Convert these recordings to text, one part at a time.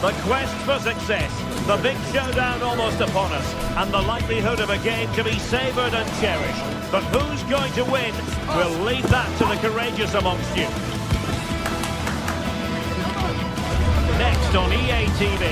The quest for success, the big showdown almost upon us, and the likelihood of a game to be savoured and cherished. But who's going to win? We'll leave that to the courageous amongst you. Next on EA TV.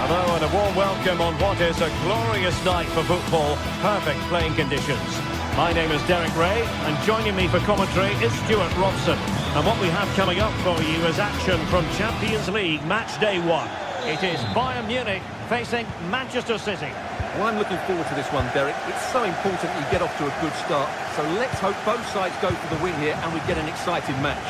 Hello and a warm welcome on what is a glorious night for football. Perfect playing conditions. My name is Derek Ray, and joining me for commentary is Stuart Robson. And what we have coming up for you is action from Champions League match day 1. It is Bayern Munich facing Manchester City. Well, I'm looking forward to this one, Derek. It's so important that you get off to a good start. So let's hope both sides go for the win here and we get an exciting match.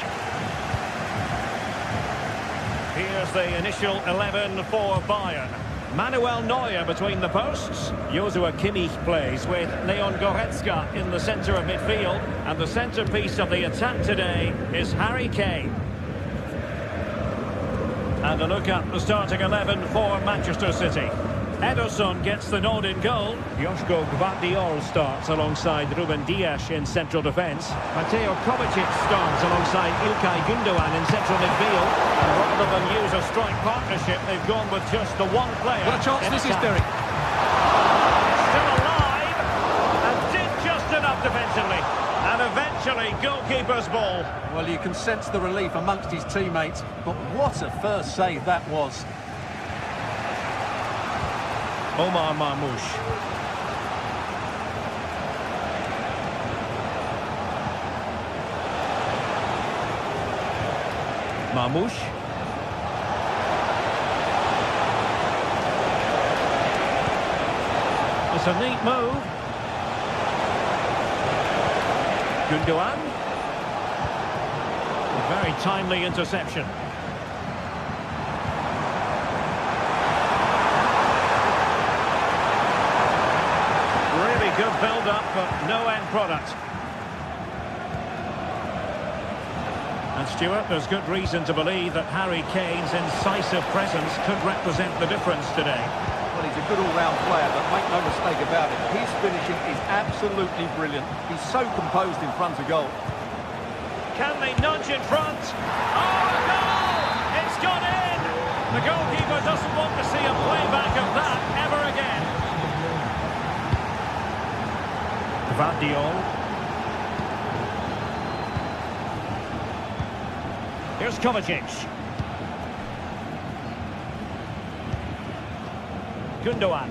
Here's the initial 11 for Bayern. Manuel Neuer between the posts. Joshua Kimmich plays with Leon Goretzka in the centre of midfield. And the centrepiece of the attack today is Harry Kane. And a look at the starting 11 for Manchester City. Ederson gets the nod in goal. Joško Gvardiol starts alongside Ruben Dias in central defence. Mateo Kovacic starts alongside Ilkay Gundogan in central midfield. And rather than use a strike partnership, they've gone with just the one player. What a chance this is, Derek. Still alive, and did just enough defensively. And eventually, goalkeeper's ball. Well, you can sense the relief amongst his teammates, but what a first save that was. Omar Marmoush. Marmoush. It's a neat move. Gundogan. A very timely interception. Good build-up, but no end product. And Stuart, there's good reason to believe that Harry Kane's incisive presence could represent the difference today. Well, he's a good all-round player, but make no mistake about it, his finishing is absolutely brilliant. He's so composed in front of goal. Can they nudge in front? Oh, a goal! It's gone in! The goalkeeper doesn't want to see a playback of that ever again. Gvardiol. Here's Kovacic. Gundogan.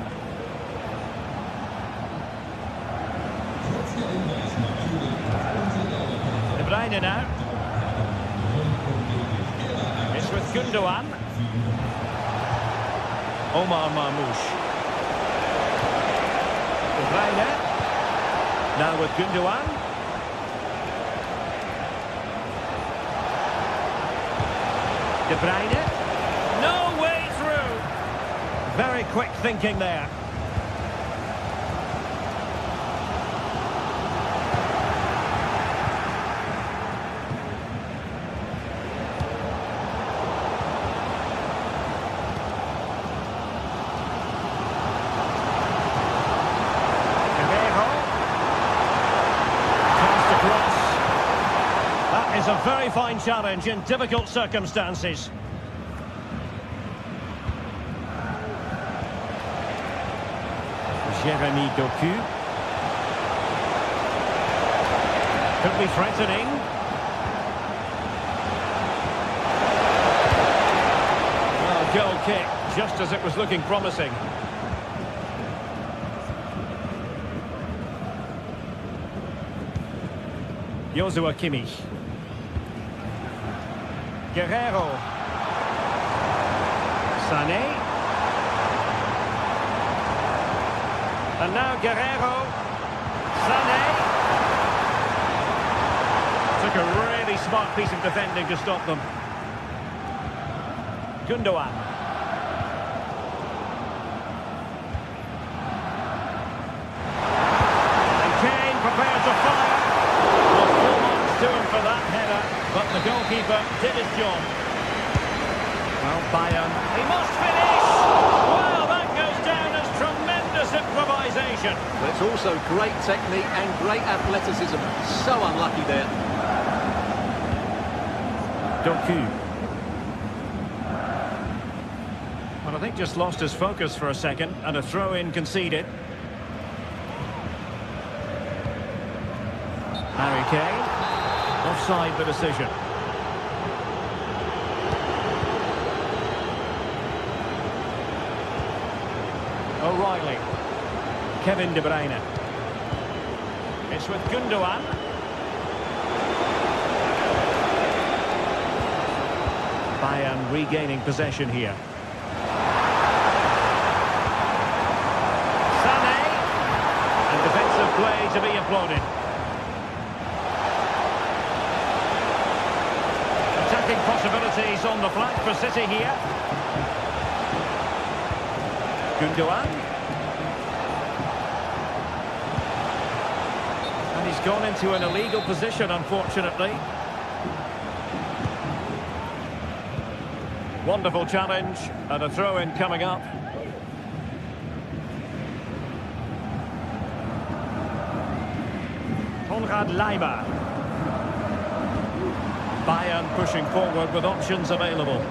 De Bruyne now. It's with Gundogan. Omar Marmoush. De Bruyne. Now with Gundogan. De Bruyne. No way through. Very quick thinking there. Is a very fine challenge in difficult circumstances. Jeremy Doku. Could be threatening. Well, goal kick, just as it was looking promising. Joshua Kimmich. Guerrero. Sané. And now Guerrero. Sané. Took a really smart piece of defending to stop them. Gundogan. And Kane prepared to fire. Well, full marks to him for that header, but the goalkeeper did his job. Well, Bayern, he must finish! Well, that goes down as tremendous improvisation. But it's also great technique and great athleticism. So unlucky there. Doku. Well, I think just lost his focus for a second, and a throw-in conceded. Harry Kane. Offside the decision. O'Reilly. Kevin De Bruyne. It's with Gundogan. Bayern regaining possession here. Sané. And defensive play to be applauded. Attacking possibilities on the flank for City here. Gundogan. And he's gone into an illegal position, unfortunately. Wonderful challenge, and a throw-in coming up. Konrad Laimer. Bayern pushing forward with options available.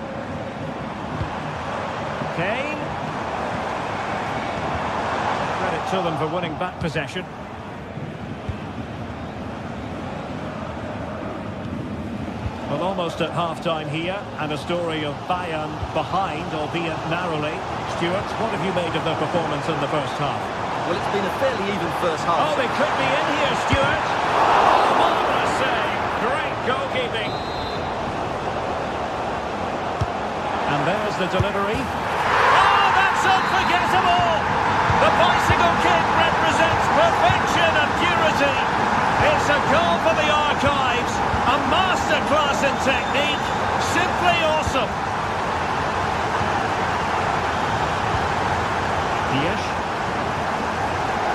Kane. Credit to them for winning back possession. Well, almost at half-time here, and a story of Bayern behind, albeit narrowly. Stuart, what have you made of their performance in the first half? Well, it's been a fairly even first half. Oh, they could be in here, Stuart. Oh, marvellous save. Great goalkeeping. And there's the delivery. Oh, that's unforgettable! The bicycle kick represents perfection and purity. It's a goal for the archives. A masterclass in technique. Simply awesome. Dias.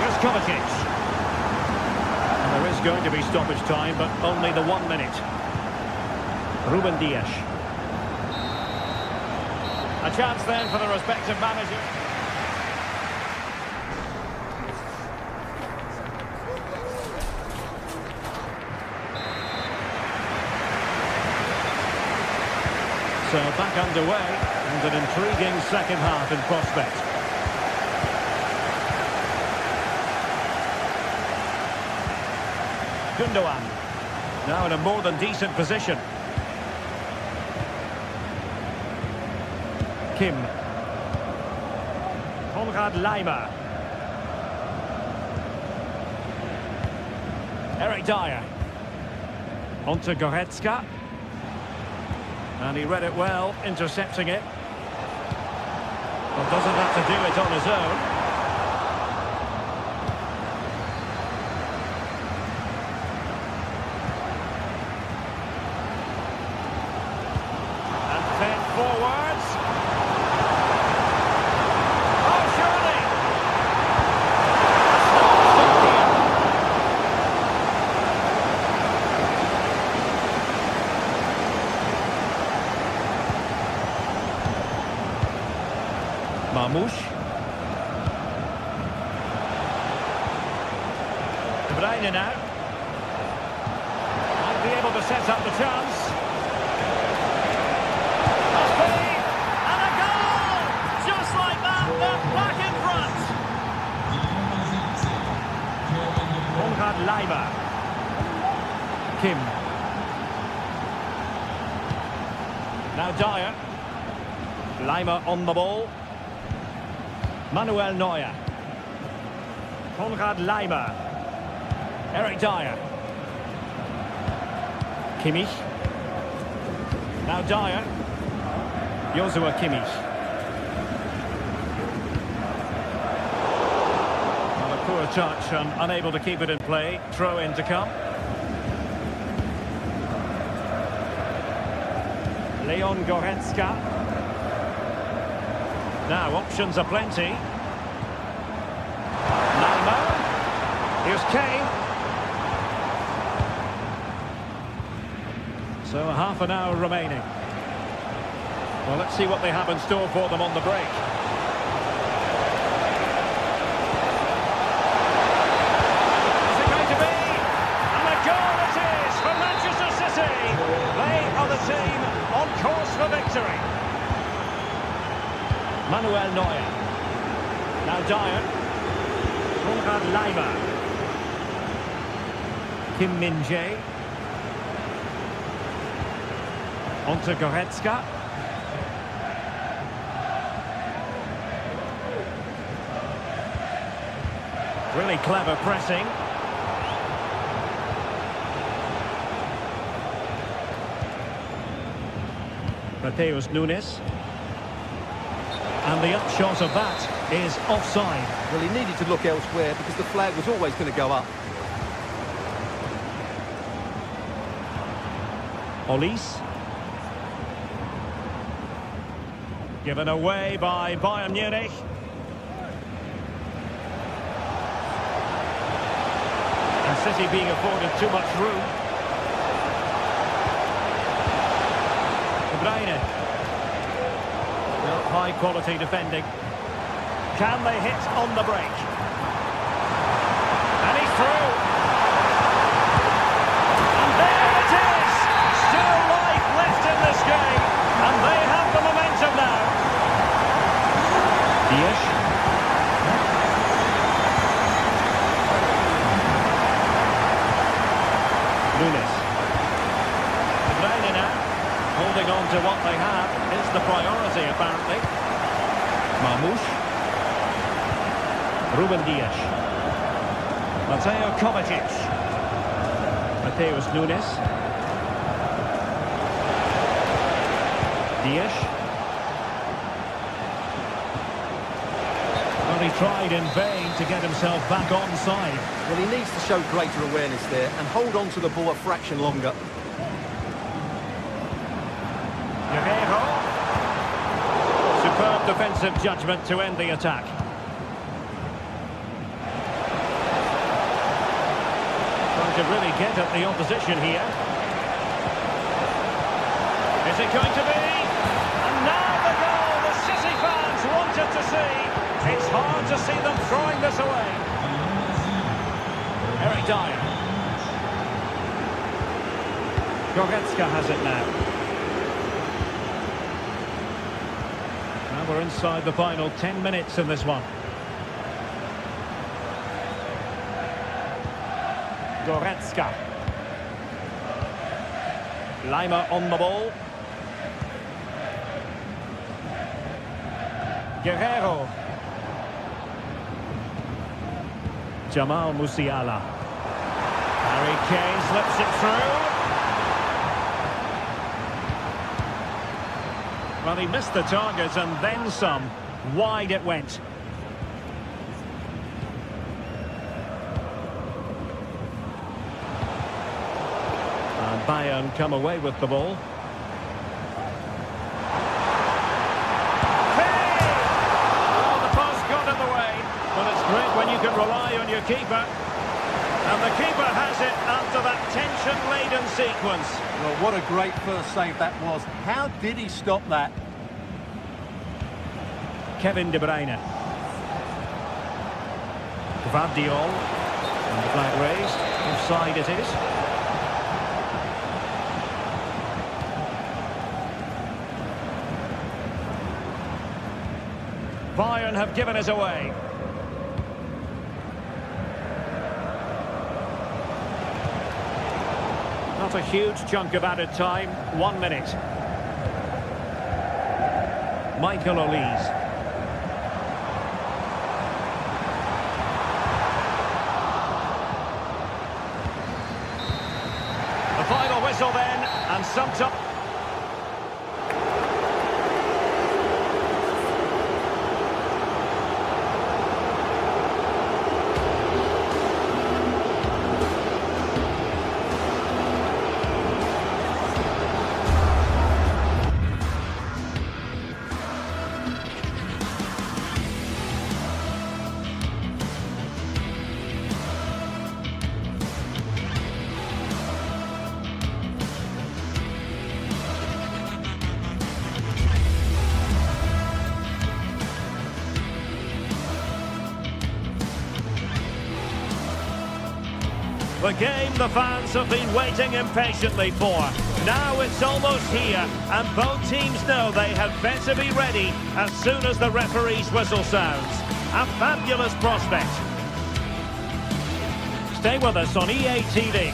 Here's Kovacic. And there is going to be stoppage time, but only the 1 minute. Ruben Dias. A chance then for the respective manager. So back underway, and an intriguing second half in prospect. Gundogan, now in a more than decent position. Kim. Konrad Laimer. Eric Dyer. Onto Goretzka. And he read it well, intercepting it. But doesn't have to do it on his own. And fed forwards. Oh, surely! Stop here. Marmoush. De Bruyne now. Might be able to set up the chance. Must be! And a goal! Just like that, they're back in front. Konrad Laimer. Kim. Now Dyer. Laimer on the ball. Manuel Neuer. Konrad Laimer. Eric Dyer. Kimmich. Now Dyer. Joshua Kimmich. Well, a poor touch and unable to keep it in play. Throw in to come. Leon Goretzka. Now, options are plenty. Laimer. Here's Kane. So, half an hour remaining. Well, let's see what they have in store for them on the break. Is it going to be? And a goal it is for Manchester City. They are the team victory. Manuel Neuer. Now Dyer. Konrad Laimer. Kim Min-jae. On to Goretzka. Really clever pressing. Mateus Nunes. And the upshot of that is offside. Well, he needed to look elsewhere because the flag was always going to go up. Olise. Given away by Bayern Munich. And City being afforded too much room. De Bruyne. Well, high quality defending. Can they hit on the break? And he's through. And there it is. Still life left in this game. And they have the momentum now. Dias. Nunes. De Bruyne now. Holding on to what they have is the priority, apparently. Marmoush. Ruben Dias. Mateo Kovacic. Mateus Nunes. Dias. Well, he tried in vain to get himself back onside. Well, he needs to show greater awareness there and hold on to the ball a fraction longer. Guerreiro. Superb defensive judgment to end the attack. Trying to really get at the opposition here. Is it going to be? And now the goal the City fans wanted to see. It's hard to see them throwing this away. Eric Dyer. Goretzka has it now. Now we're inside the final 10 minutes in this one. Goretzka. Laimer on the ball. Guerreiro. Jamal Musiala. Harry Kane slips it through. Well, he missed the target and then some. Wide it went. And Bayern come away with the ball. Great when you can rely on your keeper. And the keeper has it after that tension-laden sequence. Well, what a great first save that was. How did he stop that? Kevin De Bruyne. Gvardiol. And the flag raised. Offside it is. Bayern have given us away. Not a huge chunk of added time. 1 minute. Michael Olise. The final whistle then, and summed up. The game the fans have been waiting impatiently for. Now it's almost here, and both teams know they had better be ready as soon as the referee's whistle sounds. A fabulous prospect. Stay with us on EA TV.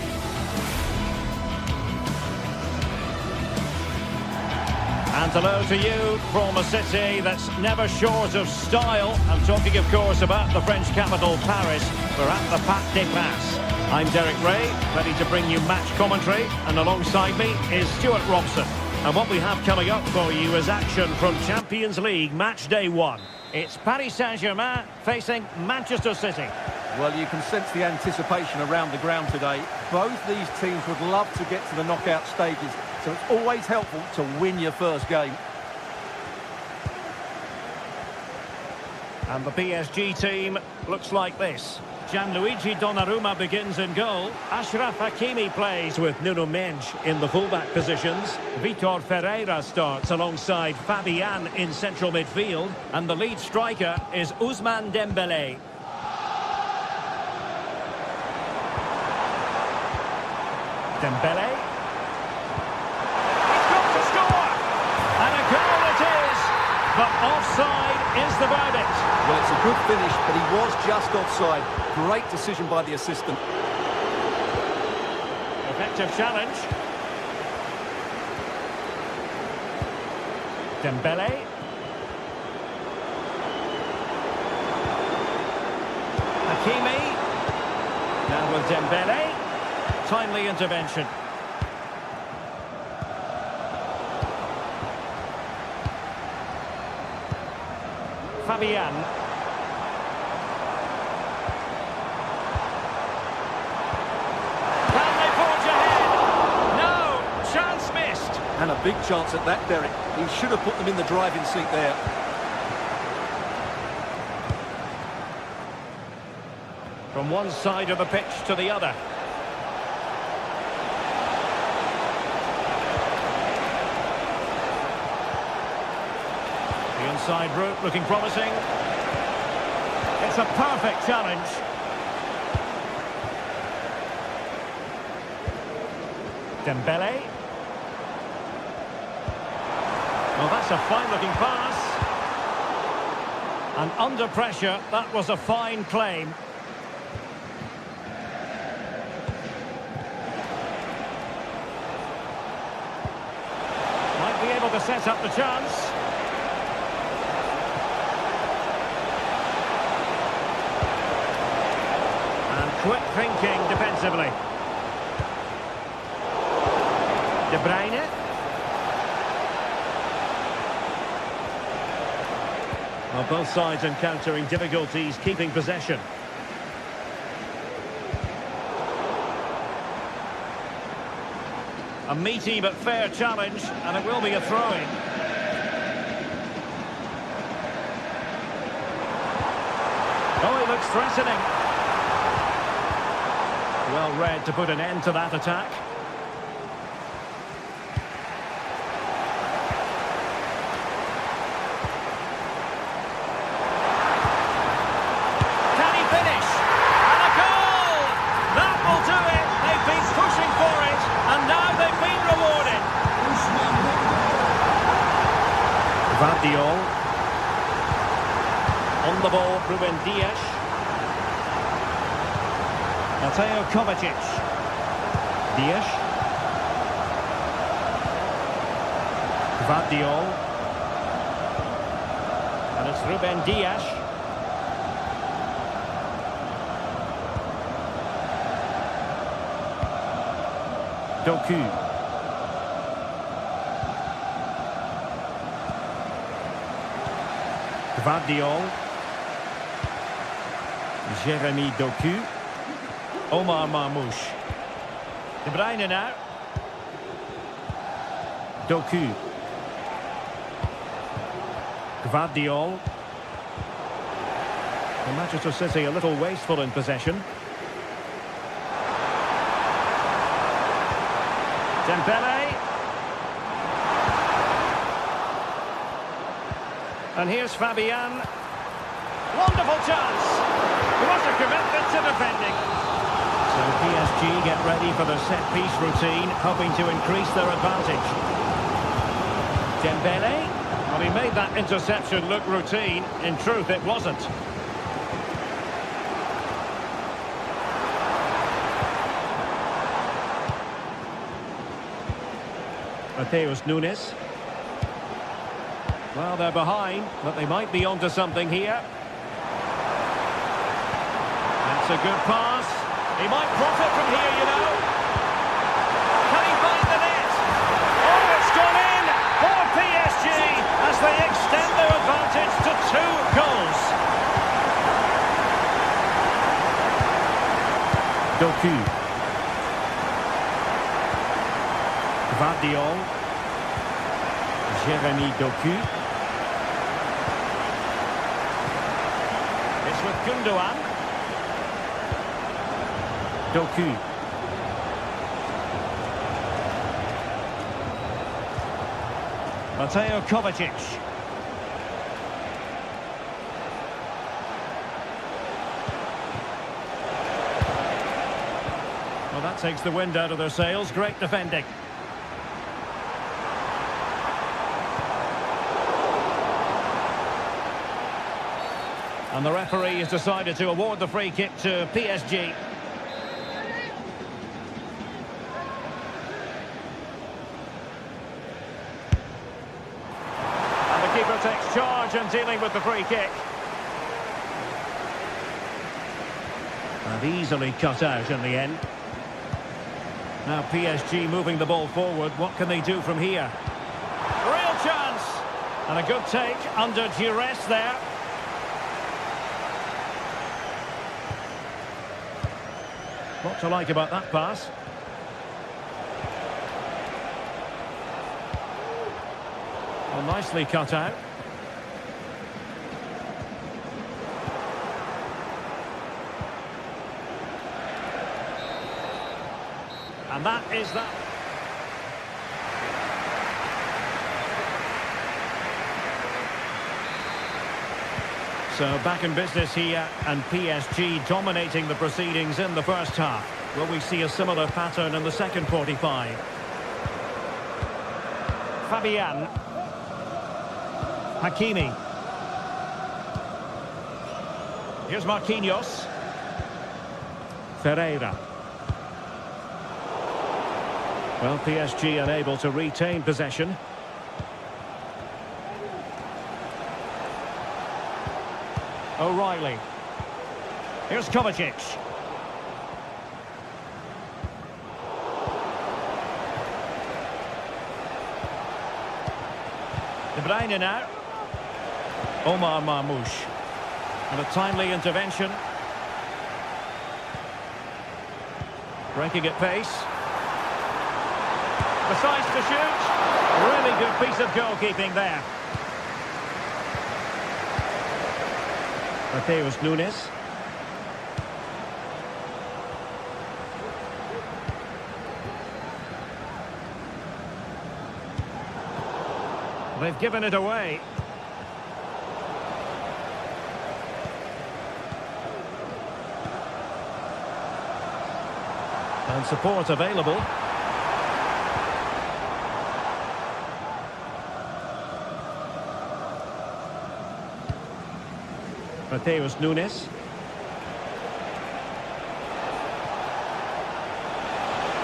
And hello to you from a city that's never short of style. I'm talking, of course, about the French capital, Paris. We're at the Parc des Princes. I'm Derek Ray, ready to bring you match commentary, and alongside me is Stuart Robson. And what we have coming up for you is action from Champions League match day 1. It's Paris Saint-Germain facing Manchester City. Well, you can sense the anticipation around the ground today. Both these teams would love to get to the knockout stages, so it's always helpful to win your first game. And the PSG team looks like this. Gianluigi Donnarumma begins in goal. Achraf Hakimi plays with Nuno Mendes in the fullback positions. Vitor Ferreira starts alongside Fabian in central midfield. And the lead striker is Ousmane Dembélé. Dembélé. He's got to score! And a goal it is! But offside is the verdict. Well, it's a good finish, but he was just offside. Great decision by the assistant. Effective challenge. Dembélé. Hakimi. Now with Dembélé. Timely intervention. Fabian. Can they forge ahead? No! Chance missed. And a big chance at that, Derek. He should have put them in the driving seat there. From one side of the pitch to the other. The inside route looking promising. It's a perfect challenge. Dembélé. Well, that's a fine-looking pass. And under pressure, that was a fine claim. Might be able to set up the chance. Quick thinking defensively. De Bruyne. Well, both sides encountering difficulties keeping possession. A meaty but fair challenge, and it will be a throw-in. Oh, he looks threatening. Well read to put an end to that attack. Can he finish? And a goal! That will do it. They've been pushing for it, and now they've been rewarded. Vardiol. On the ball, Ruben Dias. Mateo Kovacic. Dias. Vardiol. And it's Ruben Dias. Doku. Vardiol. Jeremy Doku. Omar Marmouche. De Bruyne now. Doku. Gvardiol. Manchester City a little wasteful in possession. Dembélé. And here's Fabian. Wonderful chance. What a commitment to defending. So PSG get ready for the set-piece routine, hoping to increase their advantage. Dembele. Well, he made that interception look routine. In truth, it wasn't. Mateus Nunes. Well, they're behind, but they might be onto something here. That's a good pass. He might profit from here, you know. Can he find the net? Oh, it's gone in for PSG as they extend their advantage to 2 goals. Doku. Vardiol. Jeremy Doku. It's with Gundogan. Doku. Mateo Kovacic. Well, that takes the wind out of their sails. Great defending. And the referee has decided to award the free kick to PSG. And the keeper takes charge and dealing with the free kick. And easily cut out in the end. Now PSG moving the ball forward. What can they do from here? Real chance! And a good take under duress there. What to like about that pass? Well, nicely cut out. And that is that. So back in business here, and PSG dominating the proceedings in the first half. Will we see a similar pattern in the second 45? Fabian. Hakimi. Here's Marquinhos. Ferreira. Well, PSG unable to retain possession. O'Reilly. Here's Kovacic. De Bruyne now. Omar Marmoush. And a timely intervention. Breaking at pace. Decides to shoot. Really good piece of goalkeeping there. Mateus Nunes. They've given it away. And support available. Mateus Nunes.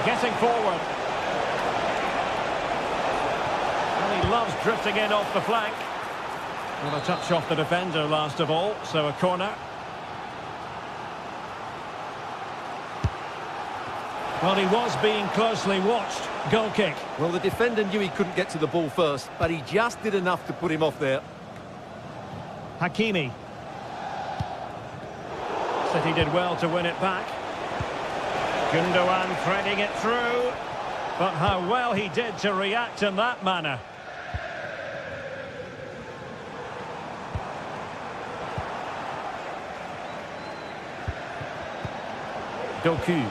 Getting forward. And he loves drifting in off the flank. Well, a touch off the defender last of all, so a corner. Well, he was being closely watched. Goal kick. Well, the defender knew he couldn't get to the ball first, but he just did enough to put him off there. Hakimi. City did well to win it back. Gundogan threading it through. But how well he did to react in that manner. Doku.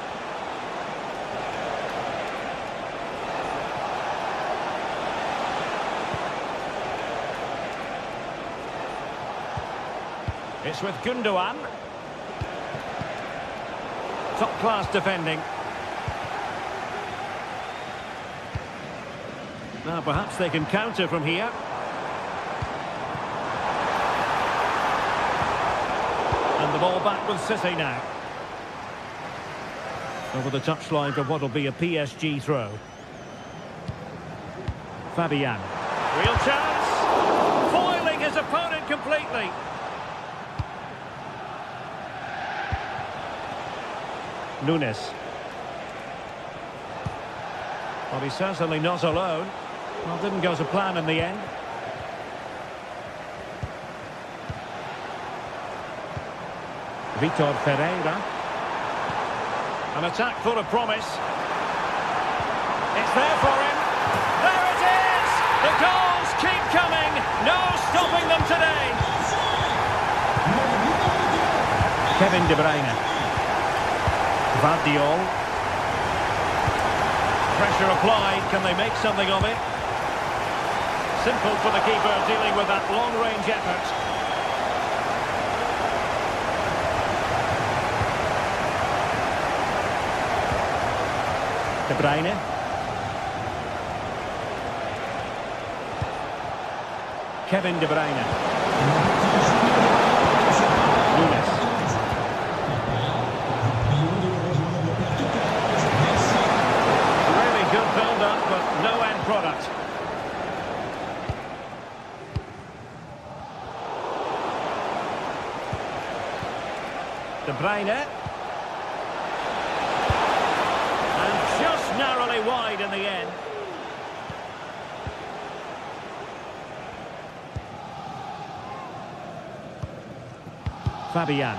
It's with Gundogan. Top-class defending. Now perhaps they can counter from here. And the ball back with City now. Over the touchline for what will be a PSG throw. Fabian. Real chance. Foiling his opponent completely. Nunes. Well, he's certainly not alone. Well, didn't go to plan in the end. Vitor Ferreira. An attack full of promise. It's there for him. There it is! The goals keep coming. No stopping them today. Kevin De Bruyne. Vardiol. Pressure applied. Can they make something of it? Simple for the keeper dealing with that long-range effort. De Bruyne. Kevin De Bruyne. Nunes. Really good build-up, but no end product. De Bruyne. Just narrowly wide in the end. Fabian.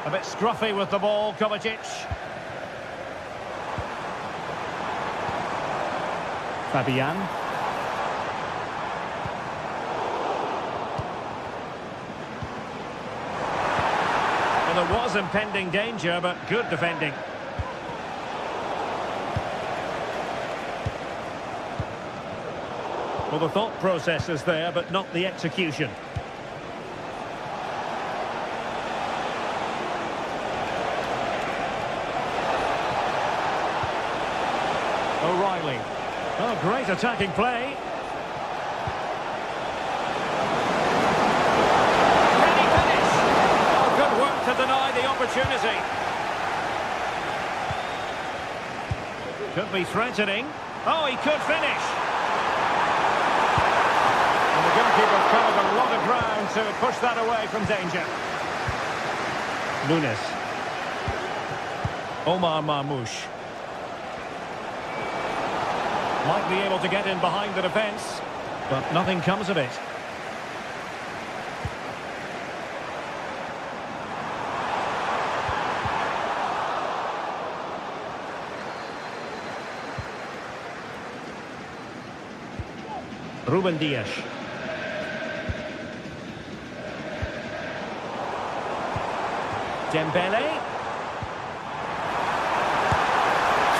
A bit scruffy with the ball, Kovacic. Fabian. Well, there was impending danger, but good defending. Well, the thought process is there, but not the execution. O'Reilly. Oh, great attacking play. Can he finish? Oh, good work to deny the opportunity. Could be threatening. Oh, he could finish. And the goalkeeper covered a lot of ground to push that away from danger. Nunes. Omar Marmoush. Might be able to get in behind the defence, but nothing comes of it. Ruben Dias. Dembele.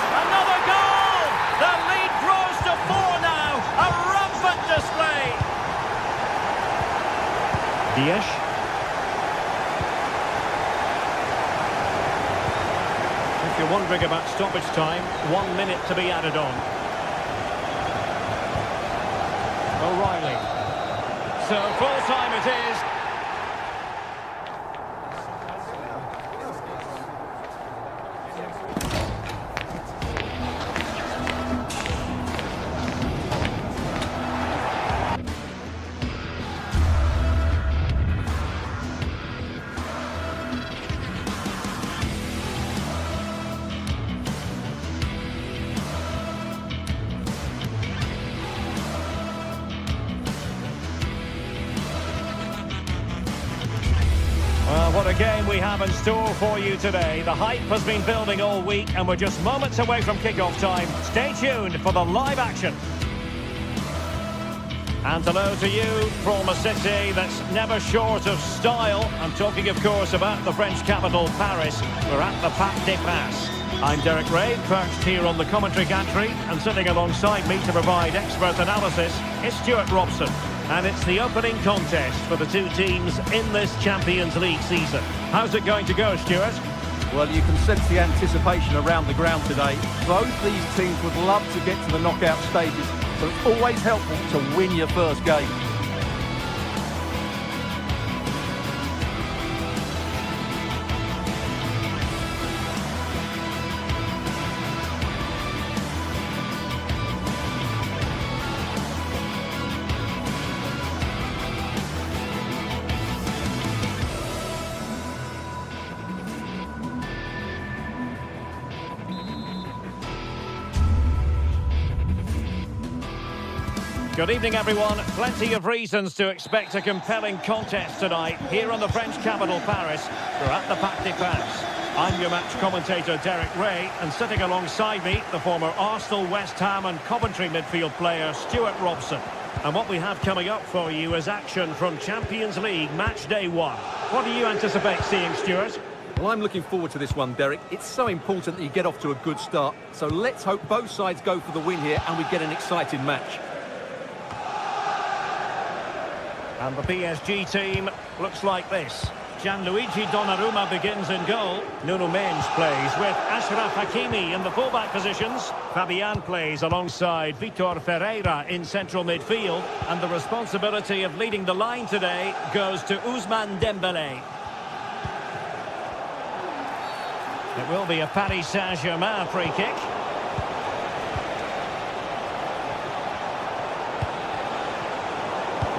Another goal! The lead grows to 4 now. A rampant display. Dias. If you're wondering about stoppage time, 1 minute to be added on. O'Reilly. So full time it is. Well, what a game we have in store for you today. The hype has been building all week and we're just moments away from kick-off time. Stay tuned for the live action. And hello to you from a city that's never short of style. I'm talking, of course, about the French capital, Paris. We're at the Parc des Princes. I'm Derek Ray, perched here on the commentary gantry, and sitting alongside me to provide expert analysis is Stuart Robson. And it's the opening contest for the two teams in this Champions League season. How's it going to go, Stuart? Well, you can sense the anticipation around the ground today. Both these teams would love to get to the knockout stages, so it's always helpful to win your first game. Good evening, everyone. Plenty of reasons to expect a compelling contest tonight here in the French capital, Paris. We're at the Parc des Princes. I'm your match commentator, Derek Ray, and sitting alongside me, the former Arsenal, West Ham and Coventry midfield player, Stuart Robson. And what we have coming up for you is action from Champions League Match Day 1. What do you anticipate seeing, Stuart? Well, I'm looking forward to this one, Derek. It's so important that you get off to a good start. So let's hope both sides go for the win here and we get an exciting match. And the PSG team looks like this. Gianluigi Donnarumma begins in goal. Nuno Mendes plays with Achraf Hakimi in the fullback positions. Fabian plays alongside Vitor Ferreira in central midfield. And the responsibility of leading the line today goes to Ousmane Dembélé. It will be a Paris Saint-Germain free kick.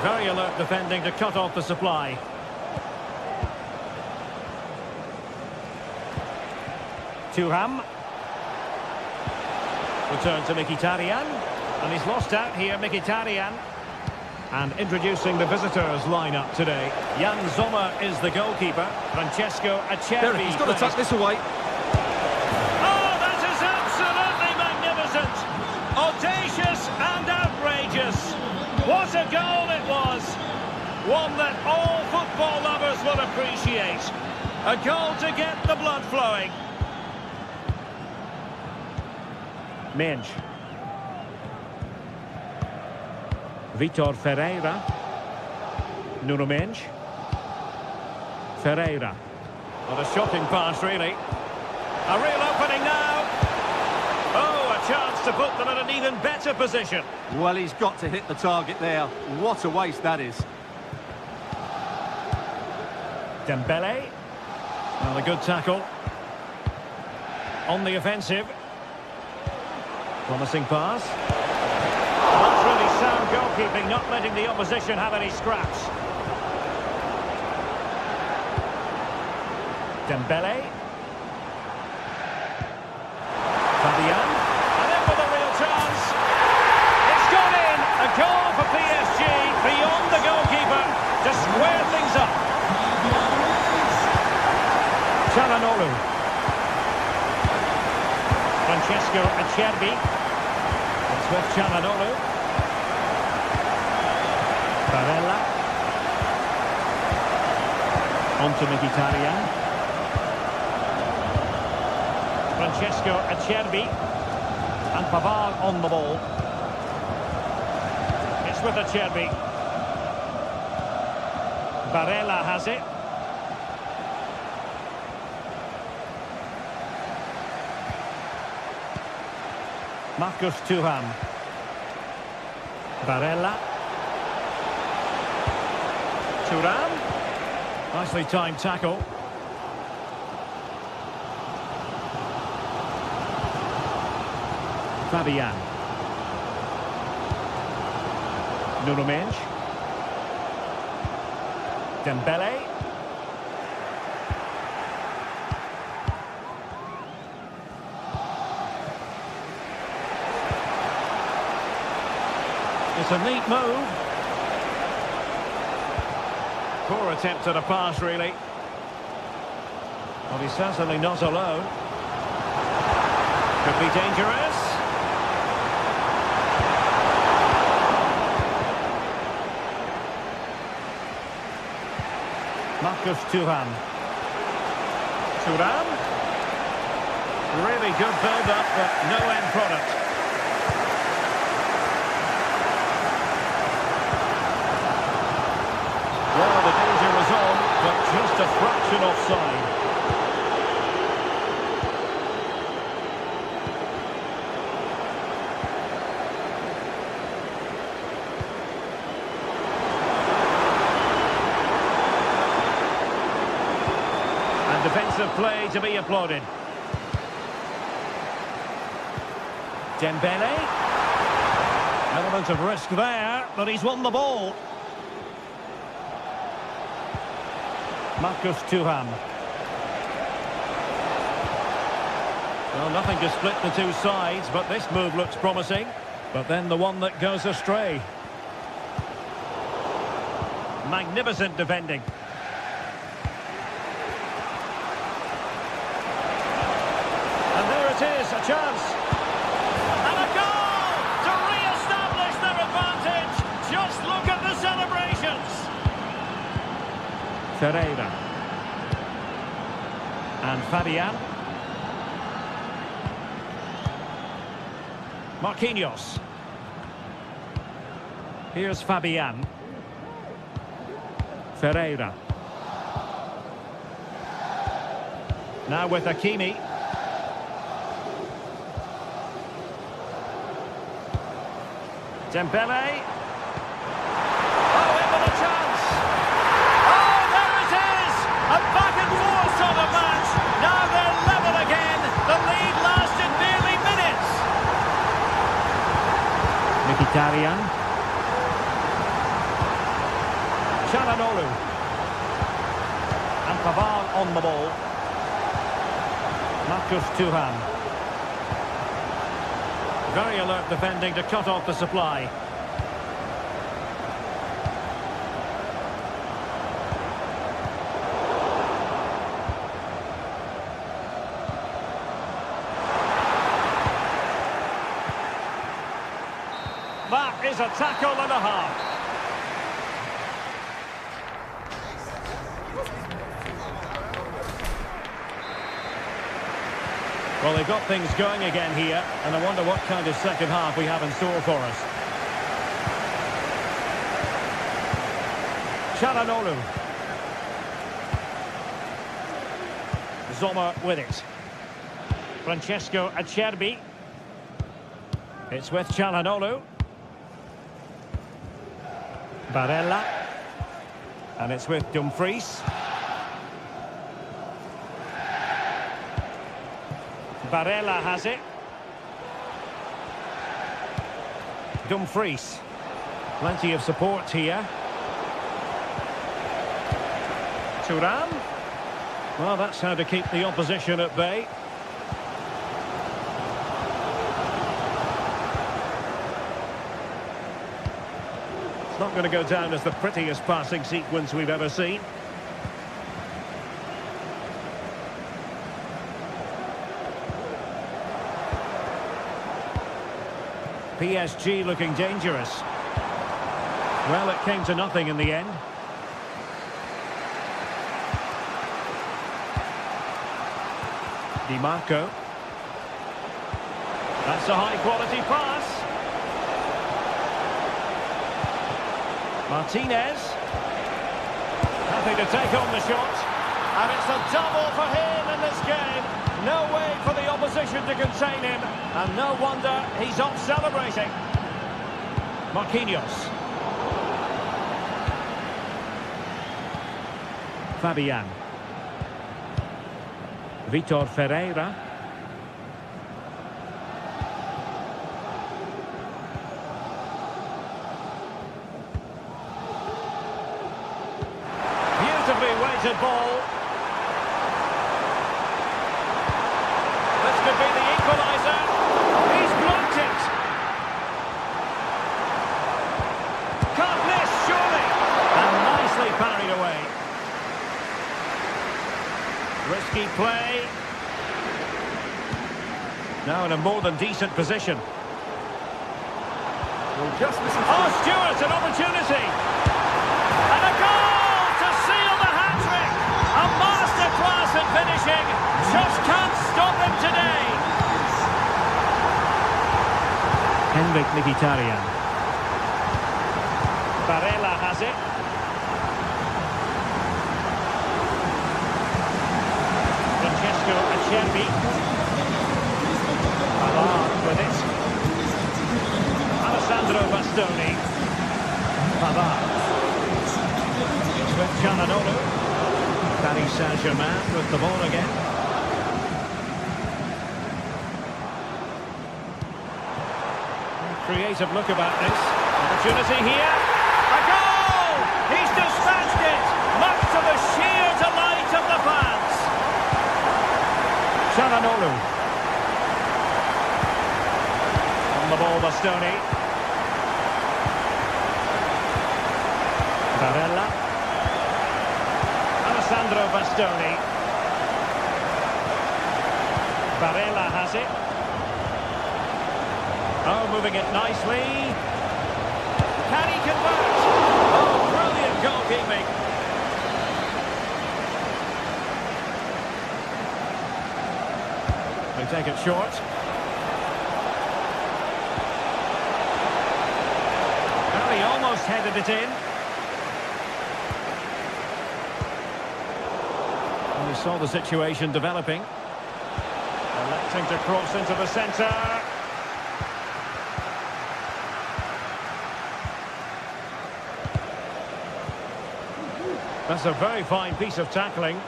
Very alert defending to cut off the supply. Thuram. Return to Mkhitaryan. And he's lost out here, Mkhitaryan. And introducing the visitors lineup today. Jan Sommer is the goalkeeper. Francesco Acerbi. Derek, he's got to tuck this away. Oh, that is absolutely magnificent. Audacious and outrageous. What a goal it was! One that all football lovers will appreciate. A goal to get the blood flowing. Mendes. Vitor Ferreira. Nuno Mendes. Ferreira. What a shocking pass, really. A real opening now. Oh, a chance to put them in an even better position. Well, he's got to hit the target there. What a waste that is. Dembélé. Well, a good tackle. On the offensive. Promising pass. That's really sound goalkeeping, not letting the opposition have any scraps. Dembélé. Fabian. And in with a real chance. It's gone in. A goal for PSG beyond the goalkeeper to square things up. Çalhanoğlu. Francesco Acerbi. It's with Çalhanoğlu. Barella. On to Mkhitaryan. Francesco Acerbi. And Pavard on the ball. It's with Acerbi. Barella has it. Marcus Thuram. Barella. Thuram. Nicely timed tackle. Fabian. Nuno Mendes. Dembélé. It's a neat move. Poor attempt at a pass, really. Well, he's certainly not alone. Could be dangerous. Marcus Thuram. Thuram. Really good build-up, but no end product. a fraction offside. And defensive play to be applauded. Dembele. Element of risk there, but he's won the ball. Marcus Thuram. Well, nothing to split the two sides, but this move looks promising. But then the one that goes astray. Magnificent defending. And there it is, a chance. And a goal to re-establish their advantage. Just look at the celebrations. Ferreira. And Fabian. Marquinhos. Here's Fabian. Ferreira. Now with Hakimi. Dembele. Oh, in with a chance. Oh, there it is! A back and forth sort of match. Now they're level again. The lead lasted nearly minutes. Mkhitaryan. Çalhanoğlu. And Pavard on the ball. Marcus Thuram. Very alert defending to cut off the supply. That is a tackle and a half. Well, they've got things going again here, and I wonder what kind of second half we have in store for us. Çalhanoğlu. Sommer with it. Francesco Acerbi. It's with Çalhanoğlu. Barella. And it's with Dumfries. Barella has it. Dumfries. Plenty of support here. Thuram. Well, that's how to keep the opposition at bay. It's not going to go down as the prettiest passing sequence we've ever seen. PSG looking dangerous. Well, it came to nothing in the end. Di Marco. That's a high-quality pass. Martinez. Happy to take on the shot. And it's a double for him in this game. No way for the opposition to contain him. And no wonder he's off celebrating. Marquinhos. Fabian. Vitor Ferreira. Beautifully weighted ball. This could be the equaliser. He's blocked it. Can't miss, surely. And nicely parried away. Risky play. Now in a more than decent position. We'll just listen to Stewart, an opportunity. And a goal to seal the hat-trick. A masterclass at finishing. Just can't stop him today. Henrik Mkhitaryan. Barella has it. Cherby. Pavard with it. Alessandro Bastoni. Pavard. It's with Çalhanoğlu. Paris Saint-Germain with the ball again. Creative look about this. Opportunity here. A goal! He's dispatched it! Much to the sheer delight of the fans. Çalhanoğlu. On the ball, Bastoni. Barella. Alessandro Bastoni. Barella has it. Oh, moving it nicely. Can he convert? Oh, brilliant goalkeeping. They take it short. Well, he almost headed it in. And we saw the situation developing. Electing to cross into the centre. That's a very fine piece of tackling.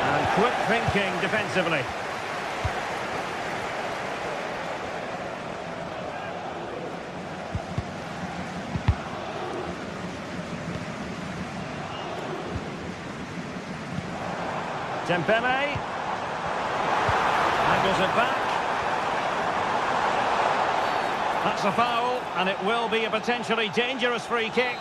And quick thinking defensively. Dembele. Angles it back. That's a foul, and it will be a potentially dangerous free kick.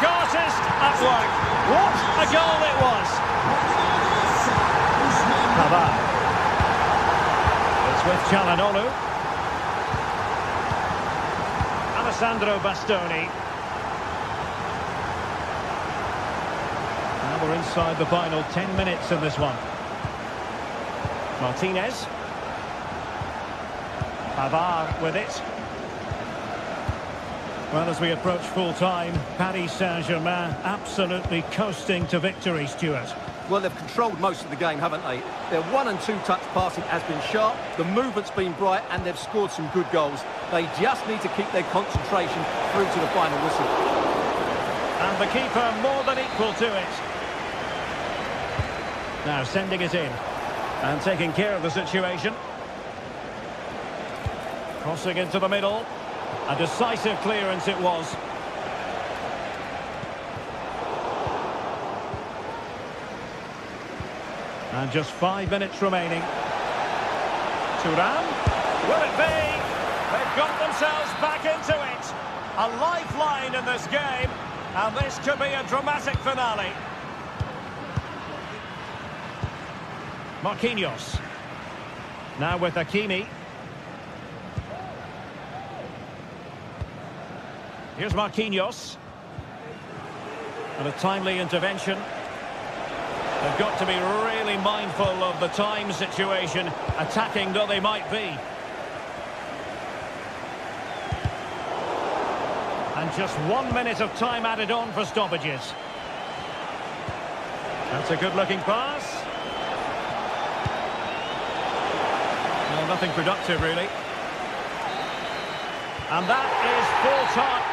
Artist at work. What a goal it was! Pavard. It's with Çalhanoğlu. Alessandro Bastoni. Now we're inside the final 10 minutes in this one. Martinez. Pavard with it. Well, as we approach full-time, Paris Saint-Germain absolutely coasting to victory, Stuart. Well, they've controlled most of the game, haven't they? Their 1- and 2-touch passing has been sharp, the movement's been bright, and they've scored some good goals. They just need to keep their concentration through to the final whistle. And the keeper more than equal to it. Now sending it in and taking care of the situation. Crossing into the middle. A decisive clearance it was. And just 5 minutes remaining. Thuram. Will it be? They've got themselves back into it. A lifeline in this game. And this could be a dramatic finale. Marquinhos. Now with Hakimi. Here's Marquinhos. And a timely intervention. They've got to be really mindful of the time situation, attacking though they might be. And just 1 minute of time added on for stoppages. That's a good-looking pass. Well, nothing productive, really. And that is full time.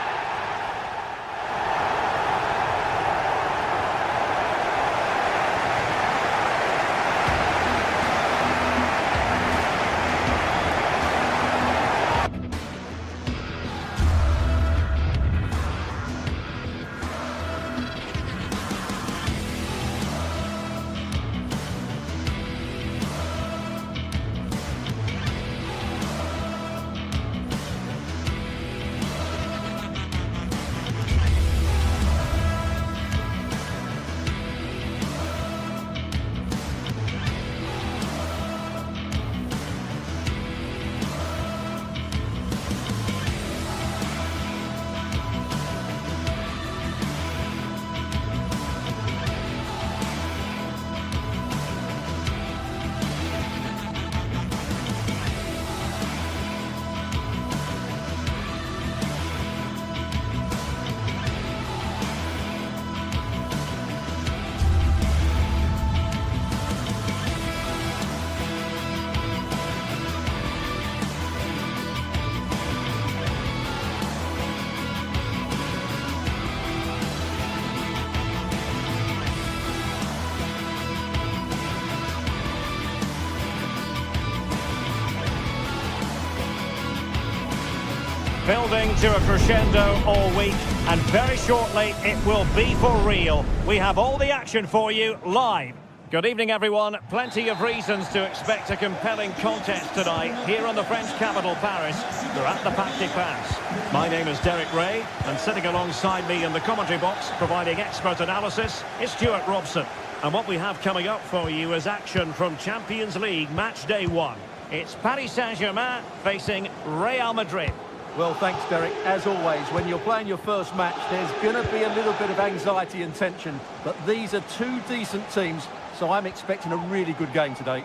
Building to a crescendo all week, and very shortly it will be for real. We have all the action for you live. Good evening, everyone. Plenty of reasons to expect a compelling contest tonight here on the French capital, Paris. We're at the Parc des Princes. My name is Derek Ray, and sitting alongside me in the commentary box, providing expert analysis, is Stuart Robson. And what we have coming up for you is action from Champions League match day 1. It's Paris Saint-Germain facing Real Madrid. Well, thanks, Derek. As always, when you're playing your first match, there's going to be a little bit of anxiety and tension. But these are two decent teams, so I'm expecting a really good game today.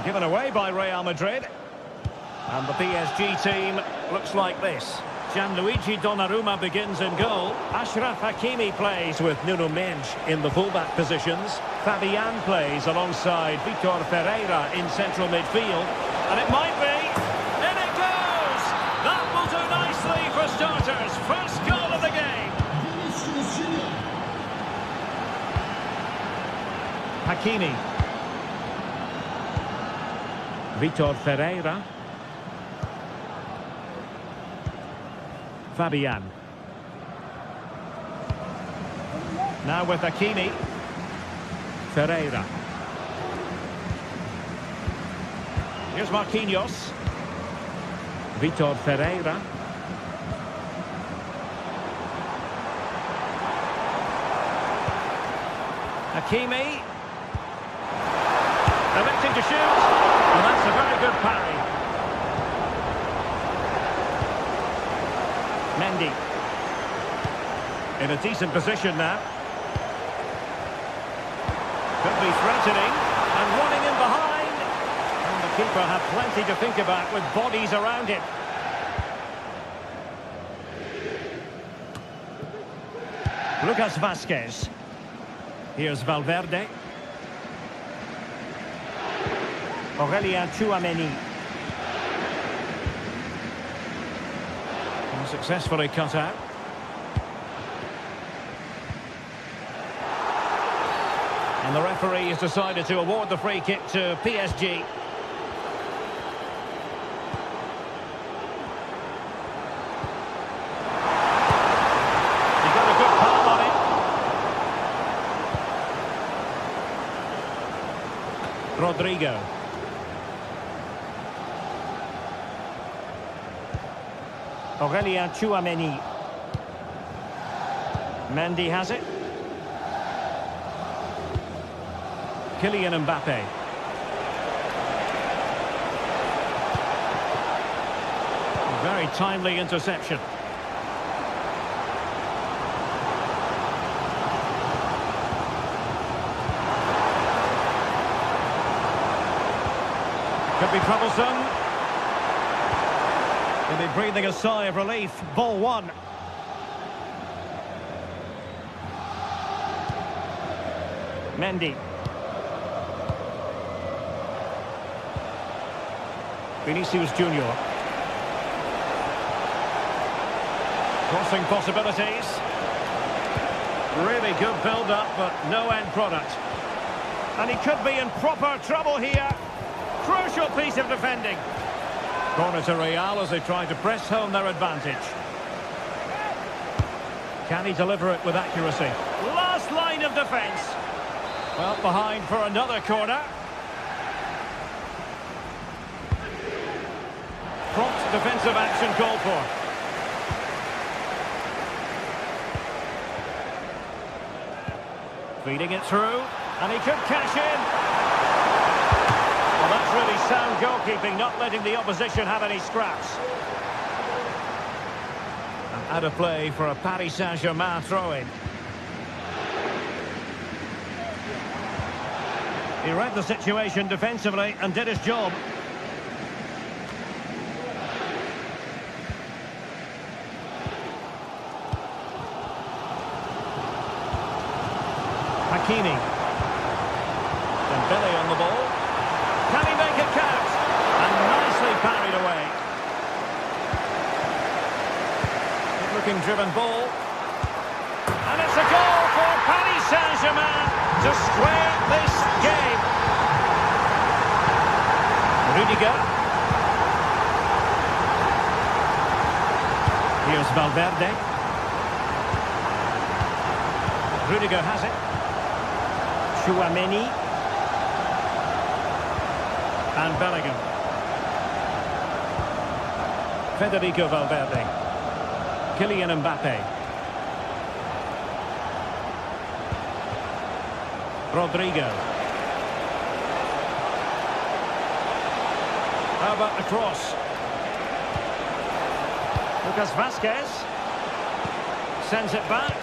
Given away by Real Madrid. And the PSG team looks like this. Gianluigi Donnarumma begins in goal. Achraf Hakimi plays with Nuno Mendes in the fullback positions. Fabian plays alongside Vitor Ferreira in central midfield. And it might be. In it goes! That will do nicely for starters. First goal of the game. Hakimi. Vitor Ferreira. Fabian. Now with Hakimi. Ferreira. Here's Marquinhos. Vitor Ferreira. Hakimi. Electing to shoot. And that's a very good parry. Mendy. In a decent position now. Could be threatening. And running in behind. And the keeper had plenty to think about with bodies around him. Lucas Vazquez. Here's Valverde. Aurélien Tchouameni. And successfully cut out. And the referee has decided to award the free kick to PSG. He got a good palm on it. Rodrigo. Aurélien Tchouameni. Mendy has it. Kylian Mbappe. Very timely interception. Could be troublesome. He'll be breathing a sigh of relief. Ball one. Mendy. Vinicius Junior. Crossing possibilities. Really good build-up, but no end product. And he could be in proper trouble here. Crucial piece of defending. Corner to Real as they try to press home their advantage. Can he deliver it with accuracy? Last line of defence. Well, behind for another corner. Prompt defensive action called for. Feeding it through, and he could cash in. Well, that's really sound goalkeeping, not letting the opposition have any scraps. And out of play for a Paris Saint-Germain throw-in. He read the situation defensively and did his job. Hakimi. Dembele on the ball. Can he make it count? And nicely parried away. Good looking driven ball. And it's a goal for Paris Saint-Germain to square this game. Rudiger. Here's Valverde. Rudiger has it. Chouameni. And Bellingham. Federico Valverde. Kylian Mbappe. Rodrigo. How about the cross? Lucas Vazquez. Sends it back.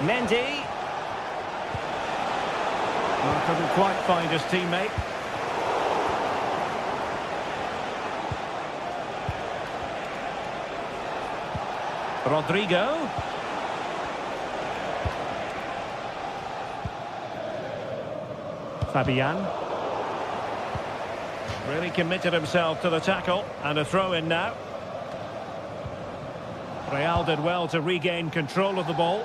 Mendy. Well, couldn't quite find his teammate. Rodrigo. Fabian. Really committed himself to the tackle, and a throw in now. Real did well to regain control of the ball.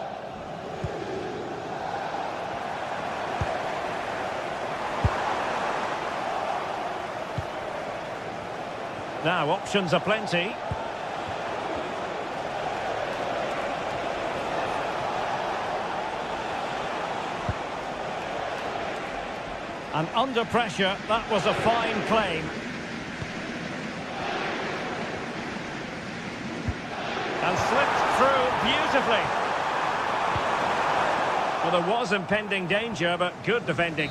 Now options are plenty. And under pressure, that was a fine claim. And slipped through beautifully. Well, there was impending danger, but good defending.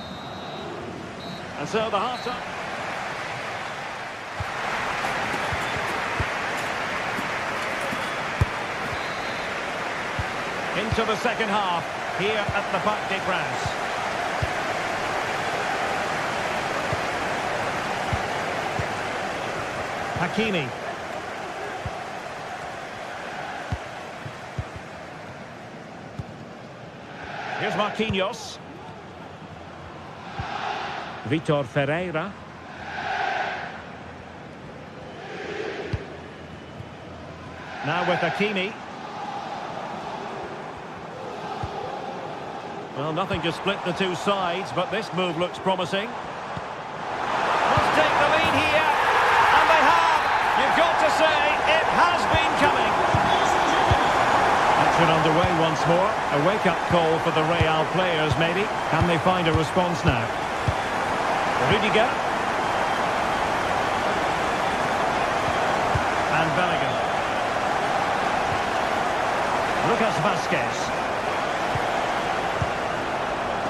And so the half-time. Into the second half, here at the Parc des Princes. Hakimi. Here's Marquinhos. Vitor Ferreira. Now with Hakimi. Well, nothing to split the two sides, but this move looks promising. Must take the lead here, and they have. You've got to say, it has been coming. Action underway once more. A wake-up call for the Real players, maybe. Can they find a response now? Rudiger. And Bellingham. Lucas Vazquez.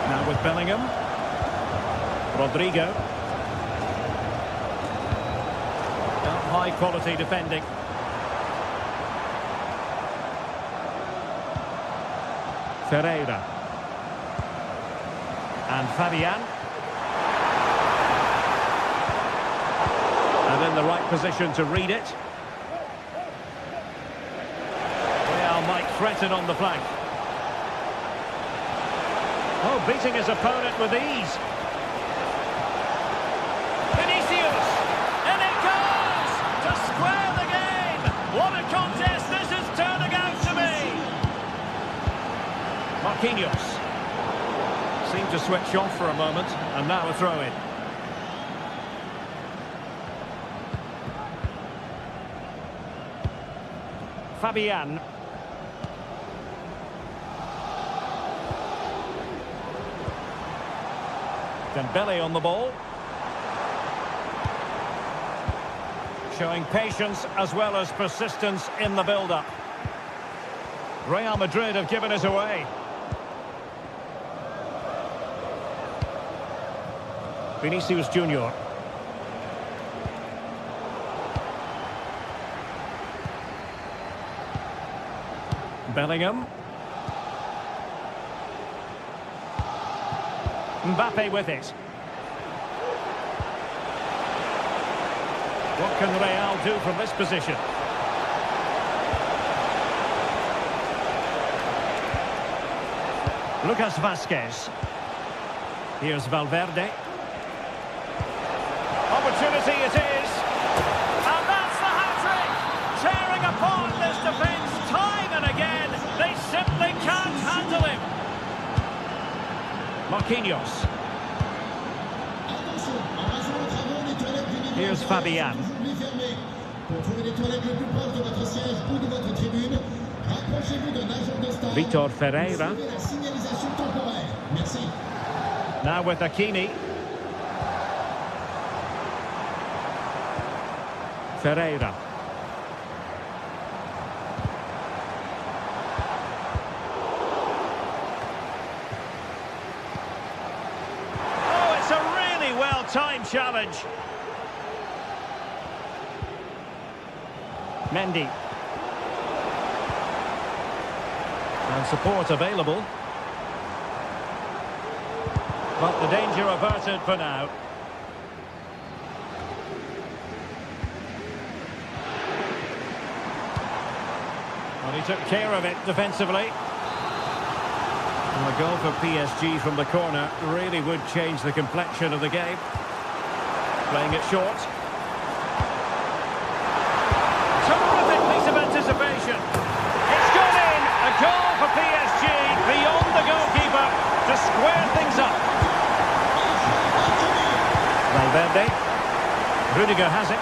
Now with Bellingham. Rodrigo. High quality defending. Ferreira. And Fabian. And in the right position to read it. Real might threaten on the flank. Oh, beating his opponent with ease. Vinicius! And it goes! To square the game! What a contest this is turning out to be! Marquinhos. Seemed to switch off for a moment, and now a throw-in. Fabian. Dembele on the ball. Showing patience as well as persistence in the build-up. Real Madrid have given it away. Vinicius Junior. Bellingham. Mbappe with it. What can Real do from this position? Lucas Vazquez. Here's Valverde. Opportunity it is. And that's the hat-trick! Tearing apart this defence time and again. They simply can't handle him. Marquinhos. Here's Fabian. les toilettes les plus proches de votre siège ou de votre tribune. Rapprochez-vous d'un agent de stade. Vitor Ferreira. Suivez la signalisation temporaire. Merci. Now with Aquini. Ferreira. Oh, it's a really well-timed challenge. Mendy. And support available. But the danger averted for now. Well, he took care of it defensively. And a goal for PSG from the corner really would change the complexion of the game. Playing it short. Terrific piece of anticipation. It's gone in. A goal for PSG beyond the goalkeeper to square things up. Valverde. Rudiger has it.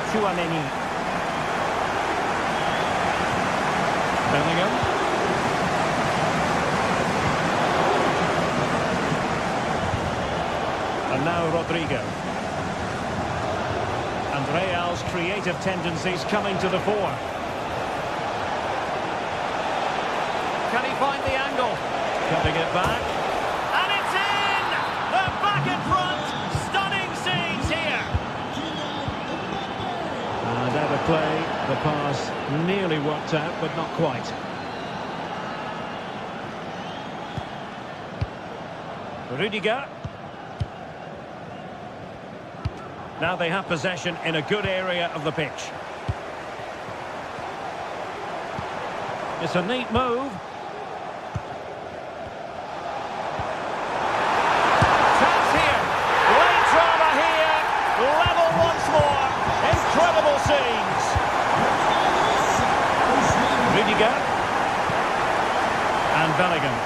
Chouameni. Bellingham. And now Rodrigo. And Real's creative tendencies coming to the fore. Can he find the angle? Cutting it back. And it's in! They're back in front! Stunning scenes here! And out of play, the pass nearly worked out, but not quite. Rudiger. Now they have possession in a good area of the pitch. It's a neat move. Chance here. Late drama here. Level once more. Incredible scenes. Rudiger. And Bellingham.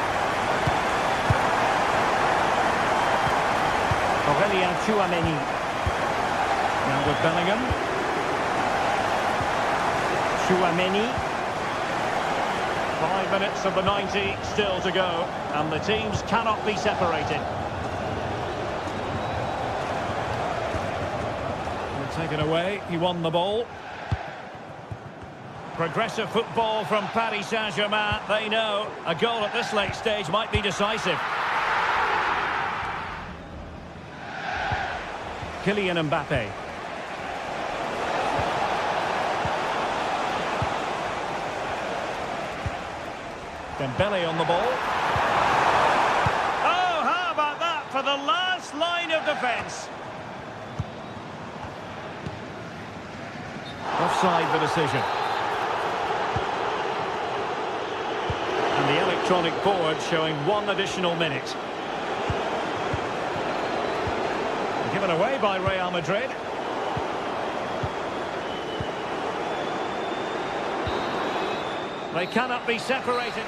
Chouameni. Now with Bellingham. Chouameni. 5 minutes of the 90 still to go, and the teams cannot be separated. Taken away, he won the ball. Progressive football from Paris Saint-Germain. They know a goal at this late stage might be decisive. Kylian Mbappe. Dembele on the ball. Oh, how about that for the last line of defence? Offside the decision. And the electronic board showing 1 additional minute. Given away by Real Madrid. They cannot be separated.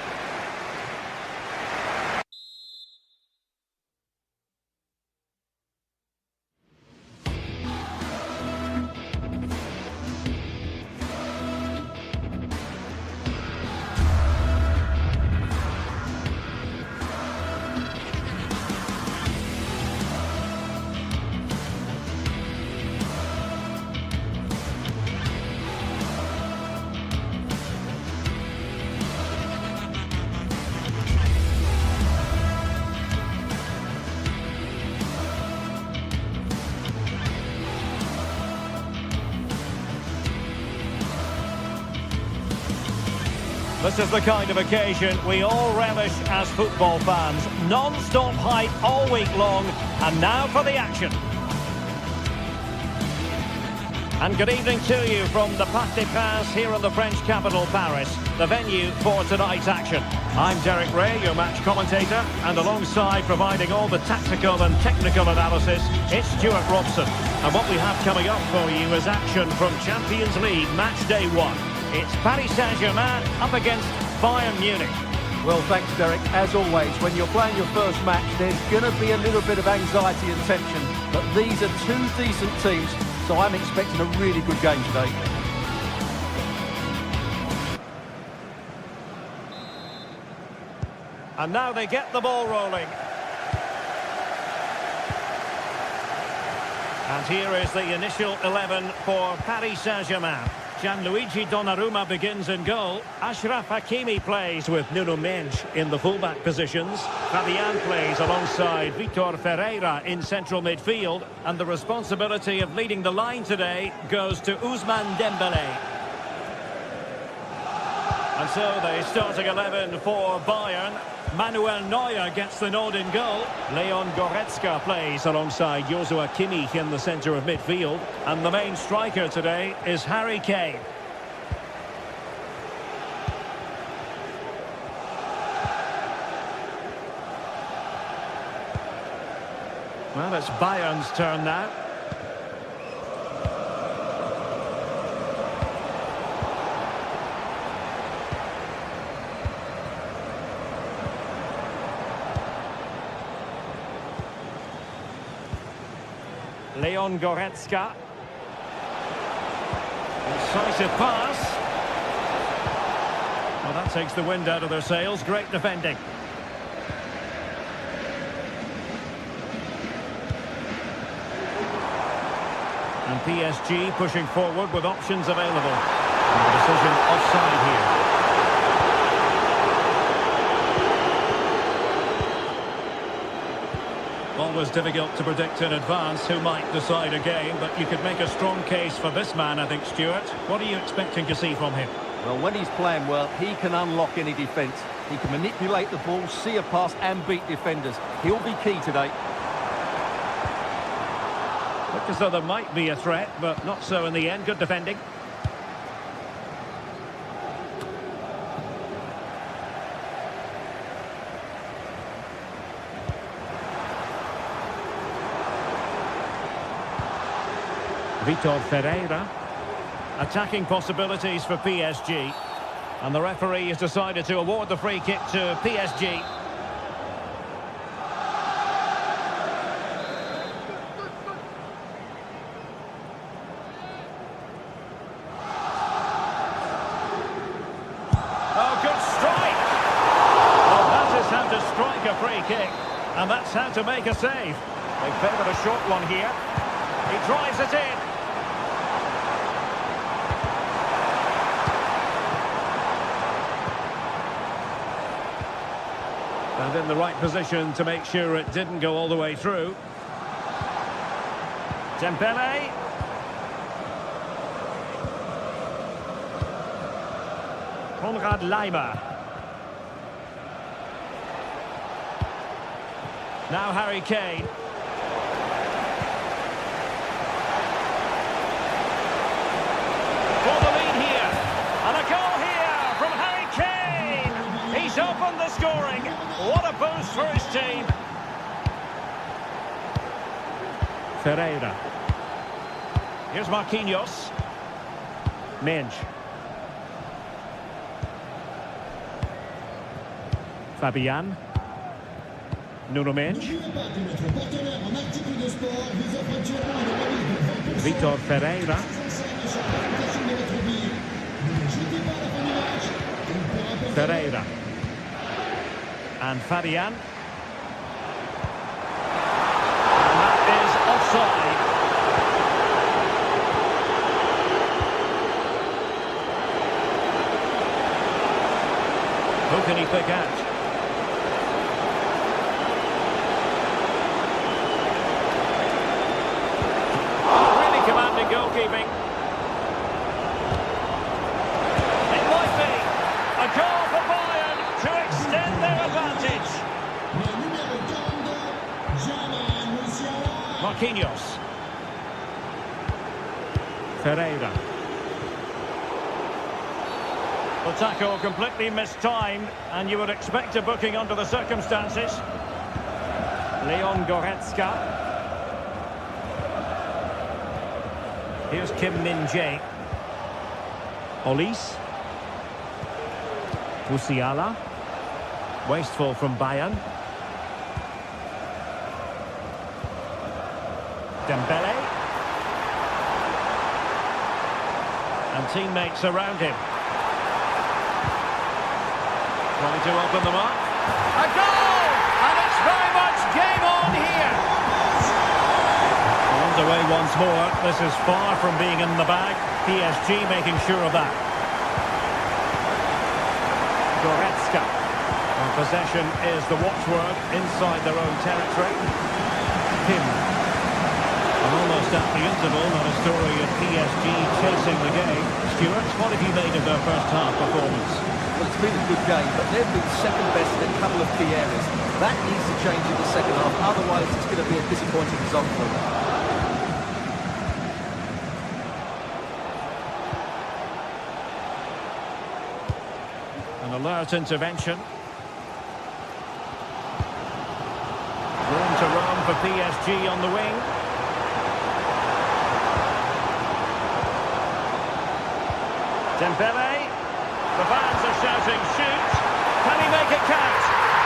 This is the kind of occasion we all relish as football fans. Non-stop hype all week long, and now for the action. And good evening to you from the Parc des Princes here in the French capital, Paris, the venue for tonight's action. I'm Derek Ray, your match commentator, and alongside providing all the tactical and technical analysis, it's Stuart Robson. And what we have coming up for you is action from Champions League match day 1. It's Paris Saint-Germain up against Bayern Munich. Well, thanks, Derek. As always, when you're playing your first match, there's going to be a little bit of anxiety and tension. But these are two decent teams, so I'm expecting a really good game today. And now they get the ball rolling. And here is the initial 11 for Paris Saint-Germain. Gianluigi Donnarumma begins in goal. Achraf Hakimi plays with Nuno Mendes in the fullback positions. Fabian plays alongside Vitor Ferreira in central midfield. And the responsibility of leading the line today goes to Ousmane Dembélé. And so the starting 11 for Bayern. Manuel Neuer gets the nod in goal. Leon Goretzka plays alongside Joshua Kimmich in the centre of midfield. And the main striker today is Harry Kane. Well, it's Bayern's turn now. Leon Goretzka. Incisive pass. Well, that takes the wind out of their sails. Great defending. And PSG pushing forward with options available. And the decision offside here. Always difficult to predict in advance who might decide a game, but you could make a strong case for this man, I think, Stuart. What are you expecting to see from him? Well, when he's playing well, he can unlock any defence. He can manipulate the ball, see a pass and beat defenders. He'll be key today. Looked as though there might be a threat, but not so in the end. Good defending. Vitor Ferreira. Attacking possibilities for PSG. And the referee has decided to award the free kick to PSG. Oh, good strike! Well, that is how to strike a free kick. And that's how to make a save. They favoured a short one here. He drives it in. And in the right position to make sure it didn't go all the way through. Dembélé. Konrad Laimer. Now Harry Kane. For the lead here. And a goal here from Harry Kane. He's opened the scoring. What a boost for his team. Ferreira. Here's Marquinhos. Mendes. Fabian. Nuno Mendes. Vitor Ferreira. Ferreira. And Fabian. And that is offside. Who can he pick out? Oh, really commanding goalkeeping. It might be a goal for Bayern to extend their advantage. Marquinhos. Ferreira. The tackle completely mistimed, and you would expect a booking under the circumstances. Leon Goretzka. Here's Kim Min-jae. Olise. Musiala. Wasteful from Bayern. Dembele. And teammates around him. Trying to open them up. A goal! And it's very much game on here. Underway once more. This is far from being in the bag. PSG making sure of that. Goretzka. And possession is the watchword inside their own territory. Kim. And almost at the interval, not a story of PSG chasing the game. Stuart, what have you made of their first half performance? Well, it's been a good game, but they've been second best in a couple of key areas. That needs to change in the second half, otherwise it's going to be a disappointing result for them. An alert intervention. Room to roam for PSG on the wing. Dembele. The fans are shouting, shoot! Can he make it count?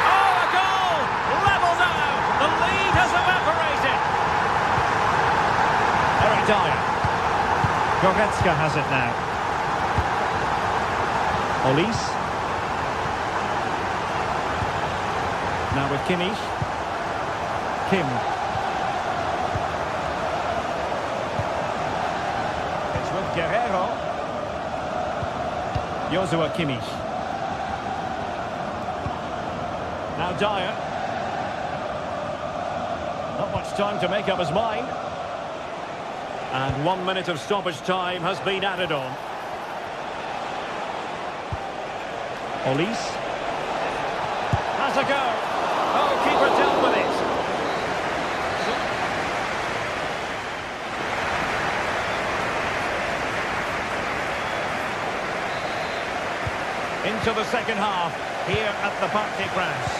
Oh, a goal! Level now! The lead has evaporated! Eric Dyer. Goretzka has it now. Olise. Now with Kimmich. Kim. It's with Guerrero. Joshua Kimmich. Now Dyer. Not much time to make up his mind. And 1 minute of stoppage time has been added on. Olise. Has a go. Oh, keeper dealt with it. Into the second half, here at the Parc des Princes.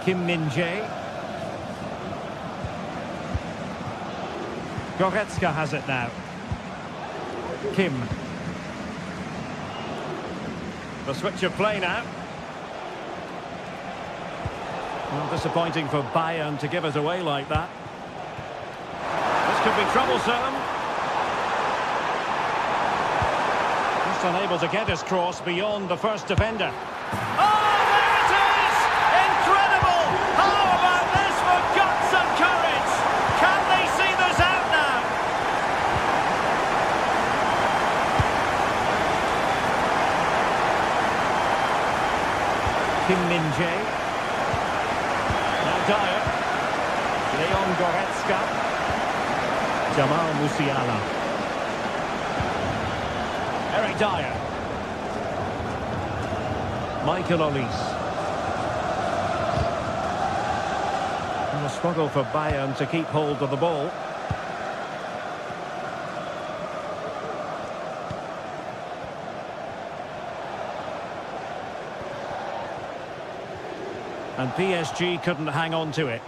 Kim Min-jae. Goretzka has it now. Kim. The switch of play now. Well, disappointing for Bayern to give it away like that. This could be troublesome. Just unable to get his cross beyond the first defender. Oh, there it is! Incredible! How about this for guts and courage? Can they see this out now? Kim Min-jae. Dyer, Leon Goretzka, Jamal Musiala, Eric Dyer, Michael Olise. And a struggle for Bayern to keep hold of the ball. And PSG couldn't hang on to it.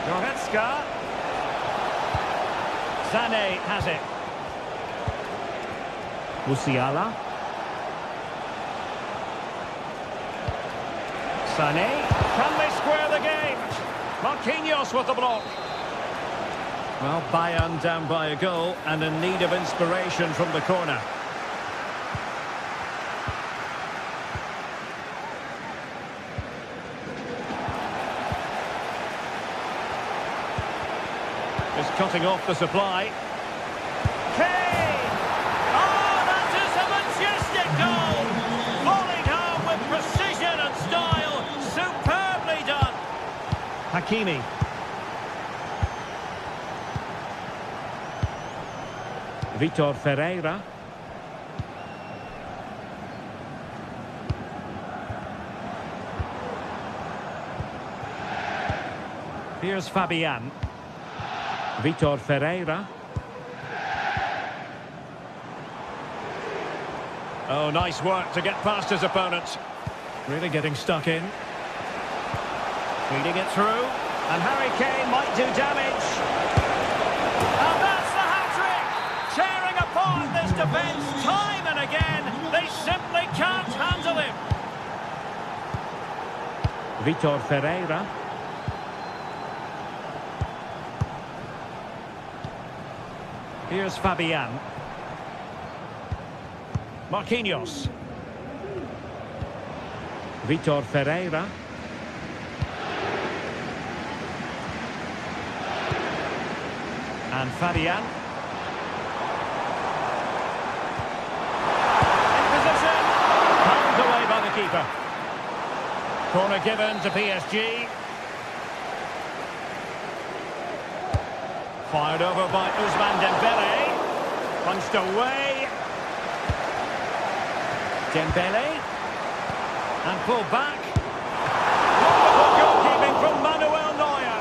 Goretzka. Sané has it. Musiala. Sané. Can they square the game? Marquinhos with the block. Well, Bayern down by a goal and in need of inspiration from the corner. Is cutting off the supply. Kane! Oh, that is a majestic goal! Falling home with precision and style. Superbly done. Hakimi. Vitor Ferreira. Here's Fabian. Vitor Ferreira. Oh, nice work to get past his opponent. Really getting stuck in. Feeding it through, and Harry Kane might do damage. And that's the hat-trick! Tearing apart this defence time and again. They simply can't handle him. Vitor Ferreira. Here's Fabian. Marquinhos. Vitor Ferreira. And Fabian. In position. Held away by the keeper. Corner given to PSG. Fired over by Ousmane Dembele. Punched away. Dembele. And pulled back. Wonderful goalkeeping from Manuel Neuer.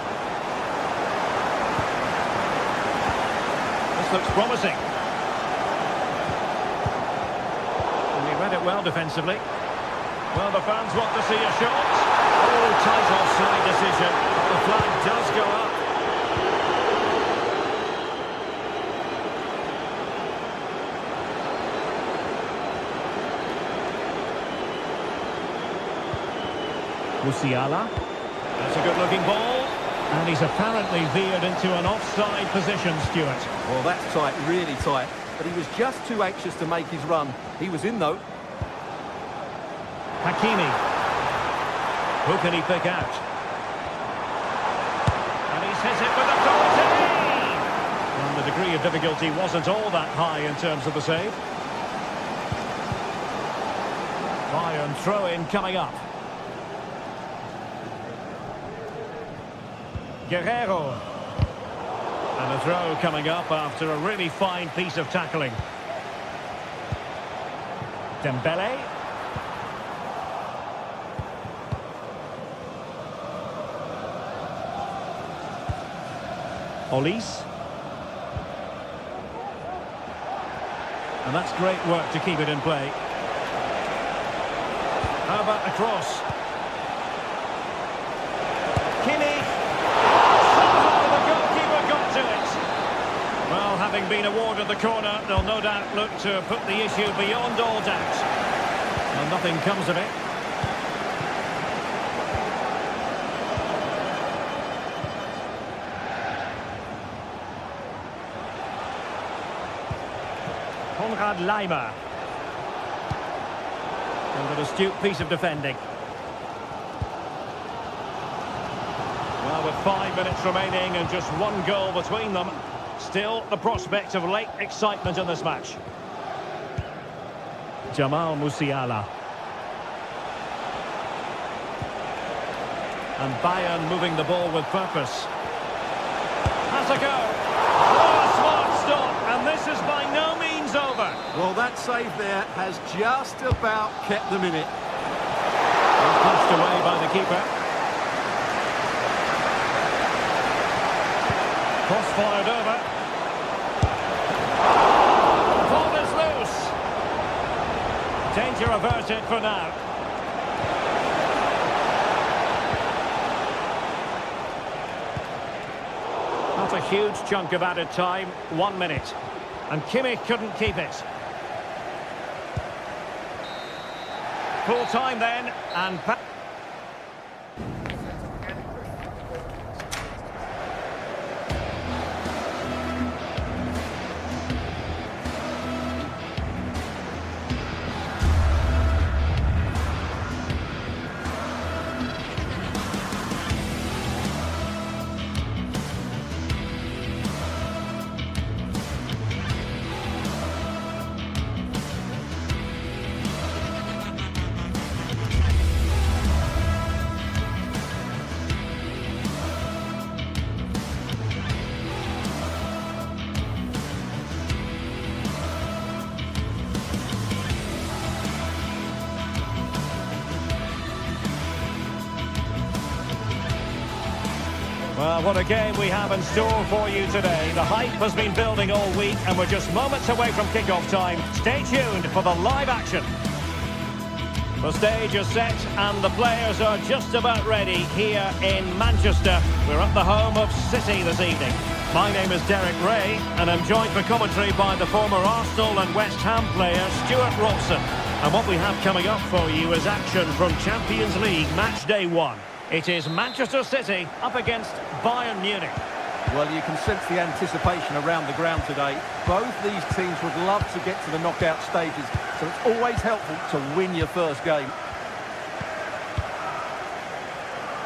This looks promising. And he read it well defensively. Well, the fans want to see a shot. Oh, tight offside decision. The flag does go up. Musiala. That's a good-looking ball. And he's apparently veered into an offside position, Stuart. Well, that's tight, really tight. But he was just too anxious to make his run. He was in, though. Hakimi. Who can he pick out? And he's hit it with authority! And the degree of difficulty wasn't all that high in terms of the save. Bayern throw-in coming up. Guerrero. And a throw coming up after a really fine piece of tackling. Dembele. Olise. And that's great work to keep it in play. How about the cross? Kimmich. Somehow the goalkeeper got to it. Well, having been awarded the corner, they'll no doubt look to put the issue beyond all doubt. And nothing comes of it. Konrad Laimer. And an astute piece of defending. Well, with 5 minutes remaining and just one goal between them, still the prospect of late excitement in this match. Jamal Musiala. And Bayern moving the ball with purpose. Has a go. Oh, a smart stop, and this is by no means over. Well, that save there has just about kept them in it. And punched away by the keeper. Cross fired over. The ball is loose. Danger averted for now. Not a huge chunk of added time, 1 minute. And Kimmich couldn't keep it. Full time then, and... Well, what a game we have in store for you today. The hype has been building all week and we're just moments away from kick-off time. Stay tuned for the live action. The stage is set and the players are just about ready here in Manchester. We're at the home of City this evening. My name is Derek Ray and I'm joined for commentary by the former Arsenal and West Ham player Stuart Robson. And what we have coming up for you is action from Champions League match day 1. It is Manchester City up against Bayern Munich. Well, you can sense the anticipation around the ground today. Both these teams would love to get to the knockout stages, so it's always helpful to win your first game.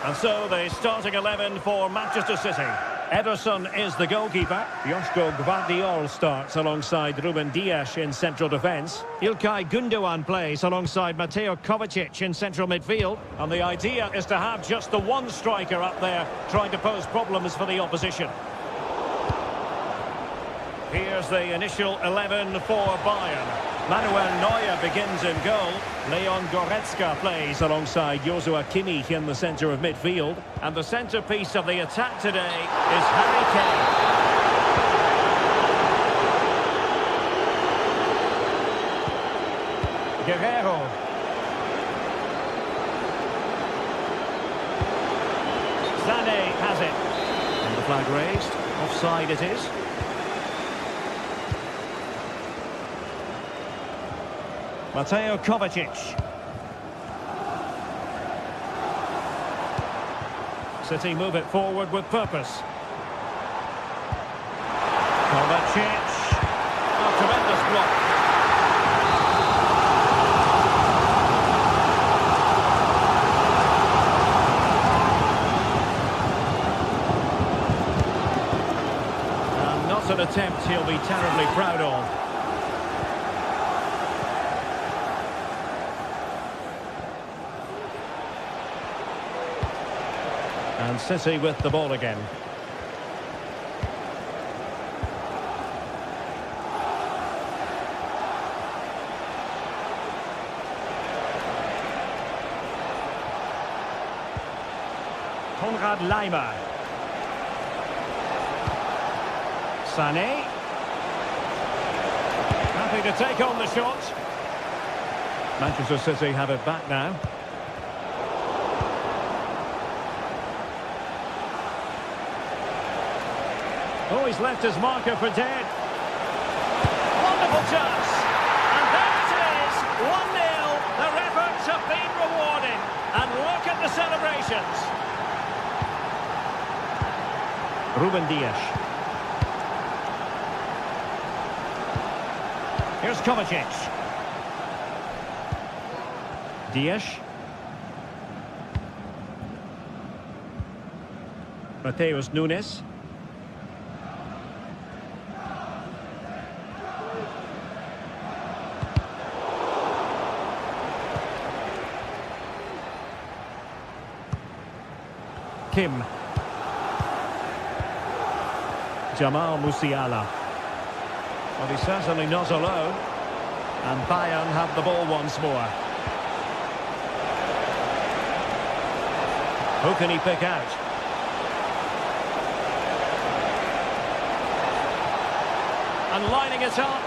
And so the starting 11 for Manchester City. Ederson is the goalkeeper. Joško Gvardiol starts alongside Ruben Dias in central defence. Ilkay Gundogan plays alongside Mateo Kovacic in central midfield. And the idea is to have just the one striker up there trying to pose problems for the opposition. Here's the initial 11 for Bayern. Manuel Neuer begins in goal. Leon Goretzka plays alongside Joshua Kimmich in the centre of midfield. And the centrepiece of the attack today is Harry Kane. Guerrero. Sané has it. And the flag raised. Offside it is. Mateo Kovacic. City move it forward with purpose. Kovacic. Oh, tremendous block. And not an attempt he'll be terribly proud of. And City with the ball again. Konrad Laimer. Sané. Happy to take on the shot. Manchester City have it back now. Oh, he's left his marker for dead. Wonderful chance. And there it is, 1-0. Their efforts have been rewarded. And look at the celebrations. Ruben Dias. Here's Kovacic. Dias. Mateus Nunes. Kim. Jamal Musiala. Well, he's certainly not alone. And Bayern have the ball once more. Who can he pick out? And lining it up.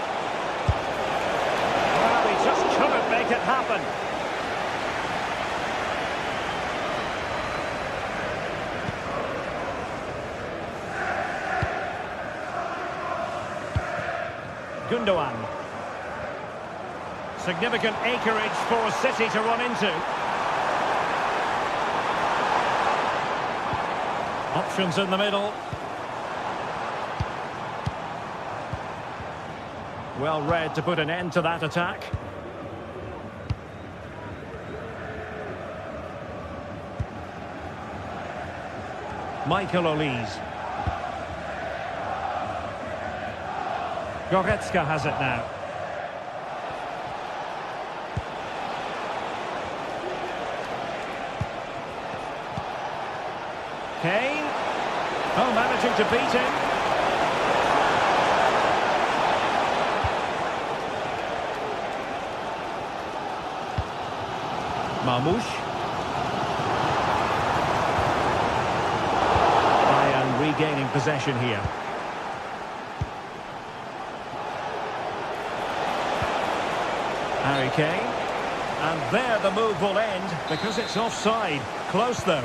Well, he just couldn't make it happen. Gundogan. Significant acreage for City to run into. Options in the middle. Well read to put an end to that attack. Michael Olise. Goretzka has it now. Kane. Oh, managing to beat him. Marmoush. Bayern regaining possession here. Harry Kane. And there the move will end because it's offside. Close though.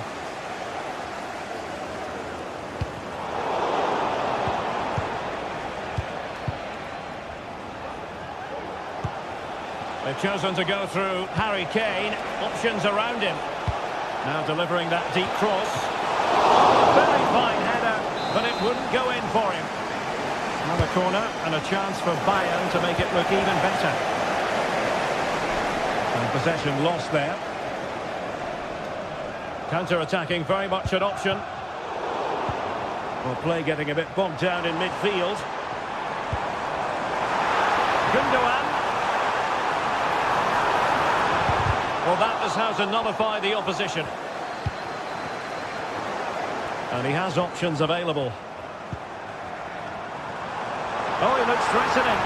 They've chosen to go through Harry Kane. Options around him. Now delivering that deep cross. Very fine header, but it wouldn't go in for him. Another corner and a chance for Bayern to make it look even better. And possession lost there. Counter-attacking very much an option. Well, play getting a bit bogged down in midfield. Gundogan. Well, that was how to nullify the opposition. And he has options available. Oh, he looks threatening.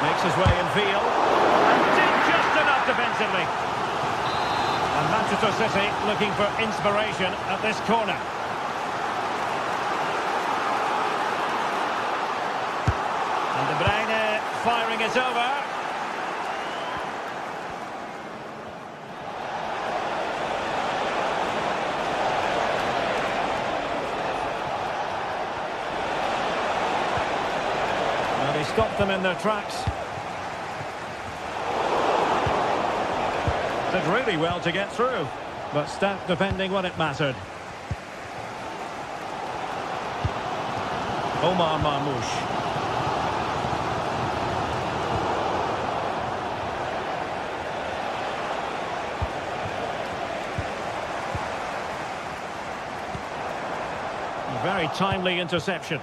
Makes his way in field. And did just enough defensively. And Manchester City looking for inspiration at this corner. And De Bruyne firing it over. Stopped them in their tracks. Did really well to get through, but stout defending when it mattered. Omar Marmoush. Very timely interception.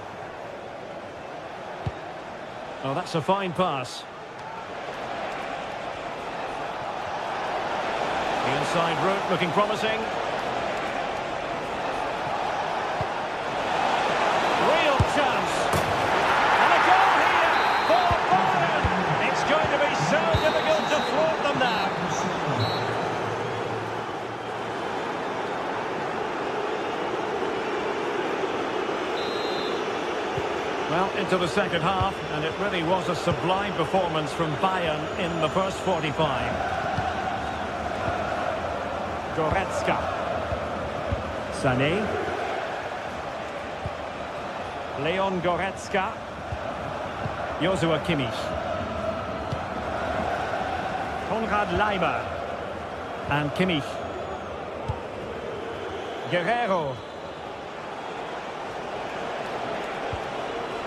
Oh, that's a fine pass. The inside route looking promising. Real chance. And a goal here for Bayern. It's going to be so difficult to thwart them now. Well, into the second half, and it really was a sublime performance from Bayern in the first 45. Goretzka. Sané. Leon Goretzka. Joshua Kimmich. Konrad Laimer. And Kimmich. Guerrero.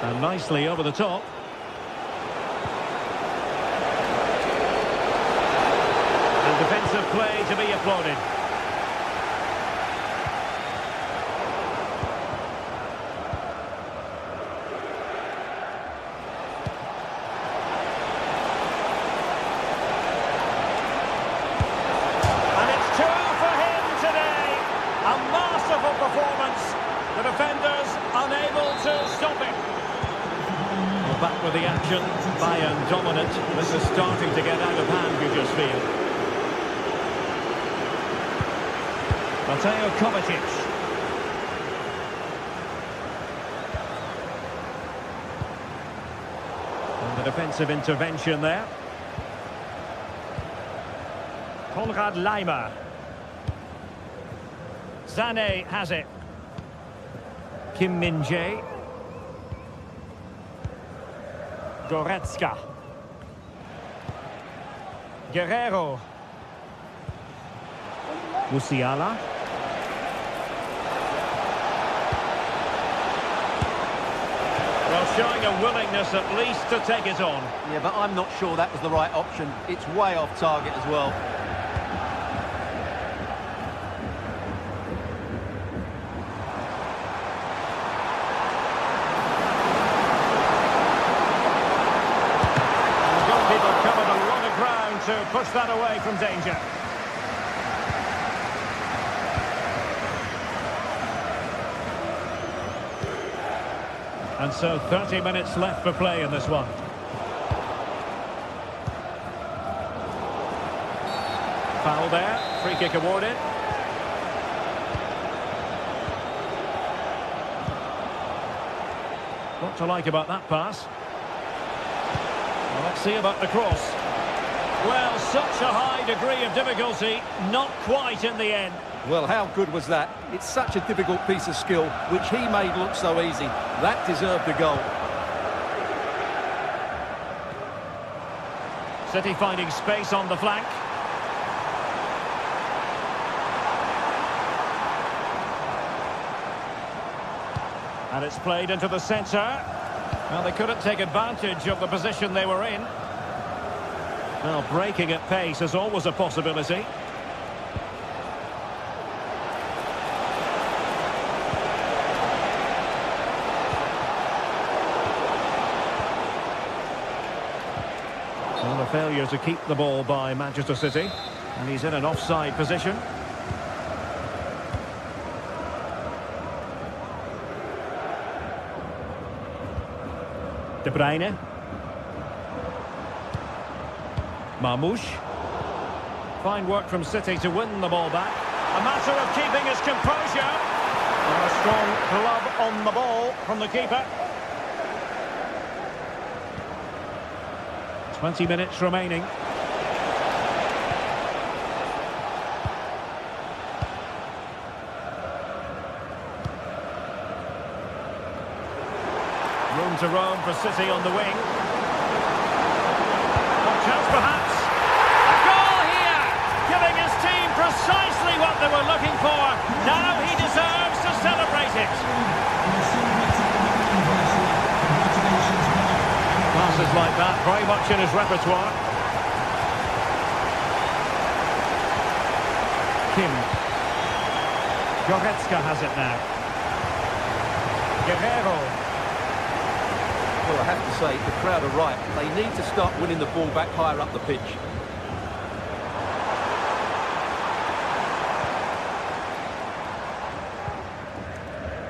And nicely over the top. And defensive play to be applauded. And it's 2 for him today. A masterful performance. The defenders unable to stop it. Back with the action, Bayern dominant. This is starting to get out of hand, you just feel. Mateo Kovacic. And the defensive intervention there. Konrad Laimer. Sané has it. Kim Min-jae. Goretzka. Guerrero. Musiala. Well, showing a willingness at least to take it on. Yeah, but I'm not sure that was the right option. It's way off target as well. To push that away from danger. And so 30 minutes left for play in this one. Foul there, free kick awarded. What to like about that pass? Well, let's see about the cross. Well, such a high degree of difficulty, not quite in the end. Well, how good was that? It's such a difficult piece of skill, which he made look so easy. That deserved a goal. City finding space on the flank. And it's played into the centre. Well, they couldn't take advantage of the position they were in. Well, breaking at pace is always a possibility. Well, a failure to keep the ball by Manchester City. And he's in an offside position. De Bruyne. Marmoush. Fine work from City to win the ball back. A matter of keeping his composure. And a strong glove on the ball from the keeper. 20 minutes remaining. Room to roam for City on the wing. One chance perhaps. A goal here! Giving his team precisely what they were looking for. Now he deserves to celebrate it. Passes like that, very much in his repertoire. Kim. Goretzka has it now. Guerrero. Well, I have to say, the crowd are right. They need to start winning the ball back higher up the pitch.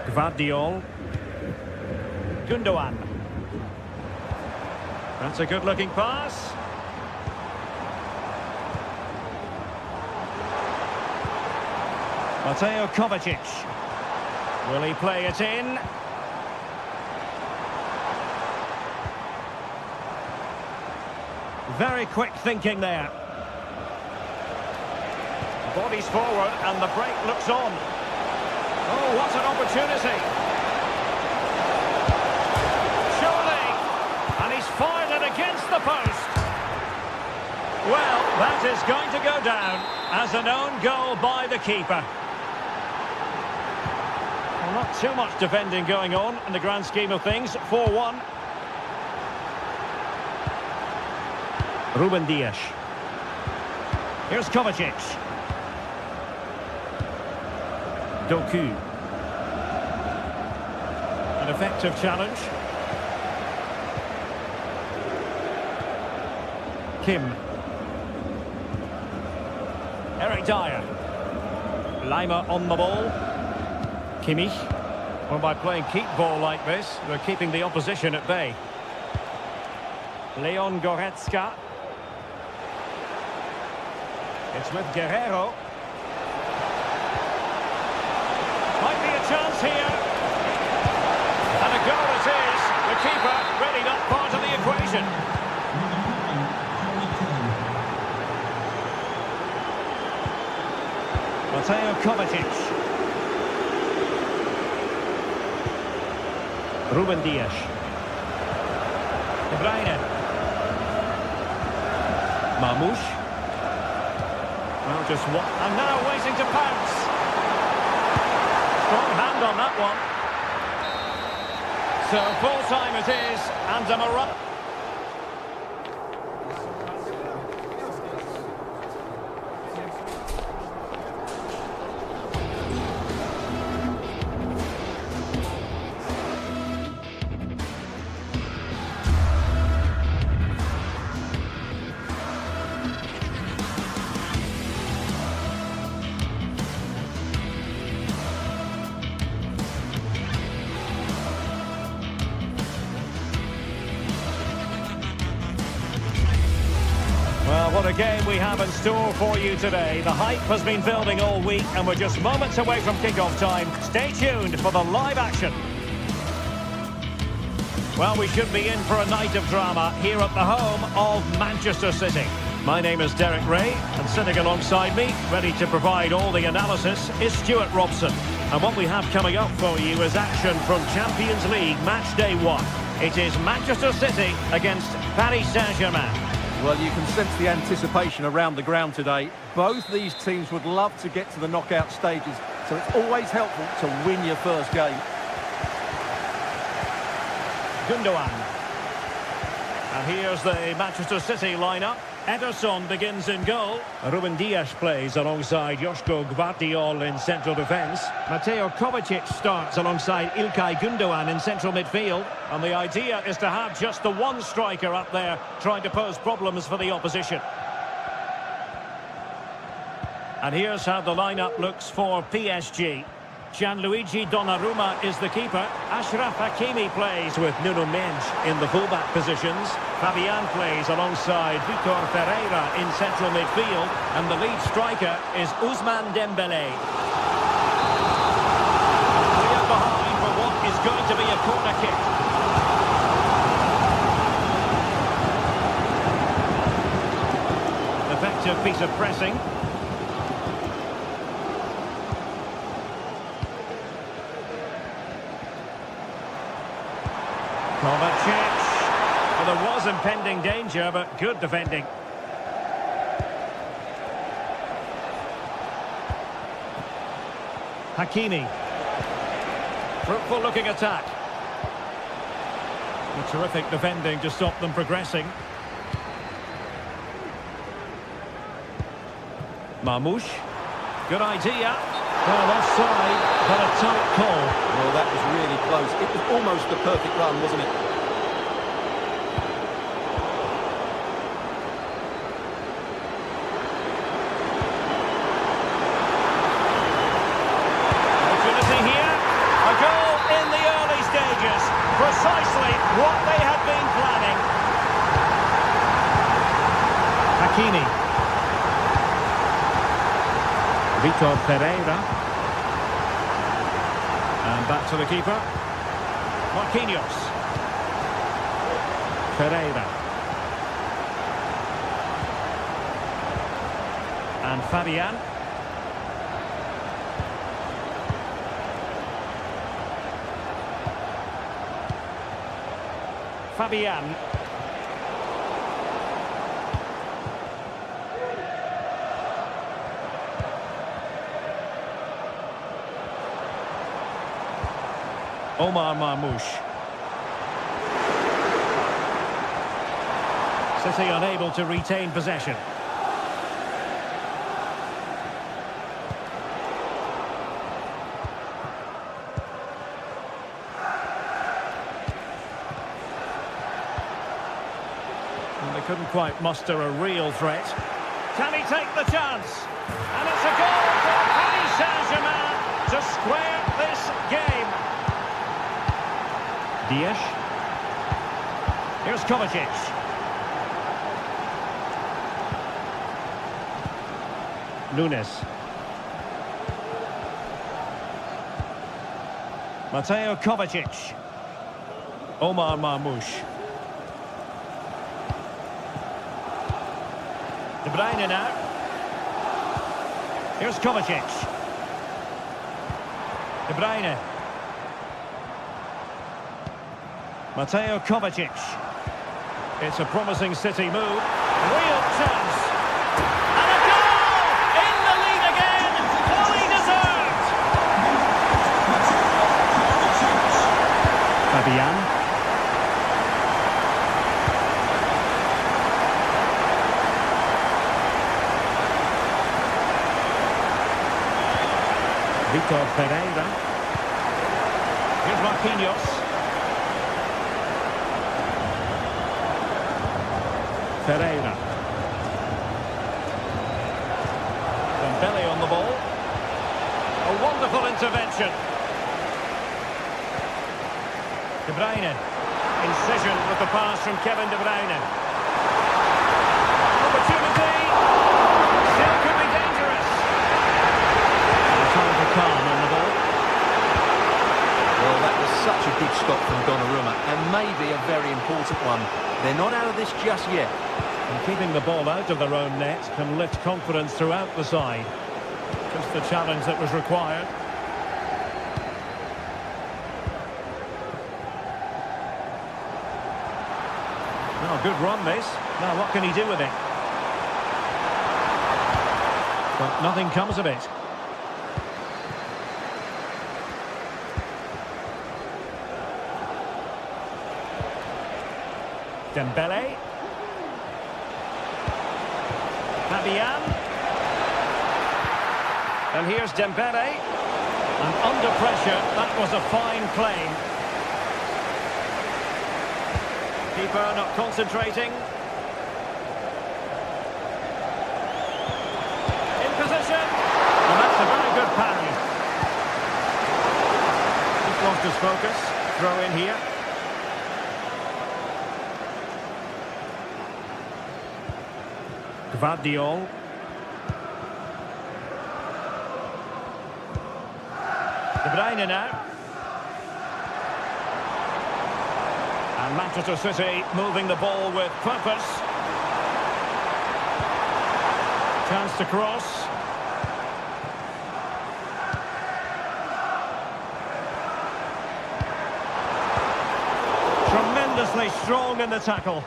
Gvardiol. Gundogan. That's a good-looking pass. Mateo Kovacic. Will he play it in? Very quick thinking there. Bodies forward and the break looks on. Oh, what an opportunity. Surely. And he's fired it against the post. Well, that is going to go down as an own goal by the keeper. Well, not too much defending going on in the grand scheme of things. 4-1. Ruben Dias. Here's Kovacic. Doku. An effective challenge. Kim. Eric Dyer. Lima on the ball. Kimmich. Well, by playing keep ball like this, they're keeping the opposition at bay. Leon Goretzka. It's with Guerrero. Might be a chance here. And a goal it is. The keeper really not part of the equation. Mateo Kovacic. Ruben Dias. De Bruyne. Marmoush. Well, just what? And now waiting to pounce. Strong hand on that one. So full time it is, and a Morocco. Well, what a game we have in store for you today. The hype has been building all week and we're just moments away from kick-off time. Stay tuned for the live action. Well, we should be in for a night of drama here at the home of Manchester City. My name is Derek Ray, and sitting alongside me, ready to provide all the analysis, is Stuart Robson. And what we have coming up for you is action from Champions League Match Day 1. It is Manchester City against Paris Saint-Germain. Well, you can sense the anticipation around the ground today. Both these teams would love to get to the knockout stages, so it's always helpful to win your first game. Gundogan. And here's the Manchester City lineup. Ederson begins in goal. Ruben Dias plays alongside Joško Gvardiol in central defence. Mateo Kovacic starts alongside Ilkay Gundogan in central midfield. And the idea is to have just the one striker up there trying to pose problems for the opposition. And here's how the lineup looks for PSG. Gianluigi Donnarumma is the keeper. Achraf Hakimi plays with Nuno Mendes in the fullback positions. Fabian plays alongside Vitor Ferreira in central midfield. And the lead striker is Ousmane Dembélé. Clear behind for what is going to be a corner kick. Effective piece of pressing. Kovacic. Well, there was impending danger, but good defending. Hakimi. Fruitful looking attack. A terrific defending to stop them progressing. Marmoush. Good idea. Well, offside, but a tight call. Well, that was really close. It was almost the perfect run, wasn't it? Opportunity here. A goal in the early stages. Precisely what they had been planning. Hakimi. Vitor Ferreira. And back to the keeper. Marquinhos. Ferreira. And Fabian. Fabian. Omar Marmoush. City unable to retain possession. And they couldn't quite muster a real threat. Can he take the chance? And it's a goal for Paris Saint-Germain to square this game. Dias. Here's Kovacic. Nunes. Mateo Kovacic. Omar Marmoush. De Bruyne now. Here's Kovacic. De Bruyne. Mateo Kovacic. It's a promising City move. Real chance. And a goal! In the lead again! Fully deserved! Fabian. Vitor Ferreira. Here's Marquinhos. Ferreira. Dembélé on the ball. A wonderful intervention. De Bruyne. Incision with the pass from Kevin De Bruyne. Opportunity. Still could be dangerous. Time for calm on the ball. Well, that was such a good stop from Donnarumma, and maybe a very important one. They're not out of this just yet. And keeping the ball out of their own net can lift confidence throughout the side. Just the challenge that was required. Oh, good run, this. Now, what can he do with it? But nothing comes of it. Dembele. Fabian. And here's Dembele. And under pressure, that was a fine claim. Keeper not concentrating. In position. And that's a very good parry. Just lost his focus. Throw in here. Gvardiol. De Bruyne now. And Manchester City moving the ball with purpose. Chance to cross. Tremendously strong in the tackle.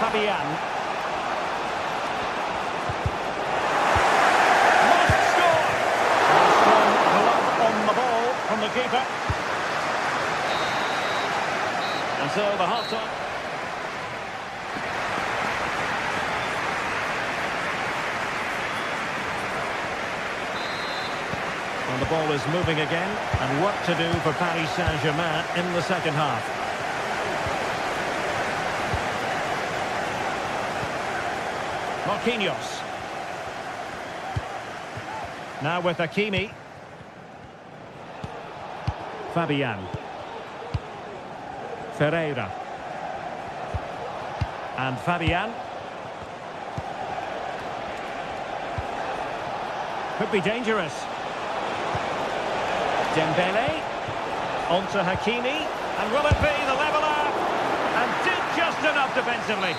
Fabian. Must score! Strong glove on the ball from the keeper. And so the half-time. And the ball is moving again, and work to do for Paris Saint-Germain in the second half. Marquinhos. Now with Hakimi. Fabian. Ferreira. And Fabian. Could be dangerous. Dembele. Onto Hakimi. And will it be the leveller? And did just enough defensively.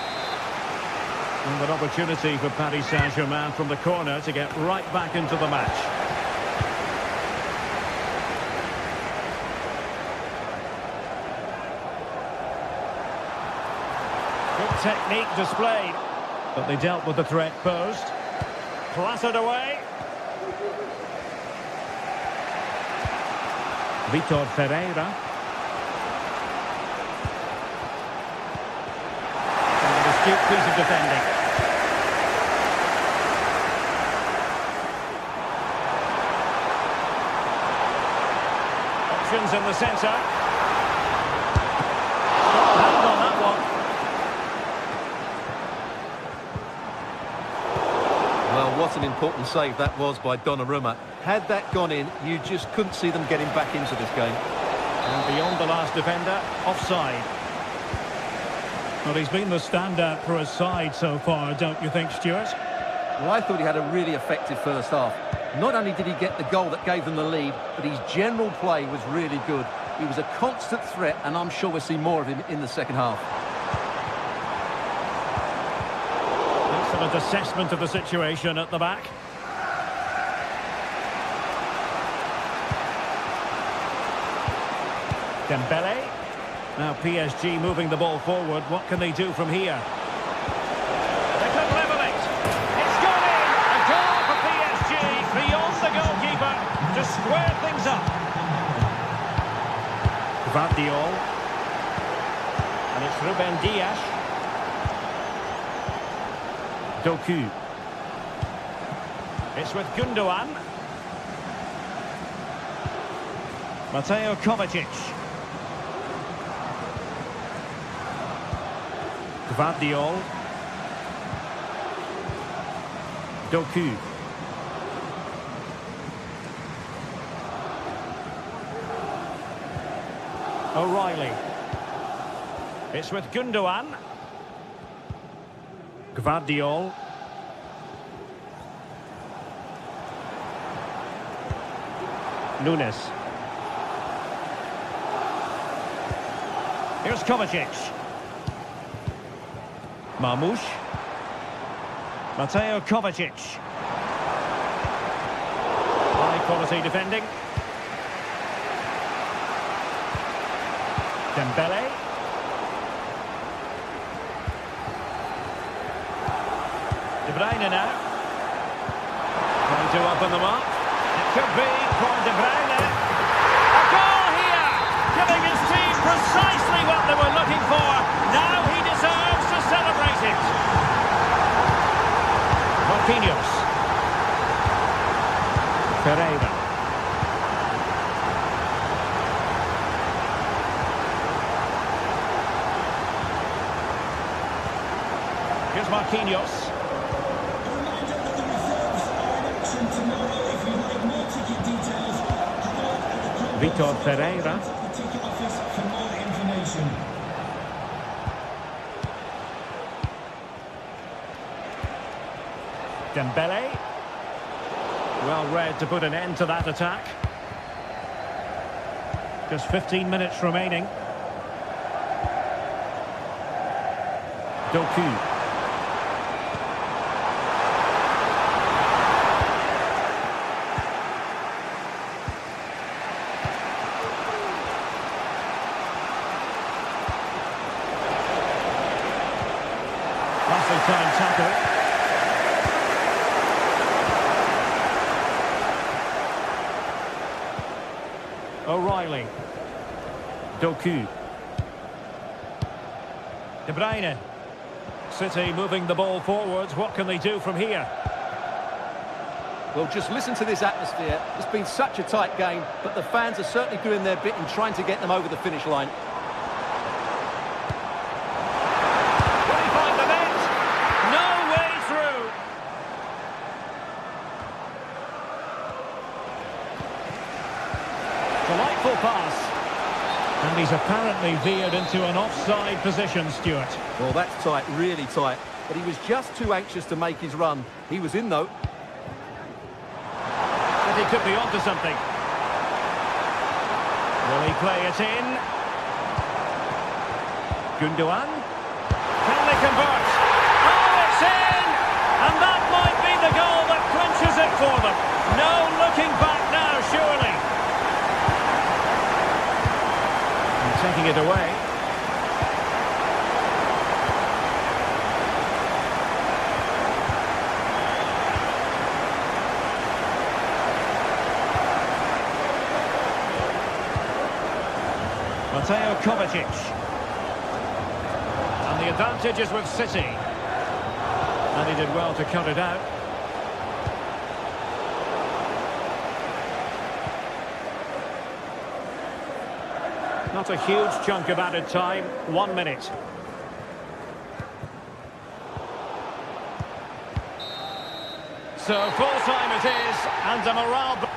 And an opportunity for Paris Saint-Germain from the corner to get right back into the match. Good technique displayed, but they dealt with the threat posed. Clattered away. Vitor Ferreira. And an astute piece of defending. In the centre. Strong hand on that one. Well, what an important save that was by Donnarumma. Had that gone in, you just couldn't see them getting back into this game. And beyond the last defender, offside. Well, he's been the standout for his side so far, don't you think, Stuart? Well, I thought he had a really effective first half. Not only did he get the goal that gave them the lead, but his general play was really good. He was a constant threat, and I'm sure we'll see more of him in the second half. Excellent assessment of the situation at the back. Dembele. Now PSG moving the ball forward. What can they do from here? They could level it. It's gone in. A goal for PSG beyond the goalkeeper to square things up. Gvardiol. And it's Ruben Dias. Doku. It's with Gundogan. Mateo Kovacic. Gvardiol. Doku. O'Reilly. It's with Gundogan. Gvardiol. Nunes. Here's Kovacic. Marmoush. Mateo Kovacic. High quality defending. Dembele. De Bruyne now. Trying to open them up. It could be for De Bruyne. A goal here! Giving his team precisely what they were looking for. Now he deserves to celebrate it. Marquinhos. Pereira. Here's Marquinhos. Vitor Pereira. Dembele. Well read to put an end to that attack. Just 15 minutes remaining. Doku. Lovely time tackle. O'Reilly. Doku. De Bruyne. City moving the ball forwards. What can they do from here? Well, just listen to this atmosphere. It's been such a tight game, but the fans are certainly doing their bit in trying to get them over the finish line. Will he find the net? No way through. Delightful pass. And he's apparently veered into an offside position, Stuart. Well, that's tight, really tight. But he was just too anxious to make his run. He was in, though. He could be onto something. Will he play it in? Gundogan. Can they convert? Oh, it's in! And that might be the goal that clinches it for them. No looking back now, surely. And taking it away. Mateo Kovacic. And the advantage is with City. And he did well to cut it out. Not a huge chunk of added time. 1 minute. So full time it is, and a morale...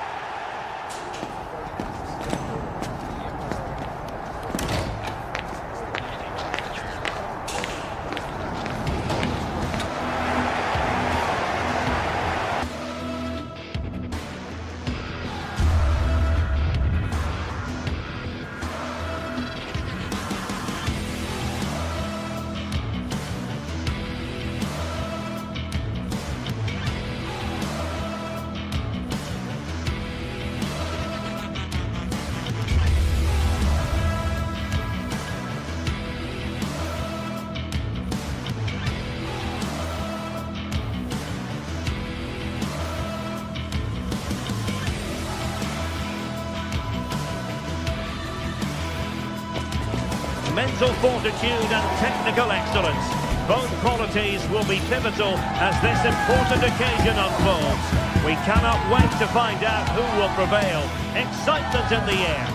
Mental fortitude and technical excellence. Both qualities will be pivotal as this important occasion unfolds. We cannot wait to find out who will prevail. Excitement in the air.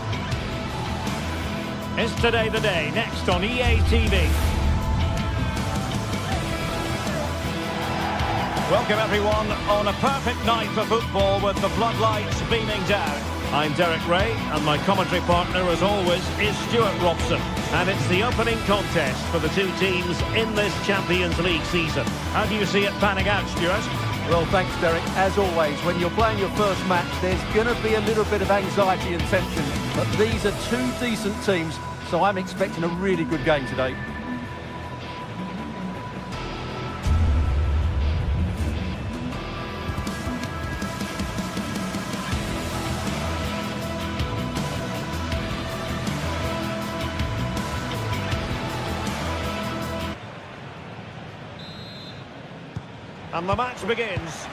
Is today the day? Next on EA TV. Welcome everyone on a perfect night for football with the floodlights beaming down. I'm Derek Ray and my commentary partner as always is Stuart Robson. And it's the opening contest for the two teams in this Champions League season. How do you see it panning out, Stuart? Well, thanks, Derek. As always, when you're playing your first match, there's going to be a little bit of anxiety and tension. But these are two decent teams, So I'm expecting a really good game today. And the match begins.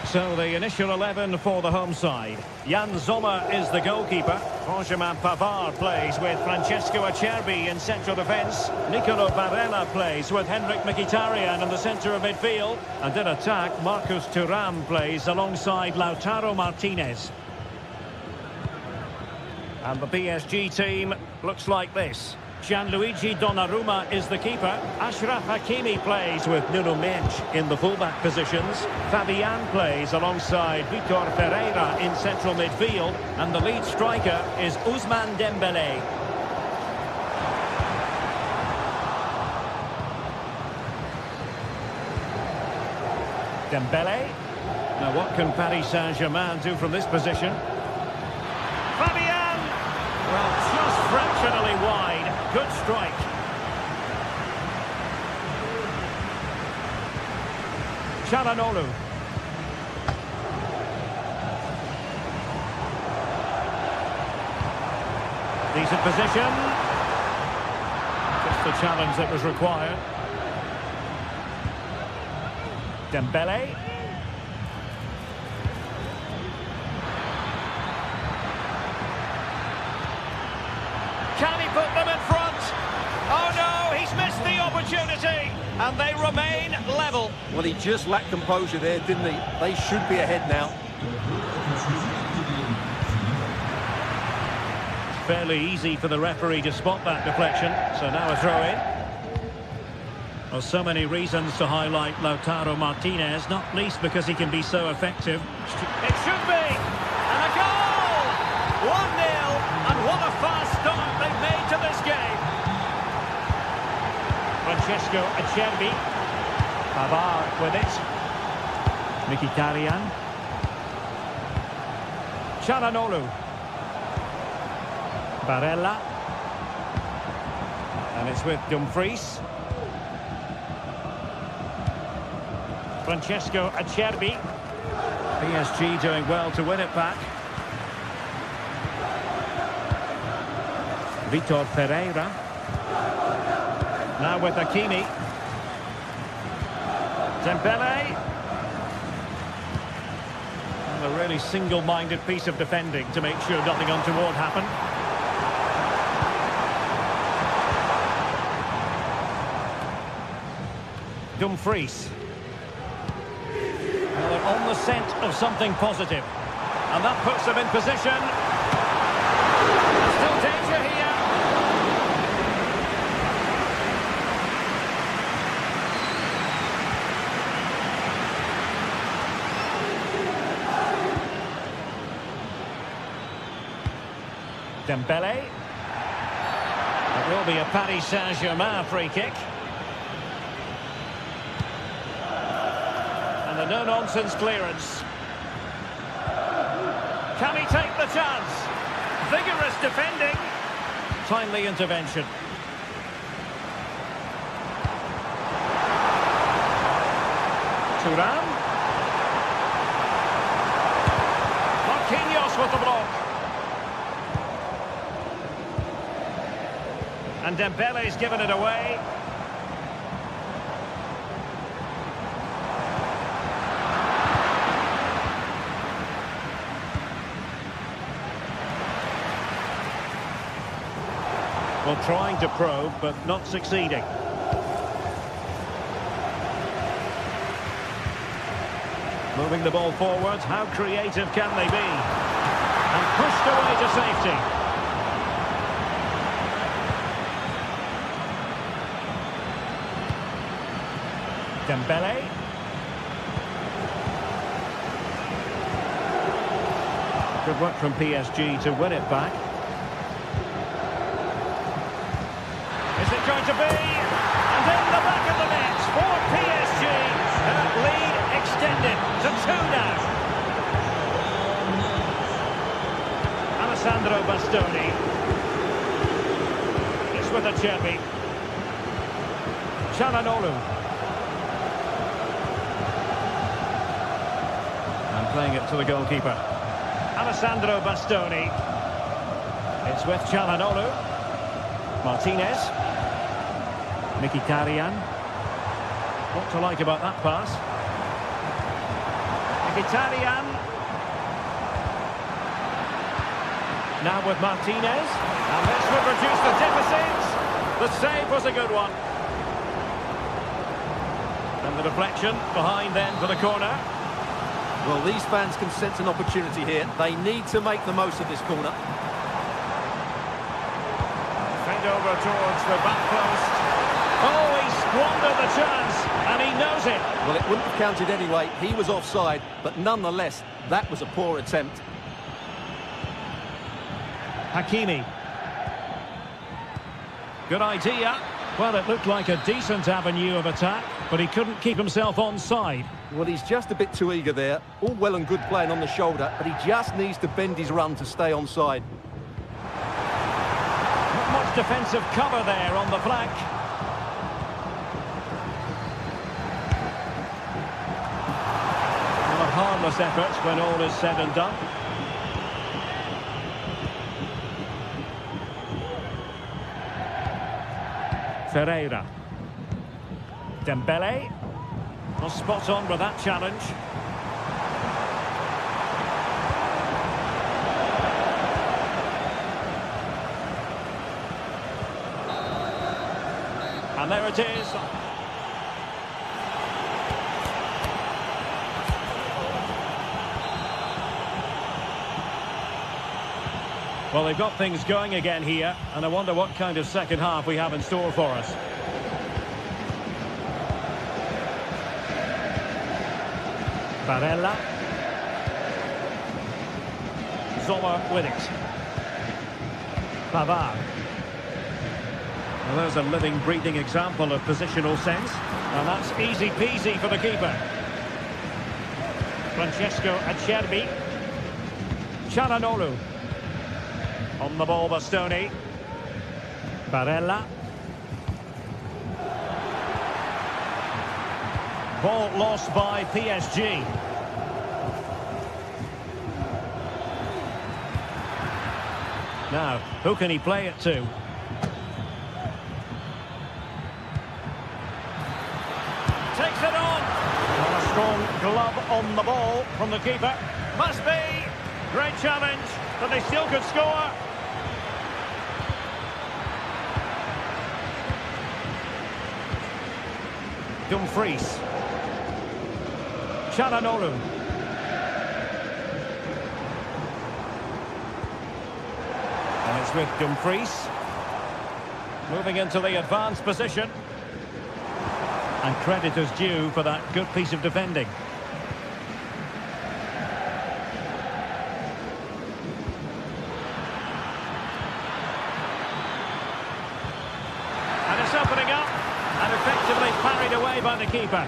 So the initial 11 for the home side. Jan Sommer is the goalkeeper. Benjamin Pavard plays with Francesco Acerbi in central defence. Nicolo Barella plays with Henrik Mkhitaryan in the centre of midfield. And in attack, Marcus Thuram plays alongside Lautaro Martinez. And the PSG team looks like this. Gianluigi Donnarumma is the keeper. Achraf Hakimi plays with Nuno Mendes in the fullback positions. Fabian plays alongside Vitor Pereira in central midfield. And the lead striker is Ousmane Dembélé. Dembélé. Now what can Paris Saint-Germain do from this position? Fabian! Well, just fractionally wide. Good strike. Çalhanoğlu. Decent position. Just the challenge that was required. Dembélé. Can he put them in front? Oh no, he's missed the opportunity. And they remain level. Well, he just lacked composure there, didn't he? They should be ahead now. Fairly easy for the referee to spot that deflection. So now a throw-in. Well, so many reasons to highlight Lautaro Martinez, not least because he can be so effective. It should be! And a goal! 1-0, and what a fast start they've made to this game. Francesco Acerbi. Pavard with it. Mkhitaryan. Çalhanoğlu. Barella. And it's with Dumfries. Francesco Acerbi. PSG doing well to win it back. Vitor Pereira. Now with Hakimi. Dembélé. And a really single-minded piece of defending to make sure nothing untoward happened. Dumfries. Well, they're on the scent of something positive. And that puts them in position. There's still danger here. Dembélé. It will be a Paris Saint-Germain free kick. And a no-nonsense clearance. Can he take the chance? Vigorous defending. Timely intervention. Thuram. Marquinhos with the block. And Dembele's given it away. Well, trying to probe, but not succeeding. Moving the ball forward, how creative can they be? And pushed away to safety. Dembélé. Good work from PSG to win it back. Is it going to be? And in the back of the net for PSG. That lead extended to 2 now. Alessandro Bastoni. It's with Acerbi. Çalhanoğlu. And playing it to the goalkeeper. Alessandro Bastoni. It's with Çalhanoğlu. Martinez. Mkhitaryan. What to like about that pass? Mkhitaryan. Now with Martinez. And this would reduce the deficit. The save was a good one. And the deflection behind then for the corner. Well, these fans can sense an opportunity here. They need to make the most of this corner. Fade over towards the back post. Oh, he squandered the chance, and he knows it. Well, it wouldn't have counted anyway. He was offside, but nonetheless, that was a poor attempt. Hakimi. Good idea. Well, it looked like a decent avenue of attack, but he couldn't keep himself onside. Well, he's just a bit too eager there. All well and good playing on the shoulder, but he just needs to bend his run to stay onside. Not much defensive cover there on the flank. Well, a harmless effort when all is said and done. Ferreira. Dembele. Well, spot on with that challenge. And there it is. Well, they've got things going again here, and I wonder what kind of second half we have in store for us. Barella. Zoller with it. Pavard. Well, there's a living, breathing example of positional sense, and that's easy peasy for the keeper. Francesco Acerbi. Çalhanoğlu. On the ball, Bastoni. Barella. Ball lost by PSG. Now, who can he play it to? Takes it on. And a strong glove on the ball from the keeper. Must be. Great challenge, but they still could score. Dumfries. Çalhanoğlu. And it's with Dumfries. Moving into the advanced position. And credit is due for that good piece of defending. And it's opening up. And effectively parried away by the keeper.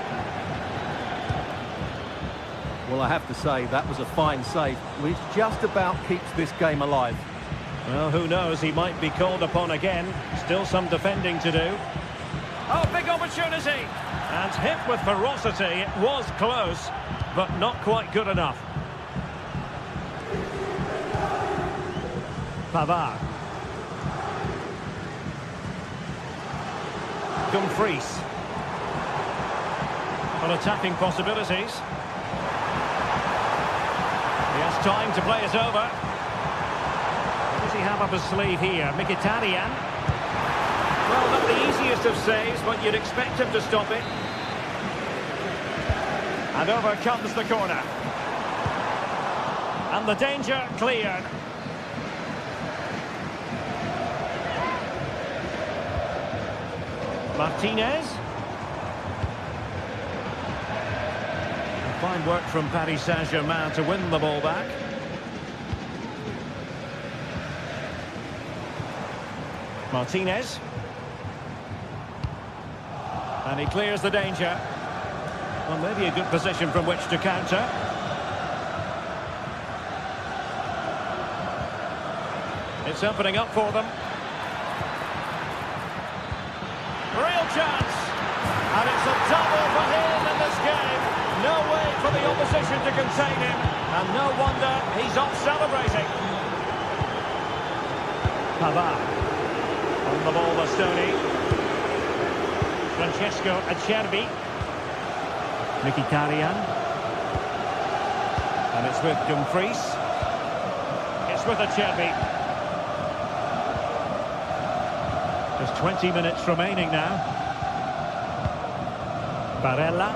Well, I have to say, that was a fine save, which just about keeps this game alive. Well, who knows, he might be called upon again. Still some defending to do. Oh, big opportunity! And hit with ferocity. It was close, but not quite good enough. Pavard. Dumfries. On attacking possibilities. He has time to play it over. What does he have up his sleeve here? Mkhitaryan. Well, not the easiest of saves, but you'd expect him to stop it. And over comes the corner. And the danger cleared. Martinez. Fine work from Paris Saint-Germain to win the ball back. Martinez. And he clears the danger. Well, maybe a good position from which to counter. It's opening up for them. Real chance. And it's a double for him in this game. No way for the opposition to contain him. And no wonder he's off celebrating. Pavard. On the ball, Bastoni. Francesco Acerbi. Mkhitaryan. And it's with Dumfries. It's with Acerbi. There's 20 minutes remaining now. Barella.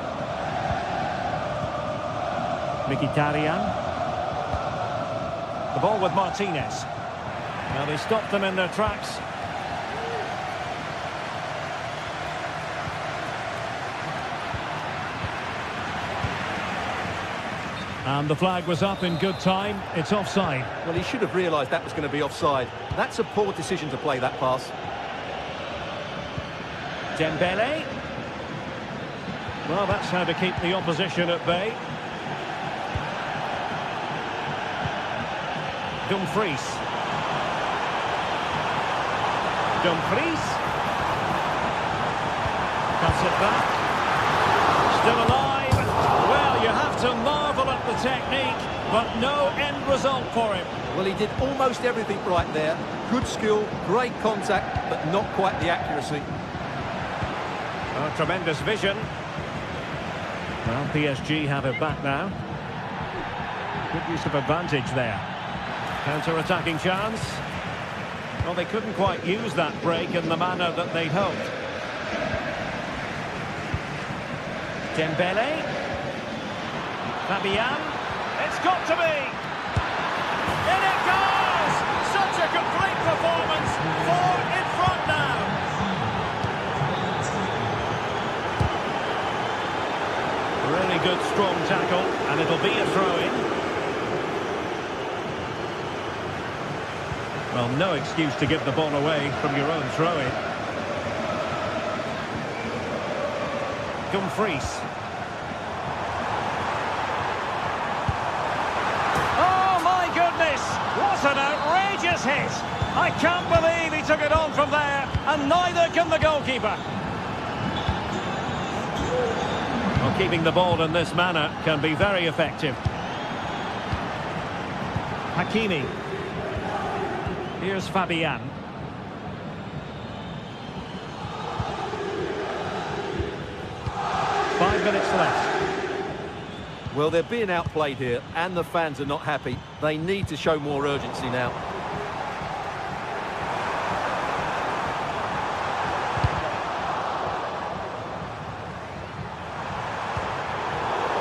Mkhitaryan. The ball with Martinez. Now they stopped them in their tracks. And the flag was up in good time. It's offside. Well, he should have realised that was going to be offside. That's a poor decision to play that pass. Dembele. Well, that's how to keep the opposition at bay. Dumfries. Dumfries. Cuts it back. Still alive. Well, you have to marvel at the technique, but no end result for him. Well, he did almost everything right there. Good skill, great contact, but not quite the accuracy. Oh, tremendous vision. Well, PSG have it back now. Good use of advantage there. Counter-attacking chance. Well, they couldn't quite use that break in the manner that they'd hoped. Dembele. Fabian. It's got to be. In it goes! Such a complete performance. 4 in front now. Really good, strong tackle, and it'll be a throw-in. Well, no excuse to give the ball away from your own throw-in. Dumfries. Oh, my goodness! What an outrageous hit! I can't believe he took it on from there, and neither can the goalkeeper. Well, keeping the ball in this manner can be very effective. Hakimi. Here's Fabian. Five minutes left. Well, they're being outplayed here, and the fans are not happy. They need to show more urgency now.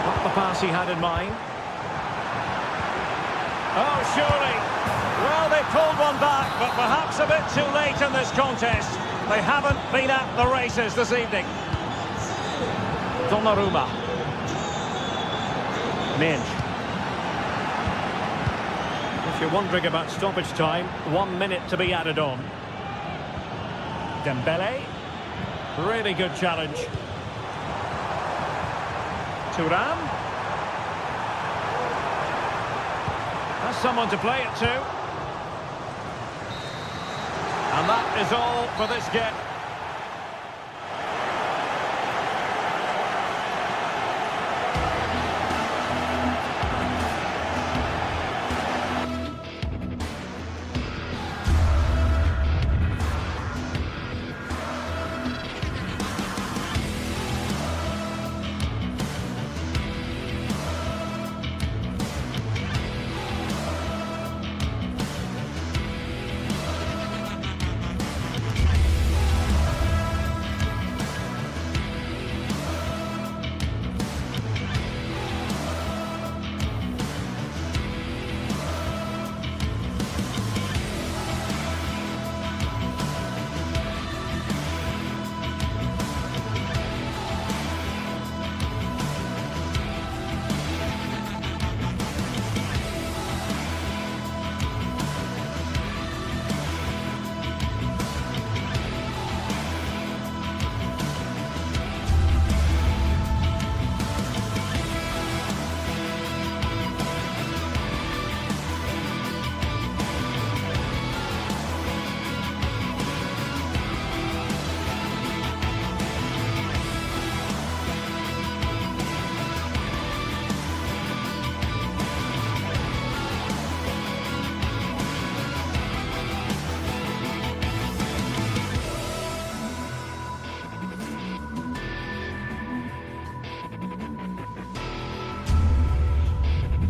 Not the pass he had in mind. Oh, surely. Well, they pulled one back, but perhaps a bit too late in this contest. They haven't been at the races this evening. Donnarumma. Minge. If you're wondering about stoppage time, 1 minute to be added on. Dembele. Really good challenge. Thuram. Has someone to play it to. And that is all for this game.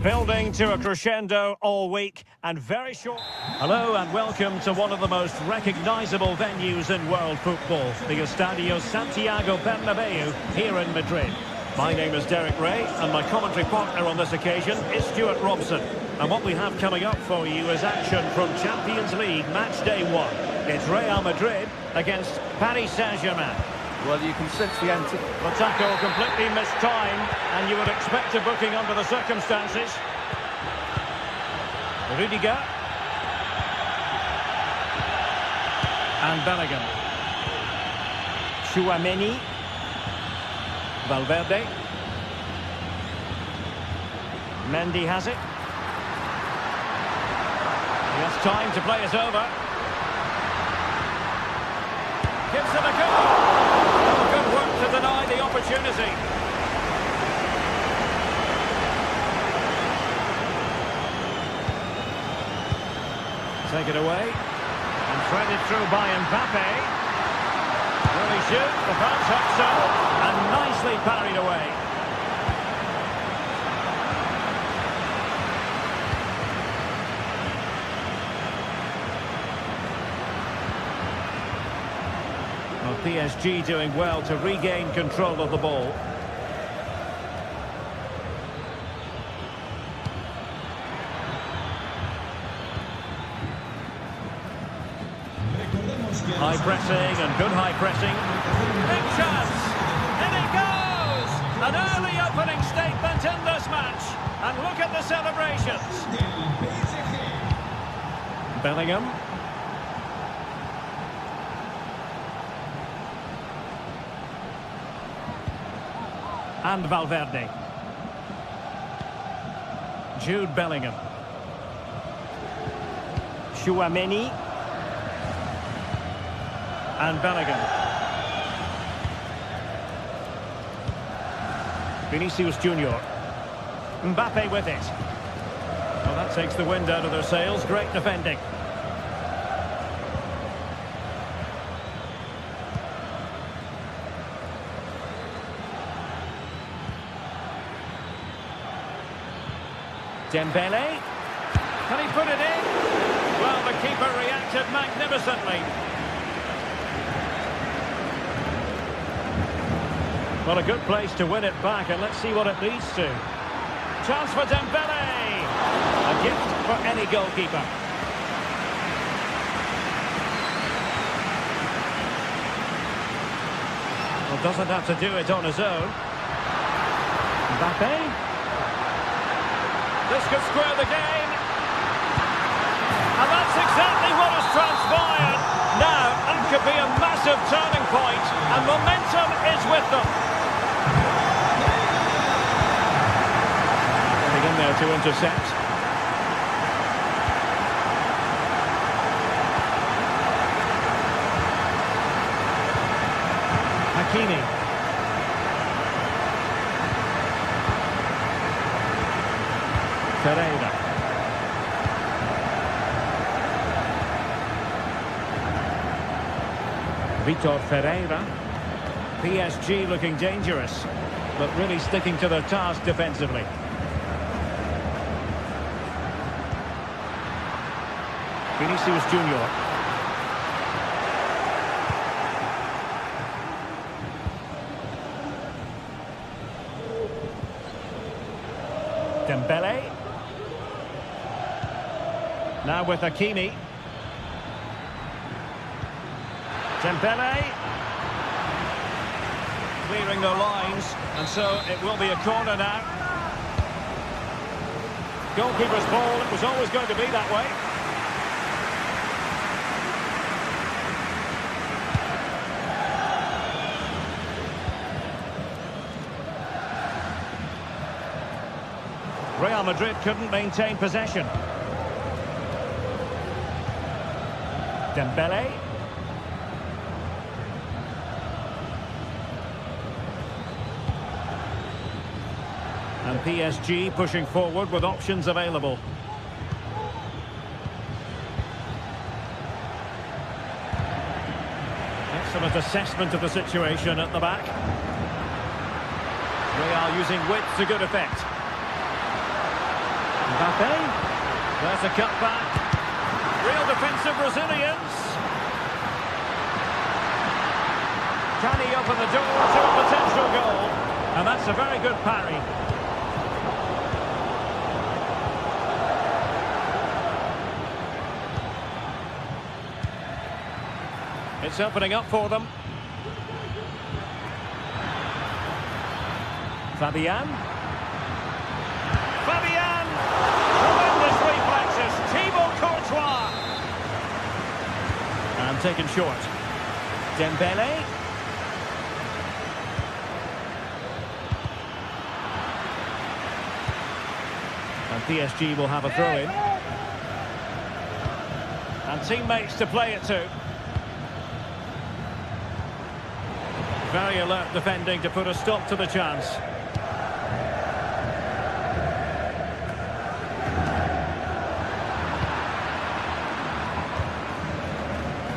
Building to a crescendo all week and very short. Hello and welcome to one of the most recognisable venues in world football, the Estadio Santiago Bernabeu here in Madrid. My name is Derek Ray and my commentary partner on this occasion is Stuart Robson. And what we have coming up for you is action from Champions League match day 1. It's Real Madrid against Paris Saint-Germain. Well, you can sense the anti... The tackle completely mistimed, and you would expect a booking under the circumstances. Rudiger. And Bellingham. Chouameni. Valverde. Mendy has it. He has time to play it over. Gives it a go. Good work to deny the opportunity. Take it away. And threaded through by Mbappe. Will he shoot? The pass up so. And nicely parried away. Well, PSG doing well to regain control of the ball. High pressing and good high pressing. Big chance! In it goes! An early opening statement in this match. And look at the celebrations. Bellingham. And Valverde. Jude Bellingham. Chouameni. And Bellingham. Vinicius Junior. Mbappe with it. Well, that takes the wind out of their sails. Great defending. Dembele. Can he put it in? Well, the keeper reacted magnificently. Well, a good place to win it back, and let's see what it leads to. Chance for Dembele. A gift for any goalkeeper. Well, doesn't have to do it on his own. Mbappe. This could square the game. And that's exactly what has transpired. Now, that could be a massive turning point, and momentum is with them. Getting in there to intercept. Hakimi. Ferreira. Vitor Ferreira. PSG looking dangerous, but really sticking to their task defensively. Vinicius Junior. Dembele. Now with Hakimi. Dembele. Clearing their lines, and so it will be a corner now. Goalkeeper's ball, it was always going to be that way. Real Madrid couldn't maintain possession. Dembele. And PSG pushing forward with options available. Excellent assessment of the situation at the back. Real using width to good effect. Mbappe. There's a cutback. Real defensive Brazilians. Can he open the door to a potential goal? And that's a very good parry. It's opening up for them. Fabian. Fabian! Tremendous reflexes. Thibaut Courtois. And taken short. Dembele. And PSG will have a throw-in. And teammates to play it to. Very alert defending to put a stop to the chance.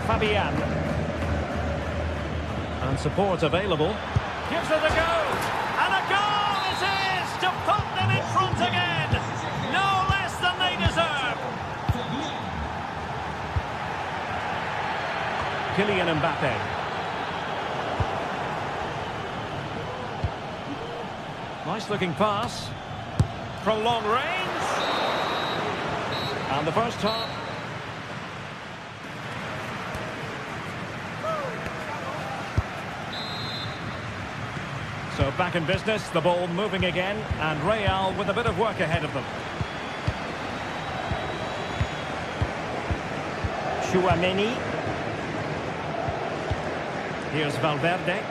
Fabian. And support available. Gives it a go. And a goal it is to put them in front again. No less than they deserve. Kylian Mbappe. Nice looking pass. From long range. And the first half. So back in business, the ball moving again, and Real with a bit of work ahead of them. Chouameni. Here's Valverde.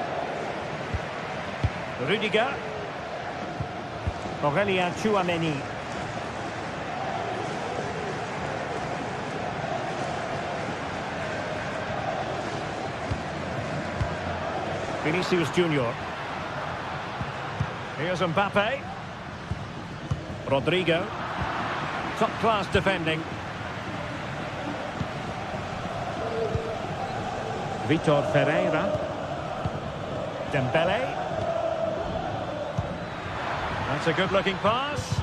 Rudiger. Aurélien Chouameni. Vinicius Junior. Here's Mbappe. Rodrigo. Top-class defending. Vitor Ferreira. Dembele. That's a good-looking pass.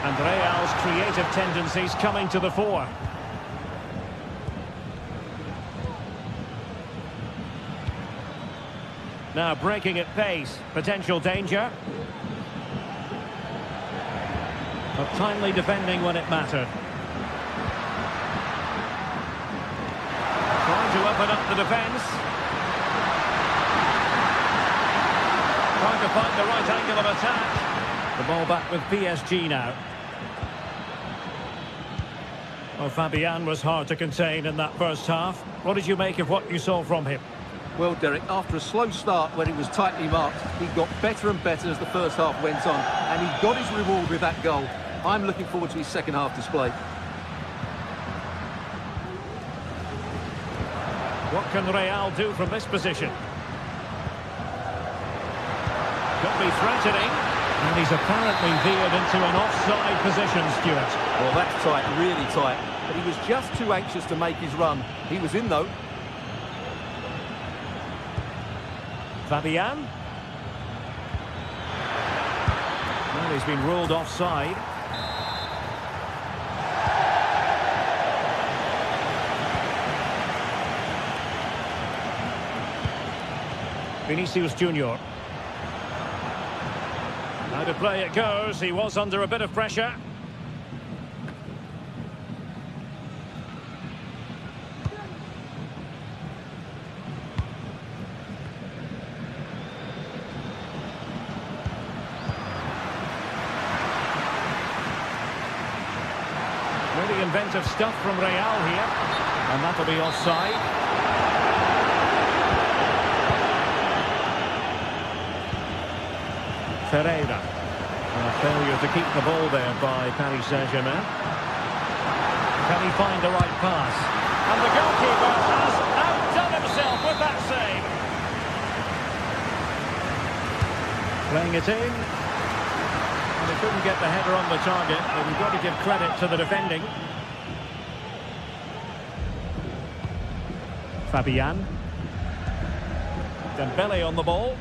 And Real's creative tendencies coming to the fore. Now breaking at pace, potential danger. But timely defending when it mattered. Trying to open up the defence. Trying to find the right angle of attack. The ball back with PSG now. Well, Fabian was hard to contain in that first half. What did you make of what you saw from him? Well, Derek, after a slow start when he was tightly marked, he got better and better as the first half went on, and he got his reward with that goal. I'm looking forward to his second half display. What can Real do from this position? Could be threatening, and he's apparently veered into an offside position, Stuart. Well, that's tight, really tight, but he was just too anxious to make his run. He was in, though. Fabian. Well, he's been ruled offside. Vinicius Junior. How to play it goes. He was under a bit of pressure. Really inventive stuff from Real here. And that'll be offside. Ferreira. A failure to keep the ball there by Paris Saint-Germain. Can he find the right pass? And the goalkeeper has outdone himself with that save. Playing it in. And he couldn't get the header on the target, but we've got to give credit to the defending. Fabian. Dembele on the ball.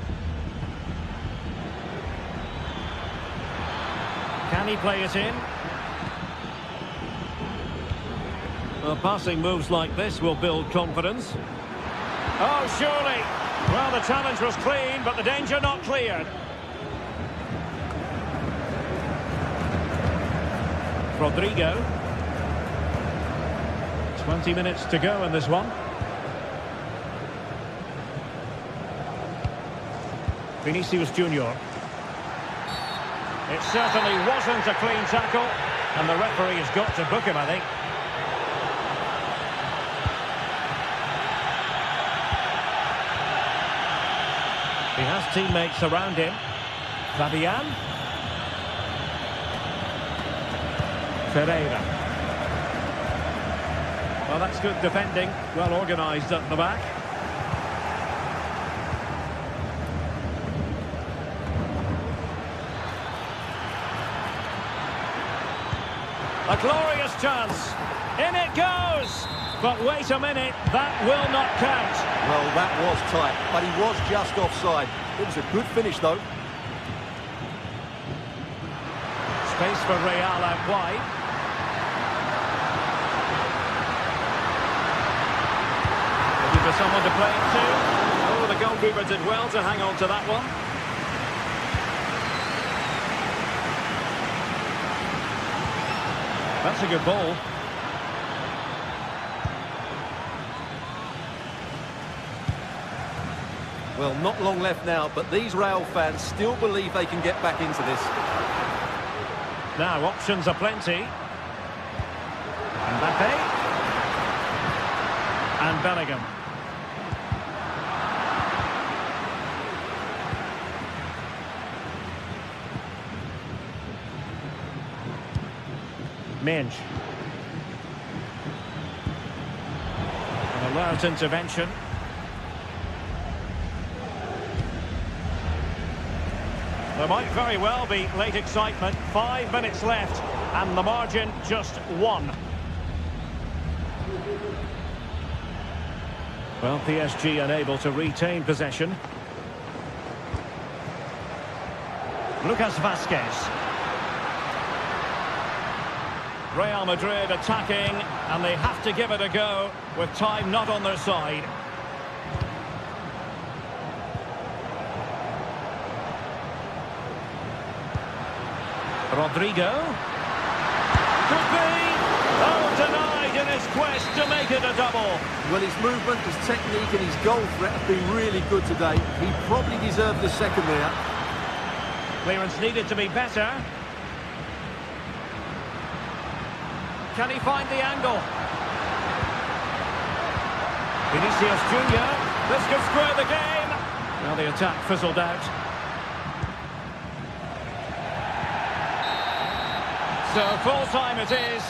Can he play it in? Well, passing moves like this will build confidence. Oh, surely. Well, the challenge was clean, but the danger not cleared. Rodrigo. 20 minutes to go in this one. Vinicius Junior. It certainly wasn't a clean tackle, and the referee has got to book him, I think. He has teammates around him. Fabian. Ferreira. Well, that's good defending. Well organised at the back. A glorious chance. In it goes. But wait a minute, that will not count. Well, that was tight, but he was just offside. It was a good finish, though. Space for Real out wide. Looking for someone to play it to. Oh, the goalkeeper did well to hang on to that one. That's a good ball. Well, not long left now, but these Real fans still believe they can get back into this. Now, options are plenty. Mbappe. And Bellingham. Minge. An alert intervention. There might very well be late excitement. 5 minutes left, and the margin just 1. Well, PSG unable to retain possession. Lucas Vazquez. Real Madrid attacking, and they have to give it a go with time not on their side. Rodrigo. Could be. Oh, denied in his quest to make it a double. Well, his movement, his technique and his goal threat have been really good today. He probably deserved the second there. Clearance needed to be better. Can he find the angle? Vinicius Junior. This could square the game. Now the attack fizzled out. So full time it is.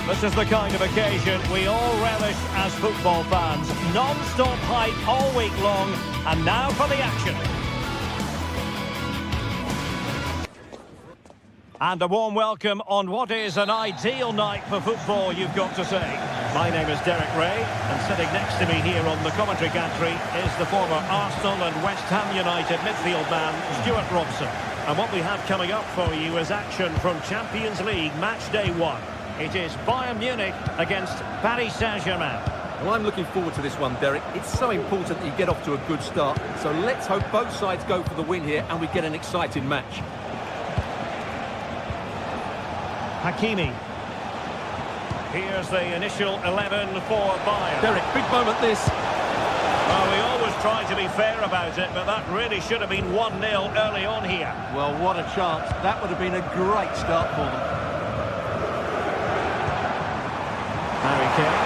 This is the kind of occasion we all relish as football fans. Non-stop hype all week long, and now for the action. And a warm welcome on what is an ideal night for football, you've got to say. My name is Derek Ray, and sitting next to me here on the commentary gantry is the former Arsenal and West Ham United midfield man, Stuart Robson. And what we have coming up for you is action from Champions League match day 1. It is Bayern Munich against Paris Saint-Germain. Well, I'm looking forward to this one, Derek. It's so important that you get off to a good start. So let's hope both sides go for the win here and we get an exciting match. Hakimi. Here's the initial 11 for Bayern. Derek, big moment this. Well, we always try to be fair about it, but that really should have been 1-0 early on here. Well, what a chance. That would have been a great start for them. Harry Kane.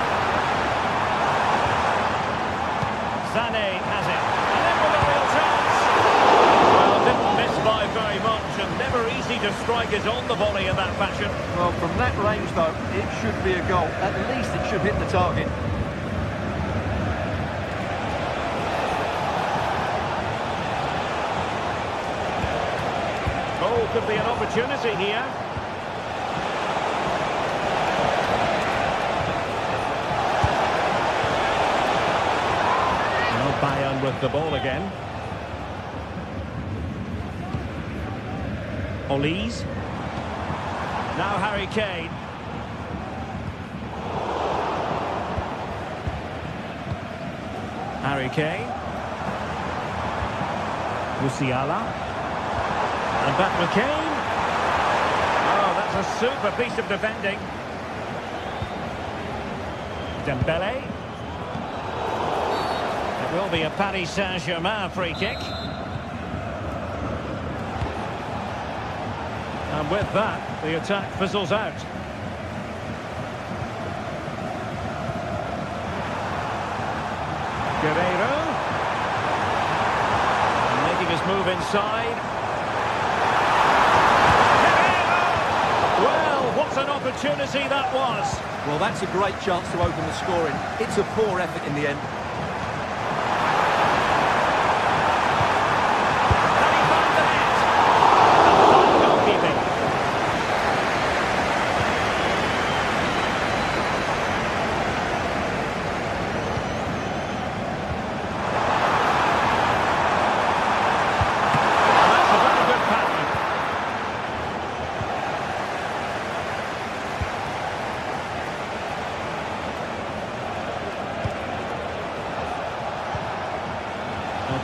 Sané has it. And then with a real chance. Well, didn't miss by very much, and never easy to strike it on the volley in that fashion. Well, from that range, though, it should be a goal. At least it should hit the target. Oh, could be an opportunity here. Now Bayern with the ball again. Olise. Now Harry Kane. Harry Kane. Musiala. And back with Kane. Oh, that's a super piece of defending. Dembele. It will be a Paris Saint-Germain free kick. And with that, the attack fizzles out. Guerreiro. Making his move inside. What an opportunity that was. Well, that's a great chance to open the scoring. It's a poor effort in the end. And he found the net. And goalkeeping. That's a very good pass.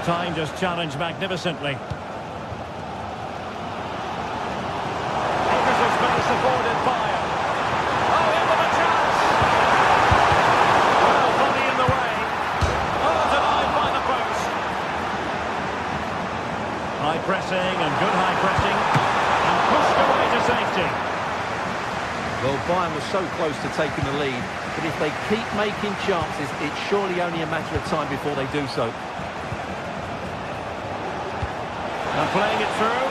Time just challenged magnificently. Acres of space afforded Bayern. Oh, into the chance! Well, body in the way. Oh, denied by the post. High pressing and good high pressing. And pushed away to safety. Well, Bayern was so close to taking the lead, but if they keep making chances, it's surely only a matter of time before they do so. And playing it through.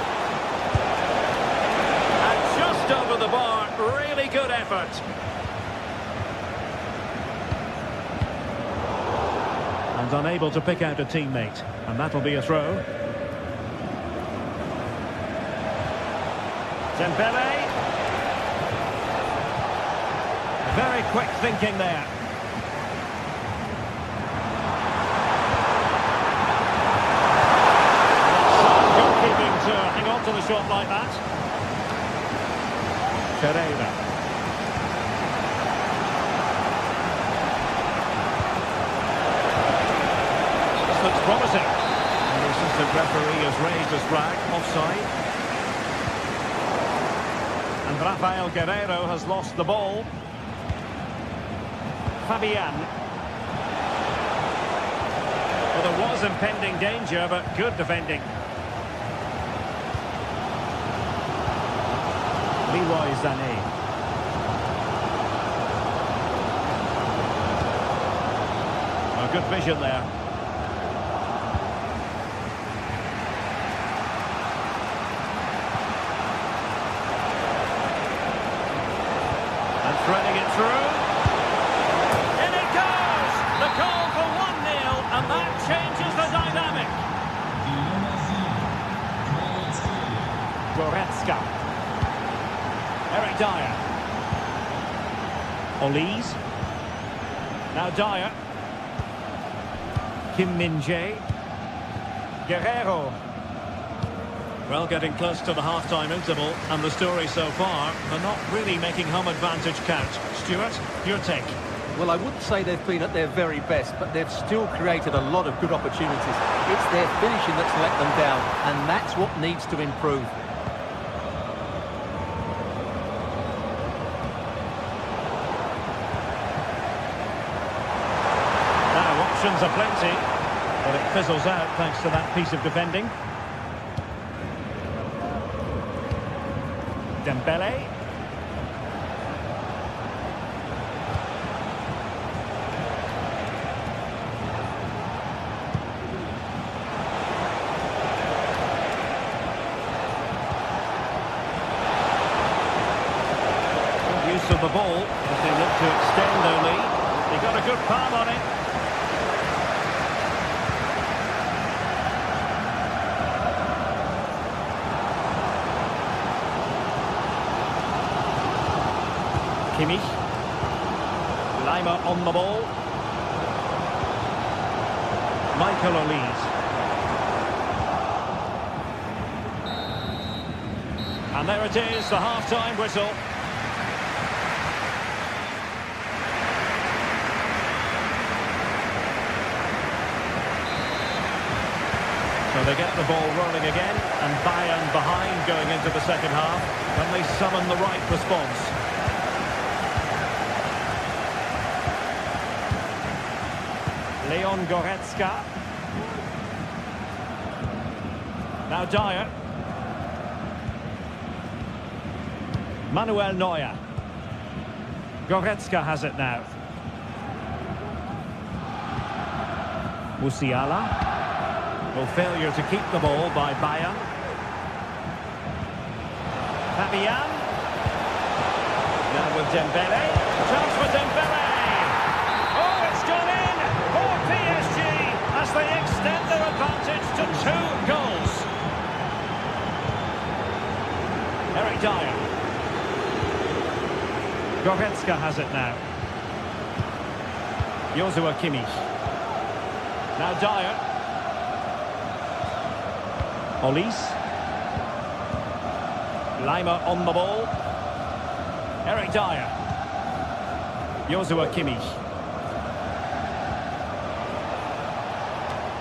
And just over the bar. Really good effort. And unable to pick out a teammate. And that'll be a throw. Dembele. Very quick thinking there. To hang on to the shot like that. Pereira. This looks promising. And the assistant referee has raised his flag, offside. And Rafael Guerreiro has lost the ball. Fabian. Well, there was impending danger, but good defending. Sané. Oh, good vision there. And threading it through. In it goes! The goal for 1-0, and that changes the dynamic. Goretzka. Dyer. Olise. Now Dyer. Kim Min-jae. Guerrero. Well, getting close to the half-time interval, and the story so far, they're not really making home advantage count. Stuart, your take? Well, I wouldn't say they've been at their very best, but they've still created a lot of good opportunities. It's their finishing that's let them down, and that's what needs to improve. Now, options are plenty, but it fizzles out thanks to that piece of defending. Dembele. Good use of the ball as they look to extend their lead. They got a good palm on it. Kimmich. Lima on the ball. Michael Olise. And there it is, the half-time whistle. So they get the ball rolling again, and Bayern behind going into the second half, when they summon the right response. Leon Goretzka. Now Dyer. Manuel Neuer. Goretzka has it now. Musiala. Well, failure to keep the ball by Bayern. Fabian. Now with Dembele. Chance for Dembele. Oh, it's gone in for PSG as they extend their advantage to 2 goals. Eric Dyer. Goretzka has it now. Joshua Kimmich. Now Dyer. Olise. Lima on the ball. Eric Dyer. Joshua Kimmich.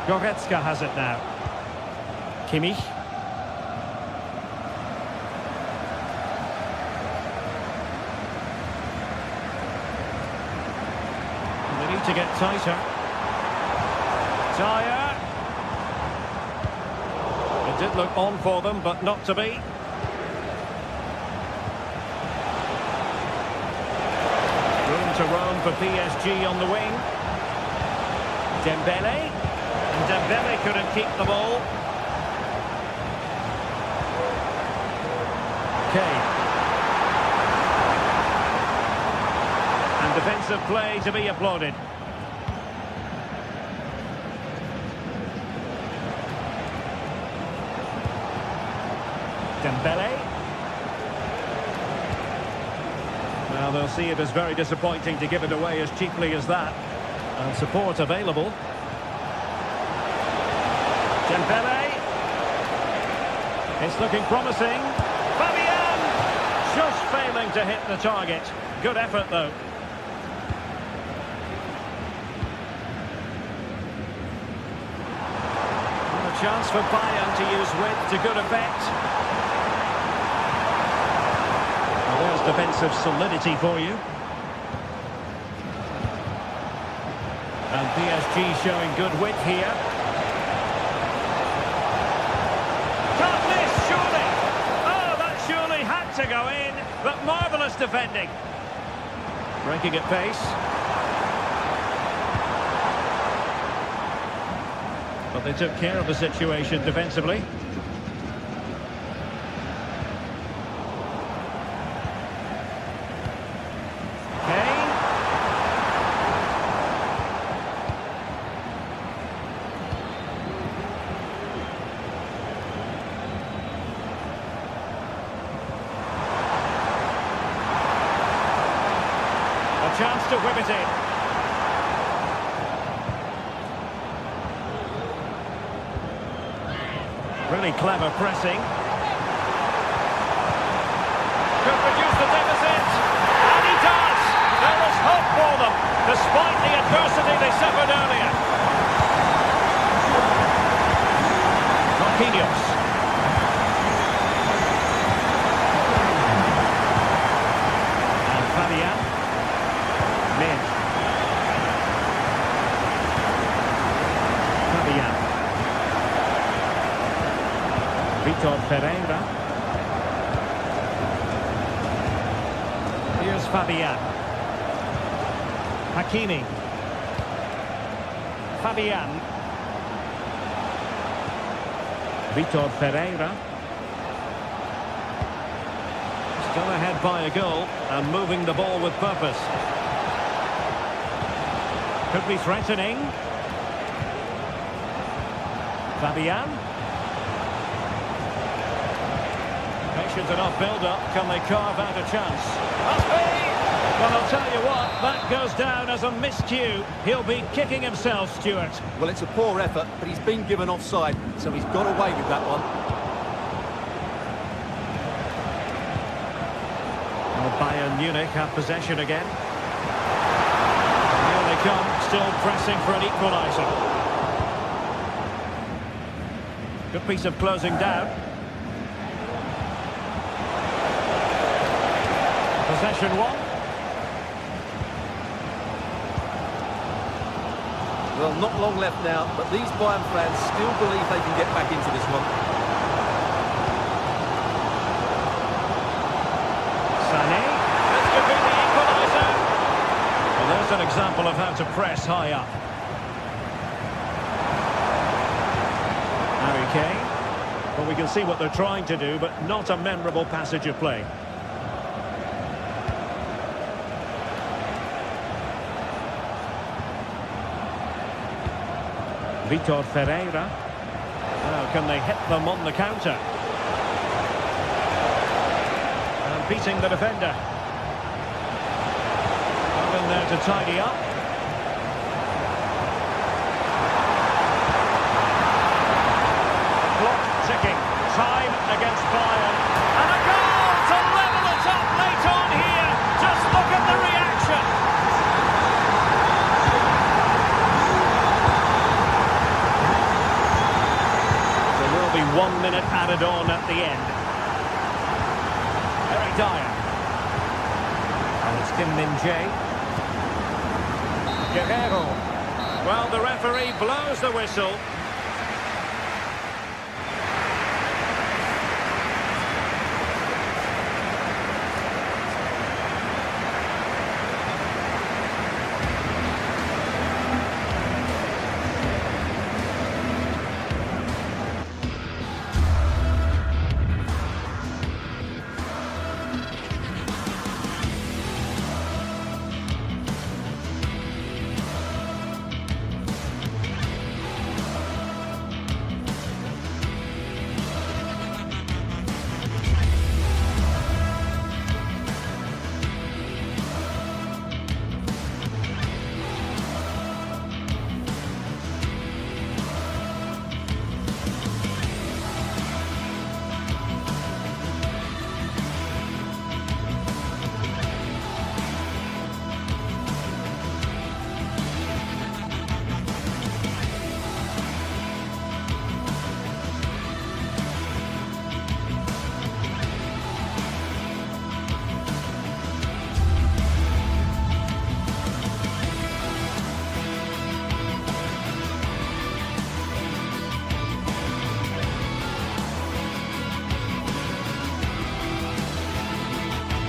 Goretzka has it now. Kimmich. They need to get tighter. Dyer. It did look on for them, but not to be. Room to roam for PSG on the wing. Dembele. And Dembele couldn't keep the ball. Kane. And defensive play to be applauded. Dembele. Well, they'll see it as very disappointing to give it away as cheaply as that. And support available. Dembele. It's looking promising. Fabian! Just failing to hit the target. Good effort, though. And a chance for Bayern to use width to good effect. There's defensive solidity for you. And PSG showing good width here. Can't miss, surely. Oh, that surely had to go in. But marvellous defending. Breaking at pace. But they took care of the situation defensively. A chance to whip it in. Really clever pressing. Could reduce the deficit. And he does! There was hope for them, despite the adversity they suffered earlier. Marquinhos. And Fabian. Min. Fabian. Vitor Pereira. Here's Fabian. Hakimi. Fabian. Vitor Pereira. Still ahead by a goal and moving the ball with purpose. Could be threatening. Fabian. Patient enough build-up. Can they carve out a chance? Must be! Well, I'll tell you what, that goes down as a miscue. He'll be kicking himself, Stuart. Well, it's a poor effort, but he's been given offside, so he's got away with that one. Well, Bayern Munich have possession again. Here they come, still pressing for an equaliser. Good piece of closing down. Possession one. Well, not long left now, but these Bayern fans still believe they can get back into this one. Sané. This could be the equaliser. Well, there's an example of how to press high up. Harry Kane. Well, we can see what they're trying to do, but not a memorable passage of play. Vitor Pereira. Now, can they hit them on the counter? And beating the defender. Well in there to tidy up. Clock ticking. Time against Bayern. And a goal to level it up late on here. Just look at the reaction. Be 1 minute added on at the end. Very Dyer. And it's Kim Min-jae. Guerrero. Well, the referee blows the whistle.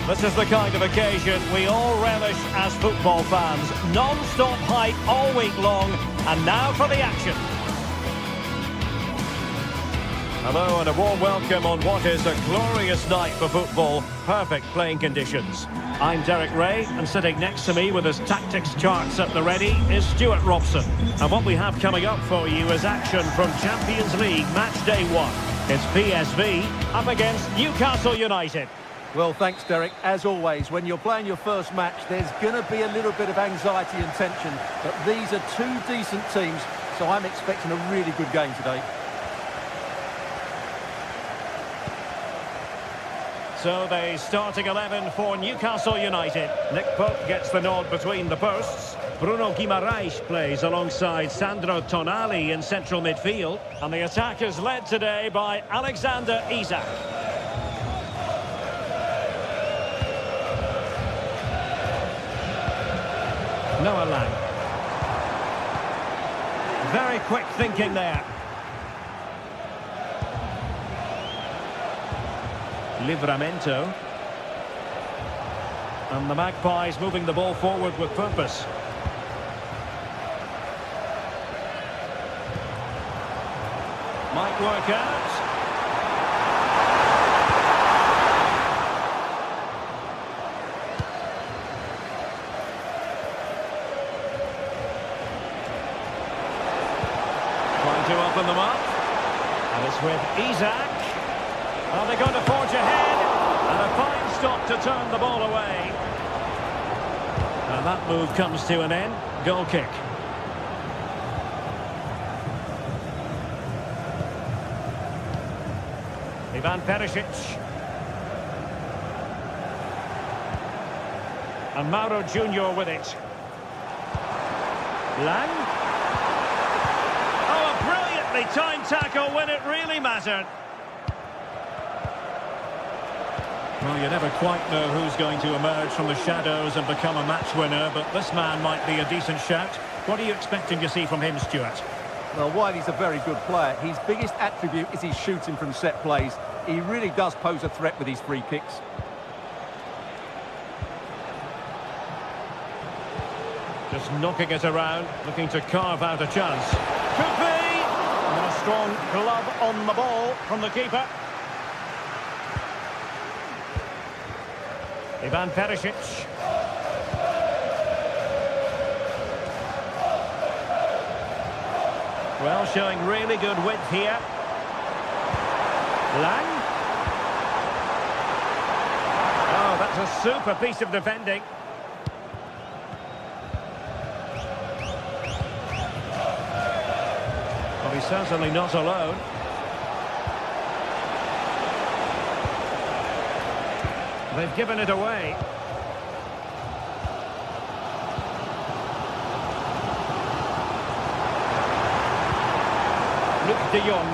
This is the kind of occasion we all relish as football fans. Non-stop hype all week long, and now for the action. Hello and a warm welcome on what is a glorious night for football. Perfect playing conditions. I'm Derek Ray, and sitting next to me with his tactics charts at the ready is Stuart Robson. And what we have coming up for you is action from Champions League Match Day 1. It's PSV up against Newcastle United. Well, thanks, Derek. As always, when you're playing your first match, there's going to be a little bit of anxiety and tension. But these are two decent teams, so I'm expecting a really good game today. So the starting 11 for Newcastle United. Nick Pope gets the nod between the posts. Bruno Guimaraes plays alongside Sandro Tonali in central midfield. And the attack is led today by Alexander Isak. Noah Lang. Very quick thinking there. Livramento. And the Magpies moving the ball forward with purpose. Might work out. Trying to open them up. And it's with Isak. Are they going to forge ahead? And a fine stop to turn the ball away. And that move comes to an end. Goal kick. Ivan Perisic. And Mauro Junior with it. Lang. Oh, a brilliantly timed tackle when it really mattered. Well, you never quite know who's going to emerge from the shadows and become a match winner, but this man might be a decent shout. What are you expecting to see from him, Stuart? Well, while he's a very good player, his biggest attribute is his shooting from set plays. He really does pose a threat with his free kicks. Just knocking it around, looking to carve out a chance. Could be! And a strong glove on the ball from the keeper. Ivan Perisic. Well, showing really good width here. Lang. Oh, that's a super piece of defending. Well, he's certainly not alone. They've given it away. Luke de Jong.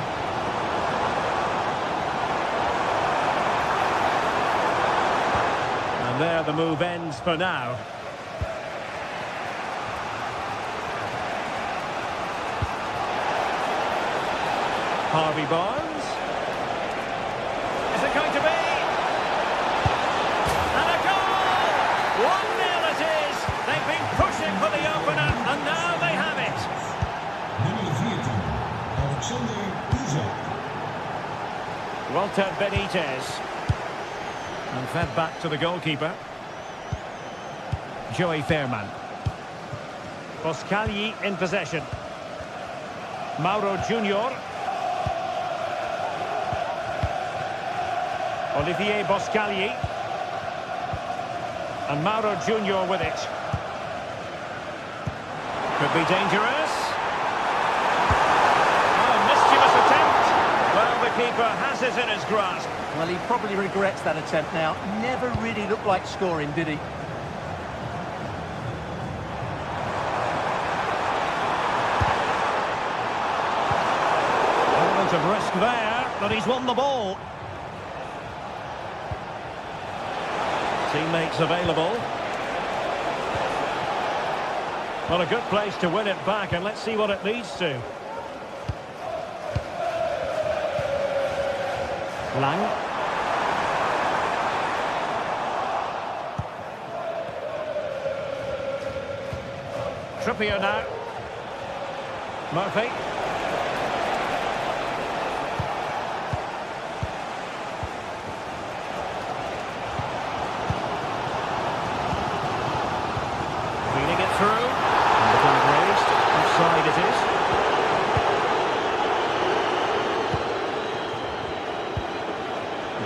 And there the move ends for now. Harvey Barnes. Is it going to be? And a goal! 1-0 it is. They've been pushing for the opener, and now they have it. Nummer 14, Alexander Isak. Walter Benitez. And fed back to the goalkeeper. Joey Fairman. Boscagli in possession. Mauro Junior. Olivier Boscagli. And Mauro Junior with it. Could be dangerous. Oh, mischievous attempt. Well, the keeper has it in his grasp. Well, he probably regrets that attempt now. Never really looked like scoring, did he? Element of risk there, but he's won the ball. Teammates available. Well, a good place to win it back, and let's see what it leads to. Lang. Trippier now. Murphy. Feeding it through. And the flag raised. Offside it is.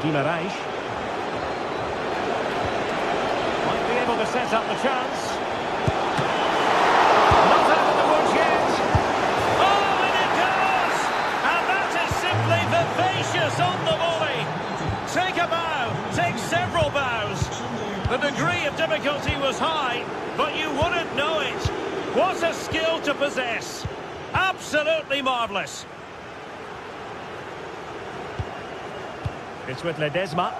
Guimaraes. to set up the chance. Not out of the woods yet. Oh, and it goes! And that is simply vivacious on the volley. Take a bow, take several bows. The degree of difficulty was high, but you wouldn't know it. What a skill to possess. Absolutely marvellous. It's with Ledesma.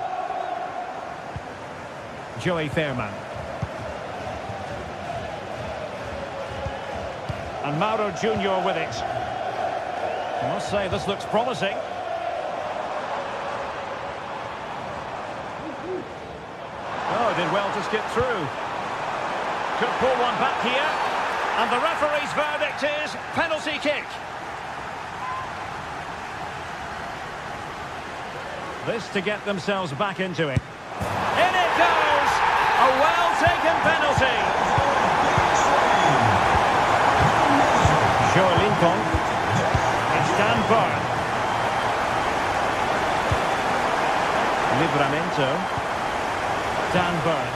Joey Fairman. And Mauro Junior with it. I must say, this looks promising. Oh, did well to skip through. Could pull one back here. And the referee's verdict is penalty kick. This to get themselves back into it. In it goes! A well-taken penalty. Joe Lincoln. It's Dan Burn. Livramento. Dan Burn.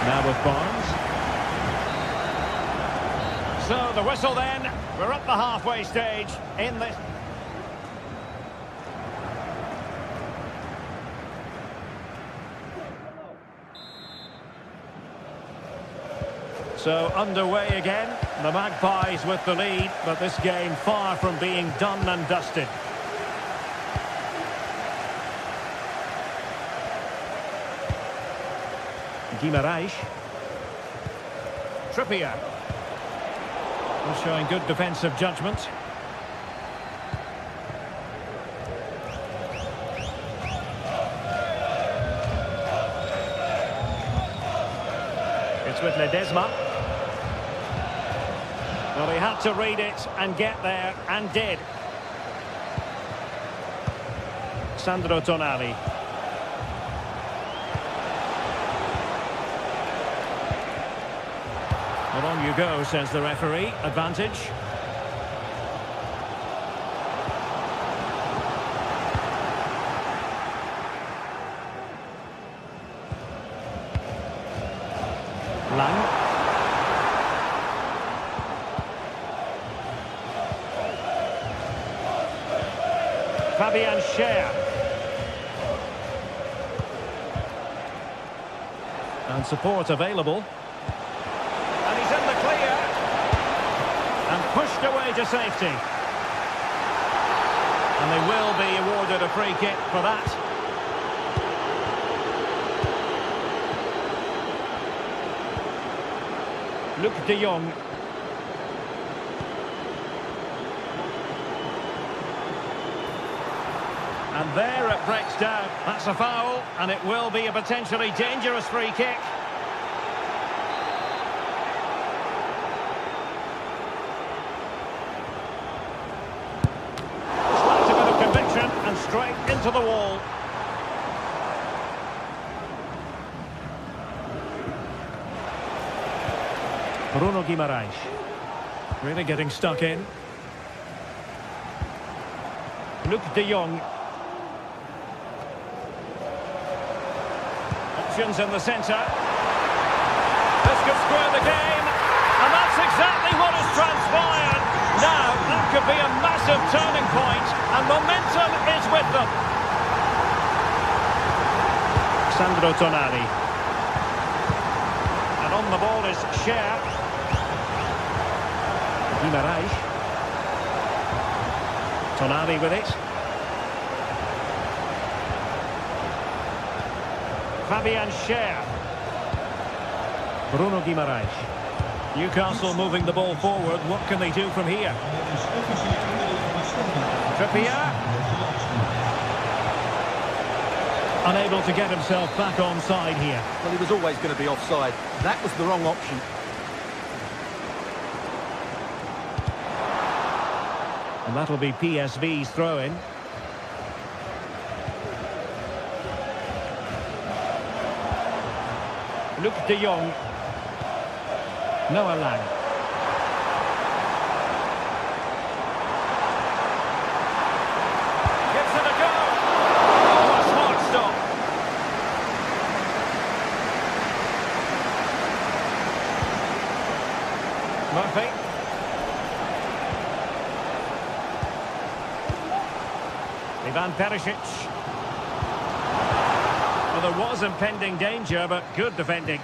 Now with Barnes. So the whistle then. We're at the halfway stage in this. So underway again. The Magpies with the lead, but this game far from being done and dusted. Guimaraes. Trippier. Showing good defensive judgment. It's with Ledesma. Well, he had to read it and get there, and did. Sandro Tonali. Well, on you go, says the referee. Advantage. Lang. Fabian Schär. And support available. And he's in the clear. And pushed away to safety. And they will be awarded a free kick for that. Luc de Jong. And there it breaks down. That's a foul, and it will be a potentially dangerous free kick. Just a bit of conviction and straight into the wall. Bruno Guimaraes. Really getting stuck in. Luc de Jong. Options in the centre. This could square the game. And that's exactly what has transpired. Now, that could be a massive turning point. And momentum is with them. Sandro Tonali. And on the ball is Schär. Guimaraes. Tonali with it. Fabian Schär. Bruno Guimaraes. Newcastle moving the ball forward. What can they do from here? Trippier. Unable to get himself back onside here. Well, he was always going to be offside. That was the wrong option. And that'll be PSV's throw-in. Luc de Jong. Noah Lang. Gives it a go. Ivan Perisic. Well, there was impending danger, but good defending.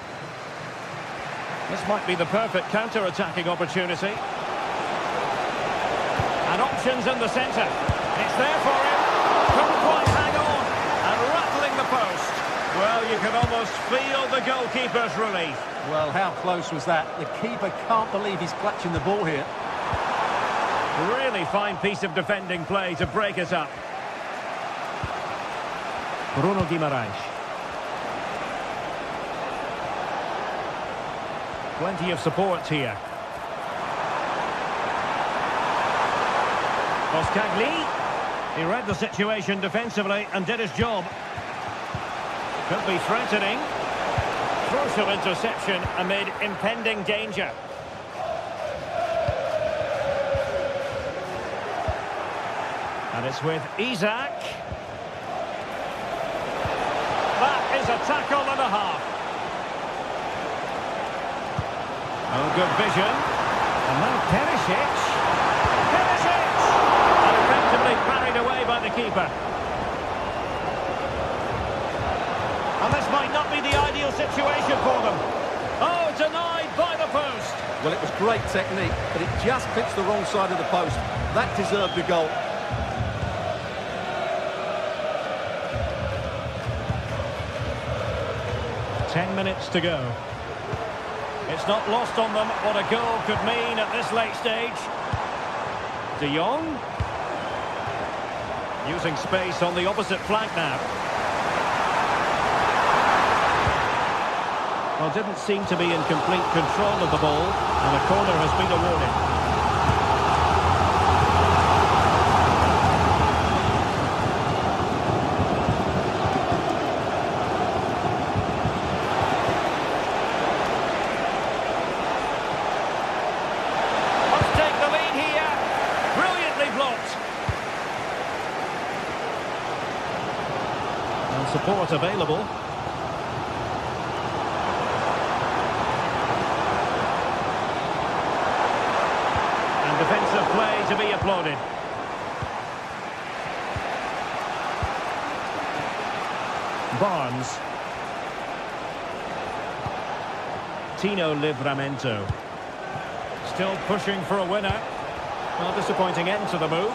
This might be the perfect counter-attacking opportunity. And options in the centre. It's there for him. Couldn't quite hang on. And rattling the post. Well, you can almost feel the goalkeeper's relief. Well, how close was that? The keeper can't believe he's clutching the ball here. Really fine piece of defending play to break it up. Bruno Guimaraes. Plenty of support here. Boskagli. He read the situation defensively and did his job. Could be threatening. Crucial interception amid impending danger. And it's with Isaac. That is a tackle and a half. Oh, good vision. And now Perisic. Perisic! And effectively parried away by the keeper. And this might not be the ideal situation for them. Oh, denied by the post. Well, it was great technique, but it just hits the wrong side of the post. That deserved a goal. Ten minutes to go. It's not lost on them what a goal could mean at this late stage. De Jong. Using space on the opposite flank now. Well, didn't seem to be in complete control of the ball, and a corner has been awarded. Support available. And defensive play to be applauded. Barnes. Tino Livramento. Still pushing for a winner. Well, disappointing end to the move.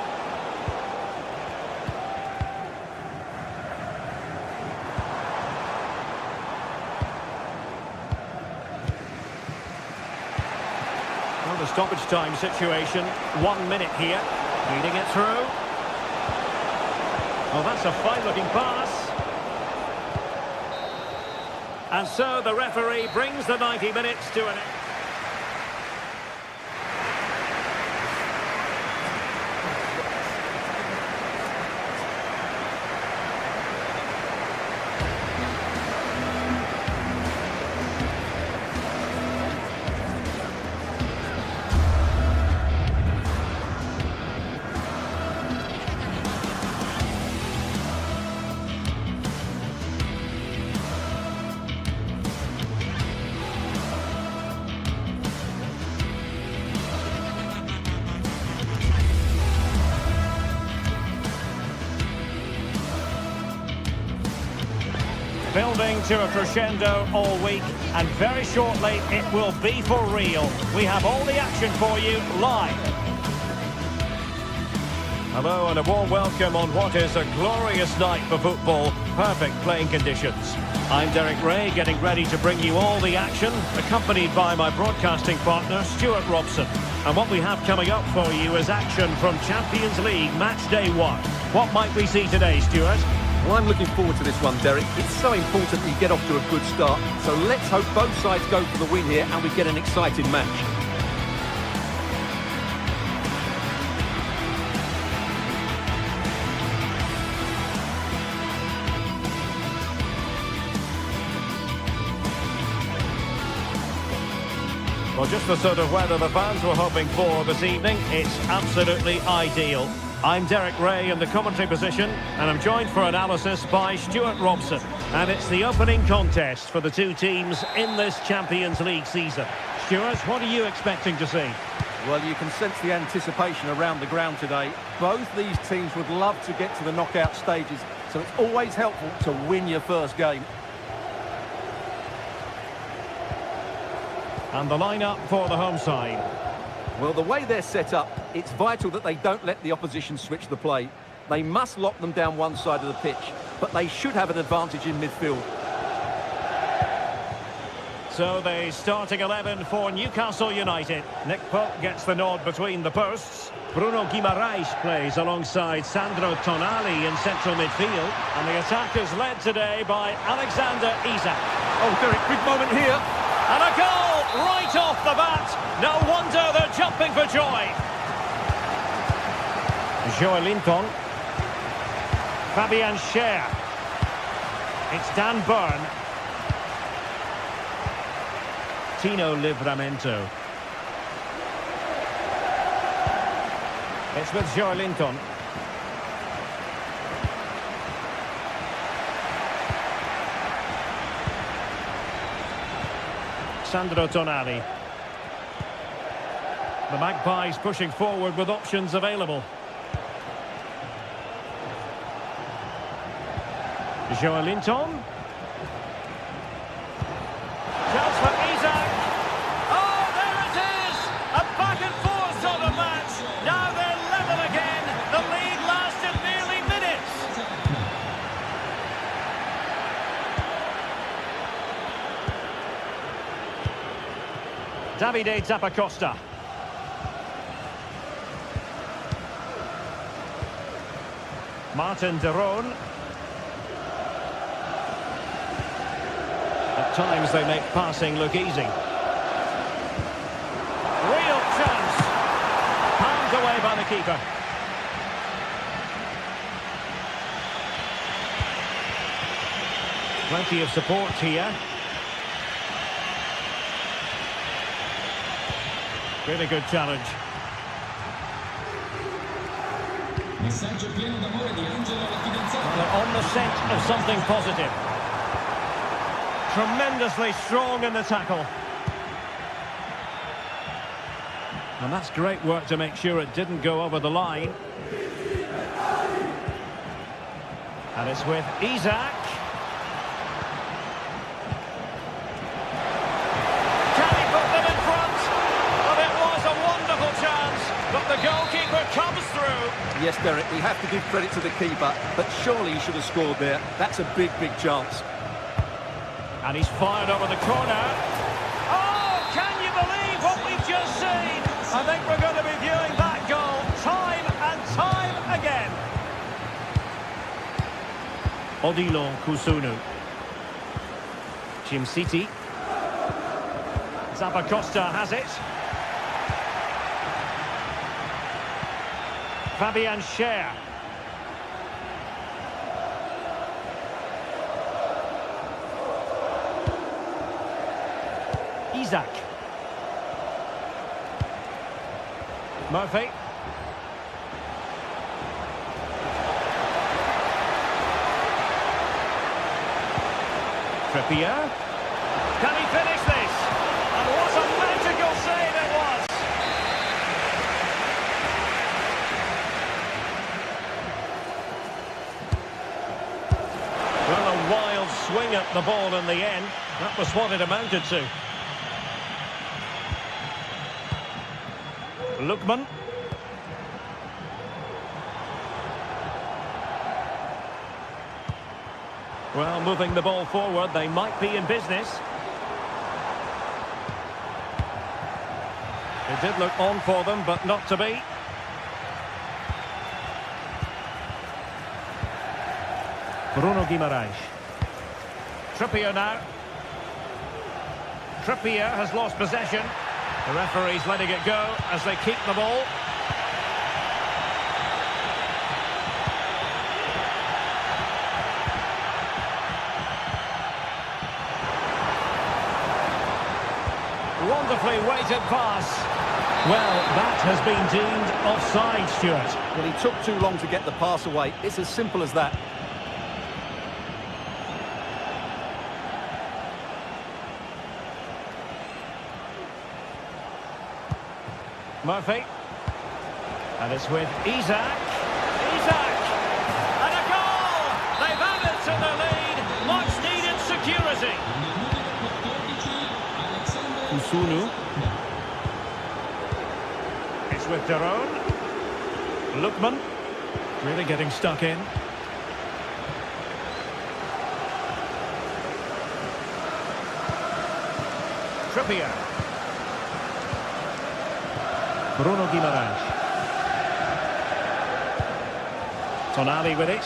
The stoppage time situation, 1 minute here, feeding it through. Oh, that's a fine-looking pass. And so the referee brings the 90 minutes to an end. Building to a crescendo all week, and very shortly it will be for real. We have all the action for you live. Hello and a warm welcome on what is a glorious night for football. Perfect playing conditions. I'm Derek Ray, getting ready to bring you all the action, accompanied by my broadcasting partner, Stuart Robson. And what we have coming up for you is action from Champions League Match Day 1. What might we see today, Stuart? Well, I'm looking forward to this one, Derek. It's so important that you get off to a good start. So let's hope both sides go for the win here and we get an exciting match. Well, just the sort of weather the fans were hoping for this evening. It's absolutely ideal. I'm Derek Ray in the commentary position, and I'm joined for analysis by Stuart Robson. And it's the opening contest for the two teams in this Champions League season. Stuart, what are you expecting to see? Well, you can sense the anticipation around the ground today. Both these teams would love to get to the knockout stages, so it's always helpful to win your first game. And the lineup for the home side. Well, the way they're set up, it's vital that they don't let the opposition switch the play. They must lock them down one side of the pitch, but they should have an advantage in midfield. So the starting 11 for Newcastle United. Nick Pope gets the nod between the posts. Bruno Guimaraes plays alongside Sandro Tonali in central midfield. And the attack is led today by Alexander Isak. Oh, Derek, big moment here. And a goal right off the bat. No wonder they're jumping for joy. Joelinton. Fabian Schär. It's Dan Burn. Tino Livramento. It's with Joelinton. Sandro Tonali. The Magpies pushing forward with options available. Joelinton. Chance for Isak. Oh, there it is! A back and forth sort of match. Now they're level again. The lead lasted nearly minutes. Davide Zappacosta. Martin de Roon. At times they make passing look easy. Real chance. Palmed away by the keeper. Plenty of support here. Really good challenge. Messaggio pieno d'amore di Angelo alla fidanzata. They're on the scent of something positive. Tremendously strong in the tackle. And that's great work to make sure it didn't go over the line. And it's with Isak. Can he put them in front? Well, it was a wonderful chance, but the goalkeeper comes through. Yes, Derek, we have to give credit to the keeper, but surely he should have scored there. That's a big, big chance. And he's fired over the corner. Oh, can you believe what we've just seen? I think we're going to be viewing that goal time and time again. Odilon Kusunu. Jim City. Zappacosta has it. Fabian Schär. Isak. Murphy. Trippier. Can he finish this? And what a magical save it was! Well, a wild swing at the ball in the end. That was what it amounted to. Lookman. Well, moving the ball forward, they might be in business. It did look on for them, but not to be. Bruno Guimaraes. Trippier now. Trippier has lost possession. The referee's letting it go as they keep the ball. Wonderfully weighted pass. Well, that has been deemed offside, Stuart. Well, he took too long to get the pass away. It's as simple as that. Murphy. And it's with Isak. Isak! And a goal! They've added to the lead. Much needed security. Kusunu. It's with Daron. Lookman. Really getting stuck in. Trippier. Bruno Guimaraes. Tonali with it.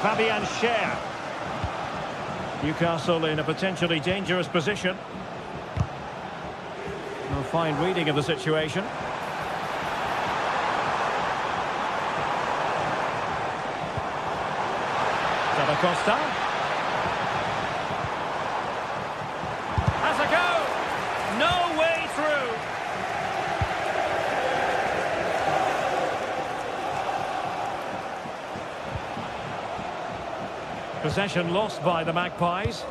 Fabian Schär. Newcastle in a potentially dangerous position. A fine reading of the situation. Costa has a go. No way through. Possession lost by the Magpies.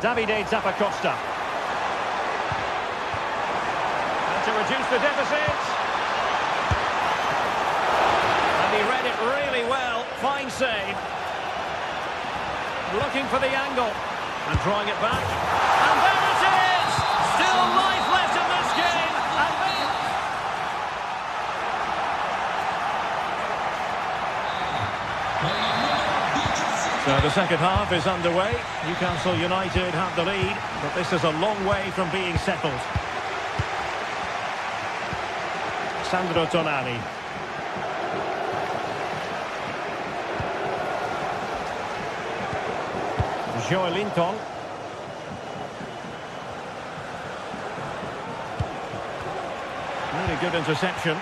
Davide Zappacosta. And to reduce the deficit. He read it really well. Fine save. Looking for the angle. And drawing it back. And there it is! Still life left in this game. And so the second half is underway. Newcastle United have the lead, but this is a long way from being settled. Sandro Tonali. Joelinton. Really good interception.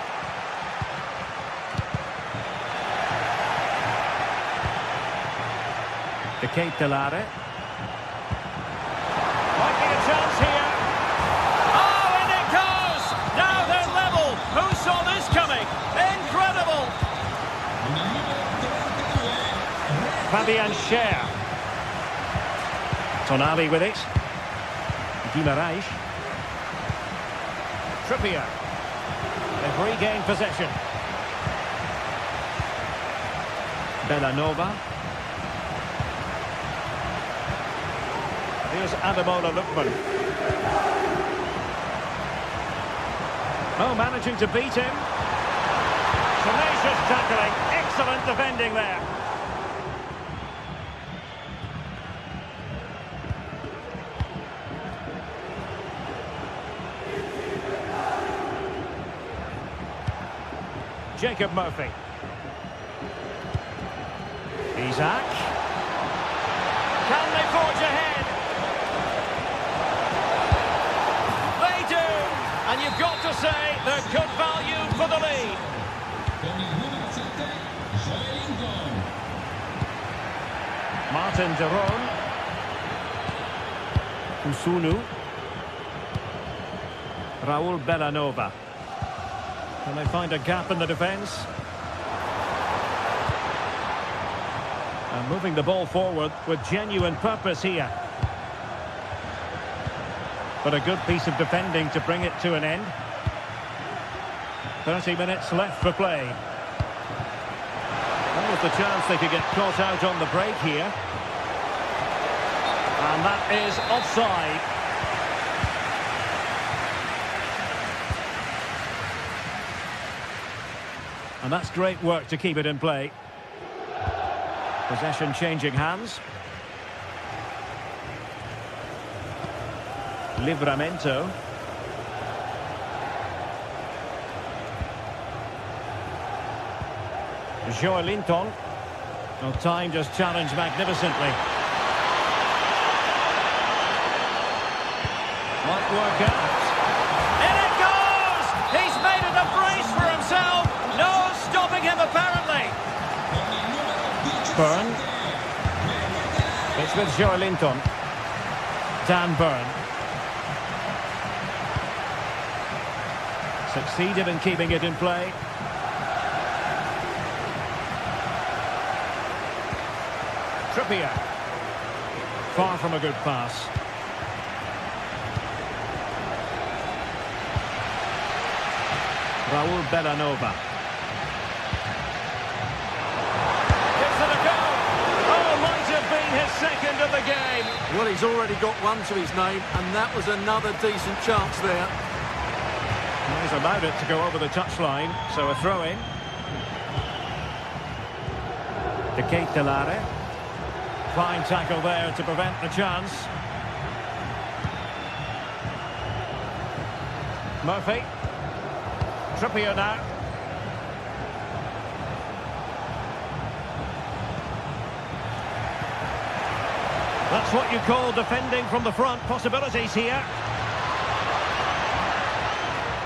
De Ketelare. Might be a chance here. Oh, and it goes! Now they're level. Who saw this coming? Incredible! Fabian Schär. Tonali with it. Guimaraes. Trippier. They've regained possession. Bellanova. Here's Ademola Lookman. Oh, managing to beat him. Tenacious tackling. Excellent defending there. Jacob Murphy. Isak. Can they forge ahead? They do! And you've got to say they're good value for the lead. Martin Daron. Kusunu. Raul Bellanova. Can they find a gap in the defence? And moving the ball forward with genuine purpose here. But a good piece of defending to bring it to an end. 30 minutes left for play. That was the chance they could get caught out on the break here. And that is offside. And that's great work to keep it in play. Possession changing hands. Livramento. Joelinton. No time, just challenged magnificently. Might work out. In it goes! He's made it a brace for himself. No stopping him, apparently. Byrne. It's with Joelinton. Dan Byrne. Succeeded in keeping it in play. Trippier. Far from a good pass. Raul Bellanova. Gives it a go. Oh, might have been his second of the game. Well, he's already got one to his name, and that was another decent chance there. He's allowed it to go over the touchline, so a throw-in. GTSports. Fine tackle there to prevent the chance. Murphy. Trippier now. That's what you call defending from the front. Possibilities here.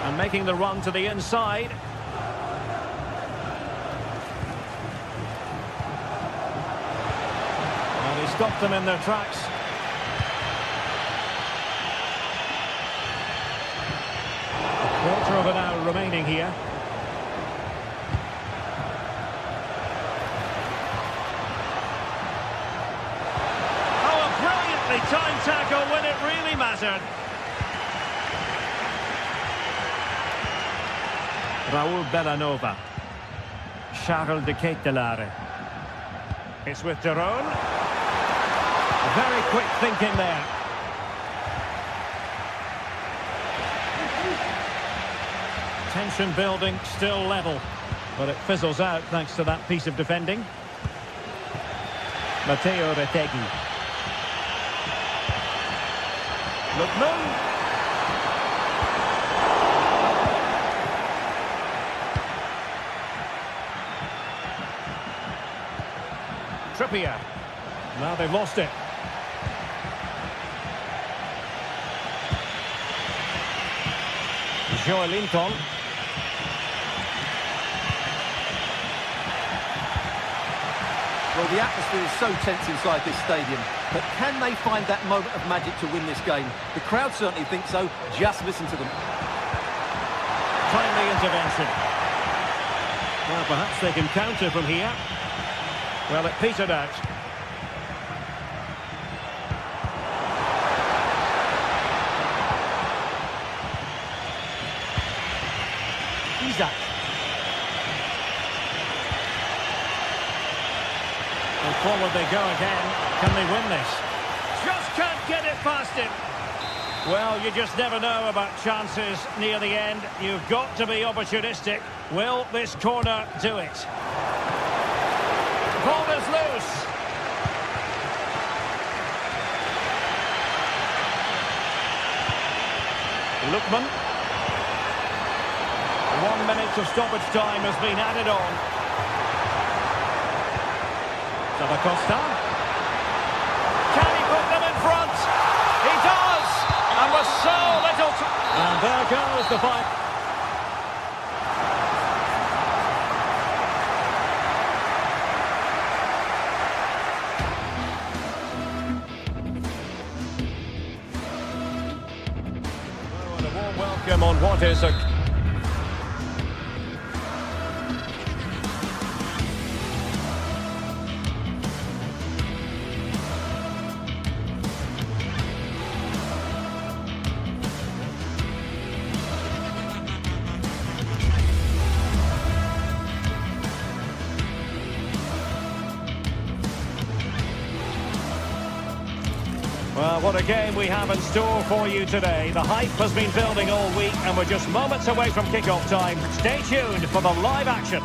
And making the run to the inside. And he stopped them in their tracks. Quarter of an hour remaining here. Oh, a brilliantly timed tackle when it really mattered. Raul Bellanova. Charles de Ketelaere. It's with Derone. Very quick thinking there. Tension building, still level. But it fizzles out thanks to that piece of defending. Matteo Retegui. Lookman. Trippier. Now they've lost it. Joelinton. Well, the atmosphere is so tense inside this stadium, but can they find that moment of magic to win this game? The crowd certainly think so. Just listen to them. Timely intervention. Well, perhaps they can counter from here. Well, it petered out. Isaac. And forward they go again. Can they win this? Just can't get it past him. Well, you just never know about chances near the end. You've got to be opportunistic. Will this corner do it? Ball is loose. Lookman. 1 minute of stoppage time has been added on. Costa. Can he put them in front? He does! And with so little and there goes the fight. And a warm welcome on what is a... Well, what a game we have in store for you today. The hype has been building all week and we're just moments away from kick-off time. Stay tuned for the live action.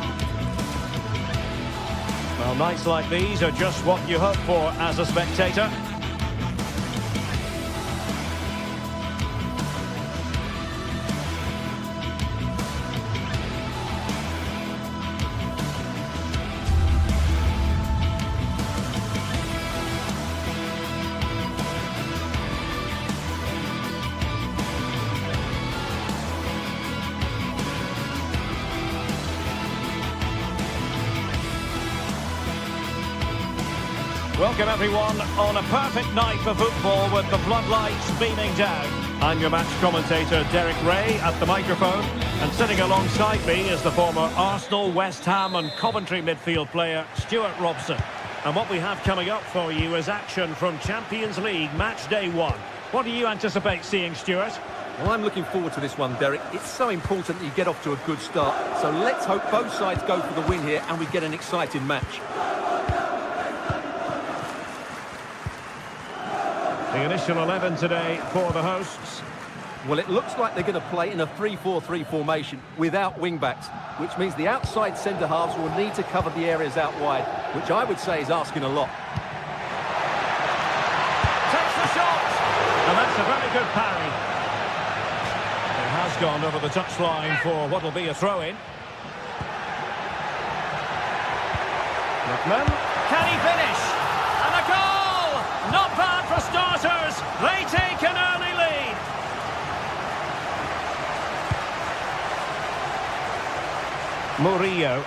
Well, nights like these are just what you hope for as a spectator. Welcome everyone on a perfect night for football with the floodlights beaming down. I'm your match commentator Derek Ray at the microphone, and sitting alongside me is the former Arsenal, West Ham and Coventry midfield player Stuart Robson. And what we have coming up for you is action from Champions League match day 1. What do you anticipate seeing, Stuart? Well, I'm looking forward to this one, Derek. It's so important that you get off to a good start. So let's hope both sides go for the win here and we get an exciting match. The initial 11 today for the hosts. Well, it looks like they're going to play in a 3-4-3 formation without wing-backs, which means the outside centre-halves will need to cover the areas out wide, which I would say is asking a lot. Takes the shot! And that's a very good parry. It has gone over the touchline for what will be a throw-in. Lookman. Can he finish? And a goal! Not bad for starters. They take an early lead. Murillo.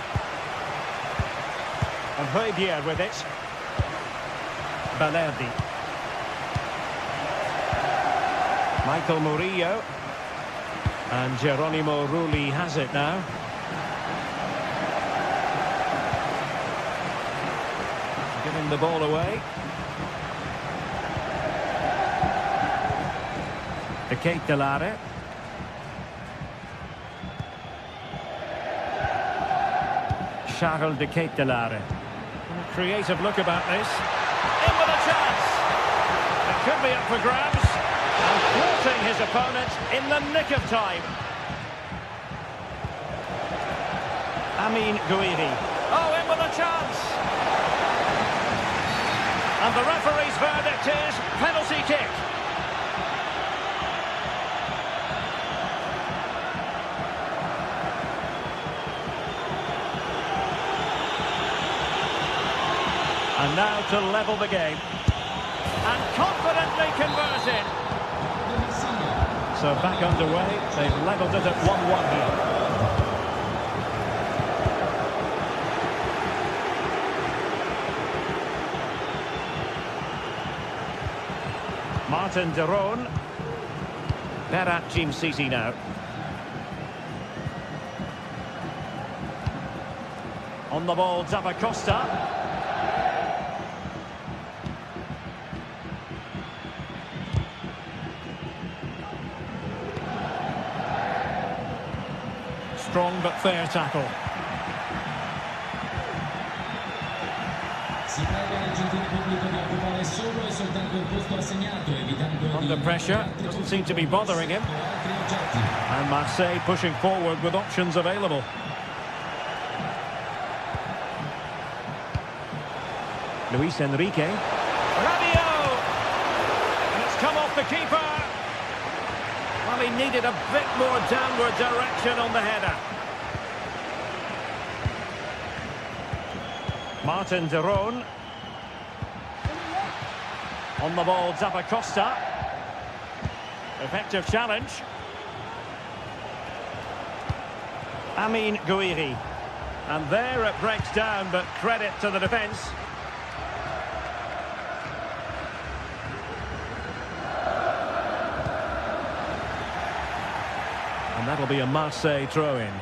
And Højbjerg with it. Balerdi. Michael Murillo. And Geronimo Rulli has it now. Giving the ball away. De Ketelaere. Charles De Ketelaere. Creative look about this. In with a chance. It could be up for grabs. And thwarting his opponent in the nick of time. Amin Gouiri. Oh, in with a chance. And the referee's verdict is penalty kick. And now to level the game. And confidently converted. So back underway. They've levelled it at 1-1 here. Martin de Roon. Berat Jim City now. On the ball, Zappacosta. Strong but fair tackle. Under pressure, doesn't seem to be bothering him. And Marseille pushing forward with options available. Luis Enrique. Rabiot! And it's come off the keeper. Well, he needed a bit more downward direction on the header. Martin de Roon. On the ball, Zappacosta. Effective challenge. Amin Gouiri. And there it breaks down, but credit to the defence. And that'll be a Marseille throw-in.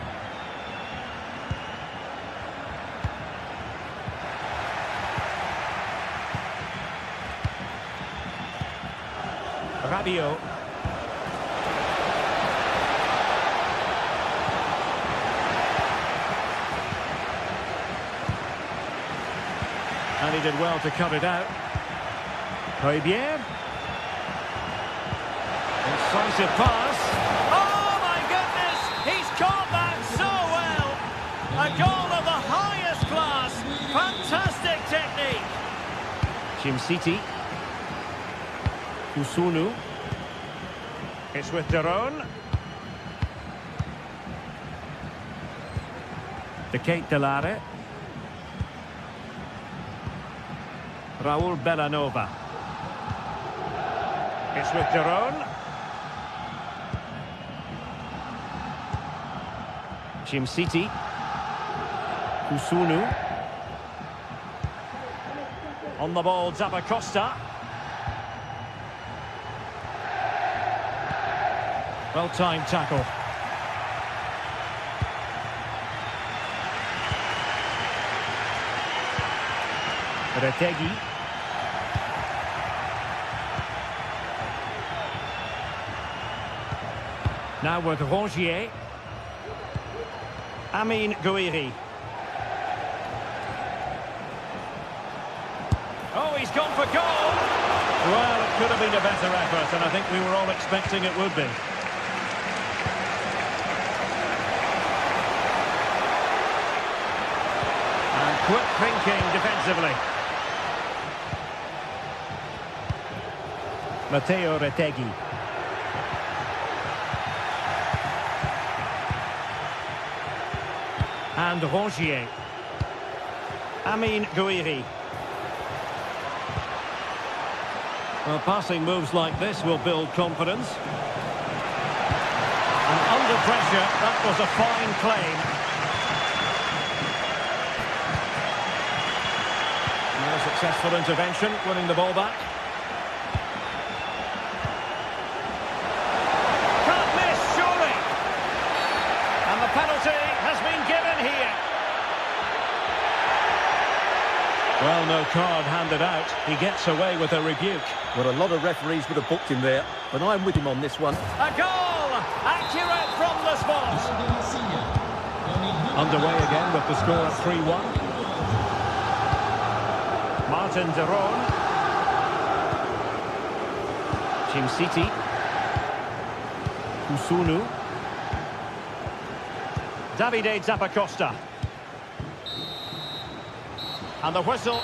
Rabiot. And he did well to cut it out. Højbjerg. Incisive pass. Oh my goodness! He's caught that so well! A goal of the highest class. Fantastic technique. Jim City. Kusunu. It's with de Roon. De Ketelaere. Raul Bellanova. It's with de Roon. Jim City. Kusunu. On the ball, Zappacosta. Well-timed tackle. Retegi. Now with Rongier. Amin Gouiri. Oh, he's gone for goal! Well, it could have been a better effort, and I think we were all expecting it would be. And quick thinking defensively. Matteo Retegi. And Rongier. Amin Gouiri. Well, passing moves like this will build confidence. And under pressure, that was a fine claim. And a successful intervention, winning the ball back. Can't miss, surely! And the penalty has been given here. Well, no card handed out. He gets away with a rebuke. Well, a lot of referees would have booked him there, but I'm with him on this one. A goal! Accurate from the spot. Underway again with the score at 3-1. Martin de Roon. Team City. Kusunu. Davide Zappacosta. And the whistle...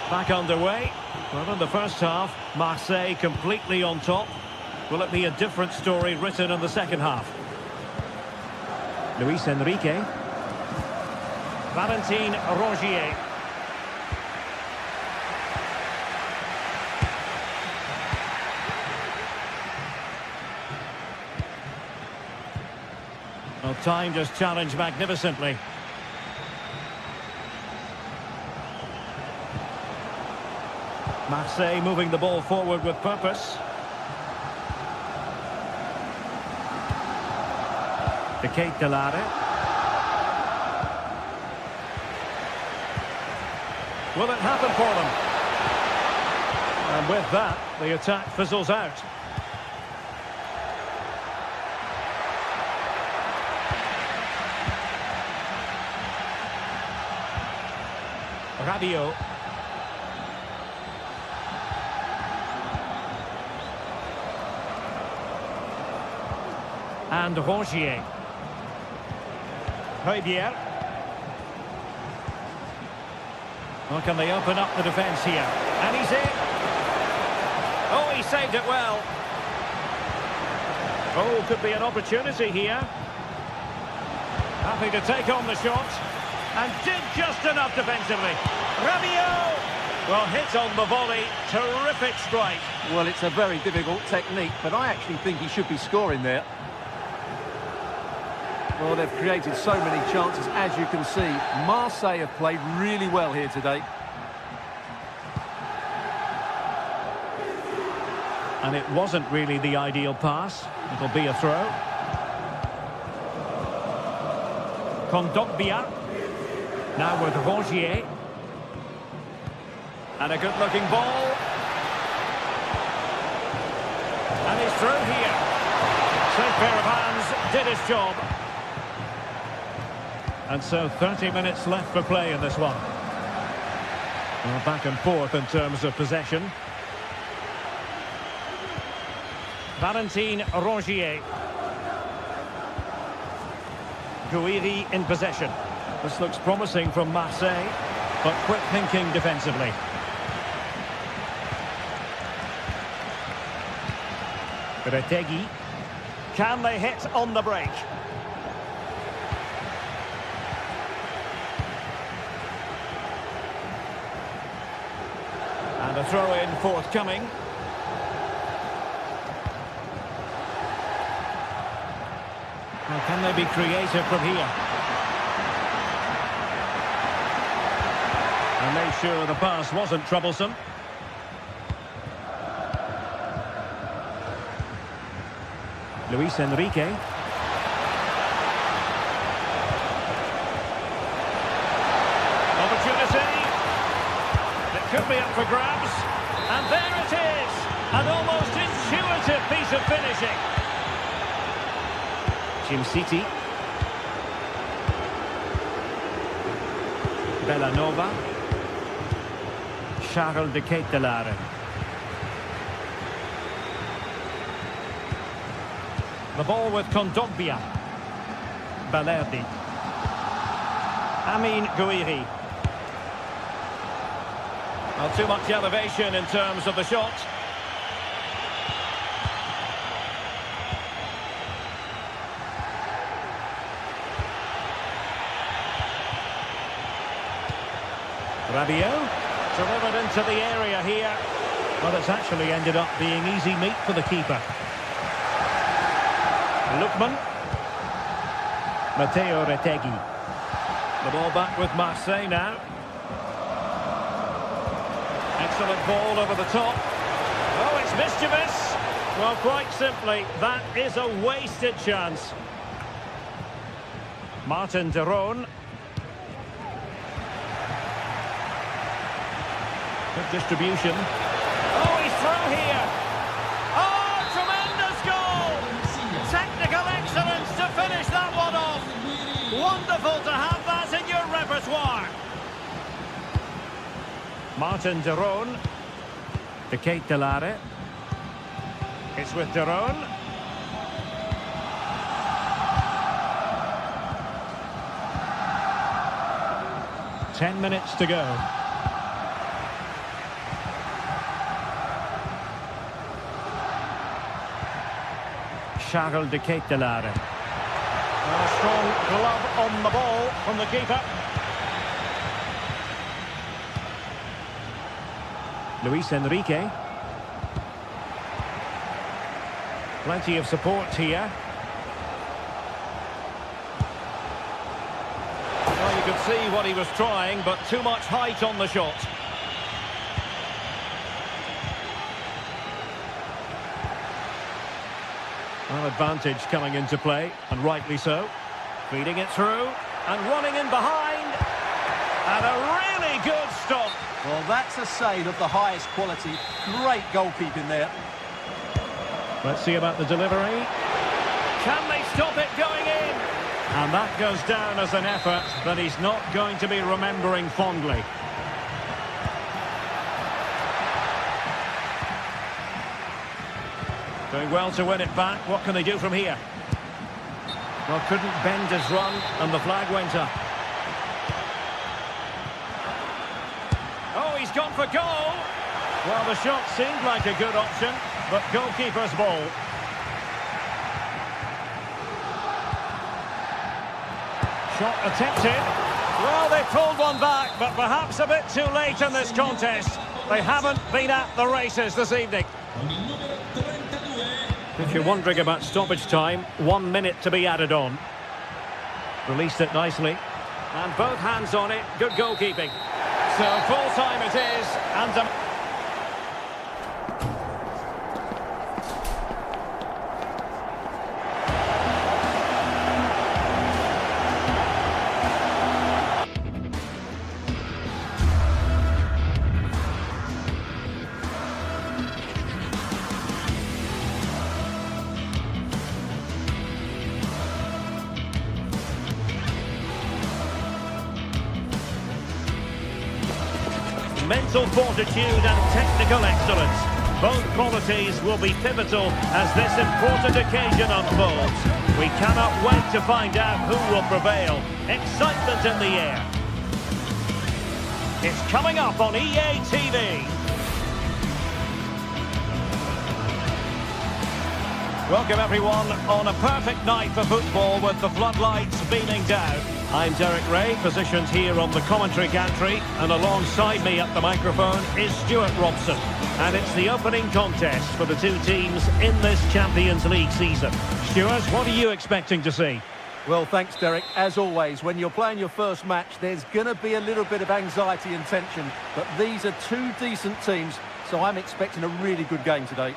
Back underway. Well, in the first half, Marseille completely on top. Will it be a different story written in the second half? Luis Enrique. Valentin Rongier. Well, timed his challenge magnificently. Marseille moving the ball forward with purpose. De Ketelare. Will it happen for them? And with that, the attack fizzles out. Rabiot. And Rongier. Højbjerg. Well, can they open up the defence here? And he's in. Oh, he saved it well. Oh, could be an opportunity here. Happy to take on the shot. And did just enough defensively. Rabiot! Well, hit on the volley. Terrific strike. Well, it's a very difficult technique, but I actually think he should be scoring there. Well, they've created so many chances, as you can see. Marseille have played really well here today. And it wasn't really the ideal pass. It'll be a throw. Kondogbia. Now with Rongier. And a good-looking ball. And he's through here. Safe pair of hands, did his job. And so 30 minutes left for play in this one. Well, back and forth in terms of possession. Valentin Rongier. Gouiri in possession. This looks promising from Marseille, but quick thinking defensively. Retegi. Can they hit on the break? And a throw-in forthcoming. Well, can Can they be creative from here? And made sure the pass wasn't troublesome. Luis Enrique. Opportunity. It could be up for grabs. And there it is. An almost intuitive piece of finishing. Jim City. Bellanova. Charles de Ketelaere. The ball with Kondogbia. Balerdi. Amin Gouiri. Well, too much elevation in terms of the shot. Rabiot. Delivered into the area here. But it's actually ended up being easy meat for the keeper. Lookman. Matteo Retegui. The ball back with Marseille now. Excellent ball over the top. Oh, it's mischievous. Well, quite simply, that is a wasted chance. Martin de Roon. Good distribution. Oh, he's through here. Oh, tremendous goal! Technical excellence to finish that one off. Wonderful to have that in your repertoire. Martin de Roon. De Ketelaere. It's with de Roon. Ten minutes to go. Charles de Ketelaere. A strong glove on the ball from the keeper. Luis Enrique. Plenty of support here. Well, you could see what he was trying, but too much height on the shot. An advantage coming into play, and rightly so. Feeding it through, and running in behind. And a really good stop. Well, that's a save of the highest quality. Great goalkeeping there. Let's see about the delivery. Can they stop it going in? And that goes down as an effort that he's not going to be remembering fondly. Doing well to win it back. What can they do from here? Well, couldn't bend his run, and the flag went up. Oh, he's gone for goal. Well, the shot seemed like a good option, but goalkeeper's ball. Shot attempted. Well, they pulled one back, but perhaps a bit too late in this contest. They haven't been at the races this evening. If you're wondering about stoppage time, 1 minute to be added on. Released it nicely. And both hands on it. Good goalkeeping. So full time it is. And mental fortitude and technical excellence. Both qualities will be pivotal as this important occasion unfolds. We cannot wait to find out who will prevail. Excitement in the air. It's coming up on EA TV. Welcome everyone on a perfect night for football with the floodlights beaming down. I'm Derek Ray, positioned here on the commentary gantry, and alongside me at the microphone is Stuart Robson. And it's the opening contest for the two teams in this Champions League season. Stuart, what are you expecting to see? Well, thanks, Derek. As always, when you're playing your first match, there's going to be a little bit of anxiety and tension. But these are two decent teams, so I'm expecting a really good game today.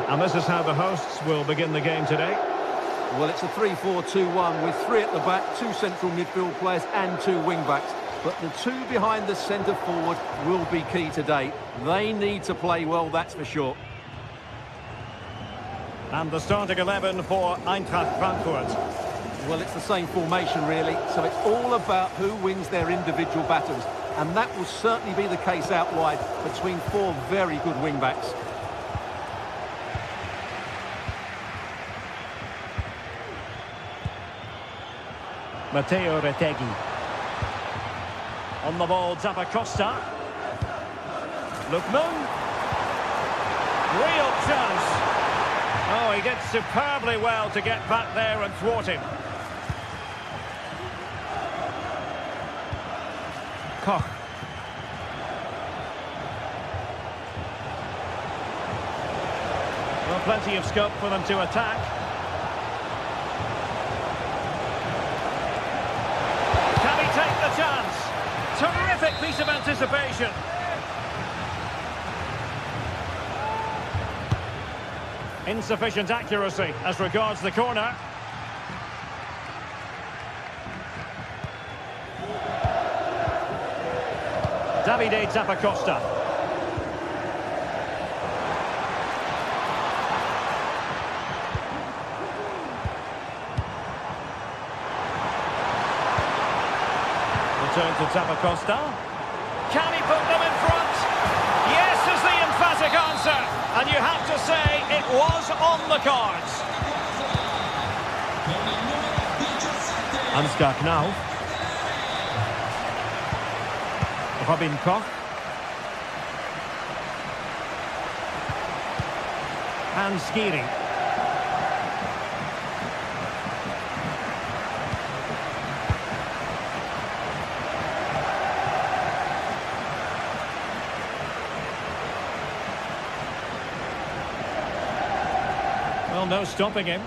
And this is how the hosts will begin the game today. Well, it's a 3-4-2-1 with three at the back, two central midfield players and two wing-backs. But the two behind the centre forward will be key today. They need to play well, that's for sure. And the starting 11 for Eintracht Frankfurt. Well, it's the same formation, really. So it's all about who wins their individual battles. And that will certainly be the case out wide between four very good wing-backs. Matteo Retegui. On the ball, Zappacosta. Lookman. Real chance. Oh, he did superbly well to get back there and thwart him. Koch. Well, plenty of scope for them to attack. Can he take the chance? Terrific piece of anticipation. Insufficient accuracy as regards the corner. Davide Zappacosta. Return to Zappacosta. Can he put them in front? Yes is the emphatic answer. And you have to say it was on the cards. Ansgar Knauf. Robin Koch. And Skiri. Well, no stopping him.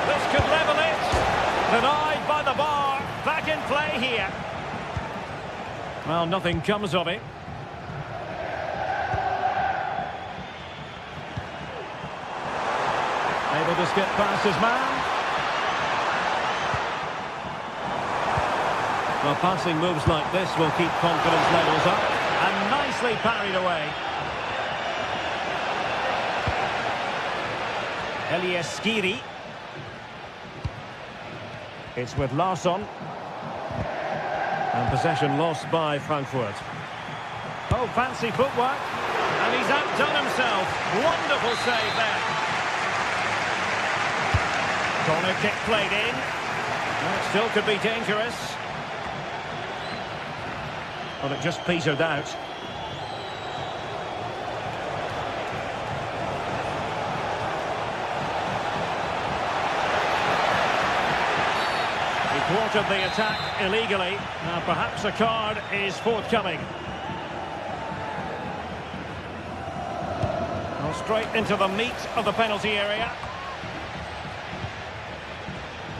This could level it. Denied by the bar. Back in play here. Well, nothing comes of it. Able to skip past his man. Well, passing moves like this will keep confidence levels up. And nicely parried away. Elias Skiri. It's with Larsson. And possession lost by Frankfurt. Oh, fancy footwork. And he's outdone himself. Wonderful save there. Corner kick played in. And it still could be dangerous. Well, it just petered out. Thwarted the attack illegally. Now perhaps a card is forthcoming. Well, straight into the meat of the penalty area.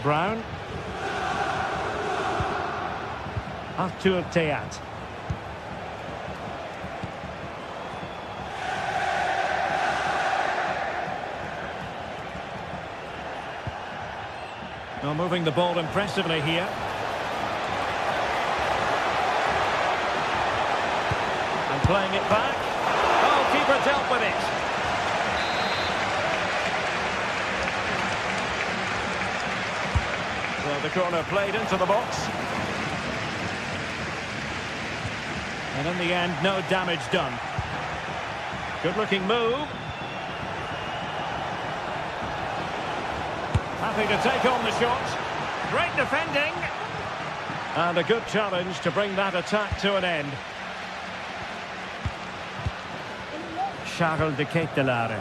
Brown. Arthur Theat. Now moving the ball impressively here. And playing it back. Oh, keeper dealt with it. So the corner played into the box. And in the end, no damage done. Good-looking move. Happy to take on the shot. Great defending. And a good challenge to bring that attack to an end. Charles de Ketelaere.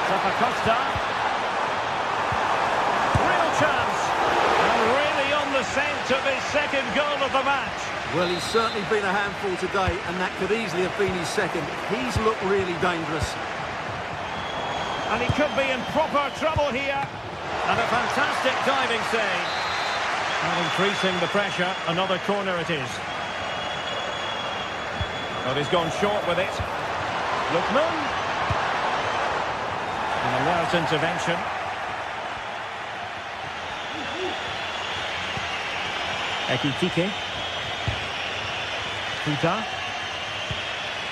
Zappacosta. Real chance. And really on the scent of his second goal of the match. Well, he's certainly been a handful today, and that could easily have been his second. He's looked really dangerous. And he could be in proper trouble here. And a fantastic diving save. And increasing the pressure, another corner it is. But he's gone short with it. Lookman. An alert intervention. Ekitike. Futa.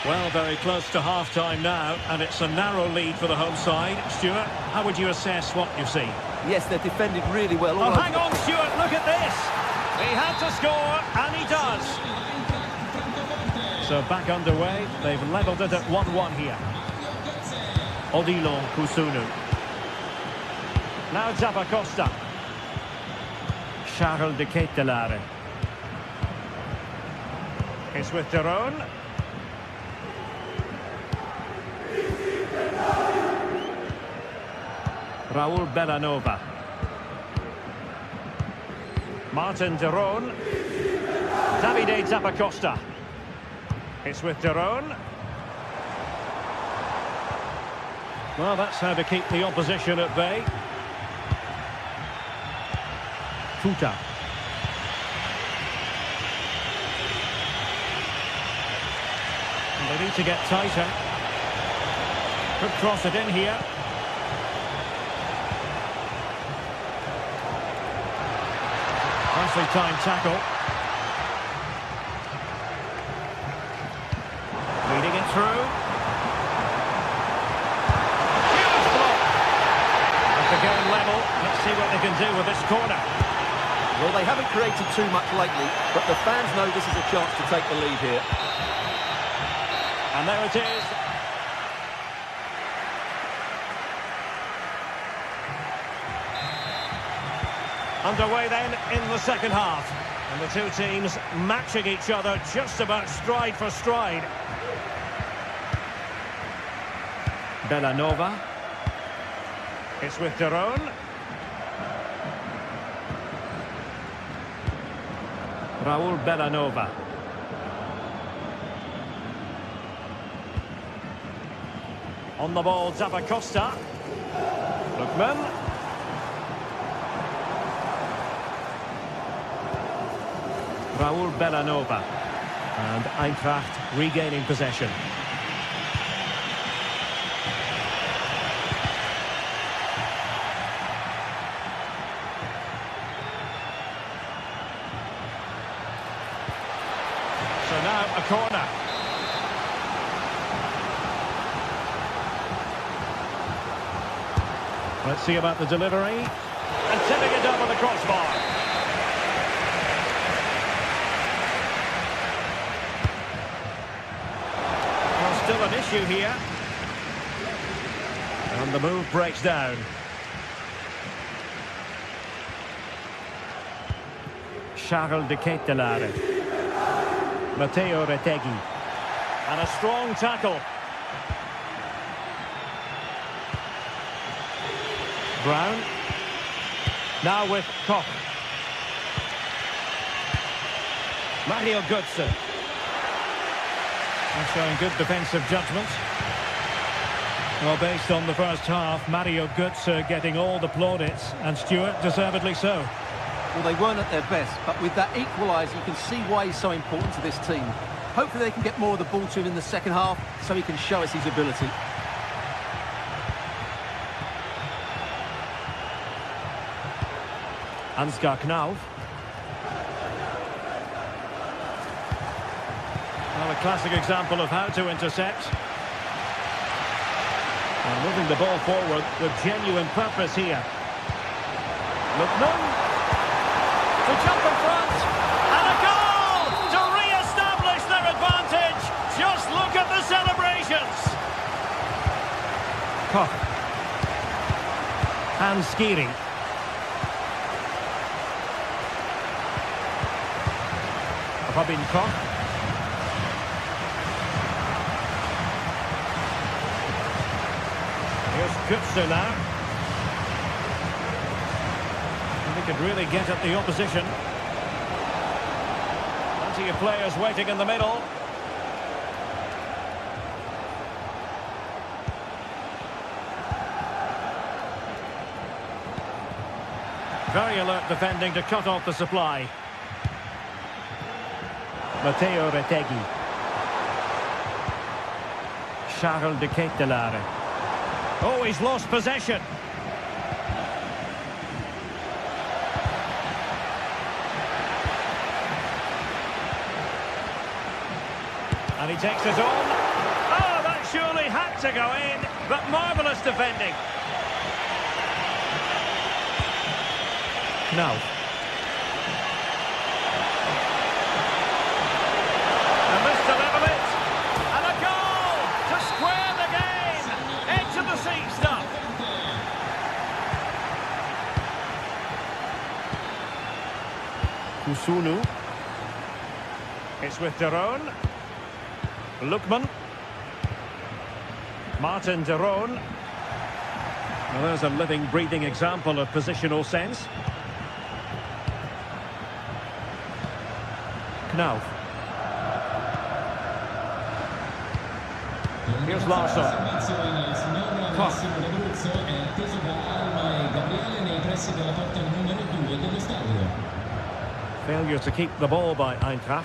Well, very close to half-time now, and it's a narrow lead for the home side. Stuart, how would you assess what you've seen? Yes, they're defended really well. Oh, hang on, Stuart, look at this! He had to score, and he does. So back underway, they've levelled it at 1-1 here. Odilon Kusunu. Now Zappacosta. Charles de Ketelare. It's with Daron. Raul Bellanova. Martin Daron. Davide Zappacosta. It's with Daron. Well, that's how to keep the opposition at bay. Futa. And they need to get tighter. Could cross it in here. Nicely timed tackle. Leading it through. Huge block. At the game level, let's see what they can do with this corner. Well, they haven't created too much lately, but the fans know this is a chance to take the lead here. And there it is. Underway then in the second half. And the two teams matching each other just about stride for stride. Bellanova. It's with Daron. Raul Bellanova. On the ball, Zappacosta. Lookman. Raul Bellanova. And Eintracht regaining possession. So now a corner. Let's see about the delivery. And tipping it up on the crossbar. Well, still an issue here. And the move breaks down. Charles de Ketelare. Matteo Retegui. And a strong tackle. Brown. Now with Koch. Mario Götze. And showing good defensive judgment. Well, based on the first half, Mario Götze getting all the plaudits, and Stuart deservedly so. Well, they weren't at their best, but with that equaliser, you can see why he's so important to this team. Hopefully they can get more of the ball to him in the second half, so he can show us his ability. Ansgar Knauf. Well, a classic example of how to intercept. And moving the ball forward with genuine purpose here. Lookman. To jump in front. And a goal to re-establish their advantage. Just look at the celebrations. Koch. Hans Skiri. Robin Koch. Here's Götze now. And they could really get at the opposition. Plenty of players waiting in the middle. Very alert defending to cut off the supply. Matteo Retegui. Charles de Ketelaere. Oh, he's lost possession. And he takes it on. Oh, that surely had to go in, but marvellous defending. Now. And this to level it. And a goal to square the game. Edge of the seat stuff. Kusunu. It's with Deron. Lookman. Martin Deron. Well, there's a living, breathing example of positional sense. Knauf. Here's Larsson. Koch. Failure to keep the ball by Eintracht.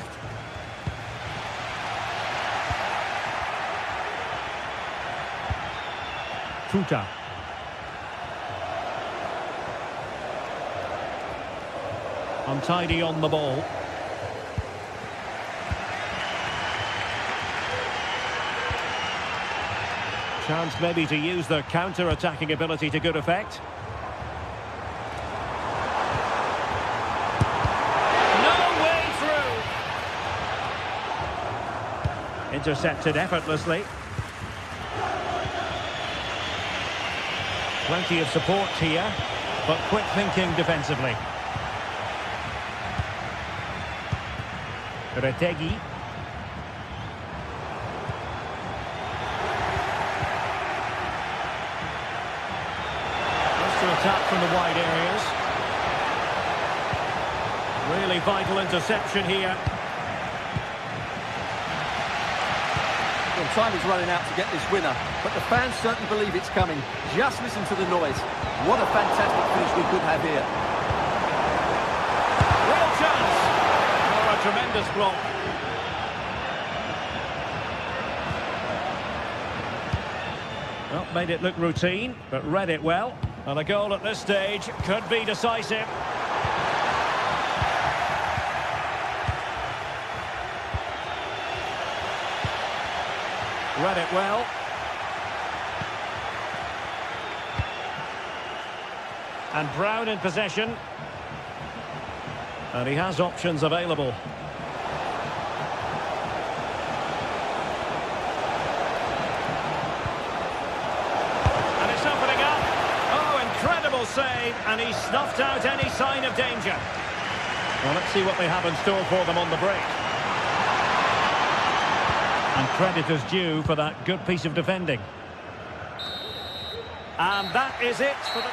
Tuta. Untidy on the ball. Chance maybe to use their counter-attacking ability to good effect. No way through! Intercepted effortlessly. Plenty of support here, but quick thinking defensively. Retegui. To attack from the wide areas. Really vital interception here. Well, time is running out to get this winner, but the fans certainly believe it's coming. Just listen to the noise. What a fantastic finish we could have here. Real chance. Oh, a tremendous block. Well, made it look routine, but read it well. And a goal at this stage could be decisive. Read it well. And Brown in possession. And he has options available. Save, and he snuffed out any sign of danger. Well, let's see what they have in store for them on the break. And credit is due for that good piece of defending. And that is it for the...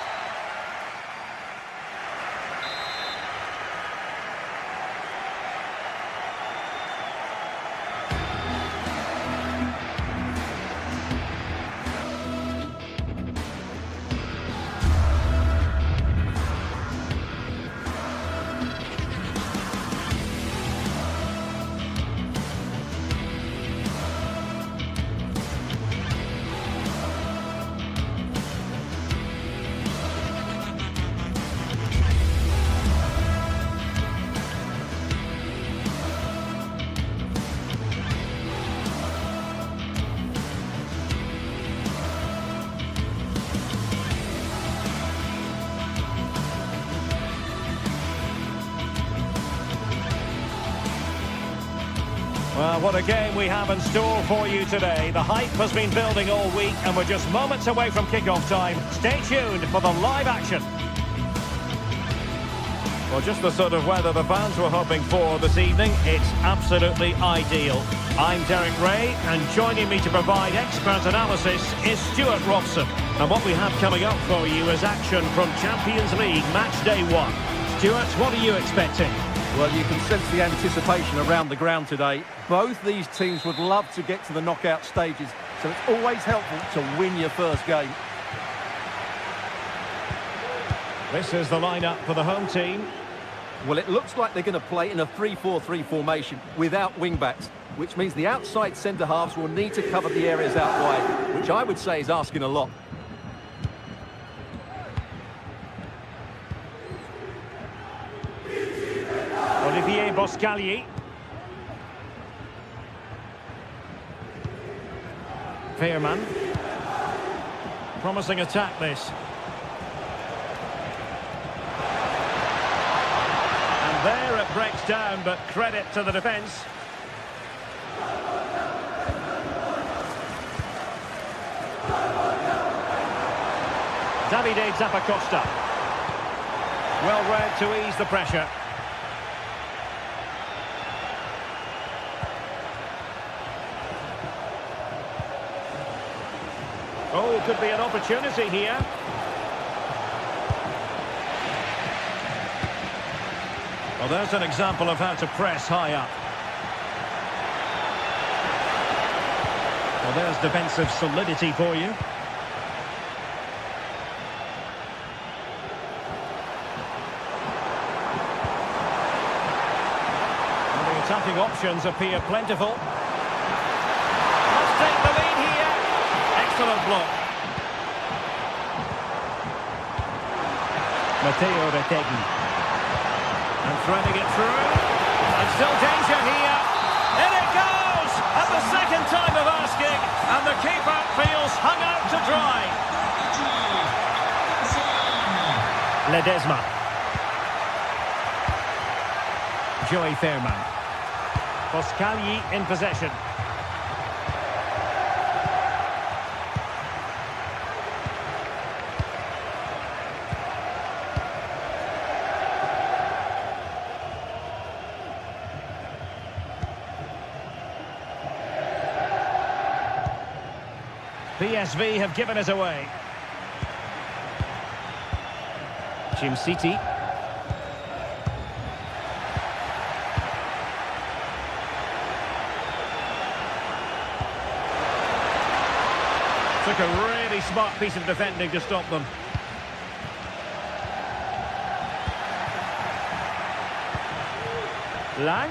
Well, what a game we have in store for you today. The hype has been building all week and we're just moments away from kick-off time. Stay tuned for the live action. Well, just the sort of weather the fans were hoping for this evening. It's absolutely ideal. I'm Derek Ray, and joining me to provide expert analysis is Stuart Robson. And what we have coming up for you is action from Champions League Match Day 1. Stuart, what are you expecting? Well, you can sense the anticipation around the ground today. Both these teams would love to get to the knockout stages, so it's always helpful to win your first game. This is the lineup for the home team. Well, it looks like they're going to play in a 3-4-3 formation without wing-backs, which means the outside centre-halves will need to cover the areas out wide, which I would say is asking a lot. Olivier Boscagli. Veerman. Promising attack, this. And there it breaks down, but credit to the defence. Davide Zappacosta. Well read to ease the pressure. Oh, could be an opportunity here. Well, there's an example of how to press high up. Well, there's defensive solidity for you. And the attacking options appear plentiful. Must take the lead here. Excellent block. Matteo Retegui. And threading it through. And still danger here. In it goes! At the second time of asking. And the keeper feels hung out to dry. Ledesma. Joey Veerman. Boscagli in possession. PSV have given it away. Jim City. Took a really smart piece of defending to stop them. Lang.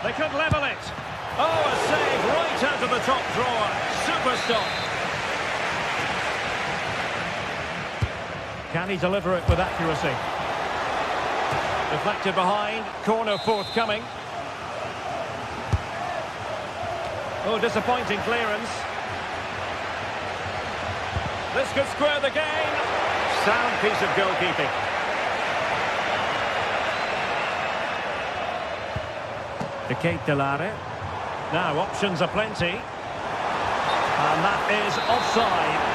They could level it. Oh, a save right out of the top drawer. Super stop. Can he deliver it with accuracy? Deflected behind. Corner forthcoming. Oh, disappointing clearance. This could square the game. Sound piece of goalkeeping. De Ketelare. Now, options are plenty. And that is offside.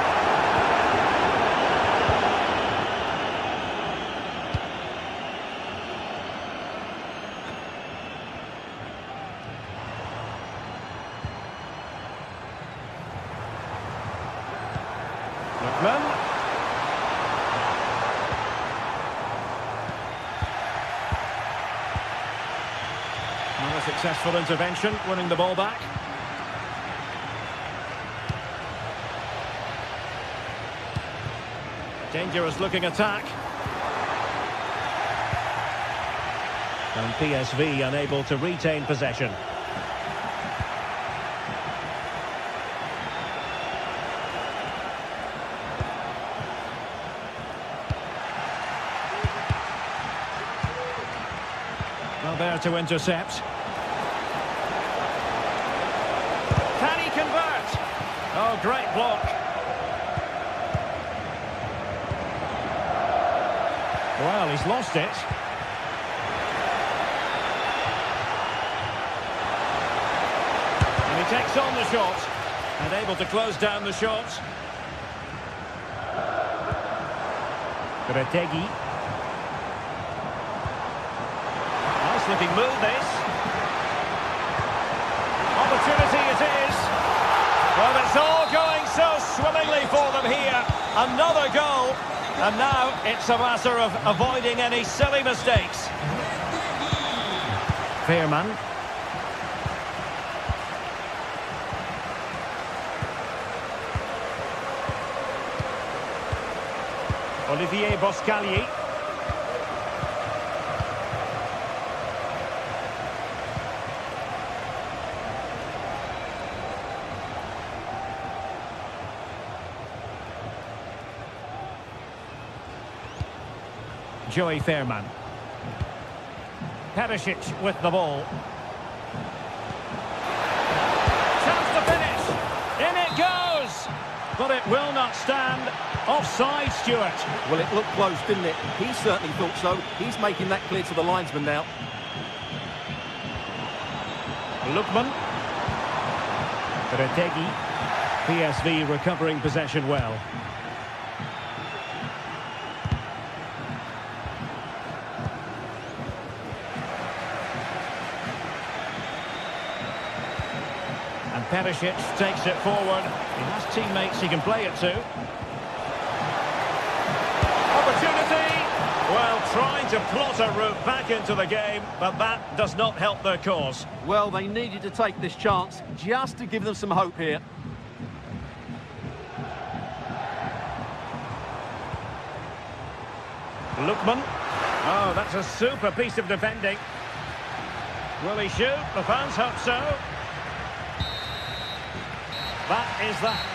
Lookman. Not a successful intervention, winning the ball back. Dangerous looking attack. And PSV unable to retain possession. Well, there to intercept. Can he convert? Oh, great block. Well, he's lost it. And he takes on the shot. And able to close down the shot. Retegui. Nice looking move, this. Opportunity it is. Well, it's all going so swimmingly for them here. Another goal. And now it's a matter of avoiding any silly mistakes. Fairman. Olivier Boscagli. Joey Fairman. Perisic with the ball. Chance to finish. In it goes. But it will not stand. Offside, Stuart. Well, it looked close, didn't it? He certainly thought so. He's making that clear to the linesman now. Lookman. Retegi. PSV recovering possession well. And Perisic takes it forward. He has teammates he can play it to. Opportunity! Well, trying to plot a route back into the game, but that does not help their cause. Well, they needed to take this chance just to give them some hope here. Lookman. Oh, that's a super piece of defending. Will he shoot? The fans hope so. That is that.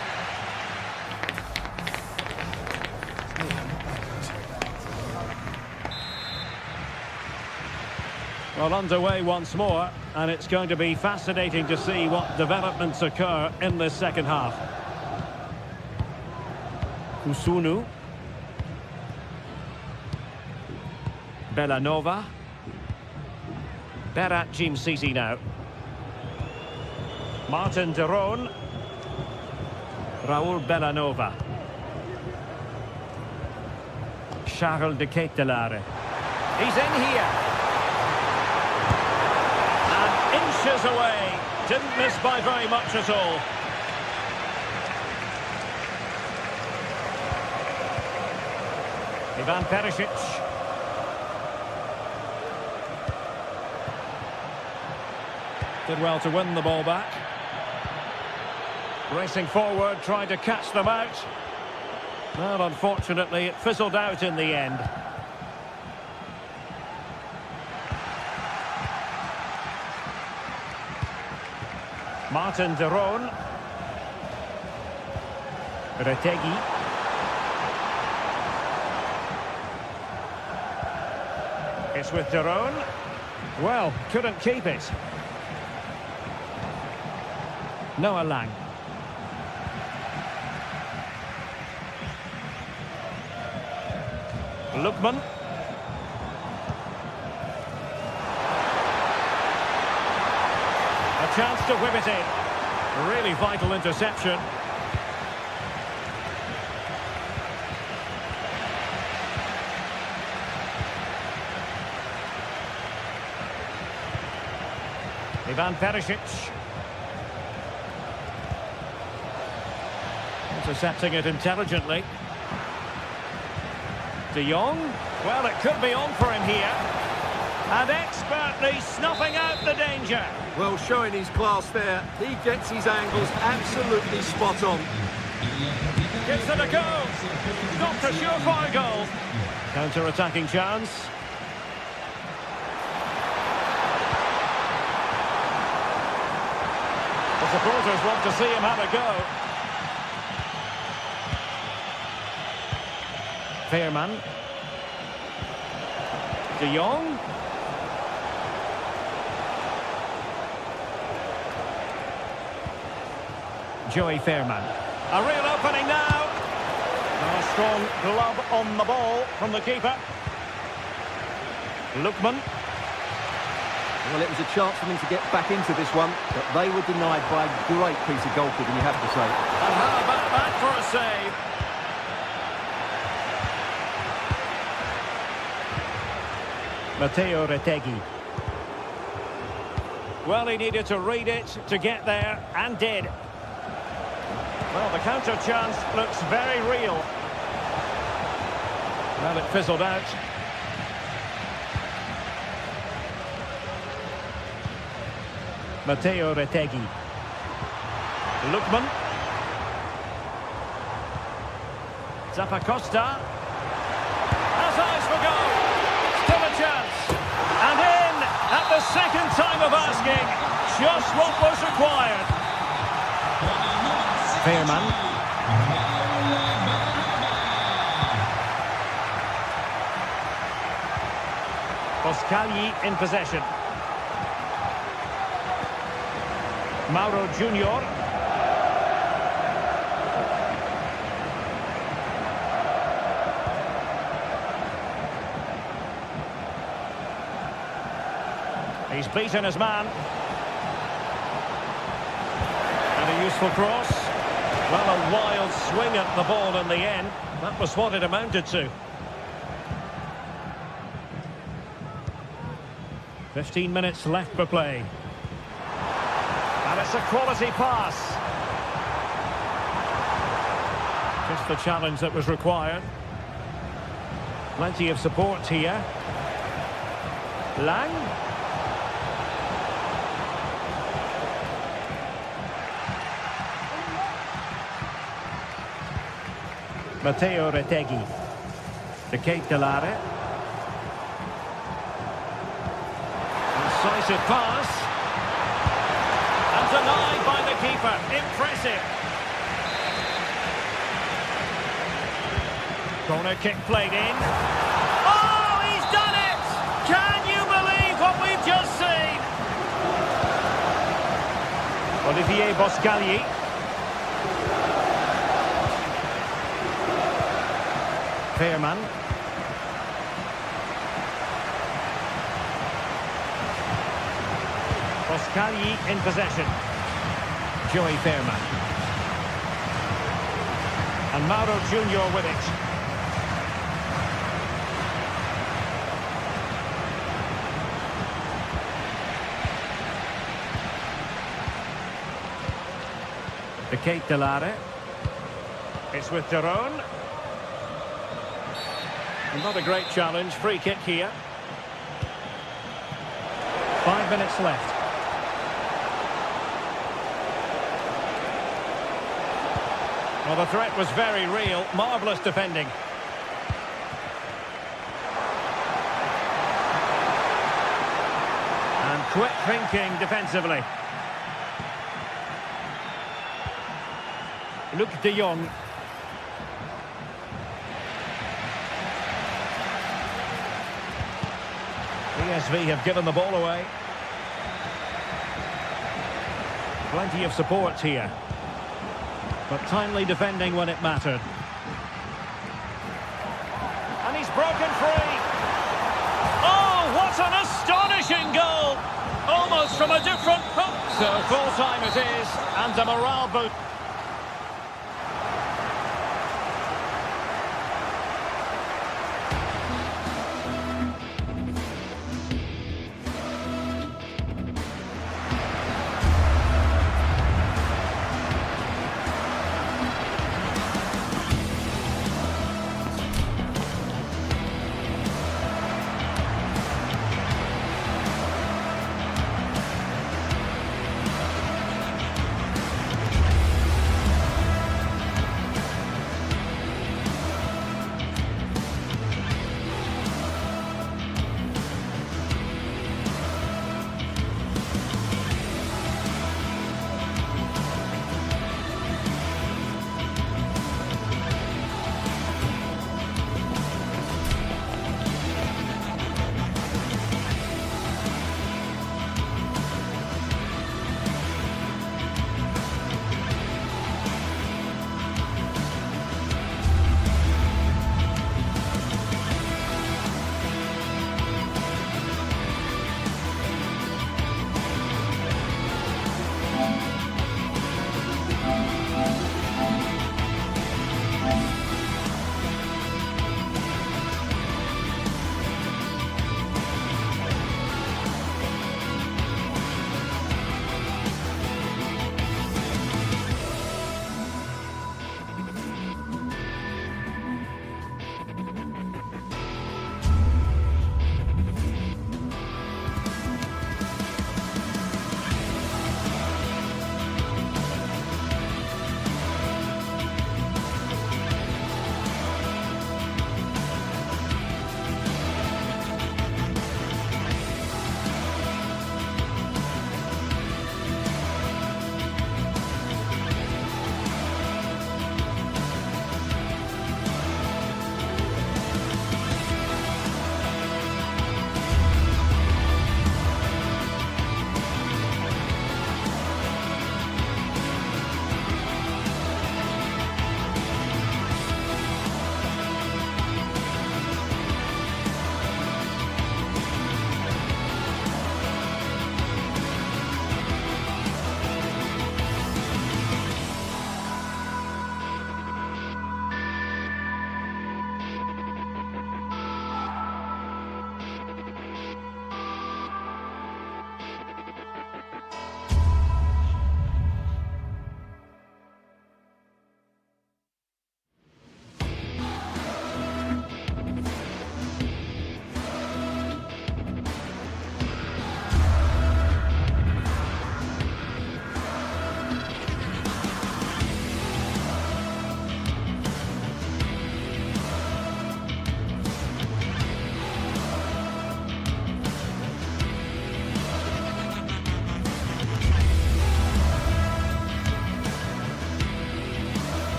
Well, underway once more, and it's going to be fascinating to see what developments occur in this second half. Kusunu. Bellanova. Berat Jim Sisi now. Martin de Roon. Raul Bellanova. Charles de Ketelaere. He's in here. And inches away. Didn't miss by very much at all. Ivan Perisic. Did well to win the ball back. Racing forward, trying to catch them out. Well, unfortunately, it fizzled out in the end. Martin de Roon. Retegi. It's with de Roon. Well, couldn't keep it. Noah Lang. Lookman. A chance to whip it in. Really vital interception. Ivan Perisic. Intercepting it intelligently. De Jong. Well, it could be on for him here. And expertly snuffing out the danger. Well, showing his class there. He gets his angles absolutely spot on. Gives it a go. Not a surefire goal. Counter-attacking chance. The supporters want to see him have a go. Fairman. De Jong. Joey Fairman. A real opening now. A strong glove on the ball from the keeper. Lookman. Well, it was a chance for them to get back into this one, but they were denied by a great piece of goalkeeping, you have to say. And how about that for a save? Matteo Retegi. Well, he needed to read it to get there, and did. Well, the counter chance looks very real. Well, it fizzled out. Matteo Retegui. Lookman. Zappacosta. Has eyes for goal. Still a chance. And in at the second time of asking. Just what was required. Veerman. Boscagli in possession. Mauro Junior. He's beaten his man. And a useful cross. Well, a wild swing at the ball in the end. That was what it amounted to. 15 minutes left for play. And it's a quality pass. Just the challenge that was required. Plenty of support here. Lang. Matteo Retegui. To Kate Delare. Incisive pass. And denied by the keeper. Impressive. Corner kick played in. Oh, he's done it! Can you believe what we've just seen? Olivier Boscagli. Veerman. Boscagli in possession. Joey Veerman. And Mauro Junior with it. The Kate Delare. It's with Daron. Not a great challenge. Free kick here. 5 minutes left. Well, the threat was very real. Marvellous defending. And quick thinking defensively. Luc de Jong. PSV have given the ball away. Plenty of support here. But timely defending when it mattered. And he's broken free. Oh, what an astonishing goal! Almost from a different... So full time it is, and a morale boost.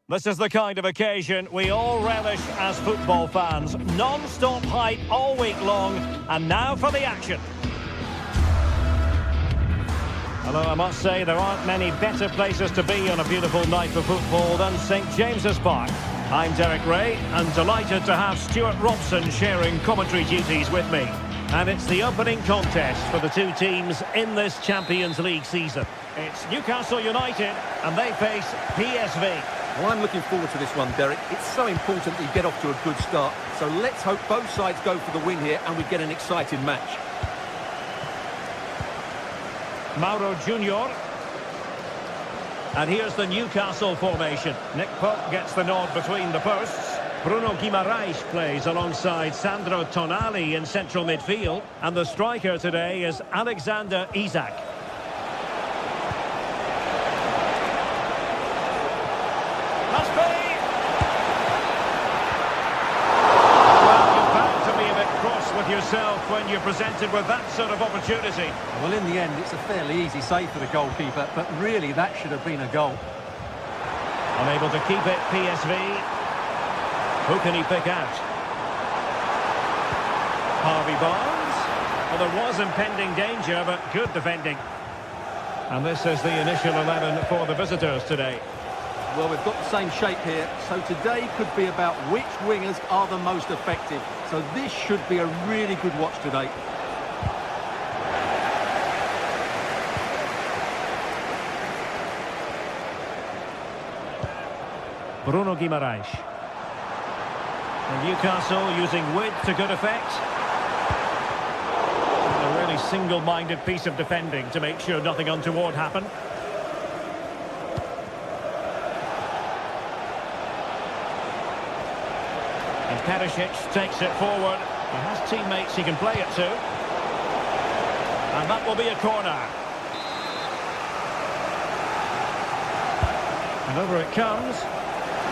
This is the kind of occasion we all relish as football fans. Non-stop hype all week long, and now for the action. Although I must say there aren't many better places to be on a beautiful night for football than St James's Park. I'm Derek Ray, and delighted to have Stuart Robson sharing commentary duties with me. And it's the opening contest for the two teams in this Champions League season. It's Newcastle United, and they face PSV. Well, I'm looking forward to this one, Derek. It's so important that you get off to a good start. So let's hope both sides go for the win here and we get an exciting match. Mauro Junior. And here's the Newcastle formation. Nick Pope gets the nod between the posts. Bruno Guimaraes plays alongside Sandro Tonali in central midfield. And the striker today is Alexander Isak. Must be! Well, you're bound to be a bit cross with yourself when you're presented with that sort of opportunity. Well, in the end, it's a fairly easy save for the goalkeeper, but really that should have been a goal. Unable to keep it, PSV. Who can he pick out? Harvey Barnes. Well, there was impending danger, but good defending. And this is the initial 11 for the visitors today. Well, we've got the same shape here, so today could be about which wingers are the most effective. So this should be a really good watch today. Bruno Guimaraes. And Newcastle using width to good effect. And a really single-minded piece of defending to make sure nothing untoward happened. And Perisic takes it forward. He has teammates he can play it to. And that will be a corner. And over it comes.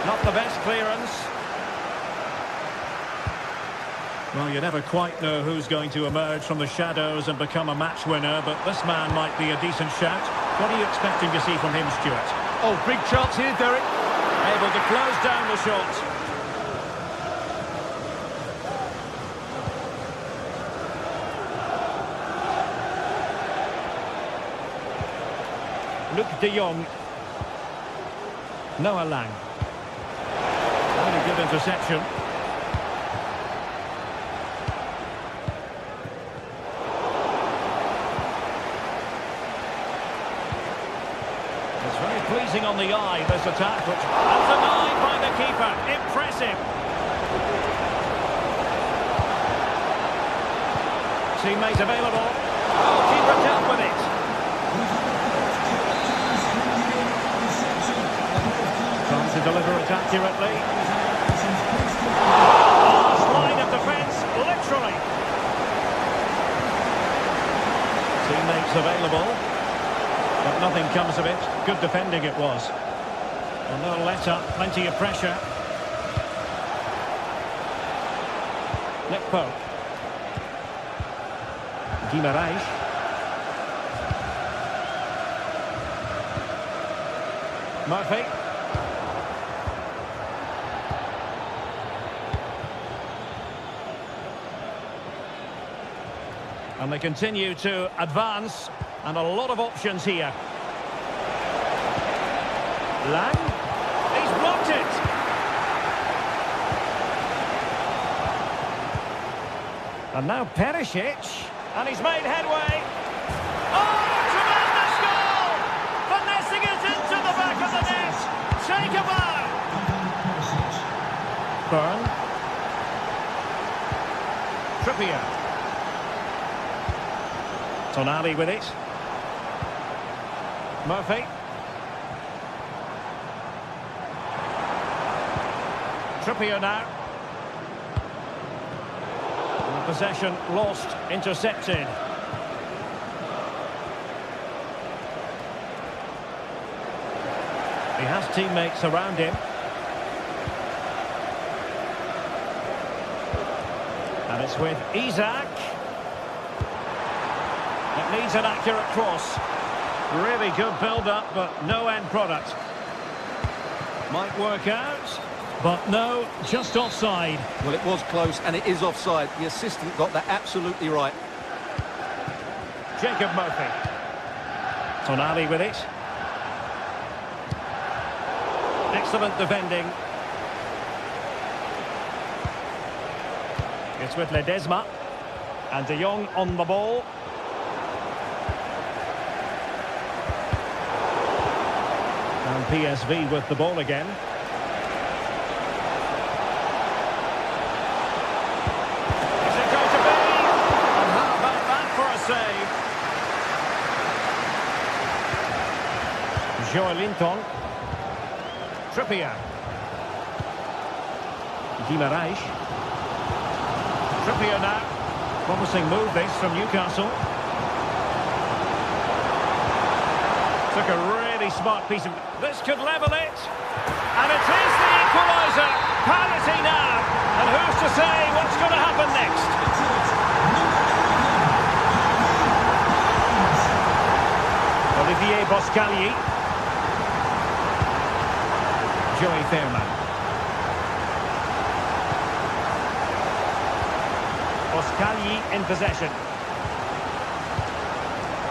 Not the best clearance. Well, you never quite know who's going to emerge from the shadows and become a match winner, but this man might be a decent shout. What are you expecting to see from him, Stuart? Oh, big chance here, Derek. Able to close down the shot. Luc de Jong. Noah Lang. Really good interception. It's very pleasing on the eye, this attack, which is denied by the keeper. Impressive. Teammate available. Oh, keeper dealt with it. Trying to deliver it accurately. Last line of defence, literally. Teammates available, but nothing comes of it. Good defending it was. And no let up, plenty of pressure. Nick Pope. Guimaraes. Murphy. And they continue to advance, and a lot of options here. Lang, he's blocked it. And now Perisic, and he's made headway. Oh, tremendous goal! Finessing it into the back of the net. Take a bow. Byrne. Trippier. Tonali with it. Murphy. Trippier now. And the possession lost, intercepted. He has teammates around him. And it's with Isak. It needs an accurate cross. Really good build-up, but no end product. Might work out, but no, just offside. Well, it was close, and it is offside. The assistant got that absolutely right. Jacob Murphy. Tonali with it. Excellent defending. It's with Ledesma. And De Jong on the ball. And PSV with the ball again. Is it going to be? And how about that for a save? Joelinton. Trippier. Guimaraes. Trippier now. Promising move this from Newcastle. Took a really smart piece of... This could level it. And it is the equaliser. Parity now. And who's to say what's going to happen next? Olivier Boscagli. Joey Fairman. Boscagli in possession.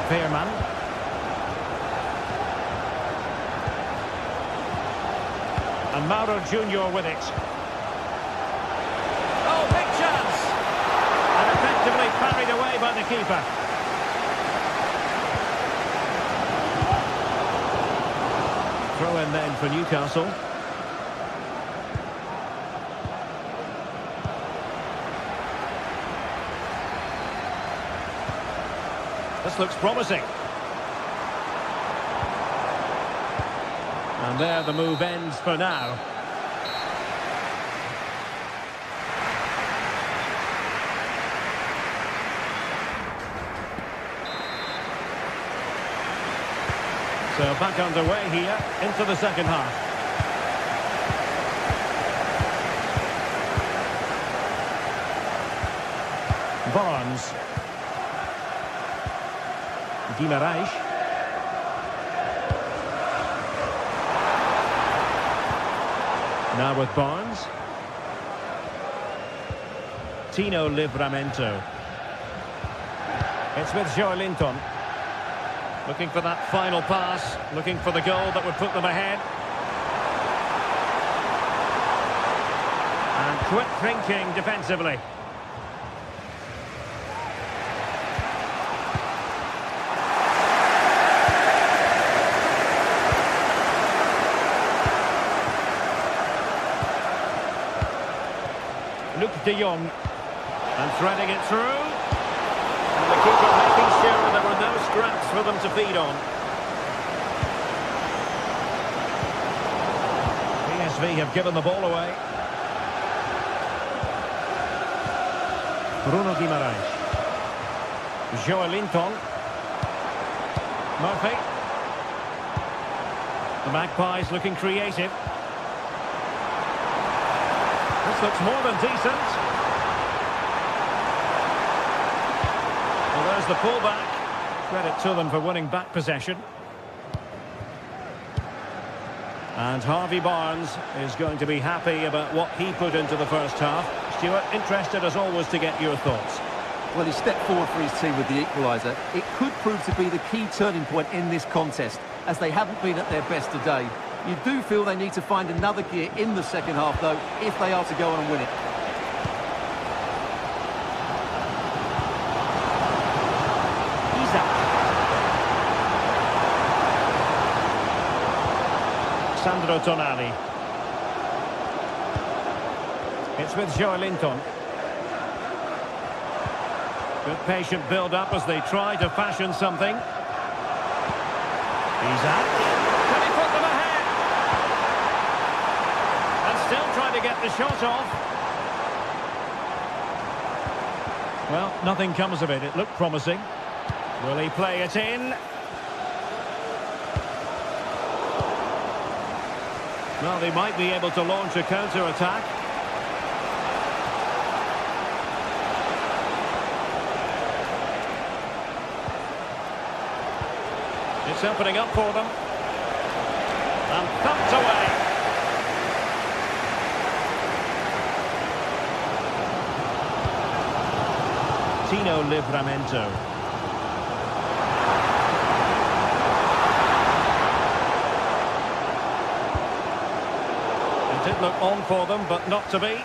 Fairman. And Mauro Junior with it. Oh, big chance! And effectively parried away by the keeper. Throw in then for Newcastle. This looks promising. And there the move ends for now. So back underway here into the second half. Barnes. Guimaraes. Now with Barnes. Tino Livramento. It's with Joelinton. Looking for that final pass. Looking for the goal that would put them ahead. And quick thinking defensively. Luke de Jong, and threading it through, and the keeper making sure there were no scraps for them to feed on. PSV have given the ball away. Bruno Guimaraes. Joelinton. Murphy. The Magpies looking creative. This looks more than decent. Well, there's the pullback. Credit to them for winning back possession. And Harvey Barnes is going to be happy about what he put into the first half. Stuart, interested as always to get your thoughts. Well, he stepped forward for his team with the equaliser. It could prove to be the key turning point in this contest, as they haven't been at their best today. You do feel they need to find another gear in the second half, though, if they are to go on and win it. Sandro Tonali. It's with Joelinton. Good patient build-up as they try to fashion something. Isaac. Can he put them ahead? And still trying to get the shot off. Well, nothing comes of it. It looked promising. Will he play it in? Well, they might be able to launch a counter-attack. It's opening up for them. And thumped away. Tino Livramento. It did look on for them, but not to be.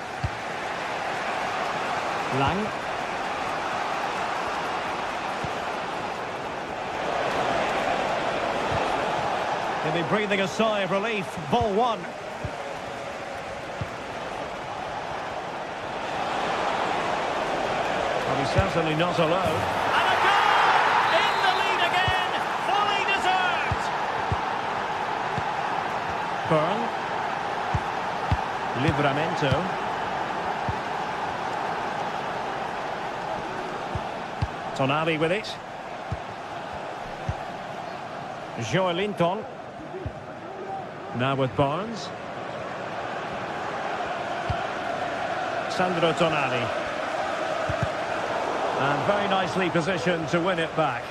Lang. He'll be breathing a sigh of relief. Ball one. Well, he's certainly not alone. And a goal! In the lead again! Fully deserved! Byrne. Livramento. Tonali with it. Joelinton. Now with Barnes. Sandro Tonali. And very nicely positioned to win it back.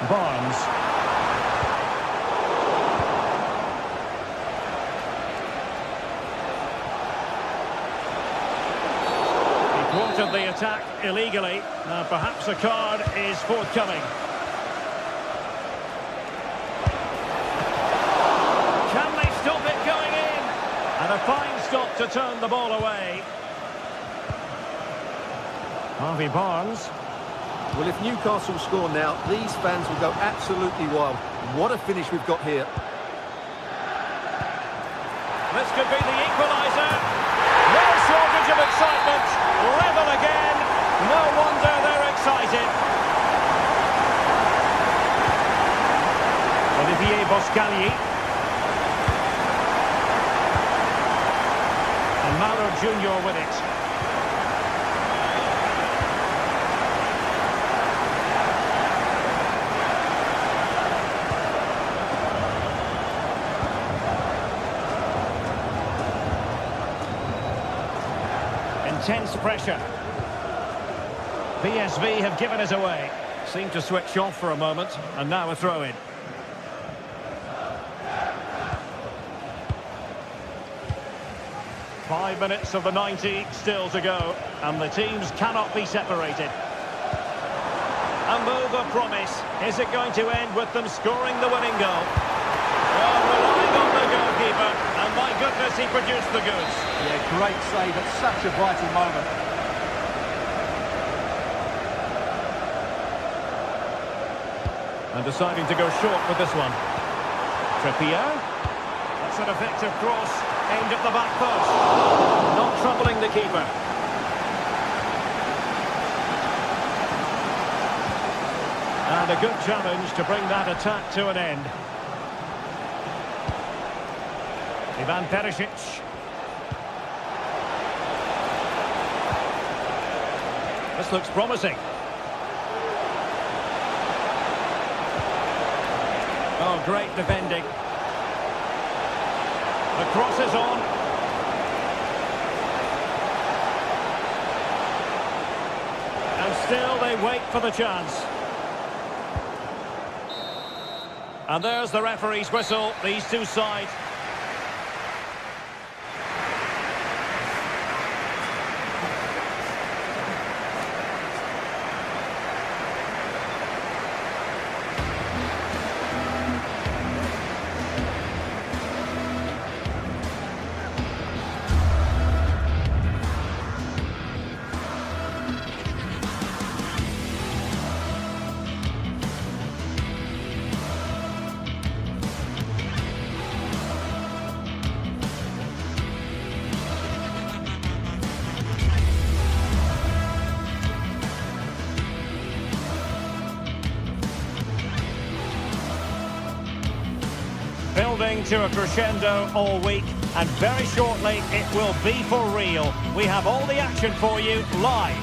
Barnes. He thwarted the attack illegally. Now perhaps a card is forthcoming. And a fine stop to turn the ball away. Harvey Barnes. Well, if Newcastle score now, these fans will go absolutely wild. What a finish we've got here. This could be the equaliser. No shortage of excitement. Level again. No wonder they're excited. Olivier Boscagli. Malo Junior with it. Intense pressure. PSV have given us away. Seemed to switch off for a moment, and now a throw-in. Five minutes of the 90 still to go, and the teams cannot be separated. A move of promise. Is it going to end with them scoring the winning goal? Well, relying on the goalkeeper, and my goodness, he produced the goods. Yeah, great save at such a vital moment. And deciding to go short with this one. Trippier. That's an effective cross. Aimed at the back post. Not troubling the keeper. And a good challenge to bring that attack to an end. Ivan Perisic. This looks promising. Oh, great defending. The cross is on. And still they wait for the chance. And there's the referee's whistle. These two sides. Building to a crescendo all week, and very shortly it will be for real. We have all the action for you live.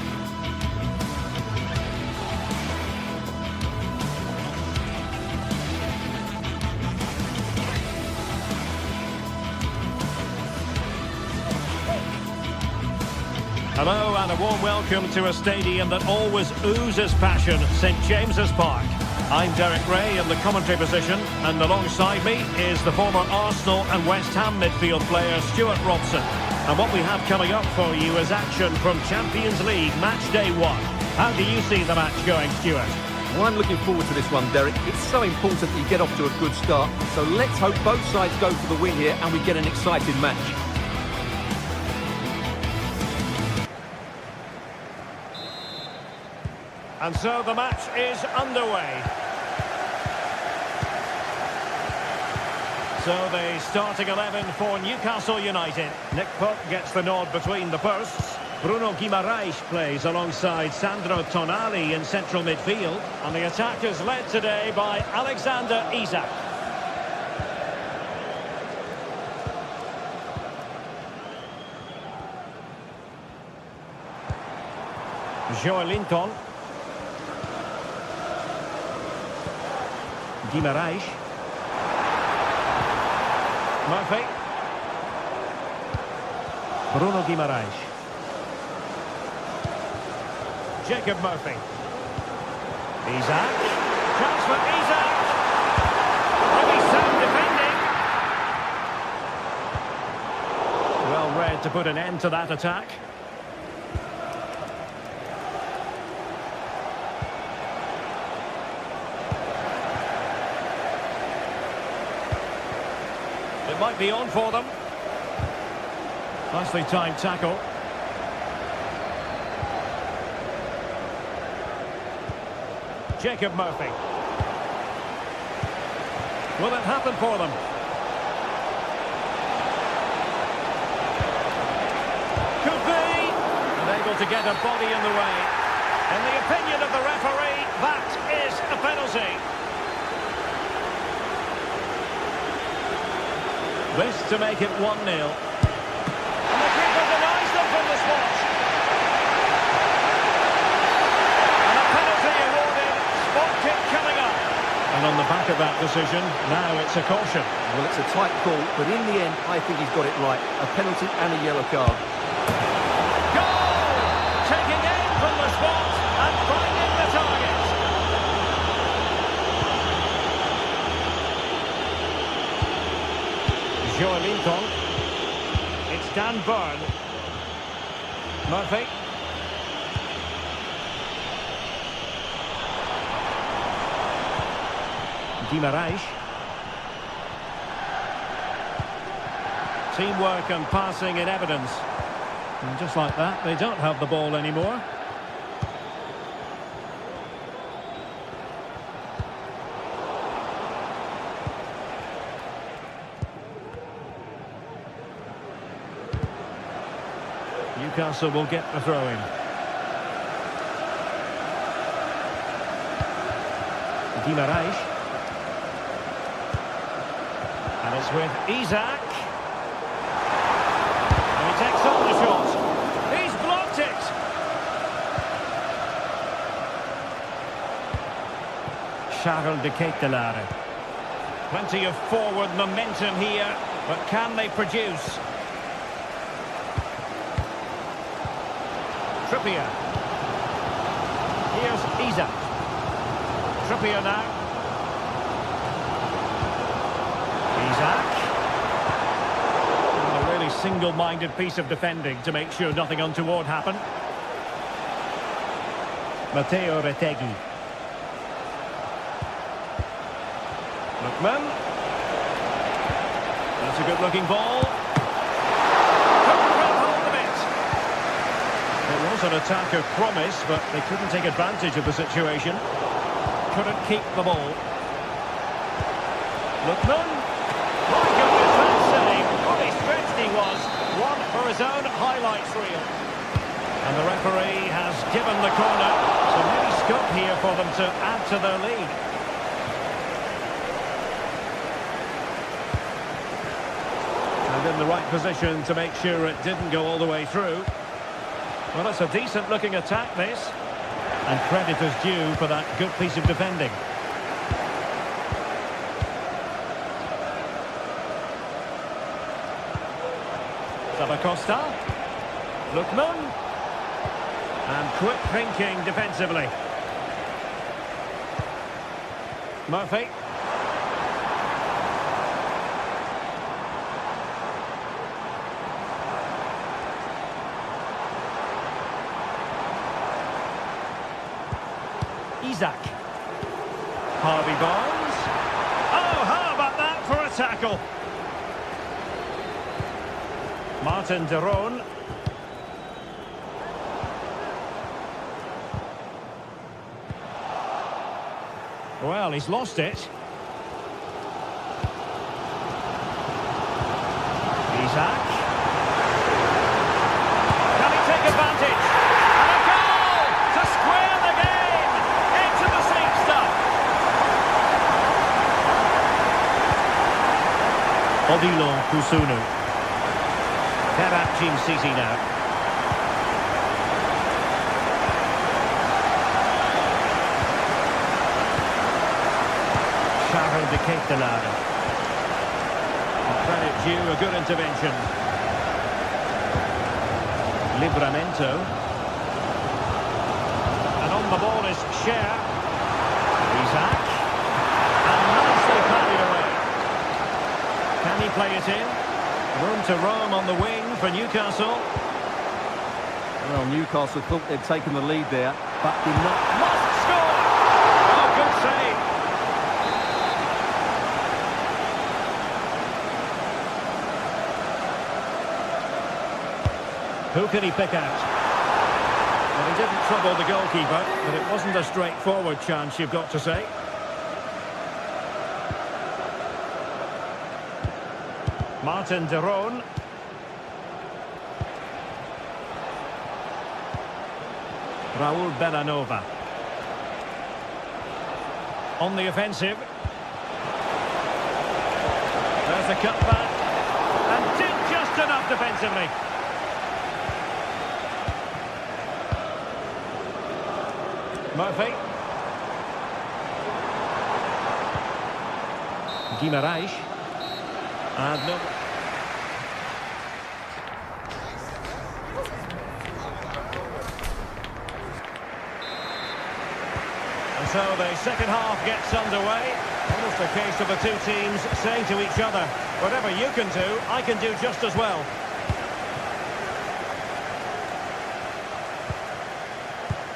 Hello and a warm welcome to a stadium that always oozes passion, St James's Park. I'm Derek Ray in the commentary position, and alongside me is the former Arsenal and West Ham midfield player Stuart Robson. And what we have coming up for you is action from Champions League Match Day 1. How do you see the match going, Stuart? Well, I'm looking forward to this one, Derek. It's so important that you get off to a good start. So let's hope both sides go for the win here and we get an exciting match. And so the match is underway. So the starting 11 for Newcastle United. Nick Pope gets the nod between the posts. Bruno Guimaraes plays alongside Sandro Tonali in central midfield. And the attack is led today by Alexander Isak. Joelinton. Guimaraes. Murphy. Bruno Guimaraes. Jacob Murphy. Isak. Chance for Isak. Really sound defending. Well read to put an end to that attack. It might be on for them. Nicely timed tackle. Jacob Murphy. Will it happen for them? Could be. Unable to get a body in the way. In the opinion of the referee, that is a penalty. This to make it 1-0. And the keeper denies them from the spot. And a penalty awarded. Spot kick coming up. And on the back of that decision, now it's a caution. Well, it's a tight call, but in the end, I think he's got it right. A penalty and a yellow card. Goal! Taking aim from the spot and finding the target. Joelinton. It's Dan Burn. Murphy. Guimaraes. Teamwork and passing in evidence. And just like that, they don't have the ball anymore. Newcastle will get the throw-in. Guimaraes. And it's with Isak. And he takes on the shot. He's blocked it. Charles de Ketelaere. Plenty of forward momentum here, but can they produce? Trippier. Here's Isak. Trippier now. Isak. And a really single-minded piece of defending to make sure nothing untoward happened. Matteo Retegui. Lookman. That's a good-looking ball. An attack of promise, but they couldn't take advantage of the situation. Couldn't keep the ball. Lookman. My goodness, that save. Fully stretched he was. One for his own highlights reel. And the referee has given the corner. So maybe scope here for them to add to their lead. And in the right position to make sure it didn't go all the way through. Well, it's a decent-looking attack, this. And credit is due for that good piece of defending. Sabacosta. Lookman. And quick thinking defensively. Murphy. Isaac. Harvey Barnes. Oh, how about that for a tackle? Martin de Roon. Well, he's lost it. Isaac. Can he take advantage? And a goal to square the game. Into the seat stuff. Odilon Kusunu. Karat Jim Sisi now. Sharon de Ketelare. Credit due, a good intervention. Livramento. And on the ball is Cher. Isaac. And nicely parried away. Can he play it in? Room to roam on the wing for Newcastle. Well, Newcastle thought they'd taken the lead there, but did not. Must score! Oh, good save. Who can he pick out? Well, he didn't trouble the goalkeeper, but it wasn't a straightforward chance, you've got to say. Martin de Roon. Raul Bellanova. On the offensive. There's a cutback. And did just enough defensively. Murphy. Guimaraes. And no. And so the second half gets underway. Almost a case of the two teams saying to each other, whatever you can do, I can do just as well.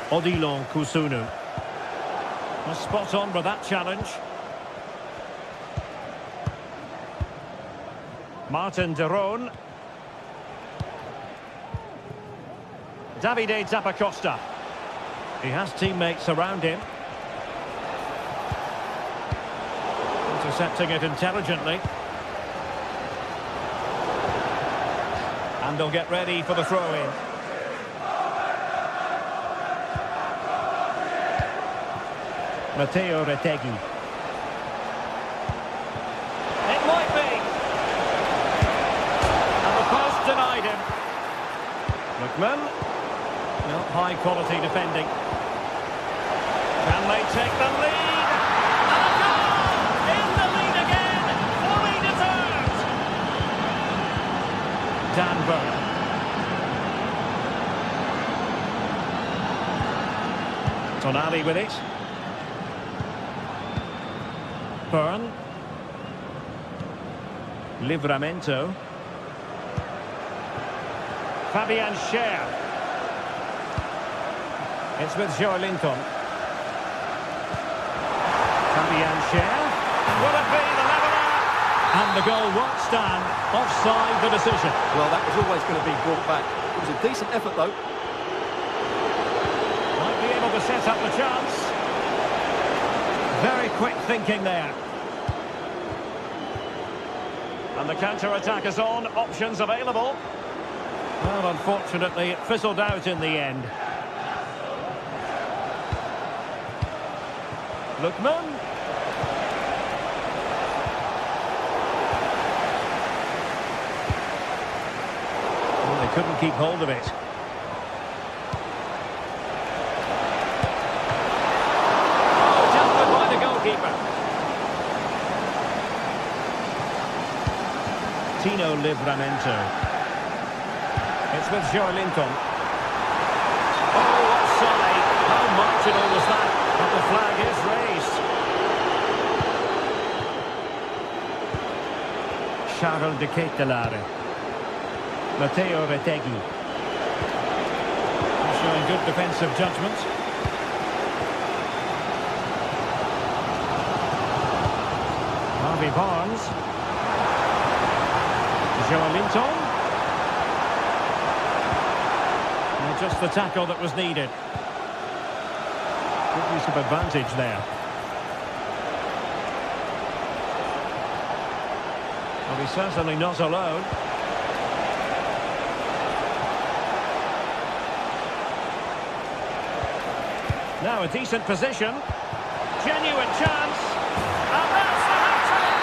Odilon Kusunu. Spot on with that challenge. Martin de Roon. Davide Zappacosta. He has teammates around him. Intercepting it intelligently. And they'll get ready for the throw-in. Matteo Retegui. It might be. And the post denied him. McMahon. Well, high quality defending. Can they take the lead? And a goal! In the lead again! Fully deserved! Dan Burn. Tonali with it. Burn. Livramento. Fabian Cher. It's with Joelinton. Fabian Cher. Will it be the leveller? And the goal won't stand. Offside the decision. Well, that was always going to be brought back. It was a decent effort, though. Might be able to set up the chance. Very quick thinking there. And the counter-attack is on. Options available. Well, unfortunately, it fizzled out in the end. Lookman. Well, they couldn't keep hold of it. Oh, dealt with by the goalkeeper. Tino Livramento. It's with Joelinton. Oh, offside. How marginal was that? But the flag is raised. Charles de Ketelare. Matteo Retegui. Showing good defensive judgment. Harvey Barnes. Joelinton. And just the tackle that was needed. Good use of advantage there. Well, he's certainly not alone. Now a decent position. Genuine chance. And that's the hat-trick!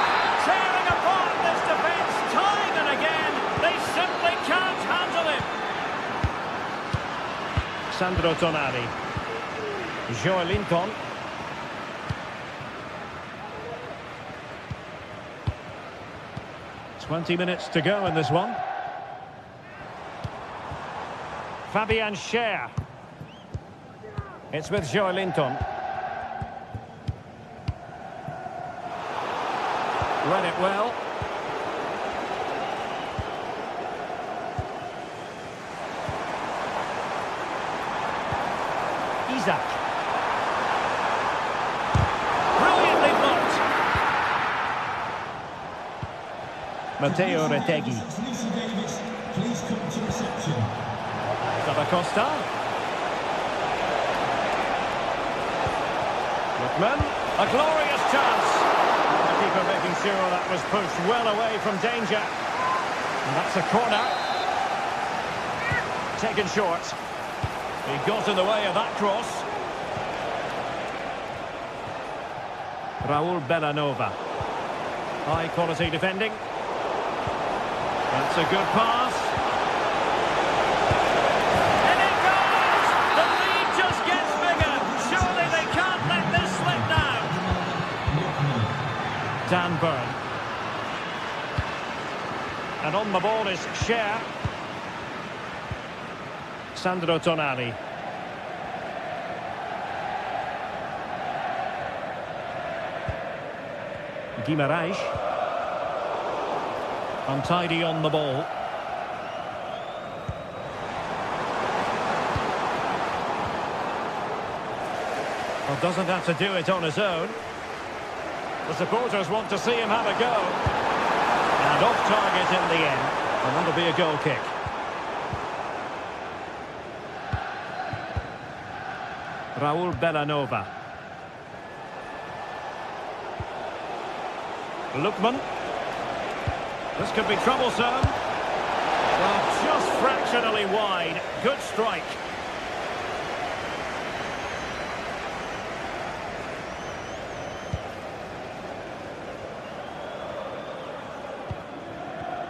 Tearing apart this defence time and again. They simply can't handle him. Sandro Tonali. Joelinton. "20 minutes to go in this one. Fabian Schär. It's with Joelinton. Read it well. Isaac. Brilliantly blocked. Matteo Retegui. Please come to reception. Costa. Lookman. A glorious chance. The keeper making sure that was pushed well away from danger. And that's a corner. Taken short. He got in the way of that cross. Raul Bellanova. High quality defending. That's a good pass. And it goes! The lead just gets bigger. Surely they can't let this slip now. Dan Burn. And on the ball is Schär. Sandro Tonali. Guimarães. Untidy on the ball. Well, doesn't have to do it on his own. The supporters want to see him have a go. And off target in the end. And that'll be a goal kick. Raul Bellanova. Lookman. This could be troublesome. Well, just fractionally wide. Good strike.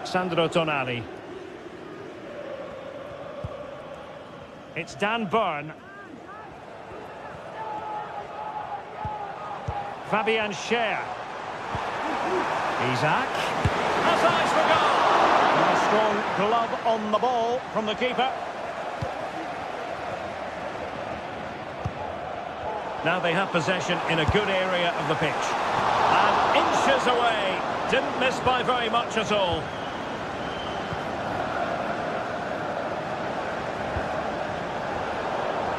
Sandro Tonali. It's Dan Burn. Fabian Schär. Isaac. Has eyes for goal. And a strong glove on the ball from the keeper. Now they have possession in a good area of the pitch. And inches away. Didn't miss by very much at all.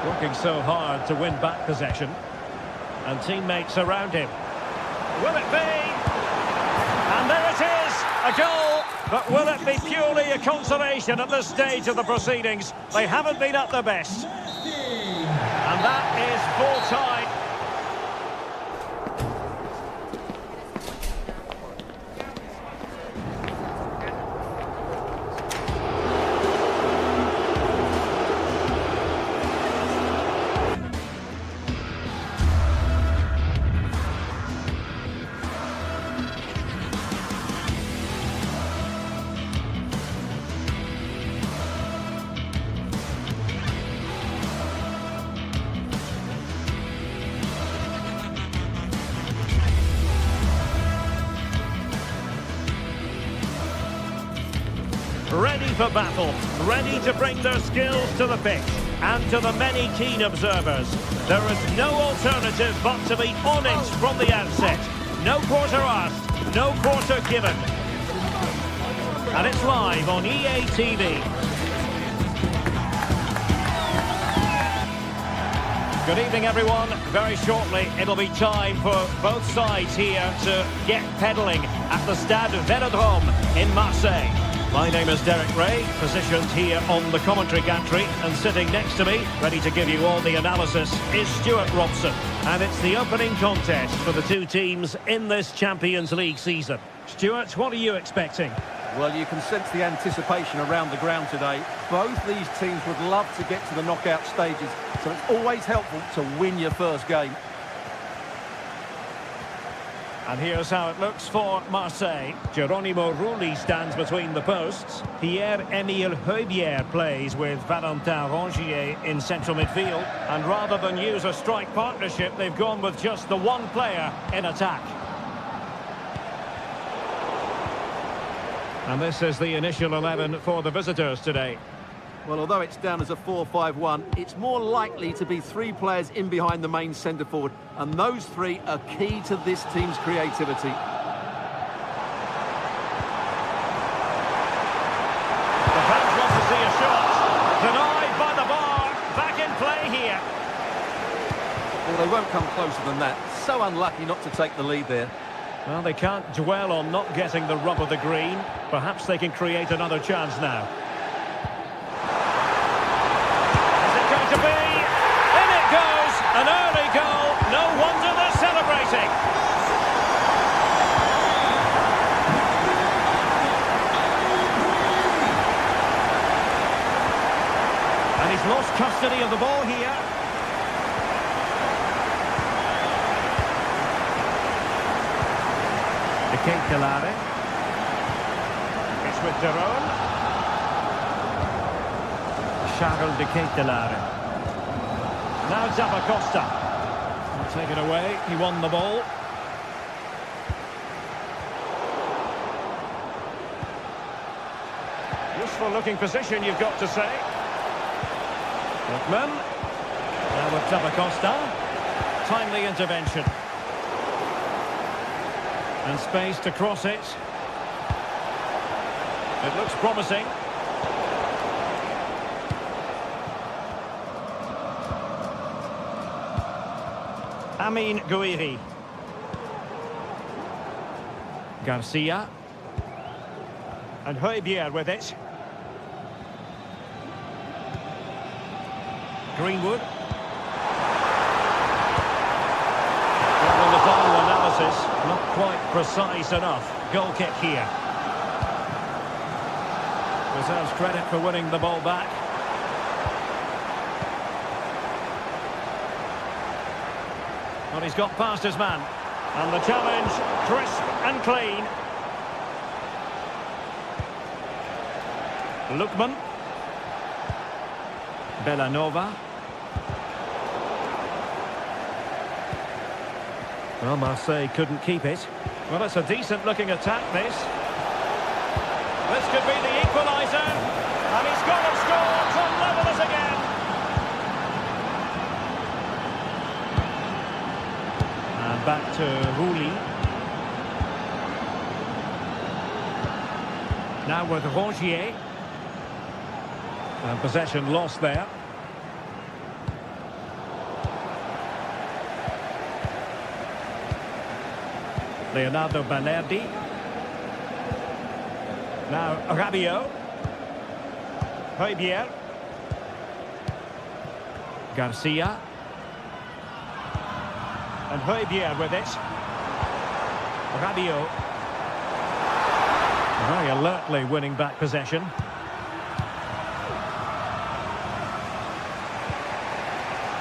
Working so hard to win back possession. And teammates around him. Will it be? And there it is, a goal. But will it be purely a consolation at this stage of the proceedings? They haven't been at their best. And that is full time. Ready for battle, ready to bring their skills to the pitch, and to the many keen observers. There is no alternative but to be on it from the outset. No quarter asked, no quarter given. And it's live on EA TV. Good evening, everyone. Very shortly, it'll be time for both sides here to get pedalling at the Stade Velodrome in Marseille. My name is Derek Ray, positioned here on the commentary gantry, and sitting next to me, ready to give you all the analysis, is Stuart Robson. And it's the opening contest for the two teams in this Champions League season. Stuart, what are you expecting? Well, you can sense the anticipation around the ground today. Both these teams would love to get to the knockout stages, so it's always helpful to win your first game. And here's how it looks for Marseille. Geronimo Rulli stands between the posts. Pierre-Emile Højbjerg plays with Valentin Rongier in central midfield. And rather than use a strike partnership, they've gone with just the one player in attack. And this is the initial 11 for the visitors today. Well, although it's down as a 4-5-1, it's more likely to be three players in behind the main centre-forward, and those three are key to this team's creativity. The fans want to see a shot. Denied by the bar. Back in play here. Well, they won't come closer than that. So unlucky not to take the lead there. Well, they can't dwell on not getting the rub of the green. Perhaps they can create another chance now. Is it going to be? In it goes! An early goal. No wonder they're celebrating. And he's lost custody of the ball here. Ketelare. It's with Deron. Charles de Ketelare. Now Zappacosta. Taken away, he won the ball. Useful looking position, you've got to say. Lookman. Now with Zappacosta. Timely intervention. And space to cross it. It looks promising. Amin Gouiri. Garcia. And Højbjerg with it. Greenwood. On the final analysis, not quite precise enough. Goal kick here. Deserves credit for winning the ball back. Well, he's got past his man. And the challenge, crisp and clean. Lookman. Bellanova. Well, Marseille couldn't keep it. Well, it's a decent-looking attack, this. This could be the equaliser. And he's got to score to level it again. And back to Rulli. Now with Rongier. And possession lost there. Leonardo Balerdi. Now Rabiot. Højbjerg. Garcia. And Højbjerg with it. Rabiot. Very alertly winning back possession.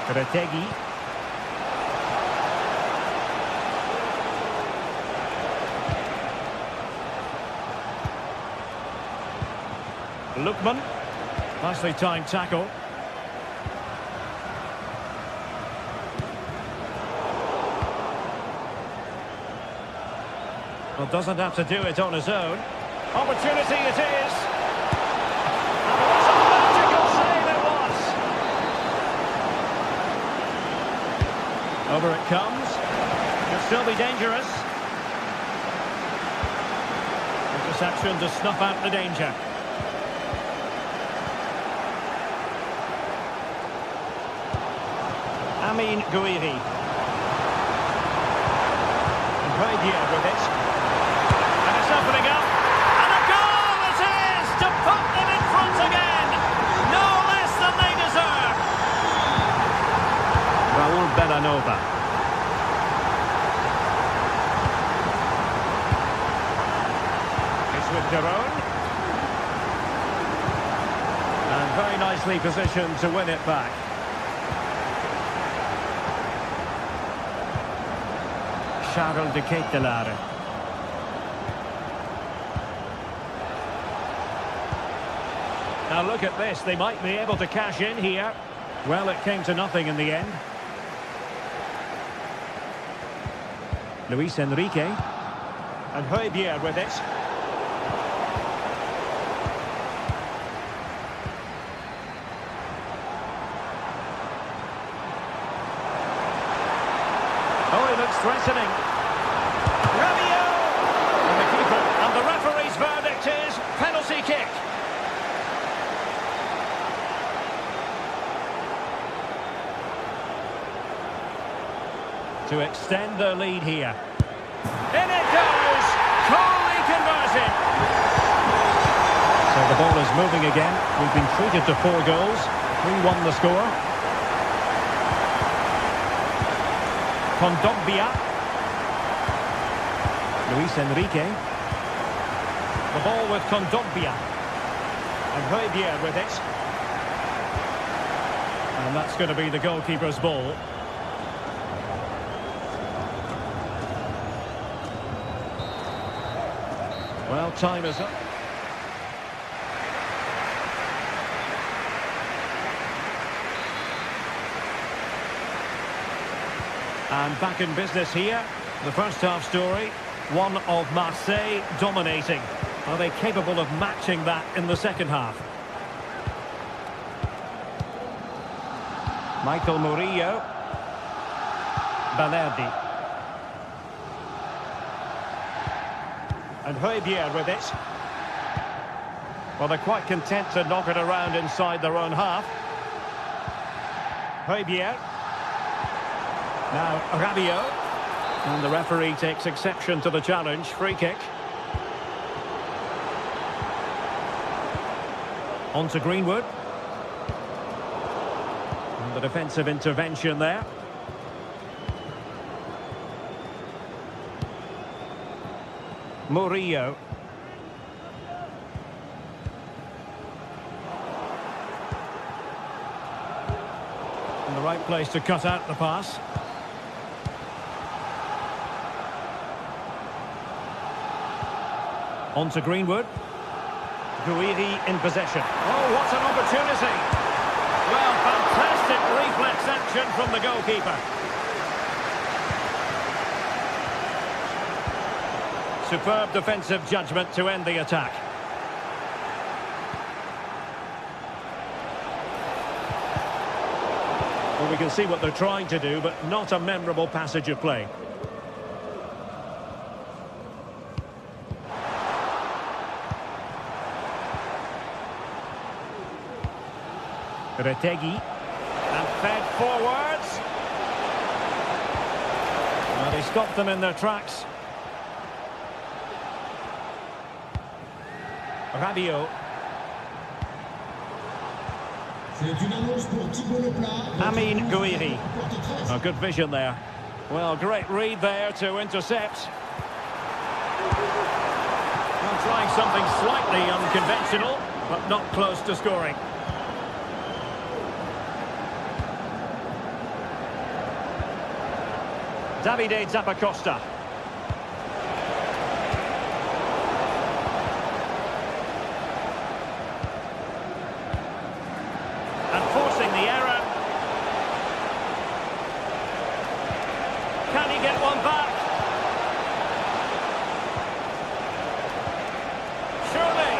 Retegi. Lookman. Nicely timed tackle. Well, doesn't have to do it on his own. Opportunity it is. And what a magical save it was. Over it comes. Could still be dangerous. Interception to snuff out the danger. Guiri. And Højbjerg with it. And it's opening up. And a goal it is to put them in front again. No less than they deserve. Raúl Bellanova. It's with Derone. And very nicely positioned to win it back. Charles de Ketelaere. Now look at this, they might be able to cash in here. Well, it came to nothing in the end. Luis Enrique. And Højbjerg with it. Oh, he looks threatening. Rabiot! And the keeper. And the referee's verdict is penalty kick. To extend their lead here. In it goes! Coolly converted! So the ball is moving again. We've been treated to 4 goals. 3-1 the score. Kondogbia. Luis Enrique. The ball with Kondogbia. And Højbjerg with it. And that's going to be the goalkeeper's ball. Well, time is up. And back in business here. The first half story, one of Marseille dominating. Are they capable of matching that in the second half? Michael Murillo. Balerdi. And Højbjerg with it. Well, they're quite content to knock it around inside their own half. Højbjerg. Now Rabiot. And the referee takes exception to the challenge. Free kick. On to Greenwood. And the defensive intervention there. Murillo. In the right place to cut out the pass. On to Greenwood. Guiri in possession. Oh, what an opportunity! Well, fantastic reflex action from the goalkeeper. Superb defensive judgment to end the attack. Well, we can see what they're trying to do, but not a memorable passage of play. Retegi. And fed forwards. Well, they stopped them in their tracks. Rabiot. Guiri. Oh, good vision there. Well, great read there to intercept. Well, trying something slightly unconventional, but not close to scoring. Davide Zappacosta. And forcing the error. Can he get one back? Surely.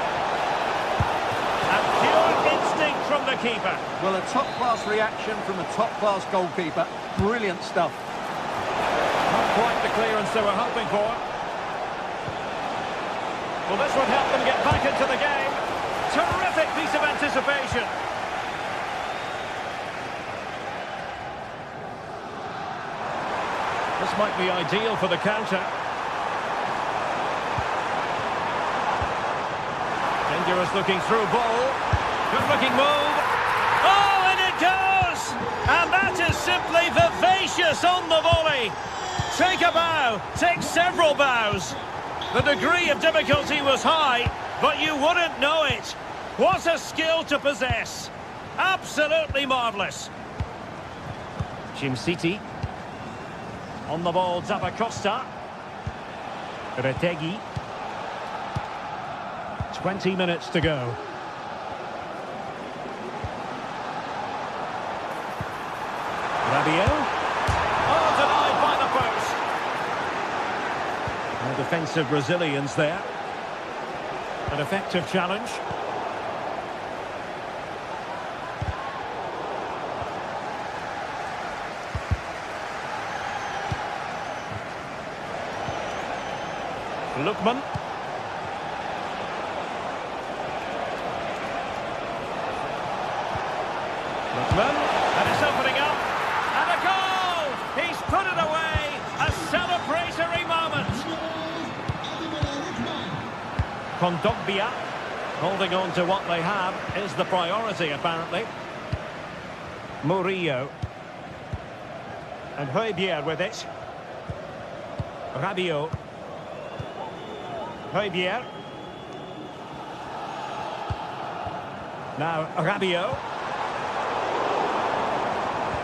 And pure instinct from the keeper. Well, a top-class reaction from a top-class goalkeeper. Brilliant stuff. Not quite the clearance they were hoping for. Well, this would help them get back into the game. Terrific piece of anticipation. This might be ideal for the counter. Dangerous looking through ball. Good looking move. Oh, and it goes! And that is simply vivacious on the volley. Take a bow, take several bows. The degree of difficulty was high, but you wouldn't know it. What a skill to possess. Absolutely marvellous. City. On the ball, Zappacosta. Retegui. 20 minutes to go. Rabiot. Oh, denied by the post. No defensive resilience there. An effective challenge. Lookman. Lookman, and it's opening up, and a goal! He's put it away, a celebratory moment. Kondogbia, holding on to what they have, is the priority apparently. Murillo. And Højbjerg with it. Rabiot. Højbjerg. Now Rabiot.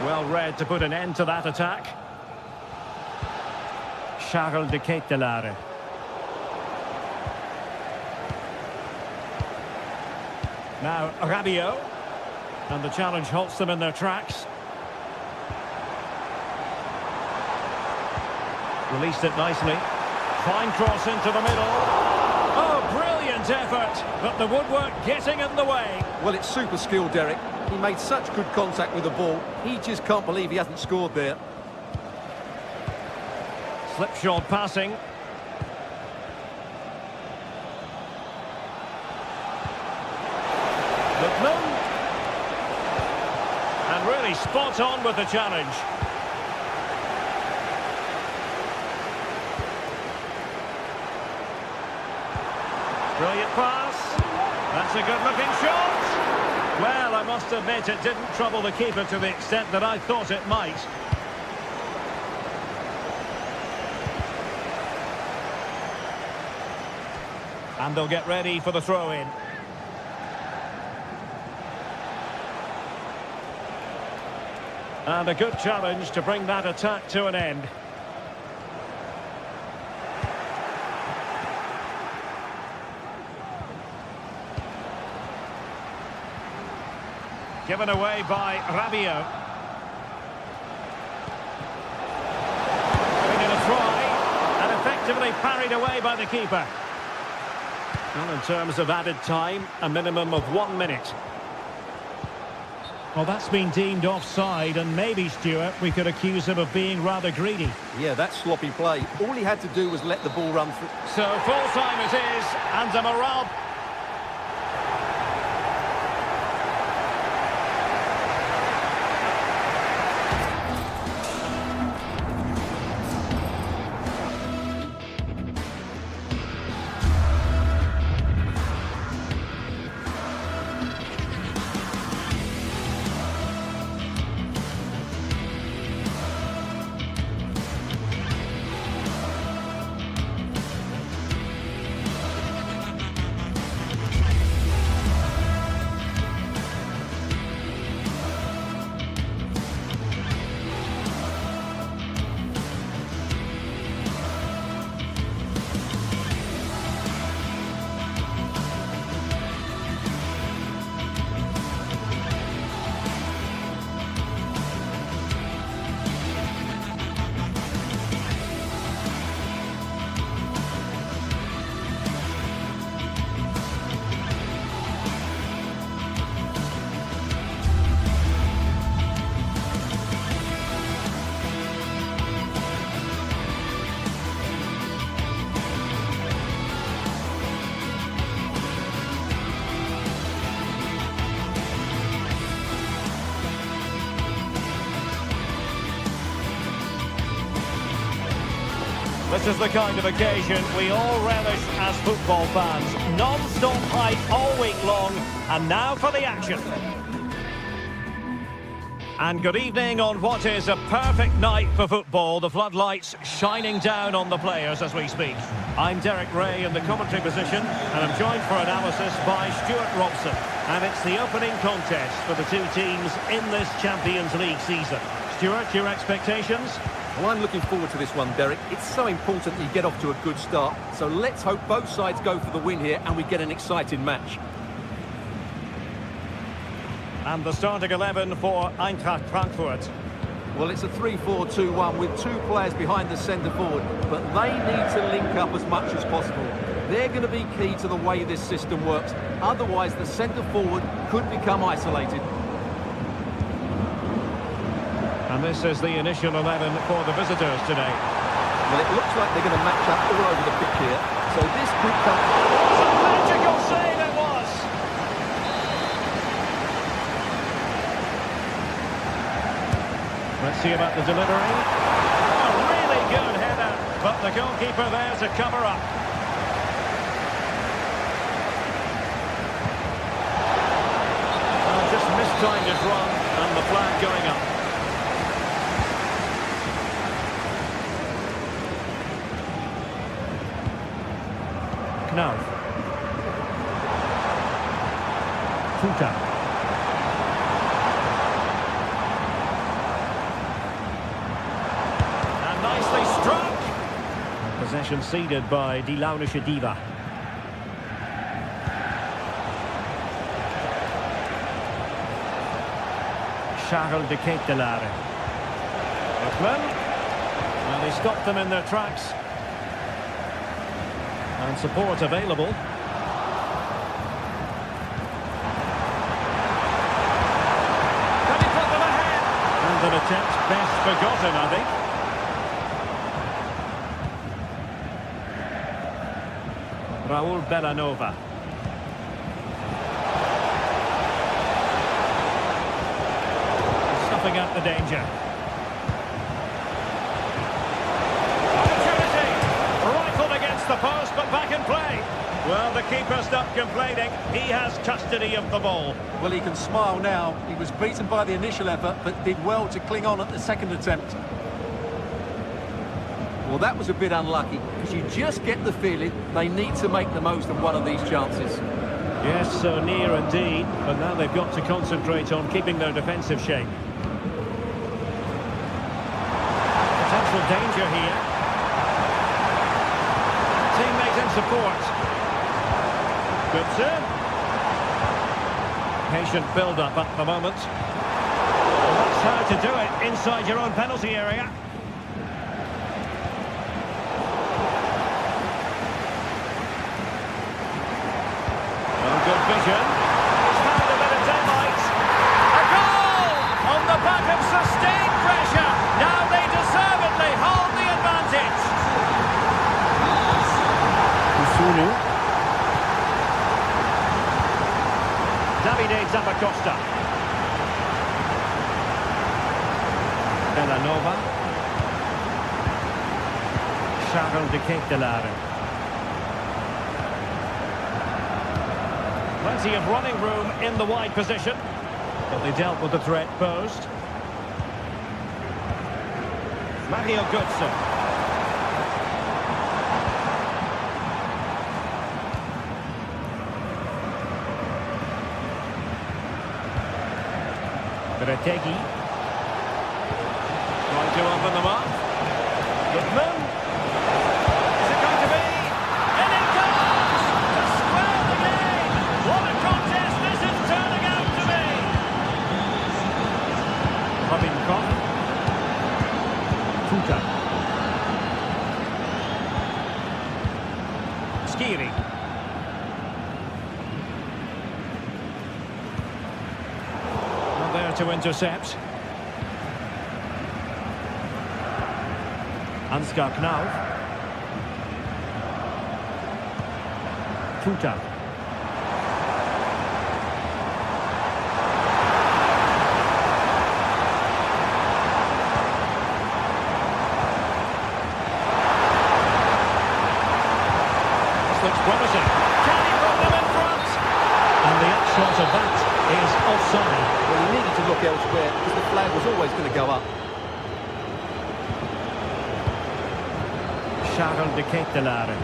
Well read to put an end to that attack. Charles de Ketelaere. Now Rabiot. And the challenge halts them in their tracks. Released it nicely. Fine cross into the middle. Oh, brilliant effort. But the woodwork getting in the way. Well, it's super skill, Derek. He made such good contact with the ball. He just can't believe he hasn't scored there. Slipshod passing. Lookman. And really spot on with the challenge. Brilliant pass. That's a good-looking shot. Well, I must admit it didn't trouble the keeper to the extent that I thought it might. And they'll get ready for the throw-in. And a good challenge to bring that attack to an end. Given away by Rabiot. Giving it a try. And effectively parried away by the keeper. Well, in terms of added time, a minimum of 1 minute. Well, that's been deemed offside, and maybe, Stuart, we could accuse him of being rather greedy. Yeah, that's sloppy play. All he had to do was let the ball run through. So, full time it is, and a morale... This is the kind of occasion we all relish as football fans. Non-stop hype all week long, and now for the action. And good evening on what is a perfect night for football. The floodlights shining down on the players as we speak. I'm Derek Ray in the commentary position, and I'm joined for analysis by Stuart Robson. And it's the opening contest for the two teams in this Champions League season. Stuart, your expectations? Well, I'm looking forward to this one, Derek. It's so important that you get off to a good start. So let's hope both sides go for the win here and we get an exciting match. And the starting 11 for Eintracht Frankfurt. Well, it's a 3-4-2-1 with two players behind the centre forward, but they need to link up as much as possible. They're going to be key to the way this system works. Otherwise, the centre forward could become isolated. And this is the initial 11 for the visitors today. Well, it looks like they're going to match up all over the pitch here. So this could come... What a magical save it was! Let's see about the delivery. A really good header, but the goalkeeper there to cover up. Just mistimed his run, and the flag going up. Knauf. Tuta. And nicely struck. And possession ceded by Die Launische Diva. Charles de Ketelaere. Lookman. And he stopped them in their tracks. And support available. And he put them ahead. And an attempt best forgotten, I think. Raul Bellanova. Stuffing out the danger. The post, but back in play. Well, the keeper's not complaining. He has custody of the ball. Well, he can smile now. He was beaten by the initial effort, but did well to cling on at the second attempt. Well, that was a bit unlucky, because you just get the feeling they need to make the most of one of these chances. Yes, so near indeed, but now they've got to concentrate on keeping their defensive shape. Potential danger here. Teammate in support. Good serve. Patient build-up at the moment. Well, that's how to do it inside your own penalty area. Well, good vision. He's found a bit of daylight. A goal! On the back of sustained pressure. Now they deservedly hold the advantage. Davide Zappacosta. Bellanova. Charles de Ketelaere. Plenty of running room in the wide position, but they dealt with the threat posed. Mario Götze. Retegi. Trying to open them up. Lookman. Is it going to be? And it goes! To square the game! What a contest this is turning out to be! Robinkoff. Tuta. Skiri. There to intercept. Ansgar Knauf. Tuta. offside. Well, he needed to look elsewhere because the flag was always going to go up. Charles de Ketelaere.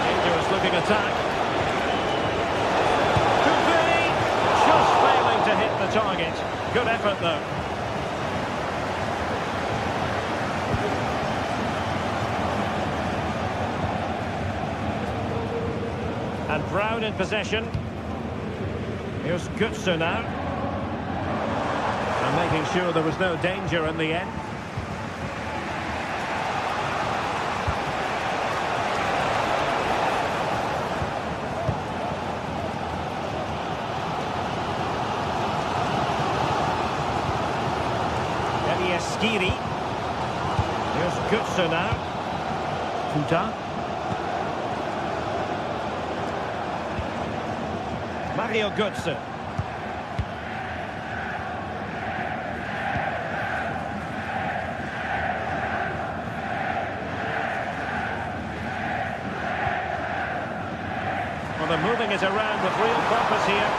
Dangerous looking attack. Could be. Just failing to hit the target. Good effort though. And Brown in possession. Here's Götze now. And making sure there was no danger in the end. Skiri. Here's Götze now. Futa. Mario Götze. Well, they're moving it around with real purpose here.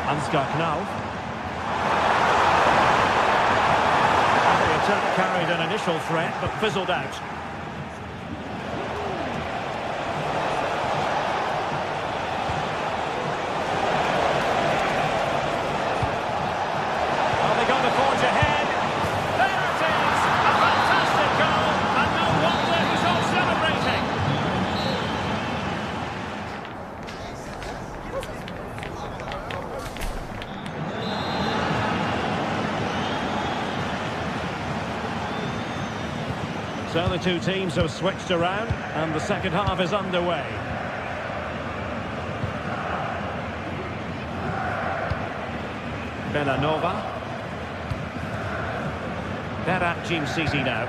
Ansgar Knauf. The attack carried an initial threat but fizzled out. Well, they're going to forge ahead. There it is! A fantastic goal, and no wonder he's all celebrating. So the two teams have switched around and the second half is underway. Bellanova. Berat Jim Sisi now.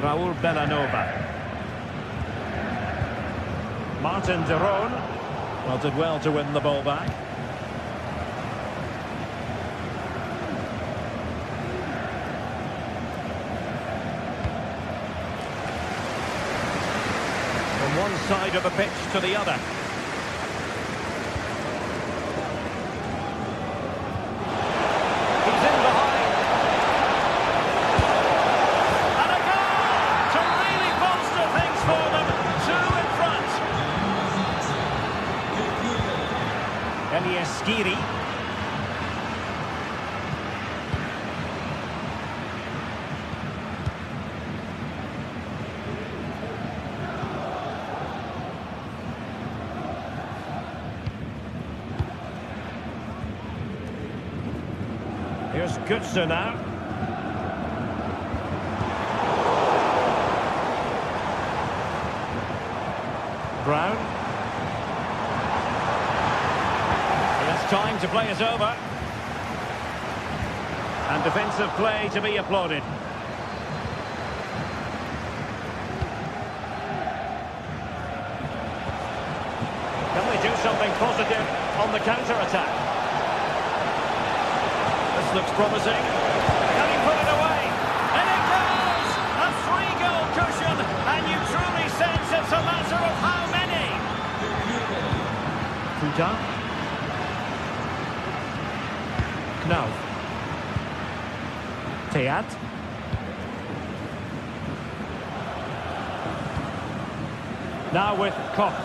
Raul Bellanova. Martin de Roon. Well, did well to win the ball back. One side of the pitch to the other. He's in behind. And a goal to really bolster things for them. Two in front. Elias Skiri. Here's Götze now. Brown. And it's time to play it over. And defensive play to be applauded. Can we do something positive on the counter-attack? This looks promising. Can he put it away? And it goes! A 3-goal cushion, and you truly sense it's a matter of how many. Futa. Knauf. Teat. Now with Koch.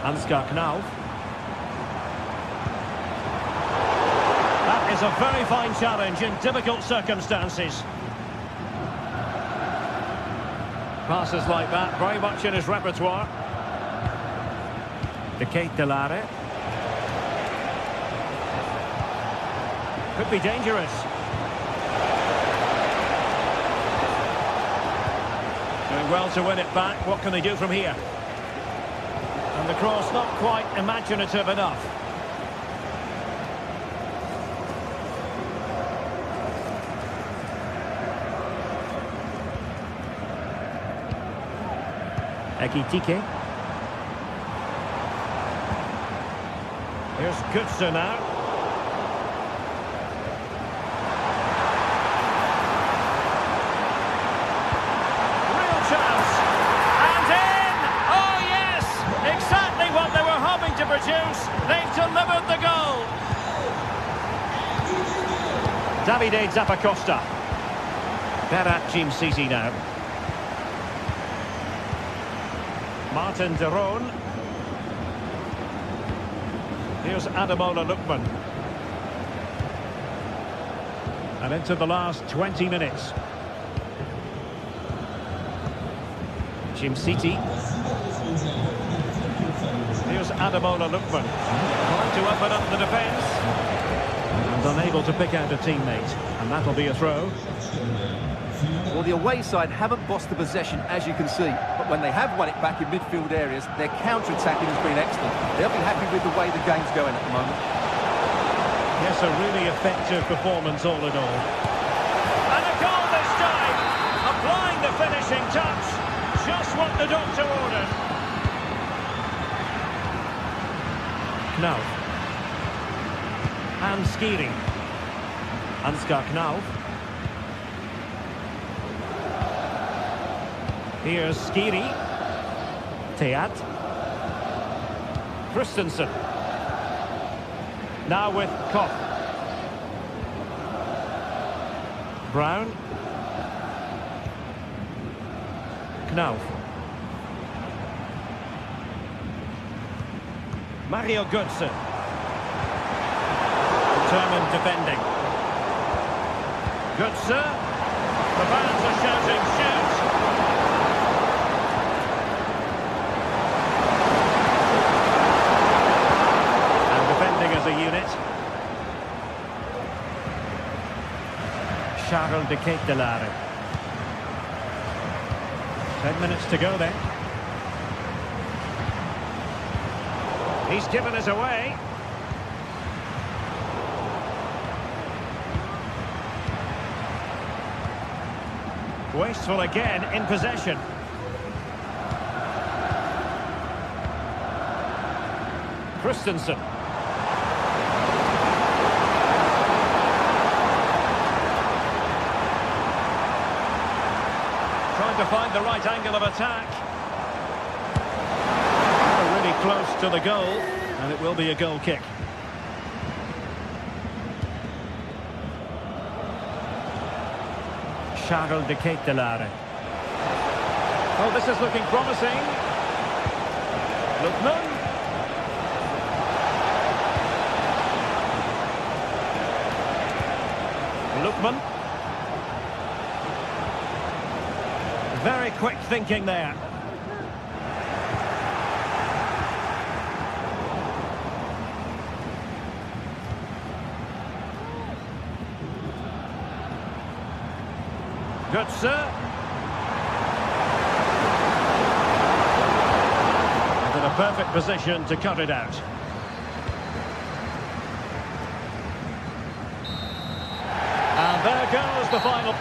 Ansgar Knauf. That is a very fine challenge in difficult circumstances. Passes like that, very much in his repertoire. De Ketelaere. Could be dangerous. Doing well to win it back. What can they do from here? And the cross not quite imaginative enough. Ekitike. Here's Götze now. juice. They've delivered the goal. Davide Zappacosta. Berat Jim Sisi now. Martin de Roon. Here's Ademola Lookman. And into the last 20 minutes. Jim City. Here's Ademola Lookman. Trying to open up the defence. And unable to pick out a teammate. And that'll be a throw. Well, the away side haven't bossed the possession, as you can see. But when they have won it back in midfield areas, their counter-attacking has been excellent. They'll be happy with the way the game's going at the moment. Yes, a really effective performance all in all. And a goal this time! Applying the finishing touch. Just what the doctor ordered. Knauf. And Skiri. Ansgar Knauf. Here's Skiri. Teat. Christensen. Now with Koch. Brown. Knauf. Mario Götze. Determined defending. Götze. The fans are shouting, shoot! And defending as a unit. Charles de Ketelaere. 10 minutes to go then. He's given us away. Wasteful again in possession. Christensen. Trying to find the right angle of attack. Really close to the goal, and it will be a goal kick. Charles de Ketelaere. Oh, this is looking promising. Lookman. Lookman. Very quick thinking there. Götze. And in a perfect position to cut it out. And there goes the final.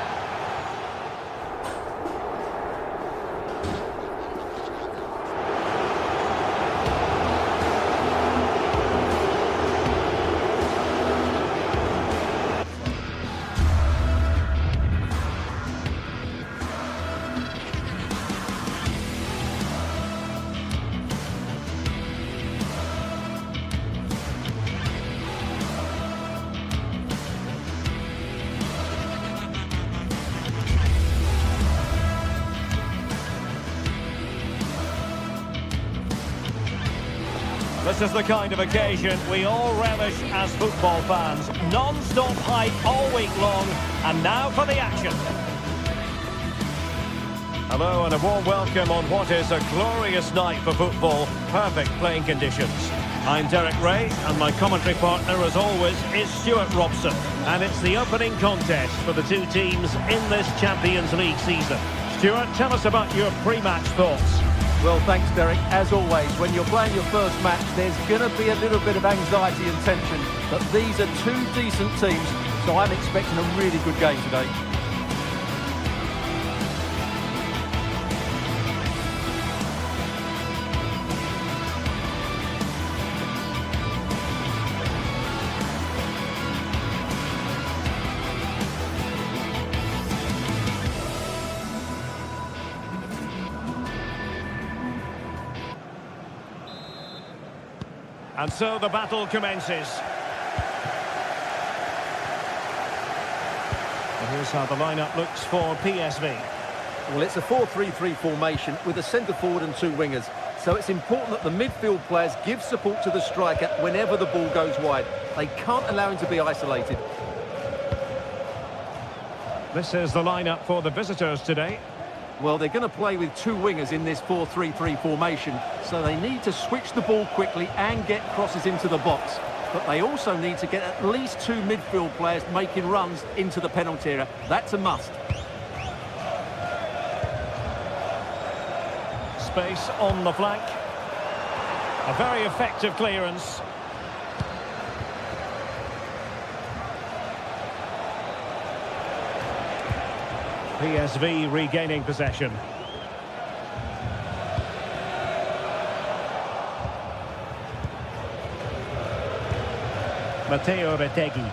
This is the kind of occasion we all relish as football fans. Non-stop hype all week long, and now for the action. Hello and a warm welcome on what is a glorious night for football. Perfect playing conditions. I'm Derek Ray, and my commentary partner, as always, is Stuart Robson. And it's the opening contest for the two teams in this Champions League season. Stuart, tell us about your pre-match thoughts. Well, thanks, Derek. As always, when you're playing your first match, there's going to be a little bit of anxiety and tension. But these are two decent teams, so I'm expecting a really good game today. And so the battle commences. And here's how the lineup looks for PSV. Well, it's a 4-3-3 formation with a centre forward and two wingers. So it's important that the midfield players give support to the striker whenever the ball goes wide. They can't allow him to be isolated. This is the lineup for the visitors today. Well, they're going to play with two wingers in this 4-3-3 formation, so they need to switch the ball quickly and get crosses into the box. But they also need to get at least two midfield players making runs into the penalty area. That's a must. Space on the flank. A very effective clearance. PSV regaining possession. Matteo Retegui.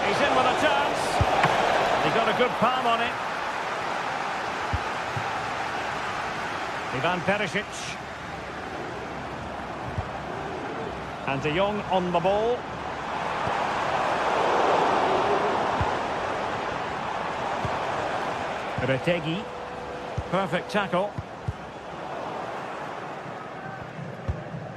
He's in with a chance. He got a good palm on it. Ivan Perisic. And De Jong on the ball. Retegui. Perfect tackle.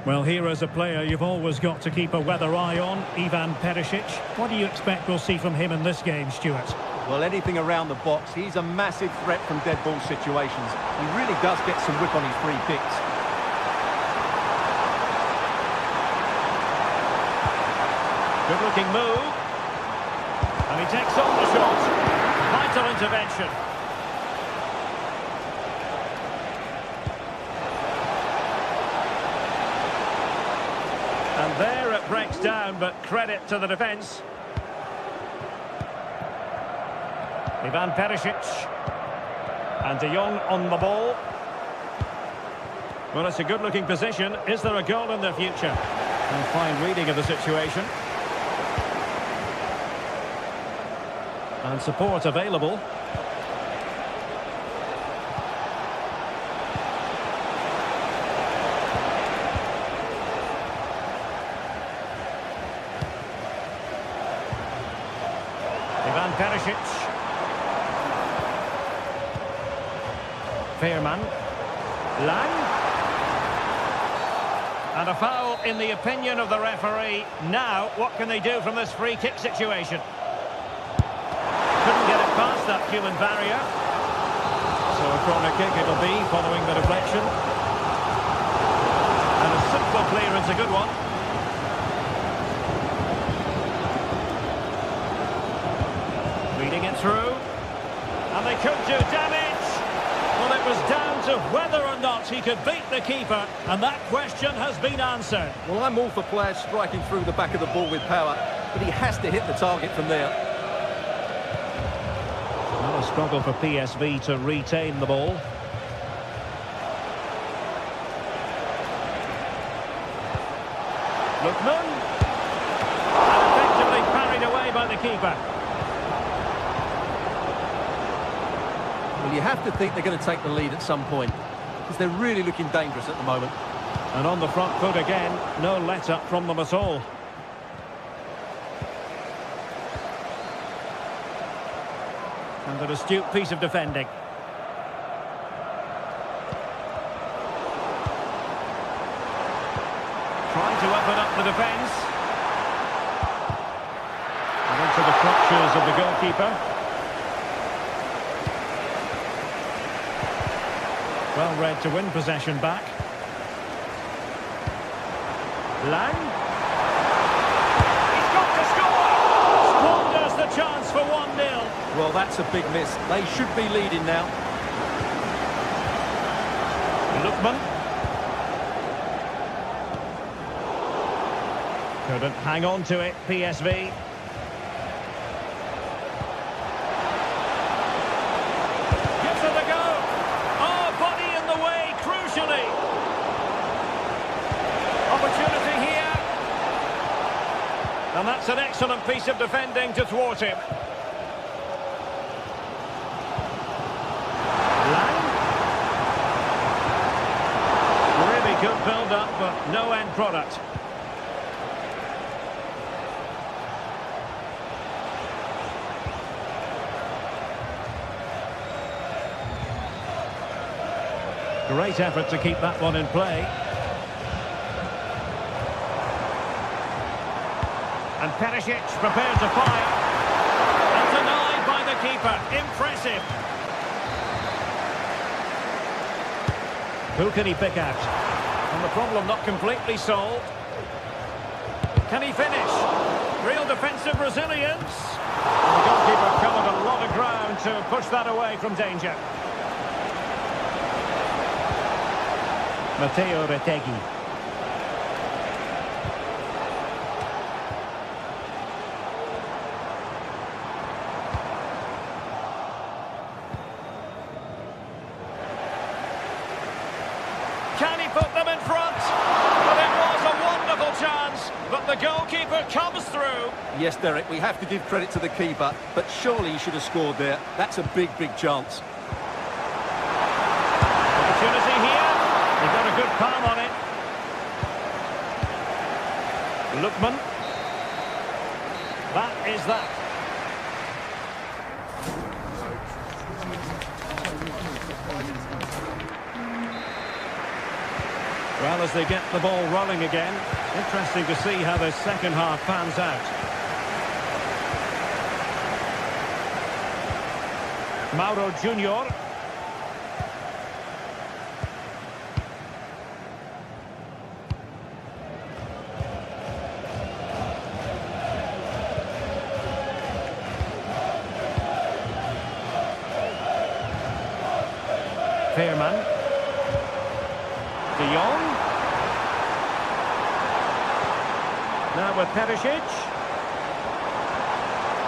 Well, here as a player, you've always got to keep a weather eye on. Ivan Perisic. What do you expect we'll see from him in this game, Stuart? Well, anything around the box. He's a massive threat from dead ball situations. He really does get some whip on his free kicks. Good-looking move. And he takes on the shot. Vital intervention. And there it breaks down, but credit to the defence. Ivan Perisic. And De Jong on the ball. Well, it's a good-looking position. Is there a goal in the future? And fine reading of the situation. And support available. Ivan Perisic. Veerman. Lang. And a foul in the opinion of the referee. Now, what can they do from this free kick situation? Couldn't get it past that human barrier. So a corner kick it'll be following the deflection. And a simple clearance, a good one. Reading it through. And they could do damage. Well, it was down to whether or not he could beat the keeper, and that question has been answered. Well, I'm all for players striking through the back of the ball with power, but he has to hit the target from there. Well, a struggle for PSV to retain the ball. Lookman. And effectively parried away by the keeper. Well, you have to think they're going to take the lead at some point, because they're really looking dangerous at the moment. And on the front foot again, no let-up from them at all. And an astute piece of defending. Trying to open up the defence. And into the clutches of the goalkeeper. Well read to win possession back. Lang. He's got to score! Squanders the chance for 1-0. Well, that's a big miss. They should be leading now. Lookman. Couldn't hang on to it, PSV. Gives it a go. Oh, body in the way, crucially. Opportunity here. And that's an excellent piece of defending to thwart him. Lang. Really good build-up, but no end product. Great effort to keep that one in play. And Perisic prepared to fire. And denied by the keeper. Impressive. Who can he pick out? And the problem not completely solved. Can he finish? Real defensive resilience. And the goalkeeper covered a lot of ground to push that away from danger. Matteo Retegui. Can he put them in front? But it was a wonderful chance, but the goalkeeper comes through. Yes, Derek, we have to give credit to the keeper, but surely he should have scored there. That's a big, big chance. Opportunity here. He got a good palm on it. Lookman. That is that. Well, as they get the ball rolling again, interesting to see how the second half pans out. Mauro Junior. Veerman. De Jong. Now with Perisic.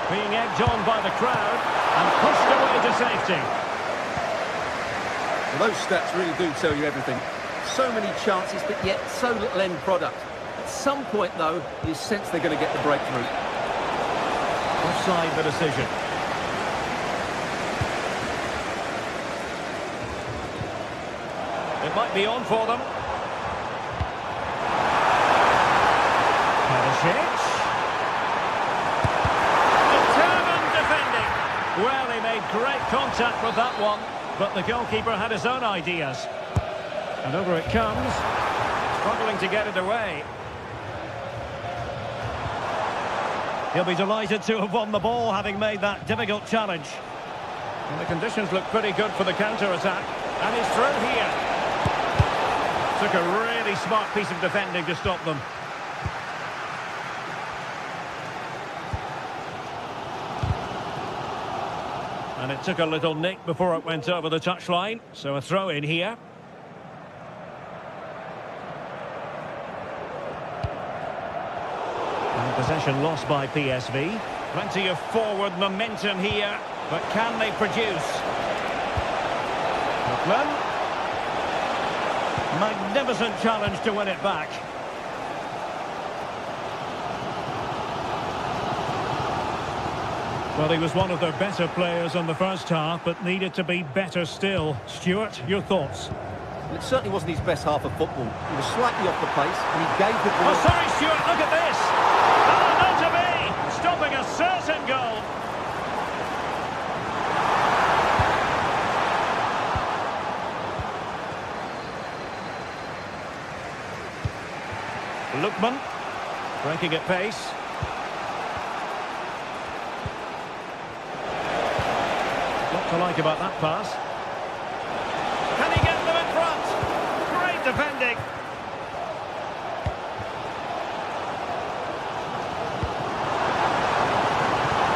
Being egged on by the crowd and pushed away to safety. Well, those stats really do tell you everything. So many chances, but yet so little end product. At some point, though, you sense they're going to get the breakthrough. Offside the decision. It might be on for them. Perisic. Determined defending. Well, he made great contact with that one, but the goalkeeper had his own ideas. And over it comes. Struggling to get it away. He'll be delighted to have won the ball, having made that difficult challenge. And the conditions look pretty good for the counter-attack. And he's through here. Took a really smart piece of defending to stop them. And it took a little nick before it went over the touchline. So a throw in here. And possession lost by PSV. Plenty of forward momentum here. But can they produce? Lookman. Magnificent challenge to win it back. Well, he was one of their better players in the first half, but needed to be better still. Stuart, your thoughts? Well, it certainly wasn't his best half of football. He was slightly off the pace, and he gave the ball... Oh, sorry, Stuart, look at this! Not to be! Stopping a certain goal. Lookman, breaking at pace. What to like about that pass? Can he get them in front? Great defending.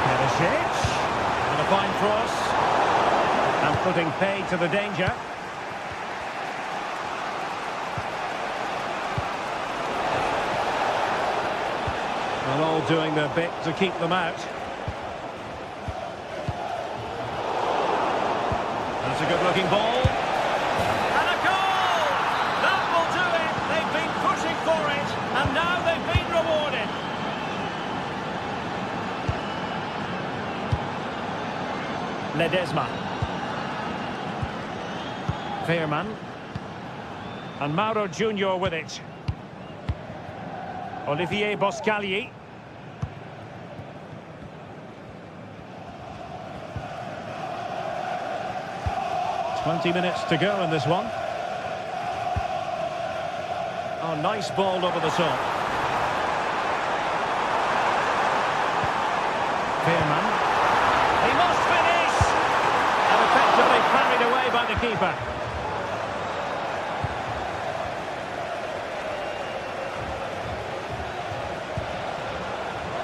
Perisic, and a fine cross. And putting paid to the danger. And all doing their bit to keep them out. That's a good-looking ball. And a goal! That will do it. They've been pushing for it, and now they've been rewarded. Ledesma. Veerman. And Mauro Junior with it. Olivier Boscagli. "20 minutes to go in this one. Oh, nice ball over the top. Veerman. He must finish! And effectively carried away by the keeper.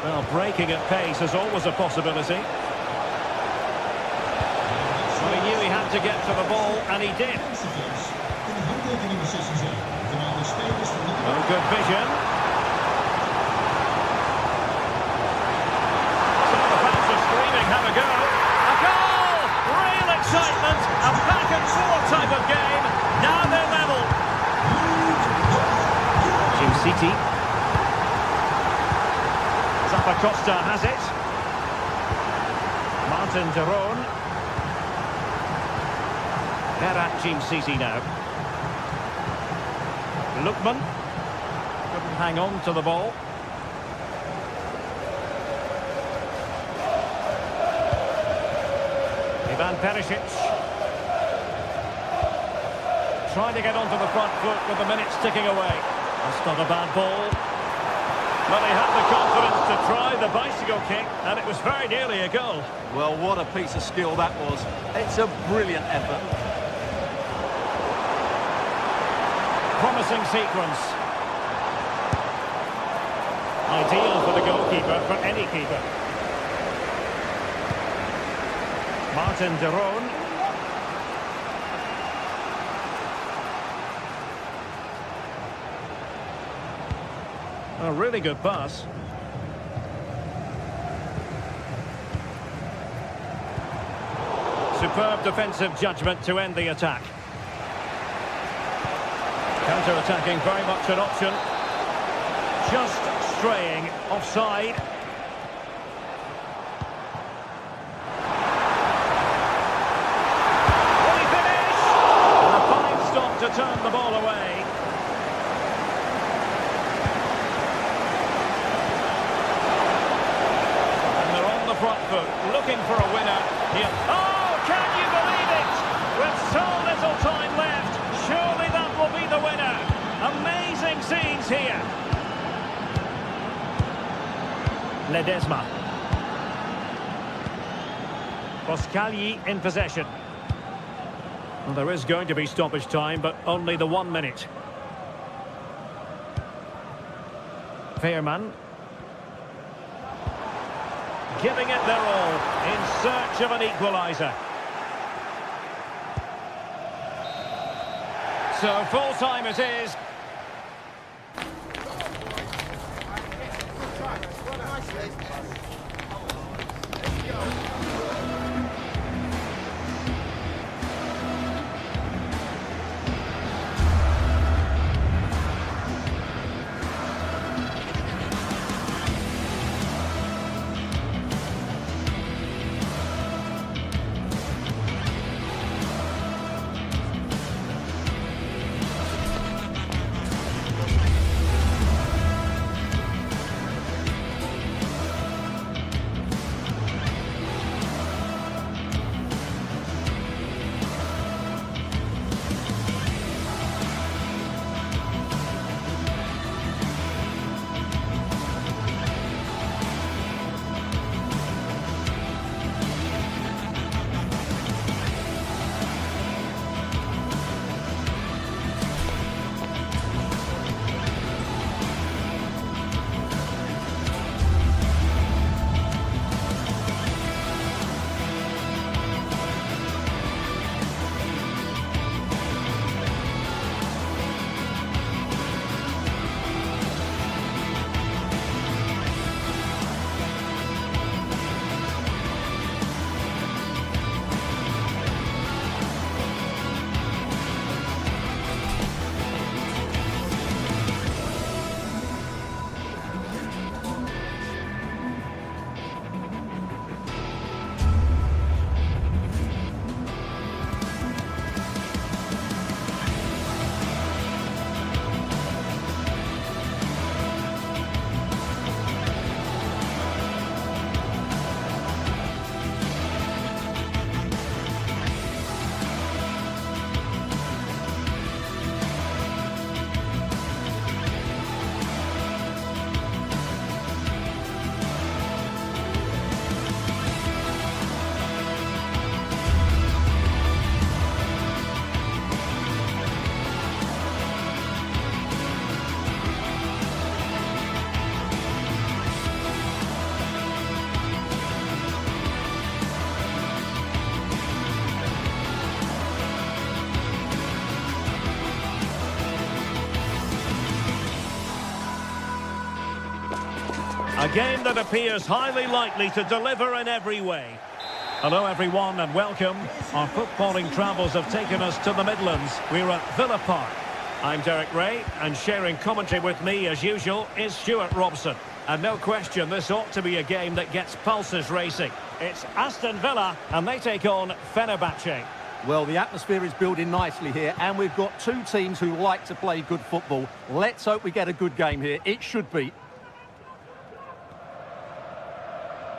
Well, breaking at pace is always a possibility. Well, he knew he had to get to the ball, and he did. Well, good vision. So the fans are screaming, have a go. A goal! Real excitement! A back and forth type of game. Now they're level. Jim City. Zappacosta has it. Martin Derone. Berat Jim City now. Lookman. Couldn't hang on to the ball. Ivan Perisic. Trying to get onto the front foot with the minutes ticking away. That's not a bad ball. Well, he had the confidence to try the bicycle kick, and it was very nearly a goal. Well, what a piece of skill that was. It's a brilliant effort. Promising sequence. Ideal for the goalkeeper, for any keeper. Martin Derone. A really good pass. Superb defensive judgment to end the attack. Counter-attacking, very much an option. Just straying offside. Will he finish? And a fine stop to turn the ball away. And they're on the front foot, looking for a winner here. Oh, can you believe it? With so little time left, surely that will be the winner. Amazing scenes here. Ledesma. Boscagli in possession. Well, there is going to be stoppage time, but only the 1 minute. Veerman. Giving it their all in search of an equaliser. So full time it is. A game that appears highly likely to deliver in every way. Hello everyone and welcome. Our footballing travels have taken us to the Midlands. We're at Villa Park. I'm Derek Ray, and sharing commentary with me as usual is Stuart Robson. And no question, this ought to be a game that gets pulses racing. It's Aston Villa and they take on Fenerbahce. Well, the atmosphere is building nicely here, and we've got two teams who like to play good football. Let's hope we get a good game here. It should be.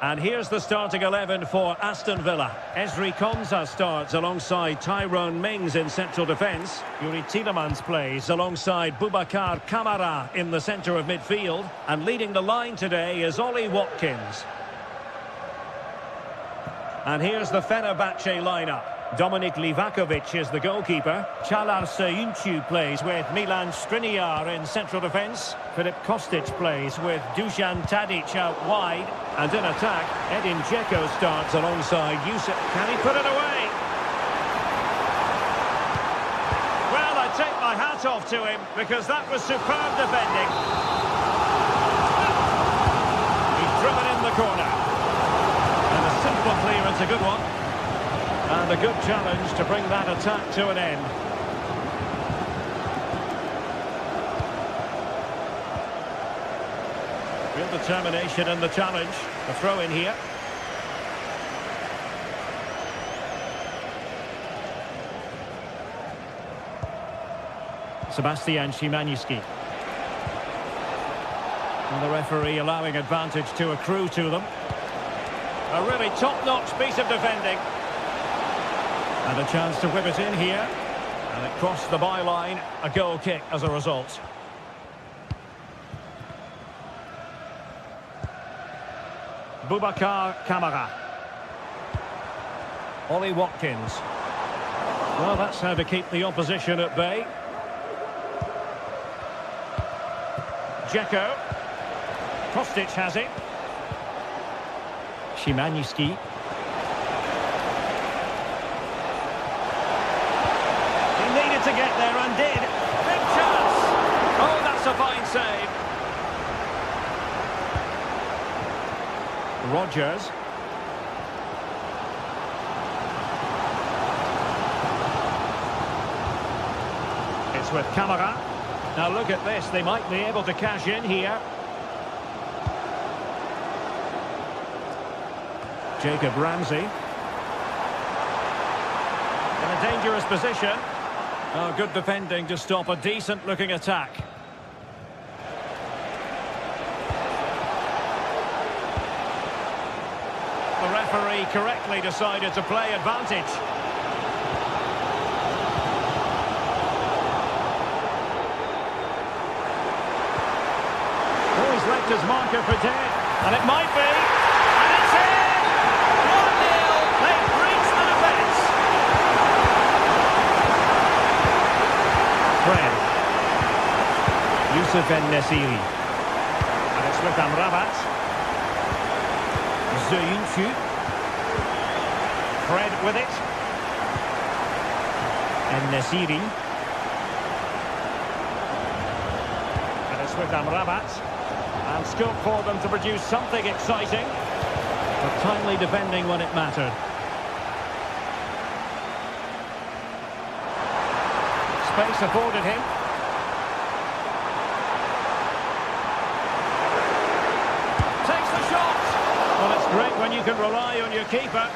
And here's the starting 11 for Aston Villa. Ezri Konsa starts alongside Tyrone Mings in central defence. Youri Tielemans plays alongside Boubacar Kamara in the centre of midfield. And leading the line today is Ollie Watkins. And here's the Fenerbahce lineup. Dominik Livakovic is the goalkeeper. Çağlar Söyüncü plays with Milan Skriniar in central defence. Filip Kostic plays with Dusan Tadic out wide. And in attack, Edin Dzeko starts alongside Yusuf. Can he put it away? Well, I take my hat off to him because that was superb defending. He's driven in the corner. And a simple clearance, a good one. And a good challenge to bring that attack to an end. Real determination in the challenge. A throw in here. Sebastian Szymański. And the referee allowing advantage to accrue to them. A really top-notch piece of defending. And a chance to whip it in here. And it crossed the byline. A goal kick as a result. Boubacar Kamara. Ollie Watkins. Well, that's how to keep the opposition at bay. Dzeko. Kostic has it. Szymański. Needed to get there and did. Big chance. Oh, that's a fine save. Rodgers. It's with Kamara. Now look at this. They might be able to cash in here. Jacob Ramsey. In a dangerous position. Oh, good defending to stop a decent-looking attack. The referee correctly decided to play advantage. Oh, he's left his marker for dead. And it might be. And it's in! 1-0. They've breached the defence. Fred. Yusuf En-Nesyri. And it's with Amrabat. Söyüncü. Fred with it. En-Nesyri. And it's with Amrabat. And scope for them to produce something exciting. But timely defending when it mattered. Space afforded him. Takes the shot. Well, it's great when you can rely on your keeper.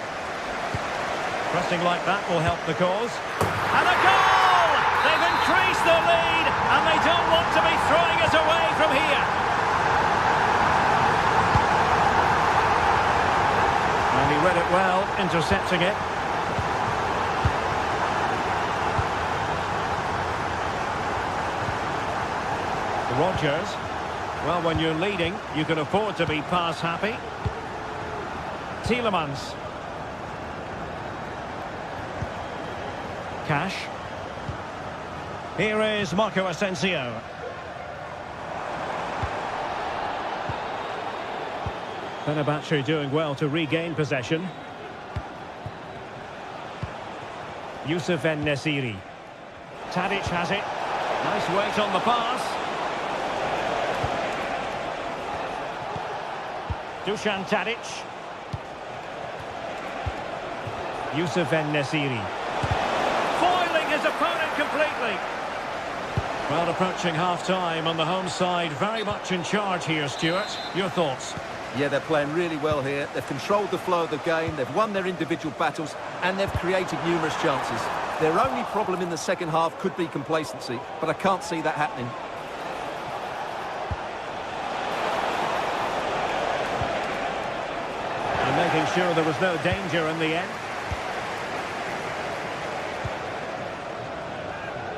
Pressing like that will help the cause. And a goal! They've increased their lead, and they don't want to be throwing it away from here. And he read it well, intercepting it. Rodgers. Well, when you're leading, you can afford to be pass happy. Tielemans. Cash. Here is Marco Asensio. Fenerbahce doing well to regain possession. Yusuf En-Nesyri. Tadic has it. Nice weight on the pass. Dusan Tadic. Youssef En-Nesyri. Foiling his opponent completely. Well, approaching half-time on the home side, very much in charge here, Stuart. Your thoughts? Yeah, they're playing really well here. They've controlled the flow of the game, they've won their individual battles, and they've created numerous chances. Their only problem in the second half could be complacency, but I can't see that happening. And making sure there was no danger in the end.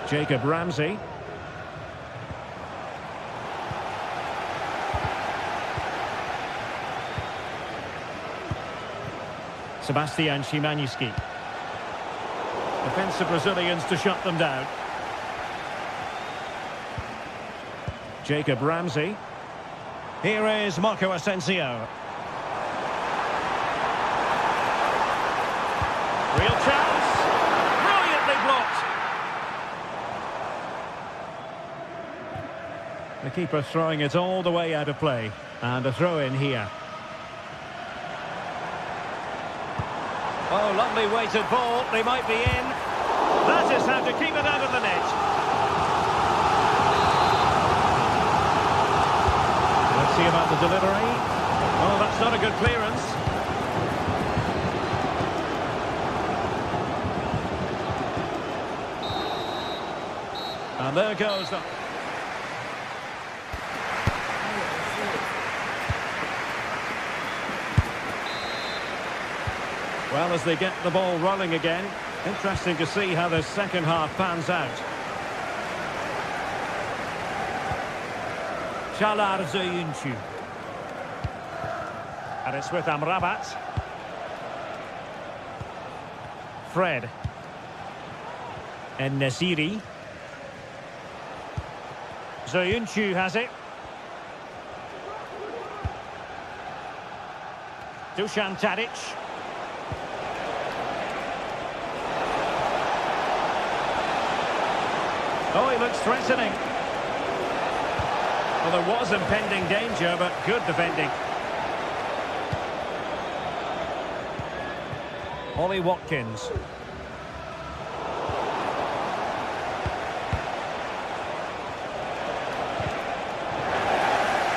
Jacob Ramsey. Sebastian Szymański. Defensive Brazilians to shut them down. Jacob Ramsey. Here is Marco Asensio. Real chance. Brilliantly blocked. The keeper throwing it all the way out of play. And a throw in here. Oh, lovely weighted ball. They might be in. That is how to keep it out of the net. Let's see about the delivery. Oh, that's not a good clearance. And there goes the... Well, as they get the ball rolling again, interesting to see how the second half pans out. Çağlar Söyüncü. And it's with Amrabat. Fred. En-Nesyri. Söyüncü has it. Dusan Tadic. Oh, he looks threatening. Well, there was impending danger, but good defending. Ollie Watkins.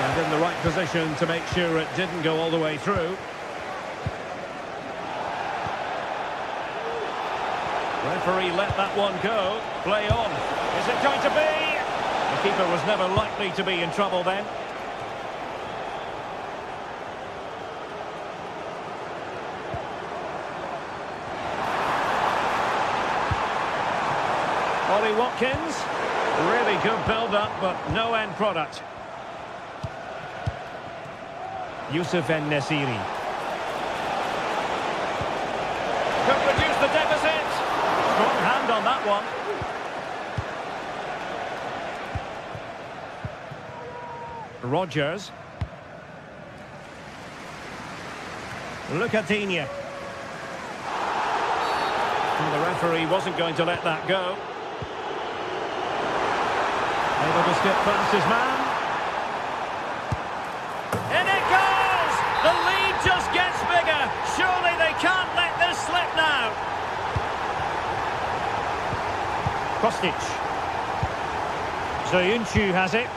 And in the right position to make sure it didn't go all the way through. Referee let that one go. Play on. Is it going to be? The keeper was never likely to be in trouble then. Ollie Watkins. Really good build-up, but no end product. Youssef En-Nesyri. Could reduce the deficit. Strong hand on that one. Rodgers. Lucadinha. And the referee wasn't going to let that go. Able to skip past his man. In it goes! The lead just gets bigger. Surely they can't let this slip now. Kostic. Söyüncü has it.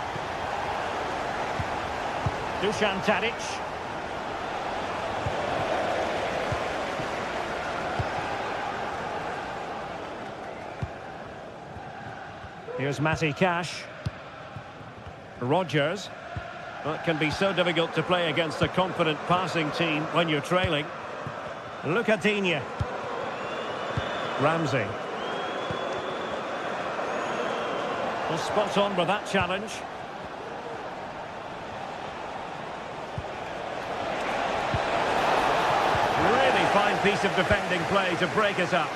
Dusan Tadic. Here's Matty Cash. Rodgers. Well, it can be so difficult to play against a confident passing team when you're trailing. Lucadinha. Ramsey. Well, spot on with that challenge. Really fine piece of defending play to break it up.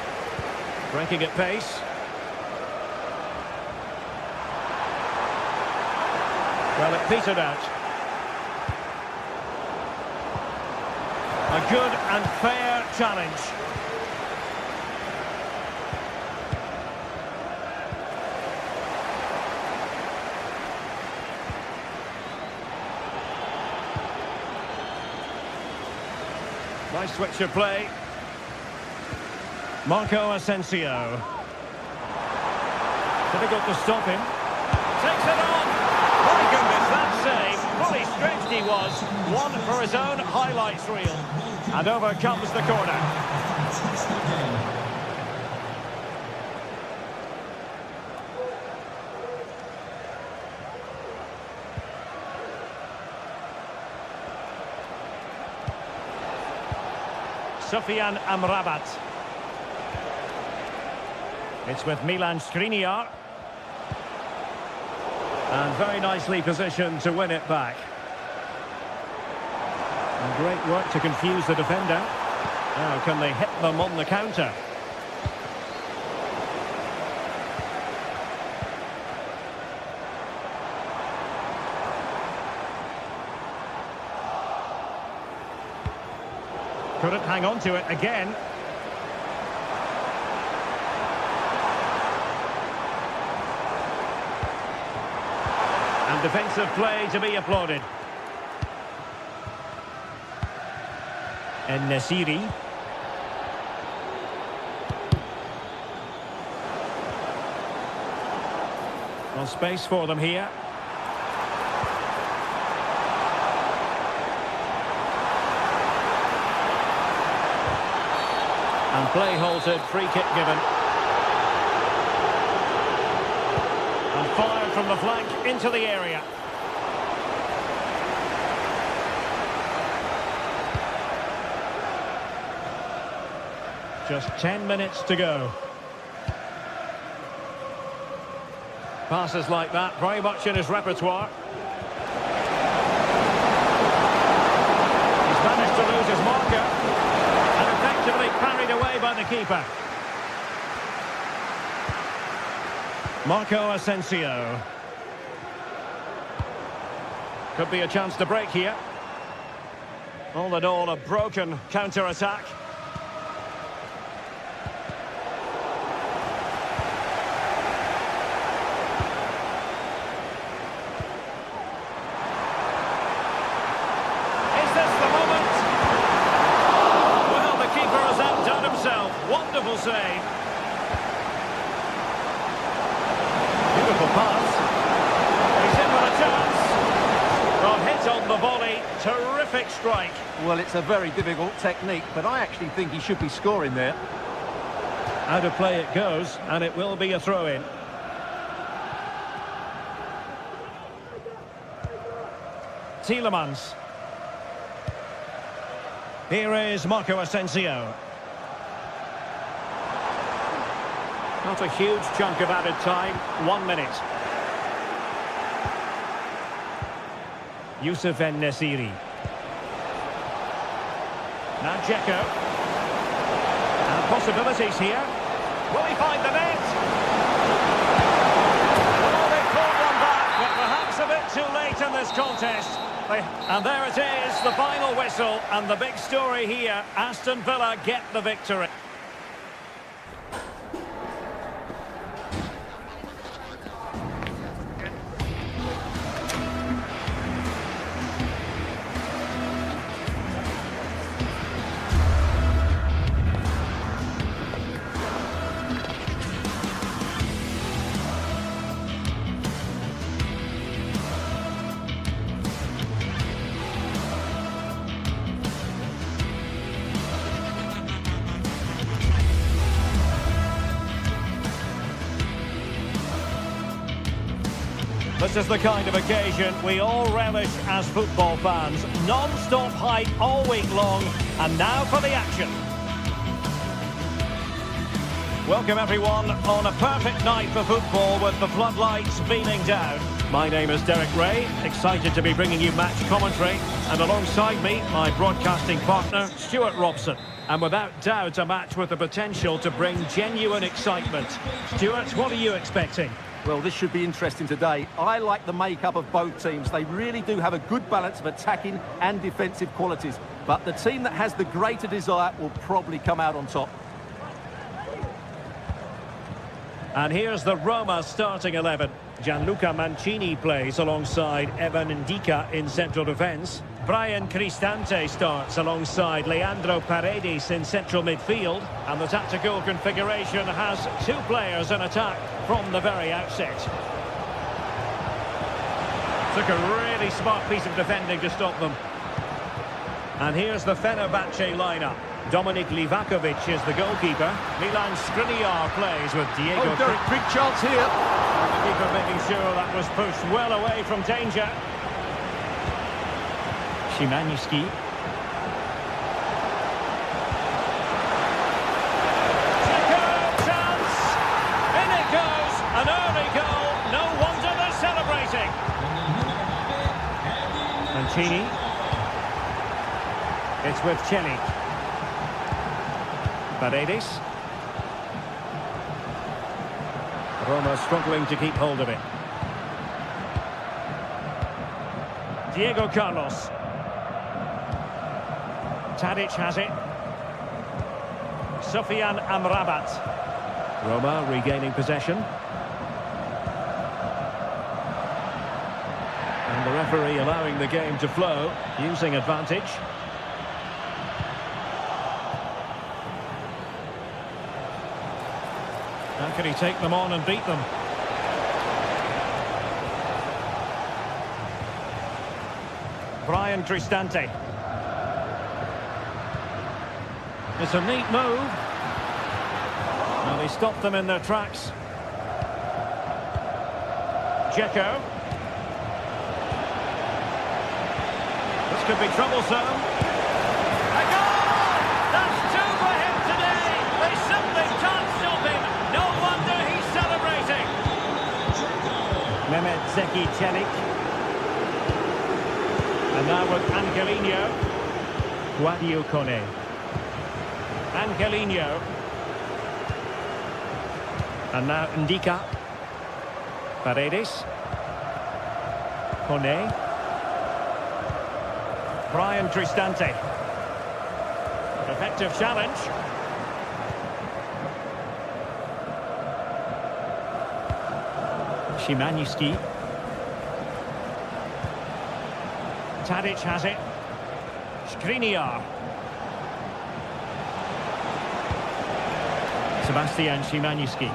Breaking at pace. Well, it petered out. A good and fair challenge. Nice switch of play. Marco Asensio. Difficult to stop him. Takes it on. My goodness, that save. Fully stretched he was. One for his own highlights reel. And over comes the corner. Sofyan Amrabat. It's with Milan Skriniar. And very nicely positioned to win it back. And great work to confuse the defender. Now can they hit them on the counter? Couldn't hang on to it again. And defensive play to be applauded. And Nesiri. Well, space for them here. And play halted, free kick given. And fired from the flank into the area. Just 10 minutes to go. Passes like that, very much in his repertoire. He's managed to lose his marker. And effectively carried away by the keeper. Marco Asensio. Could be a chance to break here. All in all, a broken counter-attack. Is this the moment? Well, the keeper has outdone himself. Wonderful save. Beautiful pass. He's in with a chance. Well, hit on the volley. Terrific strike. Well, it's a very difficult technique, but I actually think he should be scoring there. Out of play it goes, and it will be a throw-in. Tielemans. Here is Marco Asensio. Not a huge chunk of added time. 1 minute. Youssef En-Nesyri. Now Dzeko. And possibilities here. Will he find the net? Oh, they pulled one back, but perhaps a bit too late in this contest. And there it is, the final whistle, and the big story here. Aston Villa get the victory. This is the kind of occasion we all relish as football fans. Non-stop hype all week long, and now for the action. Welcome everyone on a perfect night for football with the floodlights beaming down. My name is Derek Ray, excited to be bringing you match commentary, and alongside me, my broadcasting partner, Stuart Robson. And without doubt, a match with the potential to bring genuine excitement. Stuart, what are you expecting? Well, this should be interesting today. I like the makeup of both teams. They really do have a good balance of attacking and defensive qualities. But the team that has the greater desire will probably come out on top. And here's the Roma starting 11. Gianluca Mancini plays alongside Evan Ndika in central defence. Brian Cristante starts alongside Leandro Paredes in central midfield, and the tactical configuration has two players in attack from the very outset. Took a really smart piece of defending to stop them. And here's the Fenerbahce lineup. Dominik Livakovic is the goalkeeper. Milan Skriniar plays with Diego. Oh, Derek, big chance here. The keeper making sure that was pushed well away from danger. Szymański. Chance! In it goes! An early goal. No wonder they're celebrating. Mancini. It's with Celik. Paredes. Roma struggling to keep hold of it. Diego Carlos. Tadic has it. Sofian Amrabat. Roma regaining possession. And the referee allowing the game to flow, using advantage. How can he take them on and beat them? Brian Cristante. It's a neat move. And he stopped them in their tracks. Dzeko. This could be troublesome. A goal! That's two for him today. They simply can't stop him. No wonder he's celebrating. Mehmet Zeki Celik. And now with Angelino. Guadio Kone. Angelino. And now Ndika. Paredes. Kone. Brian Cristante. Effective challenge. Szymański. Tadic has it. Skriniar. Sebastian Szymański.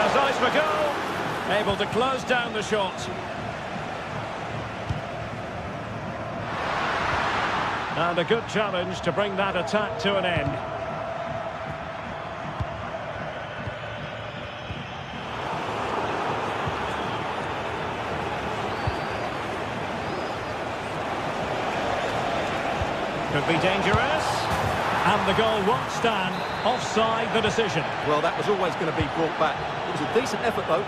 Has eyes for goal. Able to close down the shot. And a good challenge to bring that attack to an end. Could be dangerous. And the goal won't stand. Offside the decision. Well, that was always going to be brought back. It was a decent effort, though.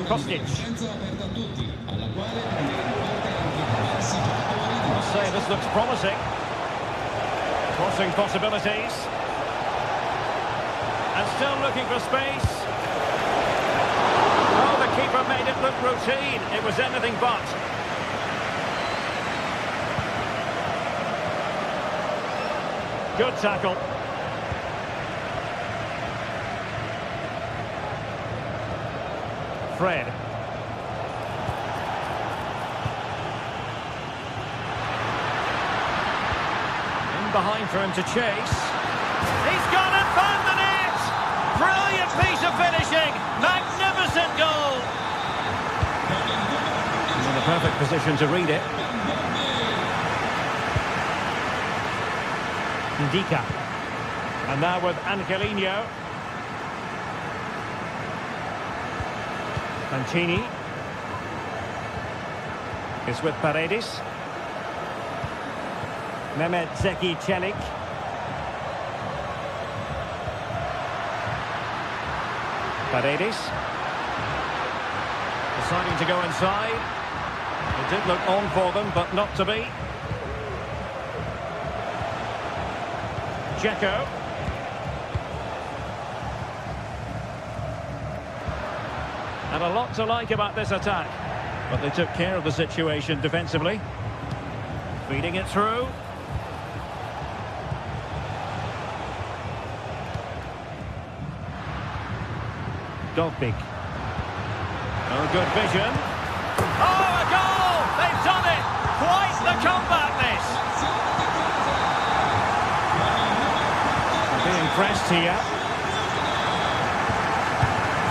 Kostic. I must say, this looks promising. Crossing possibilities. And still looking for space. Oh, the keeper made it look routine. It was anything but. Good tackle. Fred. In behind for him to chase. He's gone and found the net! Brilliant piece of finishing! Magnificent goal! He's in the perfect position to read it. Ndika. And now with Angelino. Mancini. It's with Paredes. Mehmet Zeki Celik. Paredes. Deciding to go inside. It did look on for them, but not to be. Dzeko. And a lot to like about this attack. But they took care of the situation defensively. Feeding it through. Dovbik. Oh, good vision. Oh, a goal! They've done it! Quite the comeback, this! Being pressed here.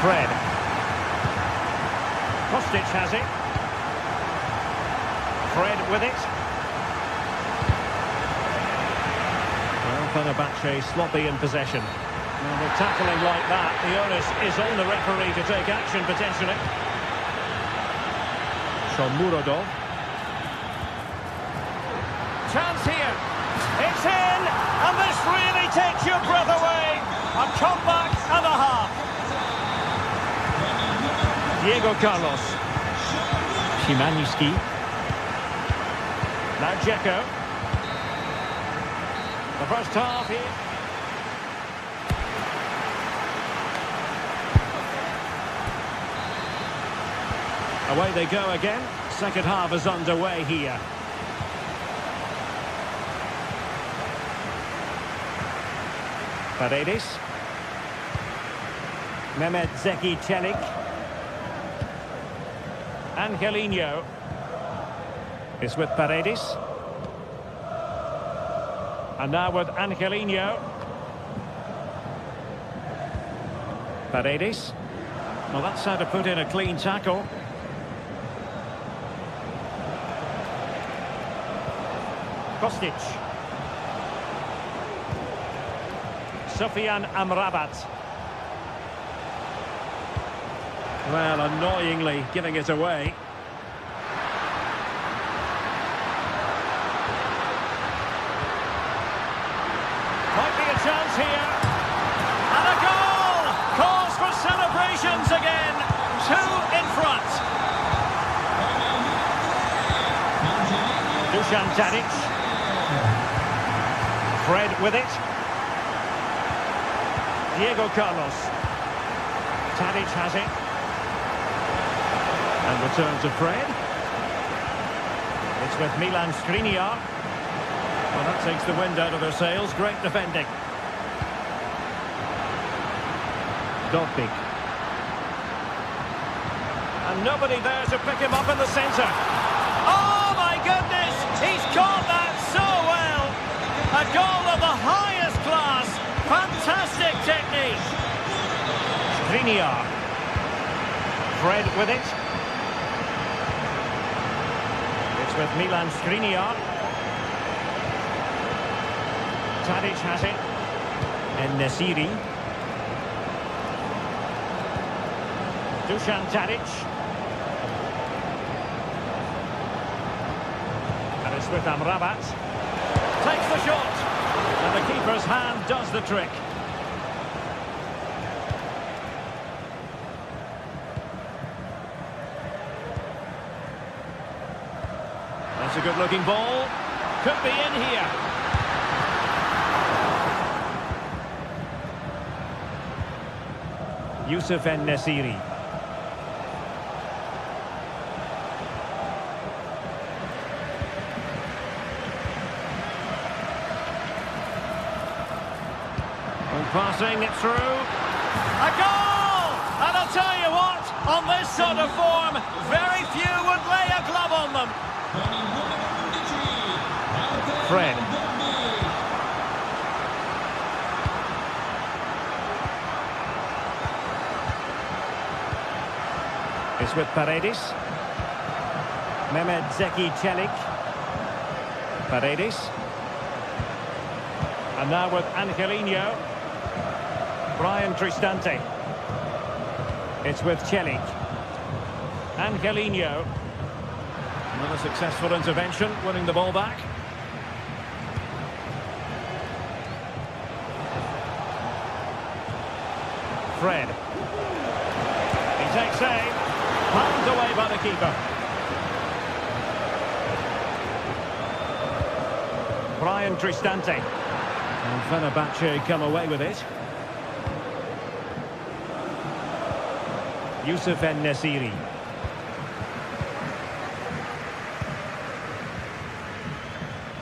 Fred. Kostic has it. Fred with it. Well, Fenerbahce sloppy in possession. Well, with tackling like that, the onus is on the referee to take action potentially. Shomurodov. Chance here. It's in, and this really takes your breath away. A comeback and a half. Diego Carlos. Szymański. Now Dzeko. The first half here. Away they go again. Second half is underway here. Paredes. Mehmet Zeki Çelik. Angelino is with Paredes. And now with Angelino. Paredes. Well, that's how to put in a clean tackle. Kostic. Sofyan Amrabat. Well, annoyingly giving it away. Might be a chance here. And a goal! Calls for celebrations again. 2 in front. Dusan Tadic. Fred with it. Diego Carlos. Tadic has it. And return to Fred. It's with Milan Skriniar. Well, that takes the wind out of their sails. Great defending. Dovbik. And nobody there to pick him up in the centre. Oh, my goodness! He's caught that so well! A goal of the highest class. Fantastic technique. Skriniar. Fred with it. It's with Milan Skriniar. Tadic has it. And Nesiri. Dusan Tadic. And it's with Amrabat. Takes the shot. And the keeper's hand does the trick. That's a good-looking ball. Could be in here. Youssef En-Nesyri. Passing it through. A goal! And I'll tell you what, on this sort of form, very few would lay a glove on them. Fred. It's with Paredes. Mehmet Zeki Çelik. Paredes. And now with Angelino. Brian Cristante. It's with Çelik. Angelino. Another successful intervention, winning the ball back. Fred. He takes aim. Palmed away by the keeper. Brian Cristante. And Fenerbahce come away with it. Youssef En-Nesyri.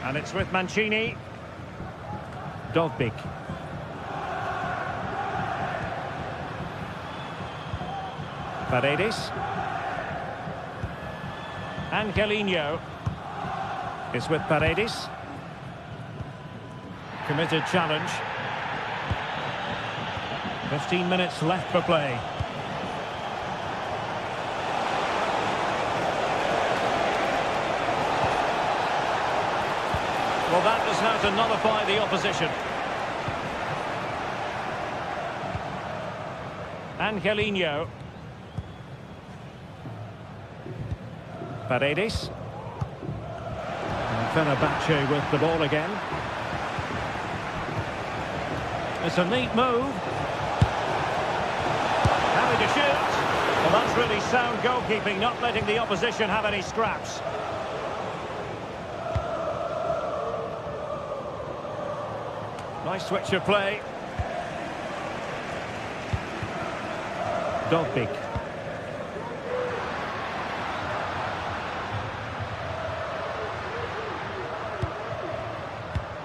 And it's with Mancini. Dovbik. Paredes. Angelino is with Paredes. Committed challenge. 15 minutes left for play. Well, that was now to nullify the opposition. Angelino. Paredes. And Fenerbahce with the ball again. It's a neat move. Having to shoot. Well, that's really sound goalkeeping, not letting the opposition have any scraps. Nice switch of play. Dovbik.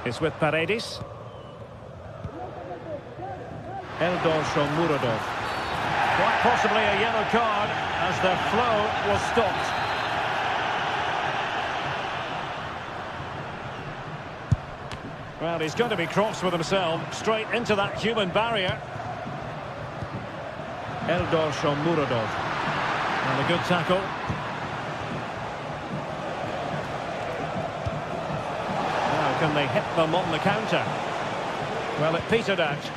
It's with Paredes. Eldor Shomurodov. Quite possibly a yellow card as their flow was stopped. Well, he's going to be cross with himself, straight into that human barrier. Eldor Shomurodov. And a good tackle. Now, can they hit them on the counter? Well, it petered out.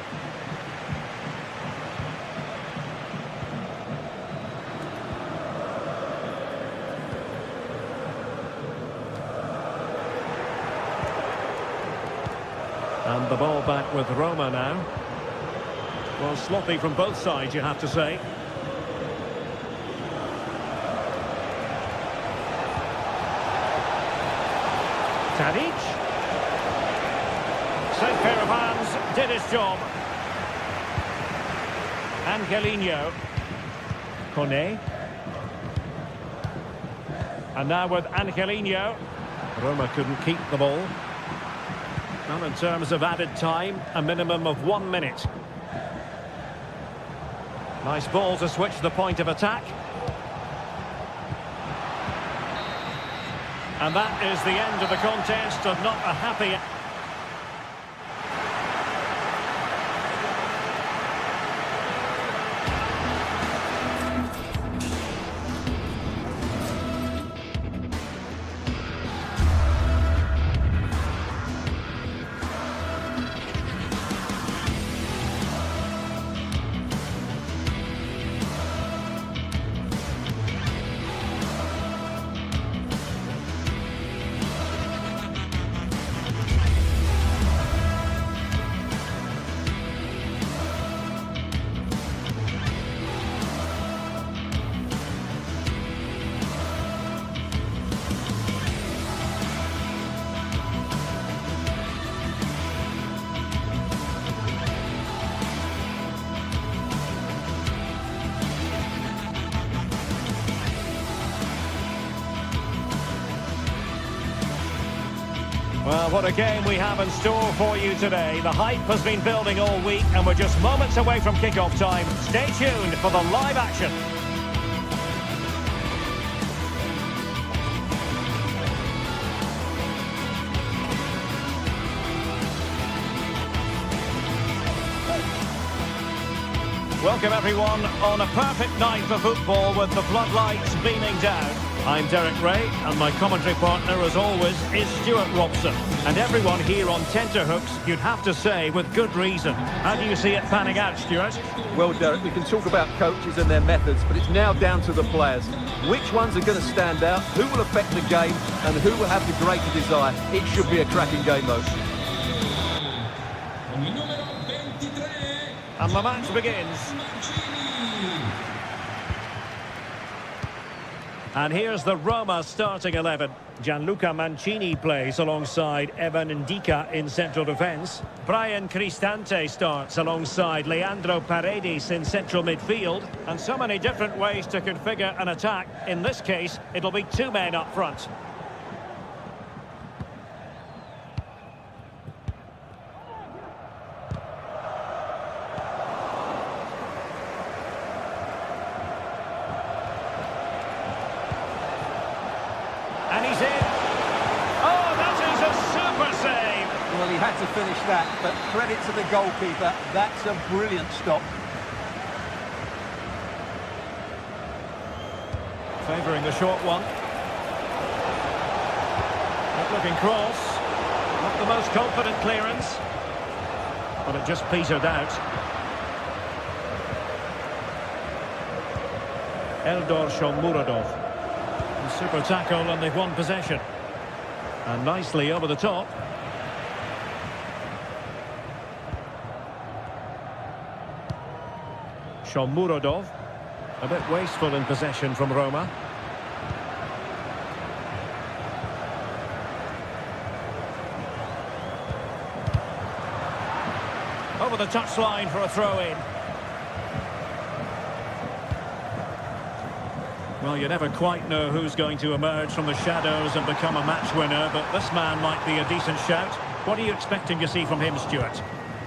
And the ball back with Roma now. Well, sloppy from both sides, you have to say. Tadic. Safe pair of hands, did his job. Angelino. Kone. And now with Angelino. Roma couldn't keep the ball. Well, in terms of added time, a minimum of 1 minute. Nice ball to switch the point of attack. And that is the end of the contest, and not a happy... Well, what a game we have in store for you today. The hype has been building all week, and we're just moments away from kick-off time. Stay tuned for the live action. Welcome everyone on a perfect night for football with the floodlights beaming down. I'm Derek Ray, and my commentary partner, as always, is Stuart Robson. And everyone here on tenterhooks, you'd have to say, with good reason. How do you see it panning out, Stuart? Well, Derek, we can talk about coaches and their methods, but it's now down to the players. Which ones are going to stand out, who will affect the game, and who will have the greater desire? It should be a cracking game, though. And the match begins. And here's the Roma starting 11. Gianluca Mancini plays alongside Evan Ndika in central defence. Brian Cristante starts alongside Leandro Paredes in central midfield. And so many different ways to configure an attack. In this case, it'll be two men up front. tried to finish that, but credit to the goalkeeper. That's a brilliant stop. Favouring the short one. Good-looking cross. Not the most confident clearance. But it just petered out. Eldor Shomurodov. Super tackle and they've won possession. And nicely over the top. Shomurodov. A bit wasteful in possession from Roma. Over the touchline for a throw-in. Well, you never quite know who's going to emerge from the shadows and become a match winner, but this man might be a decent shout. What are you expecting to see from him, Stuart?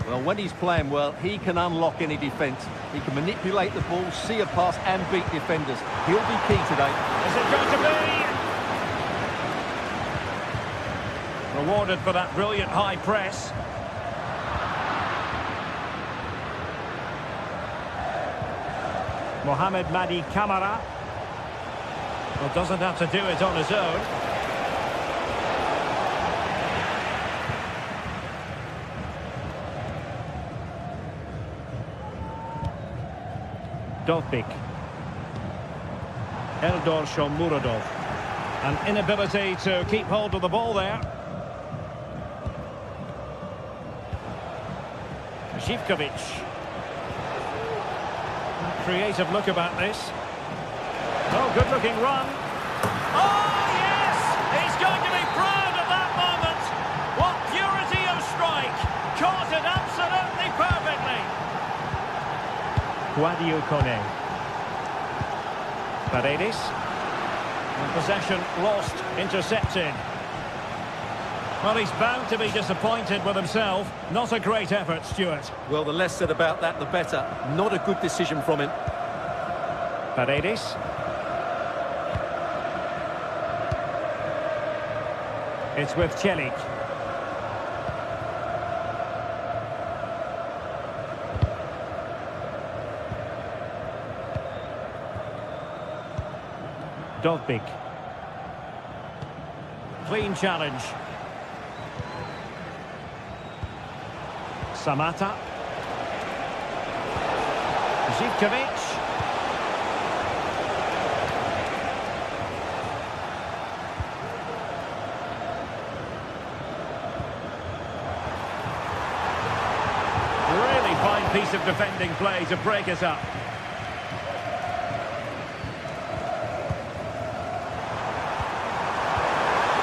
Well, when he's playing well, he can unlock any defence. He can manipulate the ball, see a pass and beat defenders. He'll be key today. Is it going to be? Rewarded for that brilliant high press. Mohamed Madi Camara. Well, doesn't have to do it on his own. Dovbik. Eldor Shomurodov. An inability to keep hold of the ball there. Zivkovic. Creative look about this. Oh, good-looking run. Oh, yes! He's going to be proud of that moment. What purity of strike. Caught it absolutely perfectly. Guadio Kone. Paredes. And possession lost, intercepted. Well, he's bound to be disappointed with himself. Not a great effort, Stuart. Well, the less said about that, the better. Not a good decision from him. Paredes. It's with Celik. Dovbik. Clean challenge. Samata. Zivkovic. Really fine piece of defending play to break us up.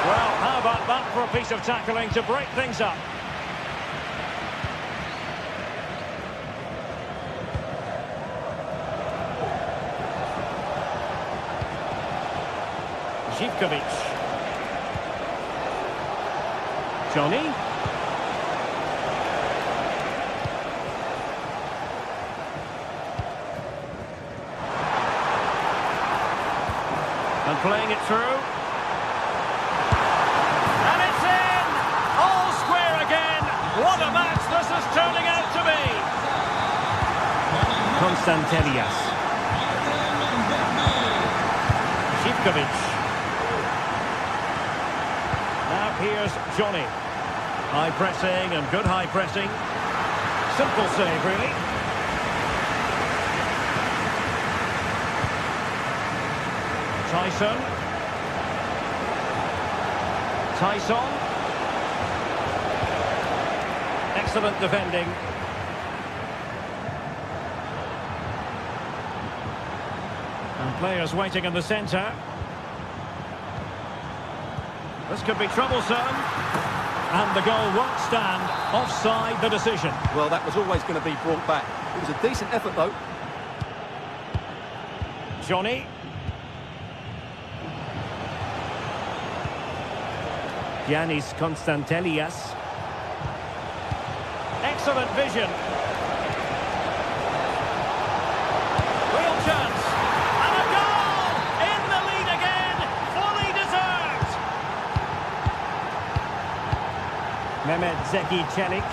Well, how about that for a piece of tackling to break things up? Zivkovic. Johnny. And playing it through. And it's in! All square again. What a match this is turning out to be. Constantelias. Zivkovic. Here's Johnny. High pressing and good high pressing. Simple save, really. Tyson. Excellent defending. And players waiting in the centre. This could be troublesome. And the goal won't stand. Offside the decision. Well, that was always going to be brought back. It was a decent effort, though. Johnny. Giannis Constantelias. Excellent vision. Real chance. And a goal! In the lead again. Fully deserved. Mehmet Zeki Çelik.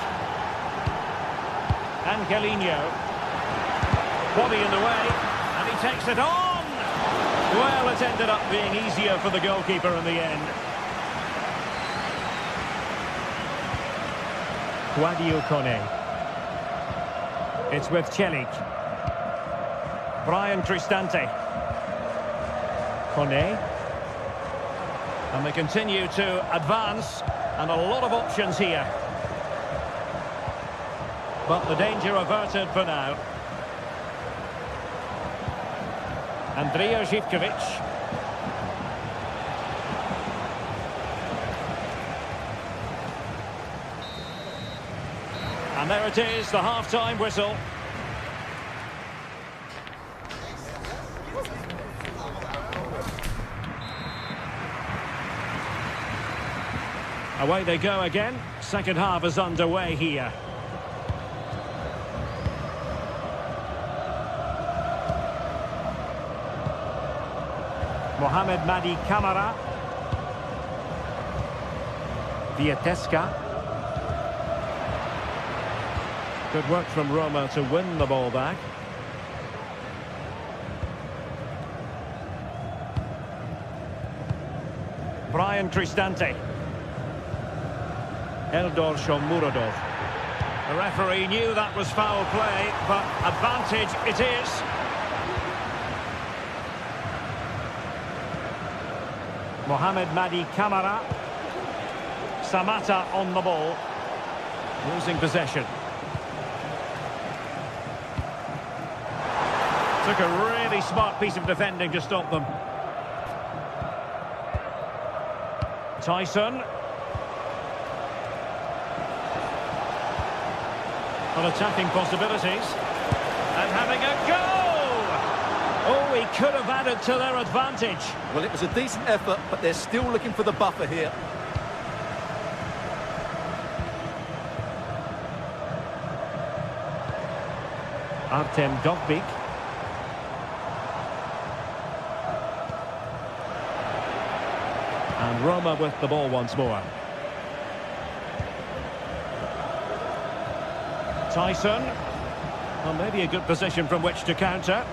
Angelino. Body in the way, and he takes it on! Well, it ended up being easier for the goalkeeper in the end. Guadio Kone. It's with Çelik. Brian Cristante. Kone. And they continue to advance, and a lot of options here. But the danger averted for now. Andrija Zivkovic. And there it is, the half-time whistle. Away they go again. Second half is underway here. Mohamed Madi Camara. Vieteska. Good work from Roma to win the ball back. Brian Cristante. Eldor Shomurodov. The referee knew that was foul play, but advantage it is. Mohamed Madi Camara. Samatta on the ball. Losing possession. Took a really smart piece of defending to stop them. Tyson. On attacking possibilities. And having a go! Oh, he could have added to their advantage. Well, it was a decent effort, but they're still looking for the buffer here. Artem Dovbyk. And Roma with the ball once more. Tyson. Well, maybe a good position from which to counter.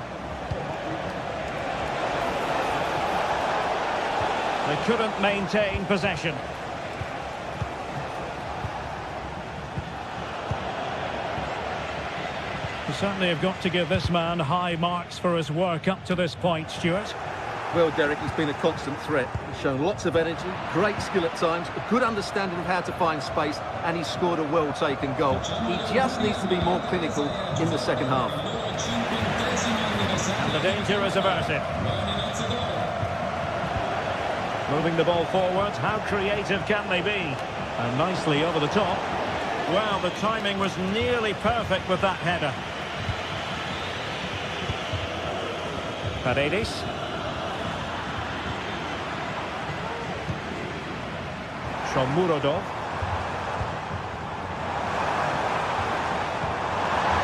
They couldn't maintain possession. You certainly have got to give this man high marks for his work up to this point, Stuart. Well, Derek, he's been a constant threat. He's shown lots of energy, great skill at times, a good understanding of how to find space, and he's scored a well-taken goal. He just needs to be more clinical in the second half. And the danger is averted. Moving the ball forward, how creative can they be? And nicely over the top. Well, the timing was nearly perfect with that header. Paredes. Shomurodov.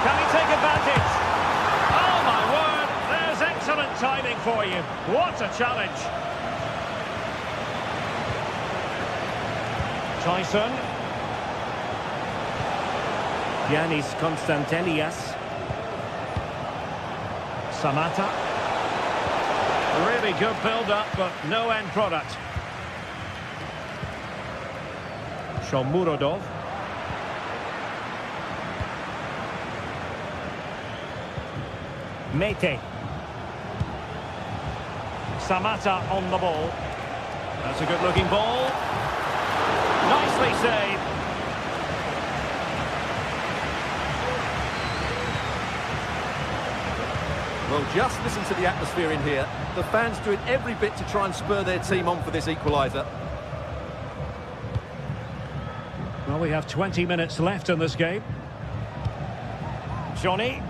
Can he take advantage? Oh my word, there's excellent timing for you. What a challenge. Tyson. Yanis Konstantelias. Samatta. Really good build-up, but no end product. Shomurodov. Mete. Samatta on the ball. That's a good-looking ball. Nicely saved. Well, just listen to the atmosphere in here. The fans doing every bit to try and spur their team on for this equaliser. Well, we have 20 minutes left in this game. Johnny.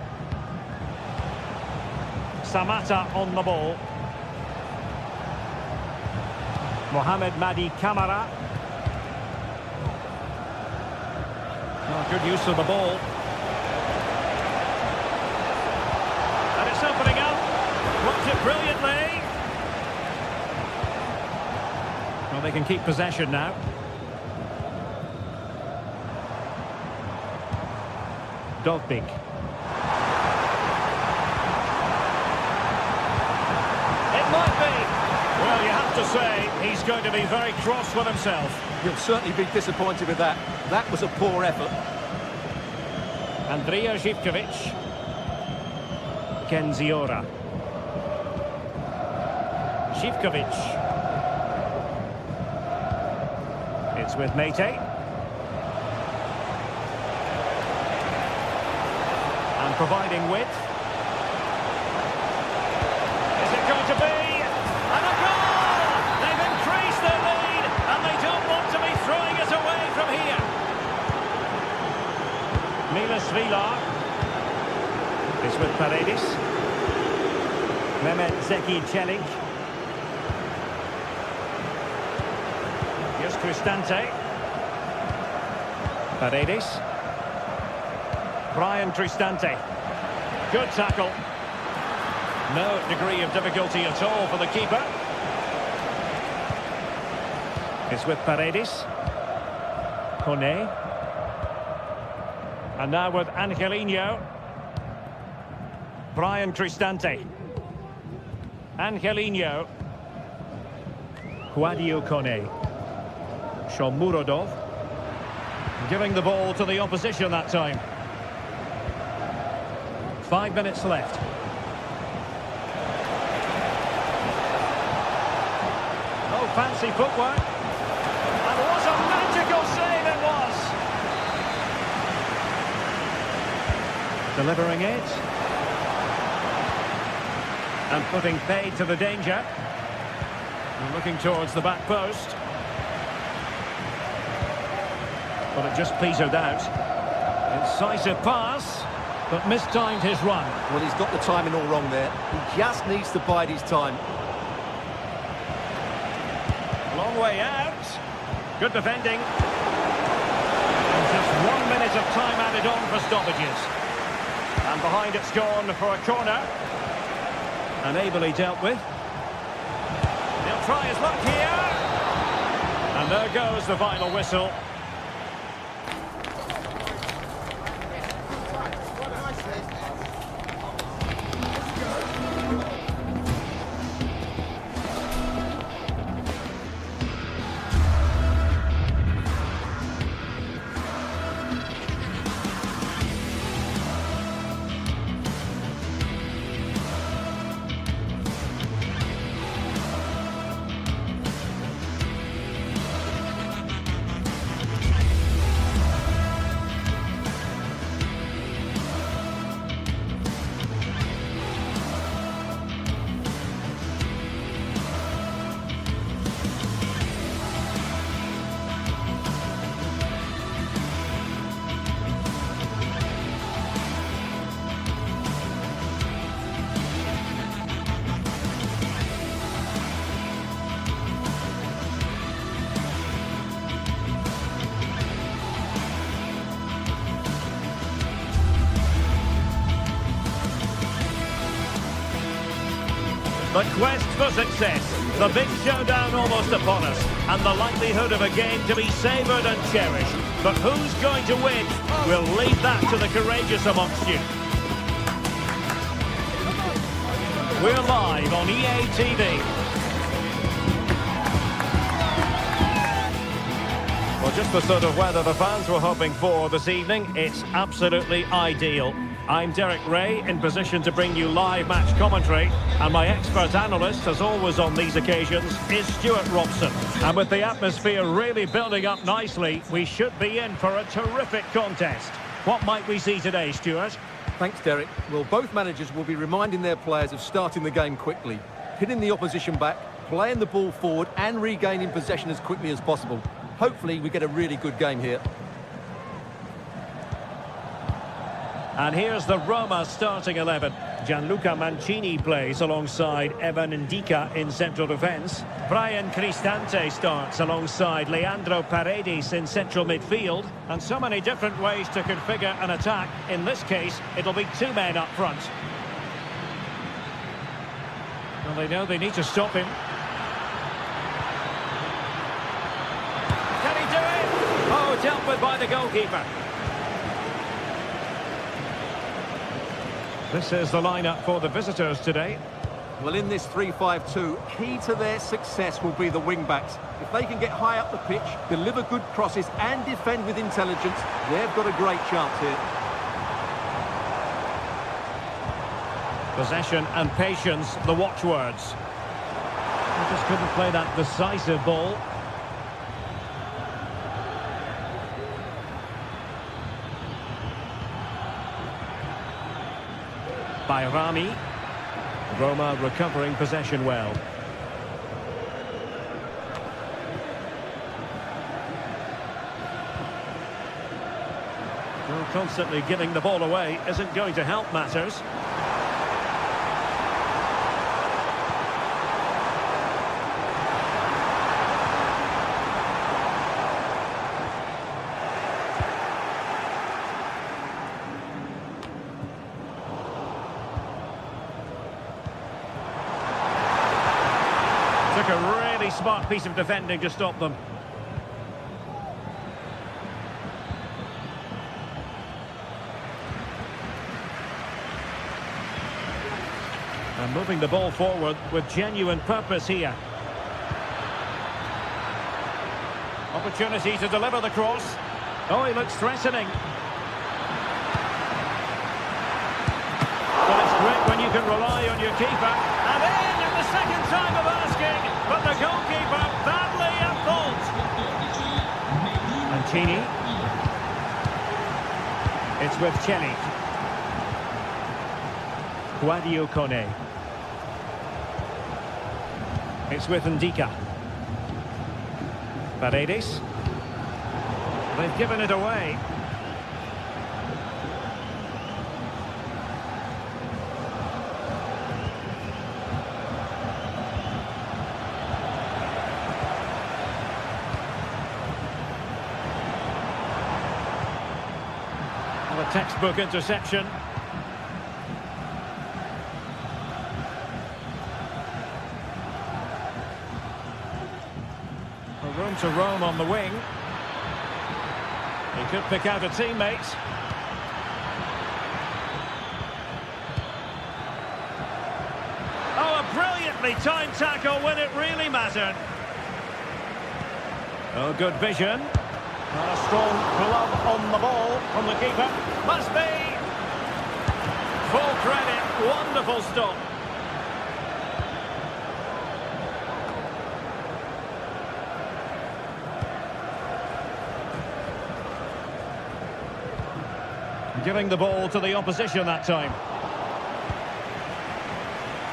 Samatta on the ball. Mohamed Madi Camara. Oh, good use of the ball. And it's opening up. Blocked it brilliantly. Well, they can keep possession now. Dovbik. It might be. Well, you have to say, he's going to be very cross with himself. He'll certainly be disappointed with that. That was a poor effort. Andrija Živković. Kenziora. Živković. It's with Mate. And providing width. Is it going to be? And a goal! They've increased their lead, and they don't want to be throwing it away from here. Milos Vilar is with Paredes. Mehmet Zeki Çelik. Here's Cristante. Paredes. Brian Cristante. Good tackle. No degree of difficulty at all for the keeper. It's with Paredes. Kone. And now with Angelino. Brian Cristante. Angelino. Guadio Kone. Shomurodov. Giving the ball to the opposition that time. 5 minutes left. Oh, fancy footwork. And what a magical save it was. Delivering it. And putting paid to the danger. And looking towards the back post. But it just petered out. Incisive pass, but mistimed his run. Well, he's got the timing all wrong there. He just needs to bide his time. Long way out. Good defending. And just 1 minute of time added on for stoppages. And behind it's gone for a corner. And ably dealt with. He'll try his luck here. And there goes the final whistle. The quest for success, the big showdown almost upon us, and the likelihood of a game to be savoured and cherished. But who's going to win? We'll leave that to the courageous amongst you. We're live on EA TV. Well, just the sort of weather the fans were hoping for this evening. It's absolutely ideal. I'm Derek Ray, in position to bring you live match commentary, and my expert analyst, as always on these occasions, is Stuart Robson. And with the atmosphere really building up nicely, we should be in for a terrific contest. What might we see today, Stuart? Thanks, Derek. Well, both managers will be reminding their players of starting the game quickly, hitting the opposition back, playing the ball forward and regaining possession as quickly as possible. Hopefully we get a really good game here. And here's the Roma starting 11. Gianluca Mancini plays alongside Evan Ndika in central defence. Brian Cristante starts alongside Leandro Paredes in central midfield. And so many different ways to configure an attack. In this case, it'll be two men up front. Well, they know they need to stop him. Can he do it? Oh, dealt with by the goalkeeper. This is the lineup for the visitors today. Well, in this 3-5-2, key to their success will be the wing-backs. If they can get high up the pitch, deliver good crosses and defend with intelligence, they've got a great chance here. Possession and patience, the watchwords. They just couldn't play that decisive ball. By Rami. Roma recovering possession well. Well, constantly giving the ball away isn't going to help matters. Took a really smart piece of defending to stop them. And moving the ball forward with genuine purpose here. Opportunity to deliver the cross. Oh, he looks threatening. Well, it's great when you can rely on your keeper. And in at the second time of asking, but the goalkeeper badly at fault. Mancini. It's with Chelik. Guadio Kone. It's with Ndika. Paredes. They've given it away. Well, a textbook interception. Room to roam on the wing. He could pick out a teammate. Oh, a brilliantly timed tackle when it really mattered. Oh, good vision. Not a strong glove on the ball from the keeper. Must be. Full credit. Wonderful stop. Giving the ball to the opposition that time.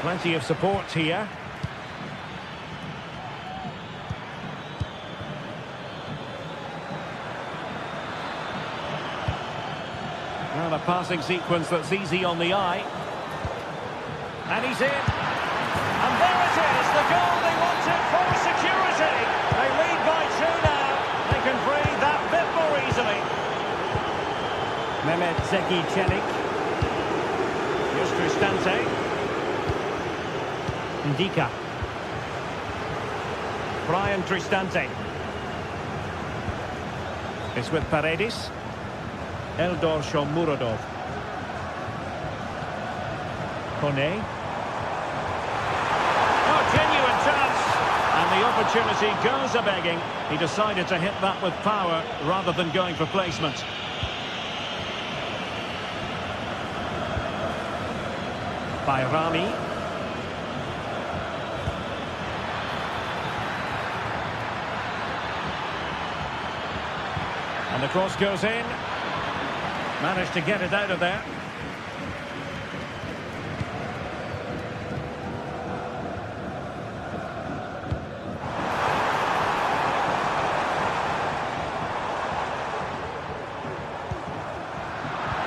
Plenty of support here. Well, a passing sequence that's easy on the eye. And he's in. And there it is, the goal they wanted for security. They lead by 2 now. They can breathe that bit more easily. Mehmet Zeki Çelik. Here's Cristante. Ndika. Brian Cristante. It's with Paredes. Eldor Shomurodov. Kone. Oh, genuine chance. And the opportunity goes a-begging. He decided to hit that with power rather than going for placement. By Rami. And the cross goes in. Managed to get it out of there.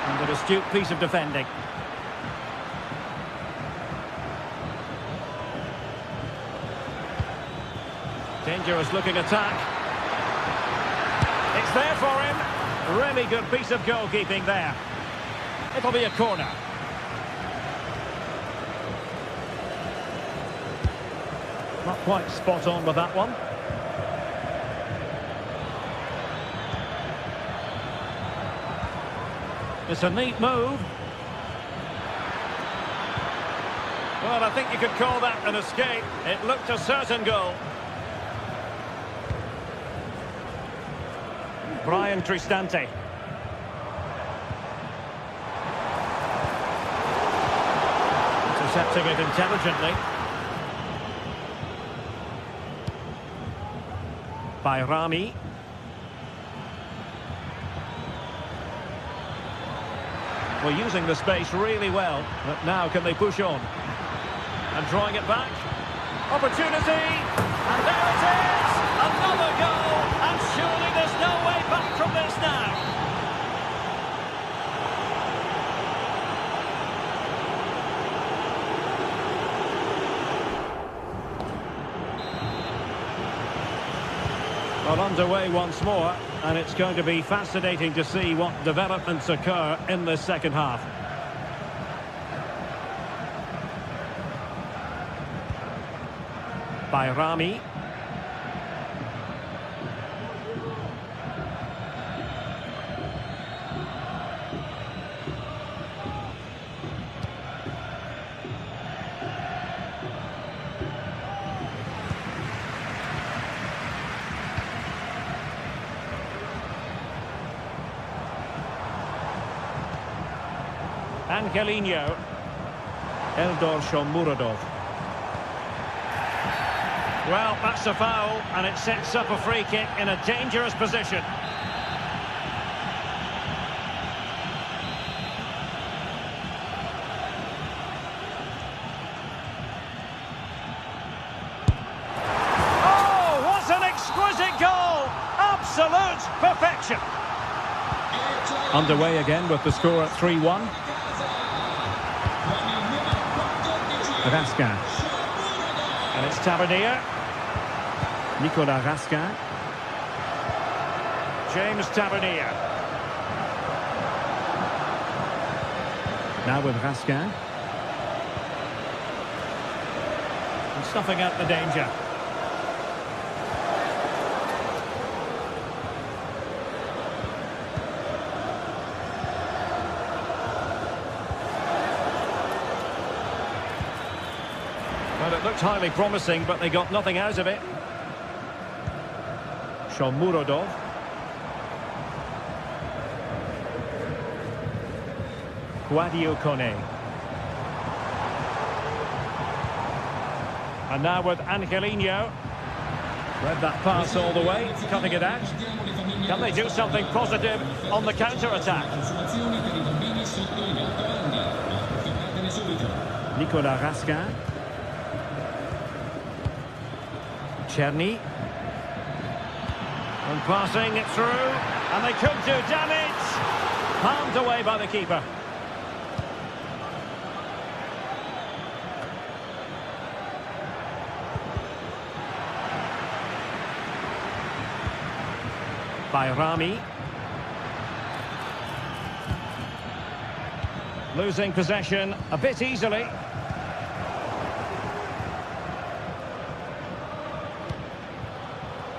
And an astute piece of defending. Dangerous looking attack. It's there for him. Really good piece of goalkeeping there. It'll be a corner. Not quite spot on with that one. It's a neat move. Well, I think you could call that an escape. It looked a certain goal. Brian Cristante. Intercepting it intelligently. By Rami. Well, using the space really well, but now can they push on? And drawing it back. Opportunity! And there it is! Another goal! And surely there's no way back from this now. Well, underway once more, and it's going to be fascinating to see what developments occur in the second half. By Rami. Angelino. Eldor Shomurodov. Well, that's a foul, and it sets up a free kick in a dangerous position. Oh, what an exquisite goal! Absolute perfection! Underway again with the score at 3-1. Raskin. And it's Tavernier. Nicolas Raskin. James Tavernier. Now with Raskin. And stuffing out the danger. Well, it looked highly promising, but they got nothing out of it. Shomurodov. Guadio Kone. And now with Angelino. Read that pass all the way, cutting it out. Can they do something positive on the counter-attack? Nicolas Raskin. Cherny. And passing it through, and they could do damage. Palmed away by the keeper. By Rami. Losing possession a bit easily.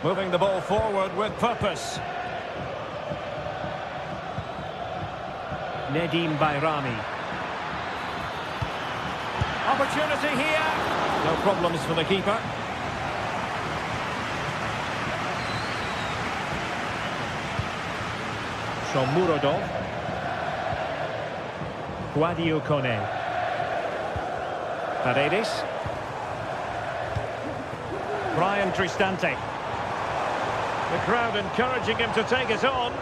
Moving the ball forward with purpose. Nedim Bayrami. Opportunity here. No problems for the keeper. Shomurodov. Guadio Kone. Paredes. Brian Cristante. The crowd encouraging him to take it on. The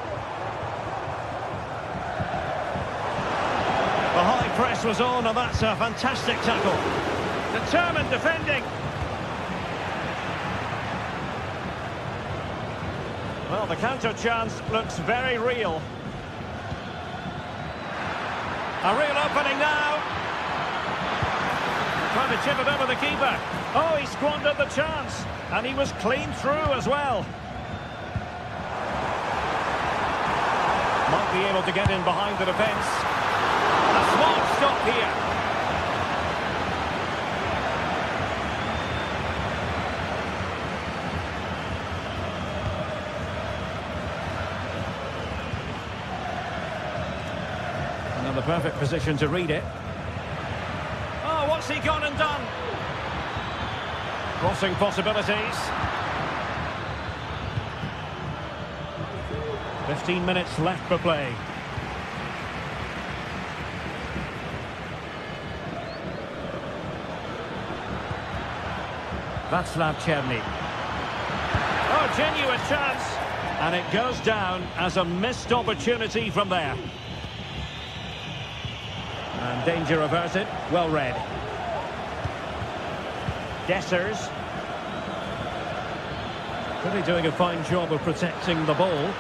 high press was on, and that's a fantastic tackle. Determined defending. Well, the counter chance looks very real. A real opening now. Trying to chip it over the keeper. Oh, he squandered the chance, and he was clean through as well. Might be able to get in behind the defence. A smart stop here. Another perfect position to read it. Oh, what's he gone and done? Crossing possibilities. 15 minutes left for play. Václav Černý. Oh, genuine chance. And it goes down as a missed opportunity from there. And danger averted. Well read. Dessers. Really doing a fine job of protecting the ball.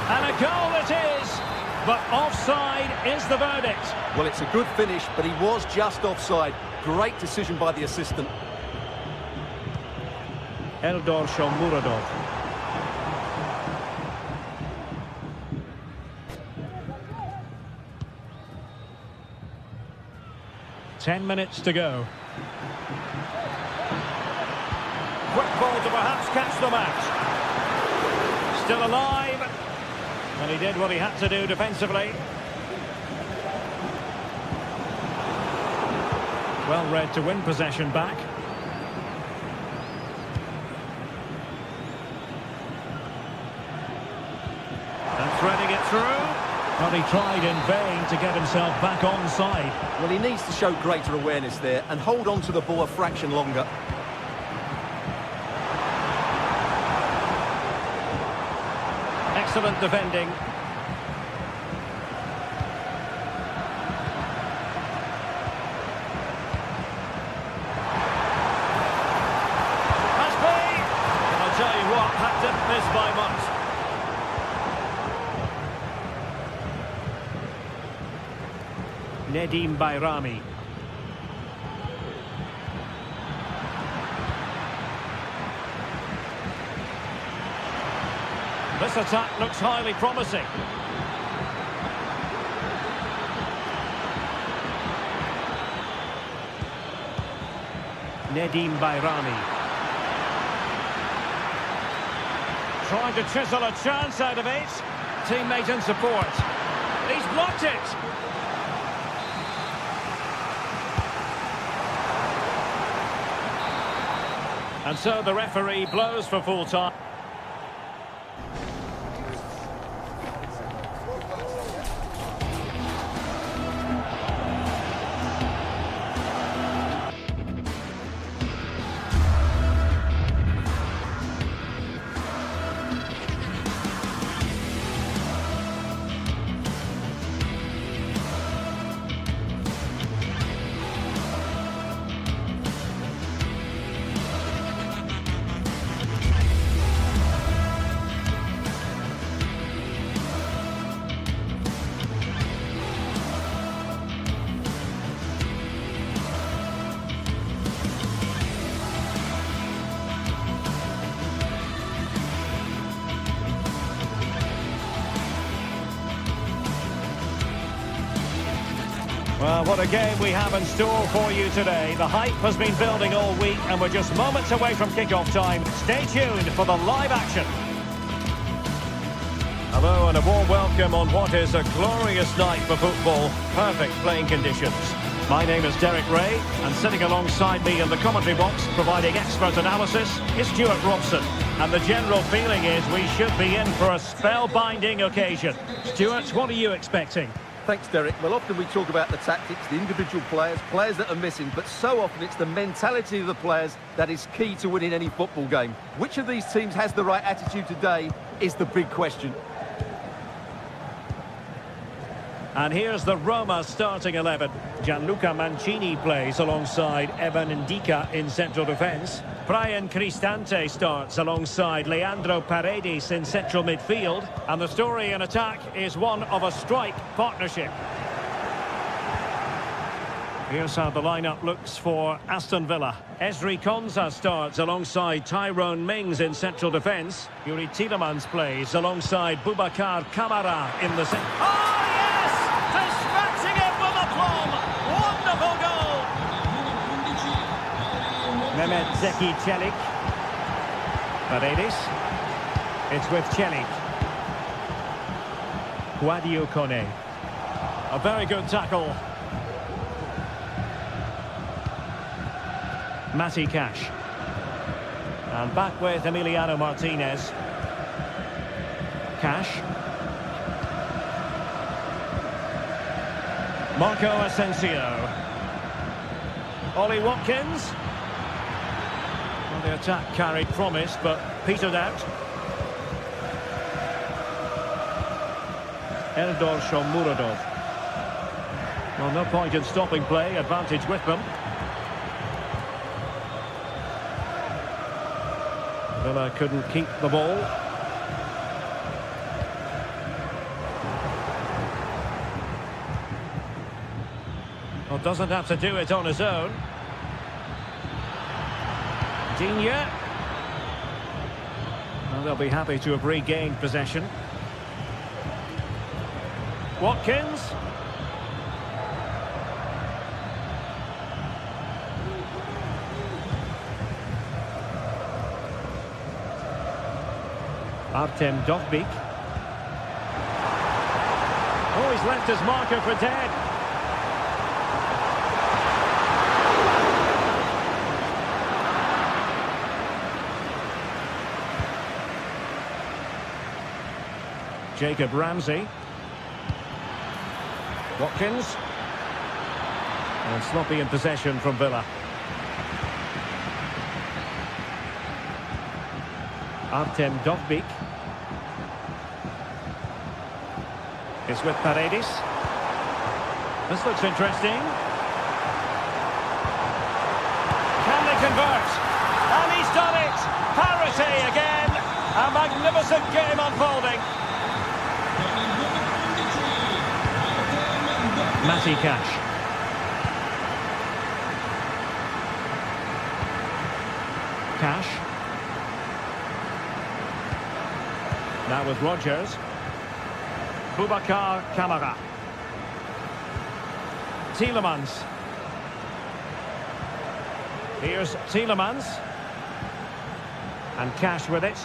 And a goal it is! But offside is the verdict. Well, it's a good finish, but he was just offside. Great decision by the assistant. Eldor Shomurodov. Ten minutes to go. Quick ball to perhaps catch them out. Still alive. And he did what he had to do defensively. Well read to win possession back. And threading it through. But he tried in vain to get himself back onside. Well, he needs to show greater awareness there and hold on to the ball a fraction longer. Excellent defending. Must be! I'll tell you what, that didn't miss by much. Nedim Bayrami. This attack looks highly promising. Nedim Bayrami. Trying to chisel a chance out of it. Teammate in support. He's blocked it. And so the referee blows for full time. Well, what a game we have in store for you today. The hype has been building all week and we're just moments away from kick-off time. Stay tuned for the live action. Hello and a warm welcome on what is a glorious night for football. Perfect playing conditions. My name is Derek Ray and sitting alongside me in the commentary box providing expert analysis is Stuart Robson. And the general feeling is we should be in for a spellbinding occasion. Stuart, what are you expecting? Thanks, Derek. Well, often we talk about the tactics, the individual players that are missing, but so often it's the mentality of the players that is key to winning any football game. Which of these teams has the right attitude today is the big question. And here's the Roma starting 11. Gianluca Mancini plays alongside Evan Ndika in central defence. Brian Cristante starts alongside Leandro Paredes in central midfield. And the story in attack is one of a strike partnership. Here's how the lineup looks for Aston Villa. Ezri Konsa starts alongside Tyrone Mings in central defence. Yuri Tielemans plays alongside Boubacar Kamara in the centre. Oh, yes! Dispatching it with aplomb! Wonderful goal! Mehmet Zeki Çelik. Paredes. It's with Çelik. Guadio Kone. A very good tackle. Matty Cash. And back with Emiliano Martinez. Cash. Marco Asensio. Ollie Watkins. Well, the attack carried promise, but petered out. Eldor Shomurodov. Well, no point in stopping play, advantage with them. Villa couldn't keep the ball. Well, doesn't have to do it on his own. Digne. Well, they'll be happy to have regained possession. Watkins. Artem Dovbyk. Oh, he's left his marker for dead. Jacob Ramsey. Watkins. And sloppy in possession from Villa. Artem Dovbyk. It's with Paredes. This looks interesting. Can they convert? And he's done it! Parity again! A magnificent game unfolding. Matty Cash. Cash. Now with Rodgers. Boubacar Kamara. Tielemans. Here's Tielemans. And Cash with it.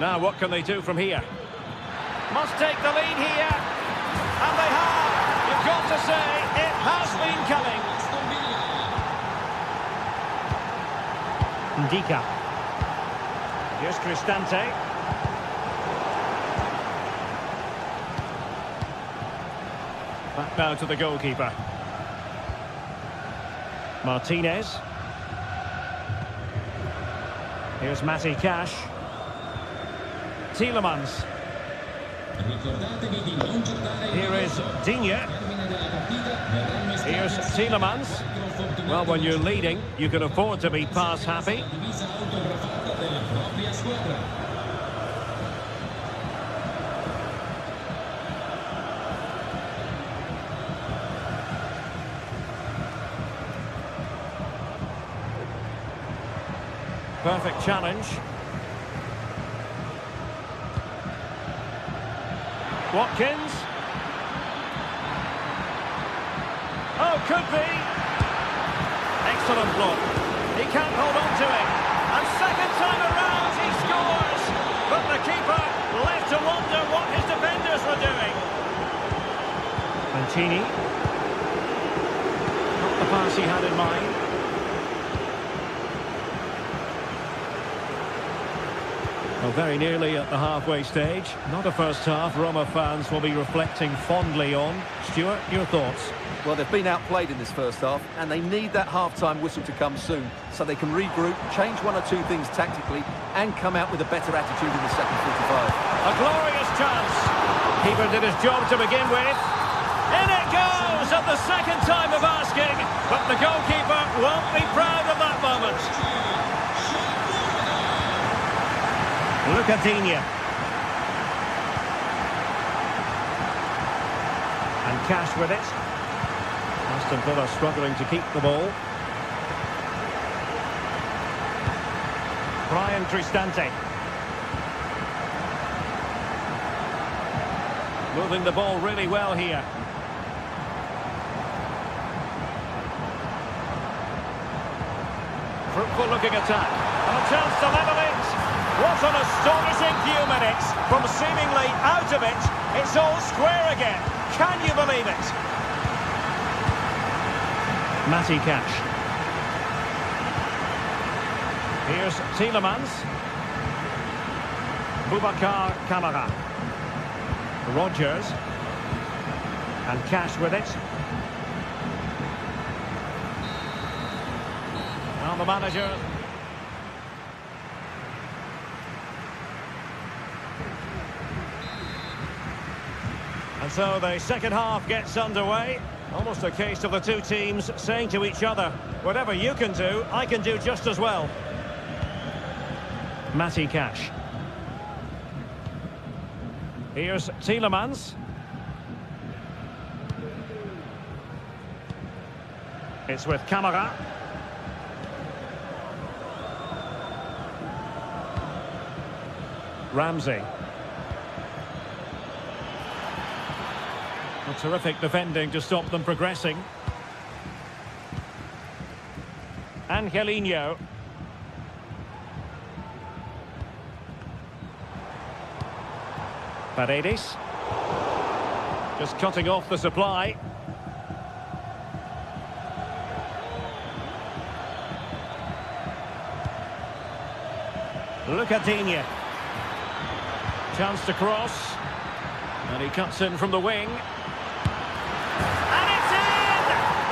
Now what can they do from here? Must take the lead here. And they have. You've got to say, it has been coming. Ndika. Here's Cristante. Back now to the goalkeeper. Martinez. Here's Matty Cash. Tielemans. Here is Digne. Here's Tielemans. Well, when you're leading, you can afford to be pass happy. Perfect challenge. Watkins. Oh, could be. Excellent block. He can't hold on to it. And second time around, he scores. But the keeper left to wonder what his defenders were doing. Mancini. Not the pass he had in mind. Well, very nearly at the halfway stage. Not a first half Roma fans will be reflecting fondly on. Stuart, your thoughts? Well, they've been outplayed in this first half, and they need that half-time whistle to come soon, so they can regroup, change one or two things tactically, and come out with a better attitude in the second 45. A glorious chance. Keeper did his job to begin with. In it goes at the second time of asking, but the goalkeeper won't be proud of that moment. Look at Digne. And Cash with it. Aston Villa struggling to keep the ball. Brian Cristante. Moving the ball really well here. Fruitful looking attack. And a chance to level it. What an astonishing few minutes. From seemingly out of it, it's all square again. Can you believe it? Matty Cash. Here's Tielemans. Boubacar Kamara. Rodgers. And Cash with it. Now the manager. And so the second half gets underway. Almost a case of the two teams saying to each other, whatever you can do, I can do just as well. Matty Cash. Here's Tielemans. It's with Kamara. Ramsey. A terrific defending to stop them progressing. Angelino. Paredes. Just cutting off the supply. Look at Digne. Chance to cross. And he cuts in from the wing. And it's in!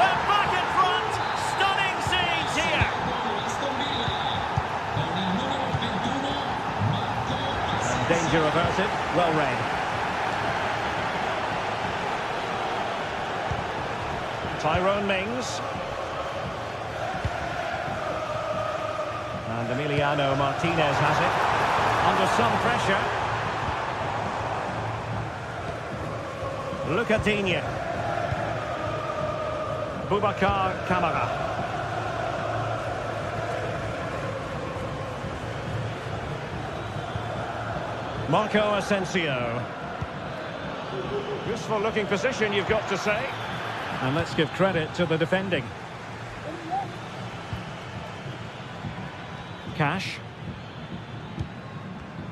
They're back in front! Stunning scenes here! Danger averted. Well read. Tyrone Mings. And Emiliano Martinez has it. Under some pressure. Look at Digne. Boubacar Kamara. Marco Asensio. Useful looking position, you've got to say. And let's give credit to the defending. Cash.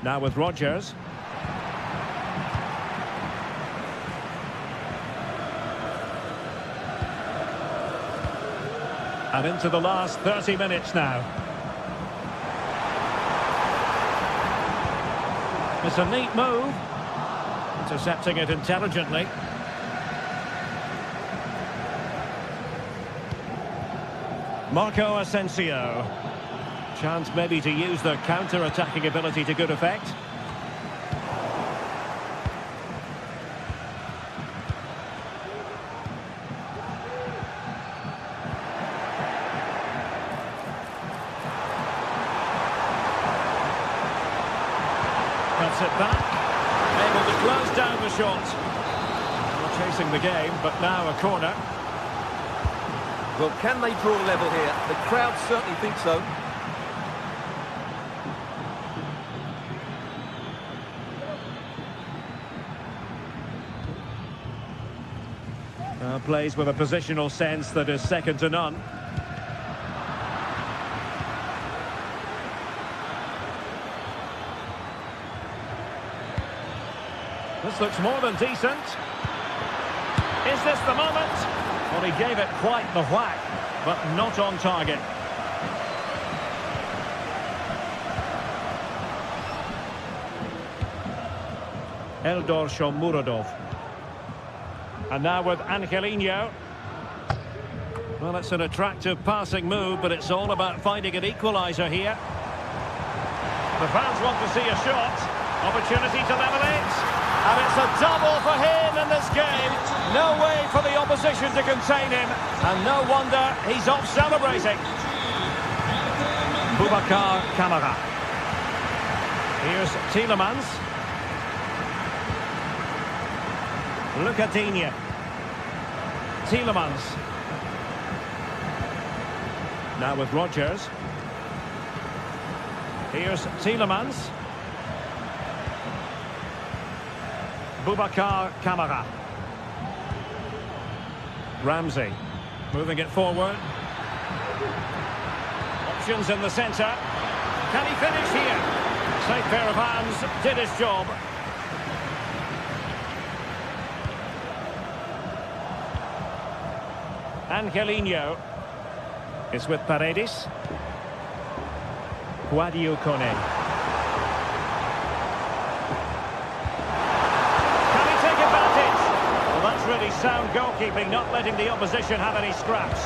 Now with Rodgers. And into the last 30 minutes now. It's a neat move. Intercepting it intelligently. Marco Asensio. Chance maybe to use their counter-attacking ability to good effect. Cuts it back. Able to close down the shot. Well, chasing the game, but now a corner. Well, can they draw level here? The crowd certainly think so. Plays with a positional sense that is second to none. This looks more than decent. Is this the moment? Well, he gave it quite the whack, but not on target. Eldor Shomurodov. And now with Angelino. Well, it's an attractive passing move, but it's all about finding an equaliser here. The fans want to see a shot. Opportunity to level it. And it's a double for him in this game. No way for the opposition to contain him. And no wonder he's off celebrating. Boubacar Kamara. Here's Tielemans. Look at Digne. Tielemans. Now with Rodgers. Here's Tielemans. Boubacar Kamara. Ramsey. Moving it forward. Options in the centre. Can he finish here? Safe pair of hands. Did his job. Angelino is with Paredes. Guadio Kone. Can he take advantage? Well, that's really sound goalkeeping, not letting the opposition have any scraps.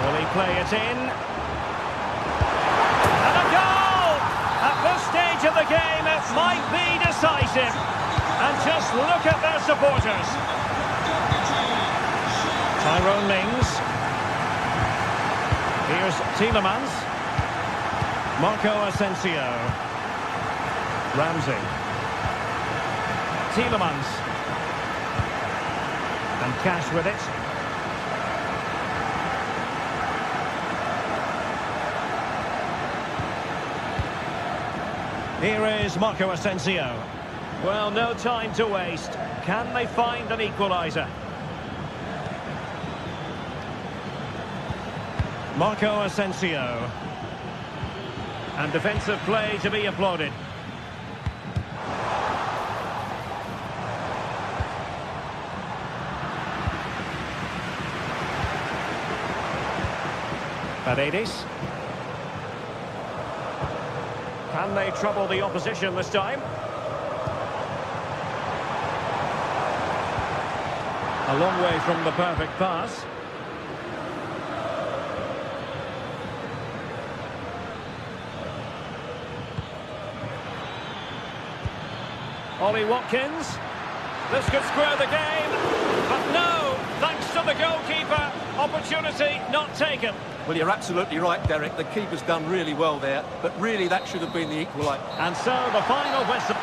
Will he play it in? And a goal! At this stage of the game, it might be decisive. And just look at their supporters. Tyrone Mings. Here's Tielemans. Marco Asensio. Ramsey. Tielemans. And Cash with it. Here is Marco Asensio. Well, no time to waste. Can they find an equaliser? Marco Asensio. And defensive play to be applauded. Paredes. Can they trouble the opposition this time? A long way from the perfect pass. Ollie Watkins. This could square the game. But no, thanks to the goalkeeper. Opportunity not taken. Well, you're absolutely right, Derek. The keeper's done really well there, but really that should have been the equaliser. And so the final whistle.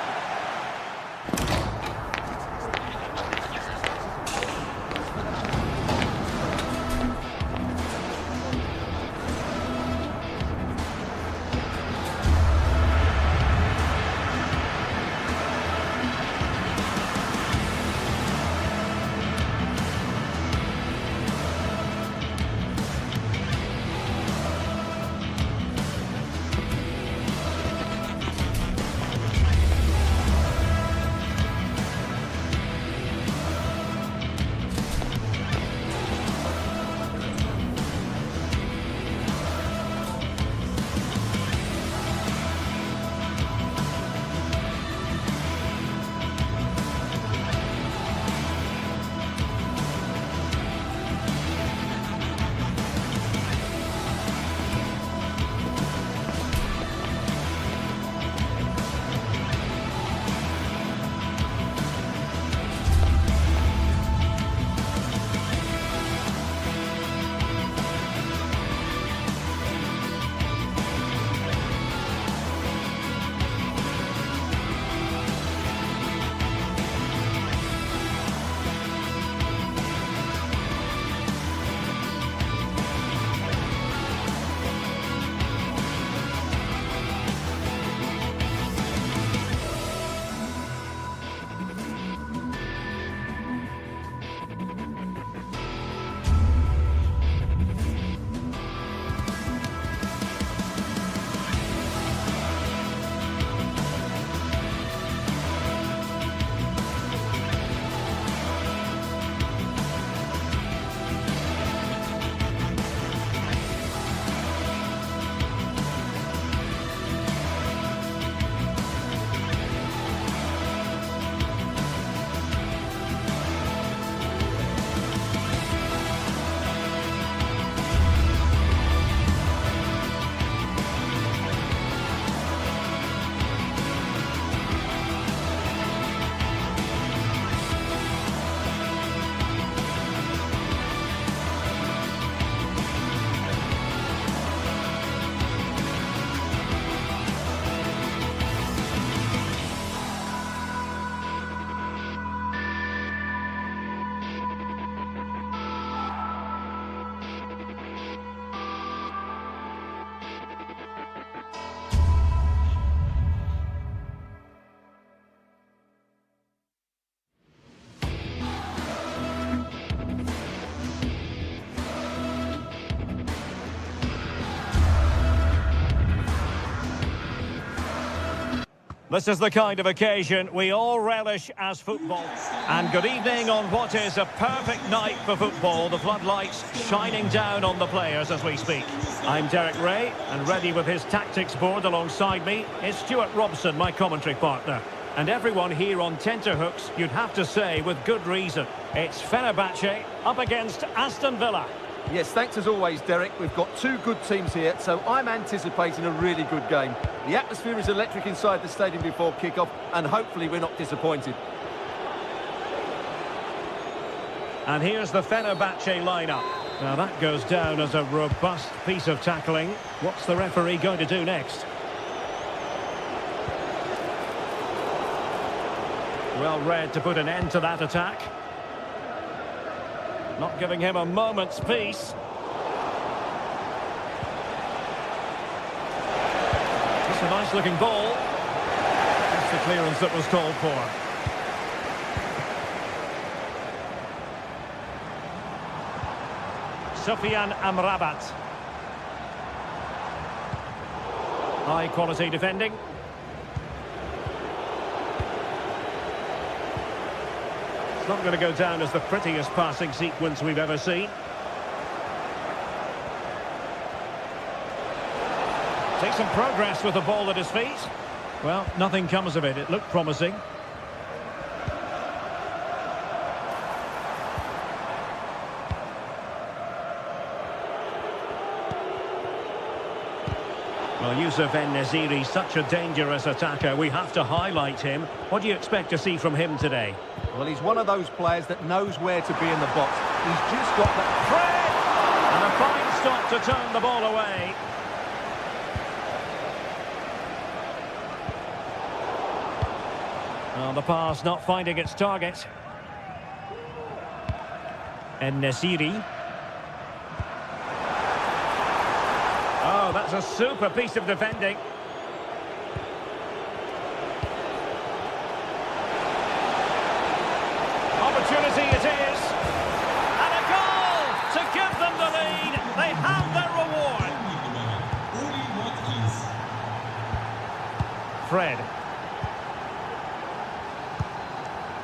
This is the kind of occasion we all relish as football. And good evening on what is a perfect night for football. The floodlights shining down on the players as we speak. I'm Derek Ray, and ready with his tactics board alongside me is Stuart Robson, my commentary partner. And everyone here on tenterhooks, you'd have to say with good reason. It's Fenerbahce up against Aston Villa. Yes, thanks as always, Derek. We've got two good teams here, so I'm anticipating a really good game. The atmosphere is electric inside the stadium before kick-off, and hopefully we're not disappointed. And here's the Fenerbahce lineup. Now that goes down as a robust piece of tackling. What's the referee going to do next? Well read to put an end to that attack. Not giving him a moment's peace. It's a nice looking ball. That's the clearance that was called for. Sofyan Amrabat. High quality defending. It's not going to go down as the prettiest passing sequence we've ever seen. Takes some progress with the ball at his feet. Well, nothing comes of it. It looked promising. Well, Youssef En-Nesyri, such a dangerous attacker. We have to highlight him. What do you expect to see from him today? Well, he's one of those players that knows where to be in the box. He's just got that... Fred! And a fine stop to turn the ball away. Well, the pass not finding its target. En-Nesyri. Oh, that's a super piece of defending. Opportunity it is. And a goal to give them the lead. They have their reward. Fred.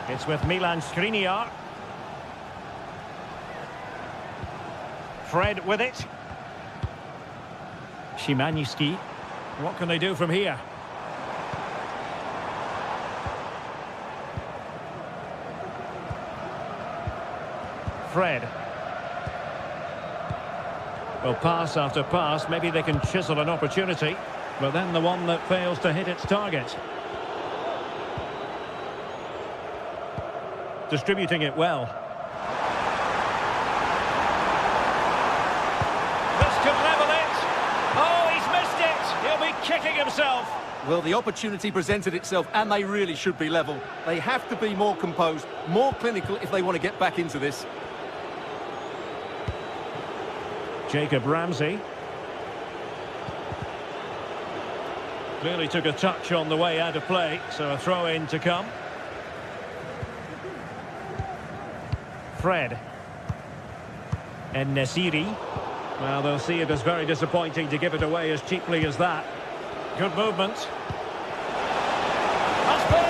It's with Milan Skriniar. Fred with it. Szymański. What can they do from here? Fred. Well, pass after pass, maybe they can chisel an opportunity, but then the one that fails to hit its target. Distributing it well. This could level it. Oh, he's missed it. He'll be kicking himself. Well, the opportunity presented itself, and they really should be level. They have to be more composed, more clinical if they want to get back into this. Jacob Ramsey. Clearly took a touch on the way out of play, so a throw-in to come. Fred. En-Nesyri. Well, they'll see it as very disappointing to give it away as cheaply as that. Good movement. Must be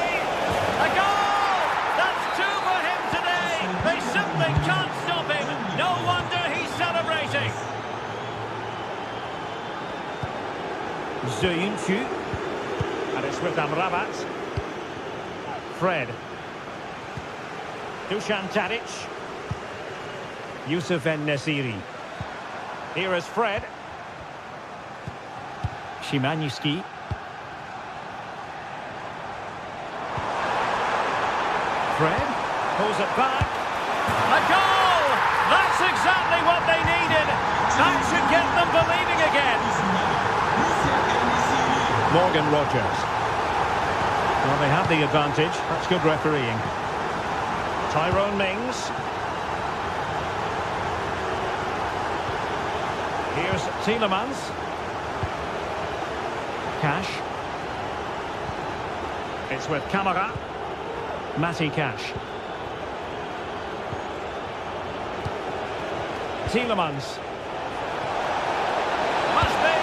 a goal! That's two for him today! They simply can't stop him! No wonder he's celebrating! Ziyuncu. And it's with Amrabat. Fred. Dusan Tadic. Youssef En-Nesyri. Here is Fred. Szymański. Fred pulls it back. A goal! That's exactly what they needed. That should get them believing again. Morgan Rogers. Well, they have the advantage. That's good refereeing. Tyrone Mings. Here's Tielemans. Cash. It's with Camara. Matty Cash. Tielemans. Must be.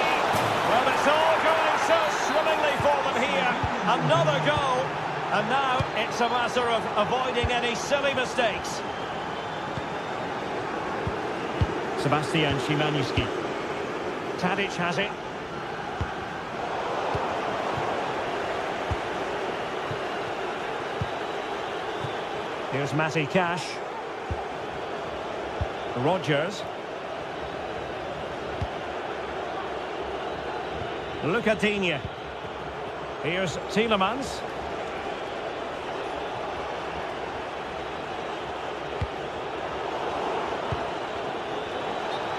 Well, it's all going so swimmingly for them here. Another goal. And now it's a matter of avoiding any silly mistakes. Sebastian Szymanski. Tadic has it. Here's Matty Cash. Rodgers. Lucadinha. Here's Tielemans.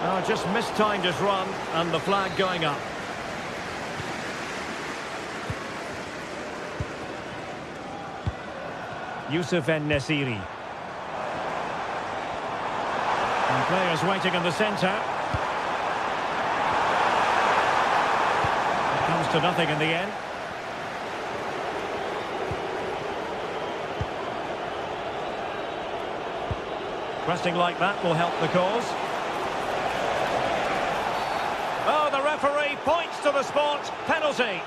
Oh, just mistimed his run and the flag going up. Youssef En-Nesyri. And players waiting in the centre. It comes to nothing in the end. Pressing like that will help the cause. Oh, the referee points to the spot. Penalty.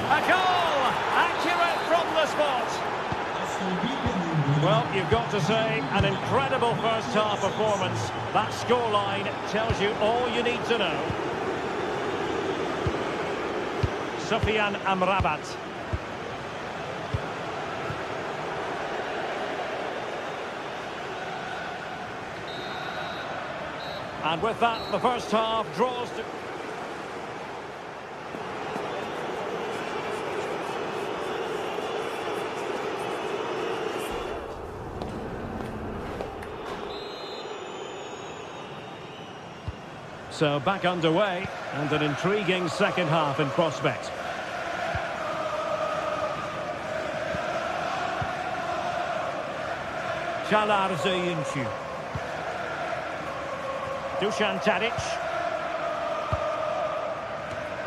A goal! Accurate from the spot. Well, you've got to say, an incredible first-half performance. That scoreline tells you all you need to know. Sofyan Amrabat. And with that, the first half draws to... So back underway, and an intriguing second half in prospect. Çağlar Söyüncü. Dusan Tadic.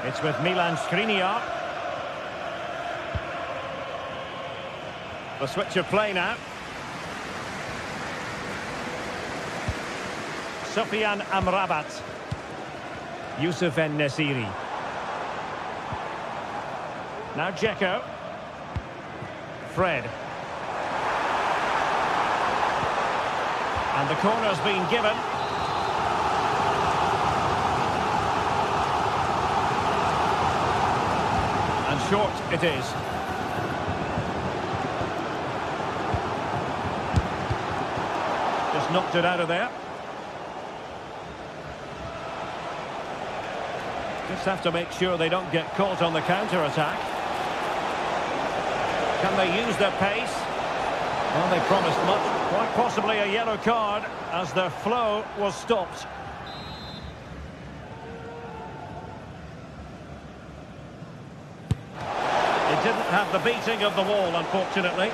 It's with Milan Skriniar. The switch of play now. Sofyan Amrabat. Youssef En-Nesyri. Now Dzeko. Fred. And the corner's been given. And short it is. Just knocked it out of there. Just have to make sure they don't get caught on the counter-attack. Can they use their pace? Well, they promised much. Quite possibly a yellow card as their flow was stopped. It didn't have the beating of the wall, unfortunately.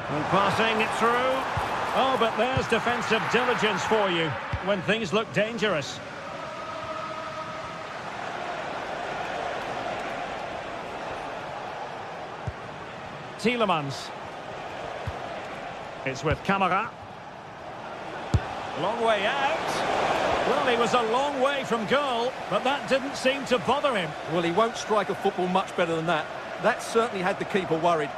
And passing it through. Oh, but there's defensive diligence for you when things look dangerous. Tielemans. It's with Kamara. Long way out. Well, he was a long way from goal, but that didn't seem to bother him. Well, he won't strike a football much better than that. That certainly had the keeper worried.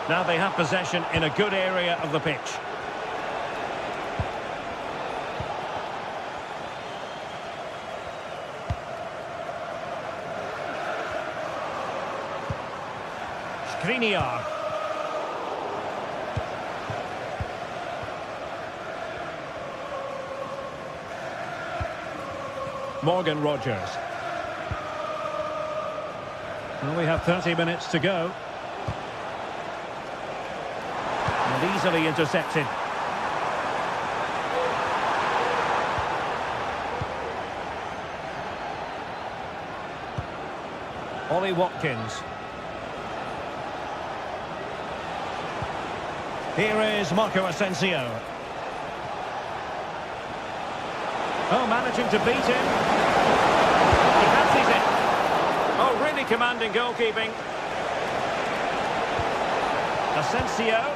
Now they have possession in a good area of the pitch. Skriniar. Morgan Rodgers. Well, we have 30 minutes to go. And easily intercepted. Ollie Watkins. Here is Marco Asensio. Oh, managing to beat him. He fancies it. commanding goalkeeping. Asensio.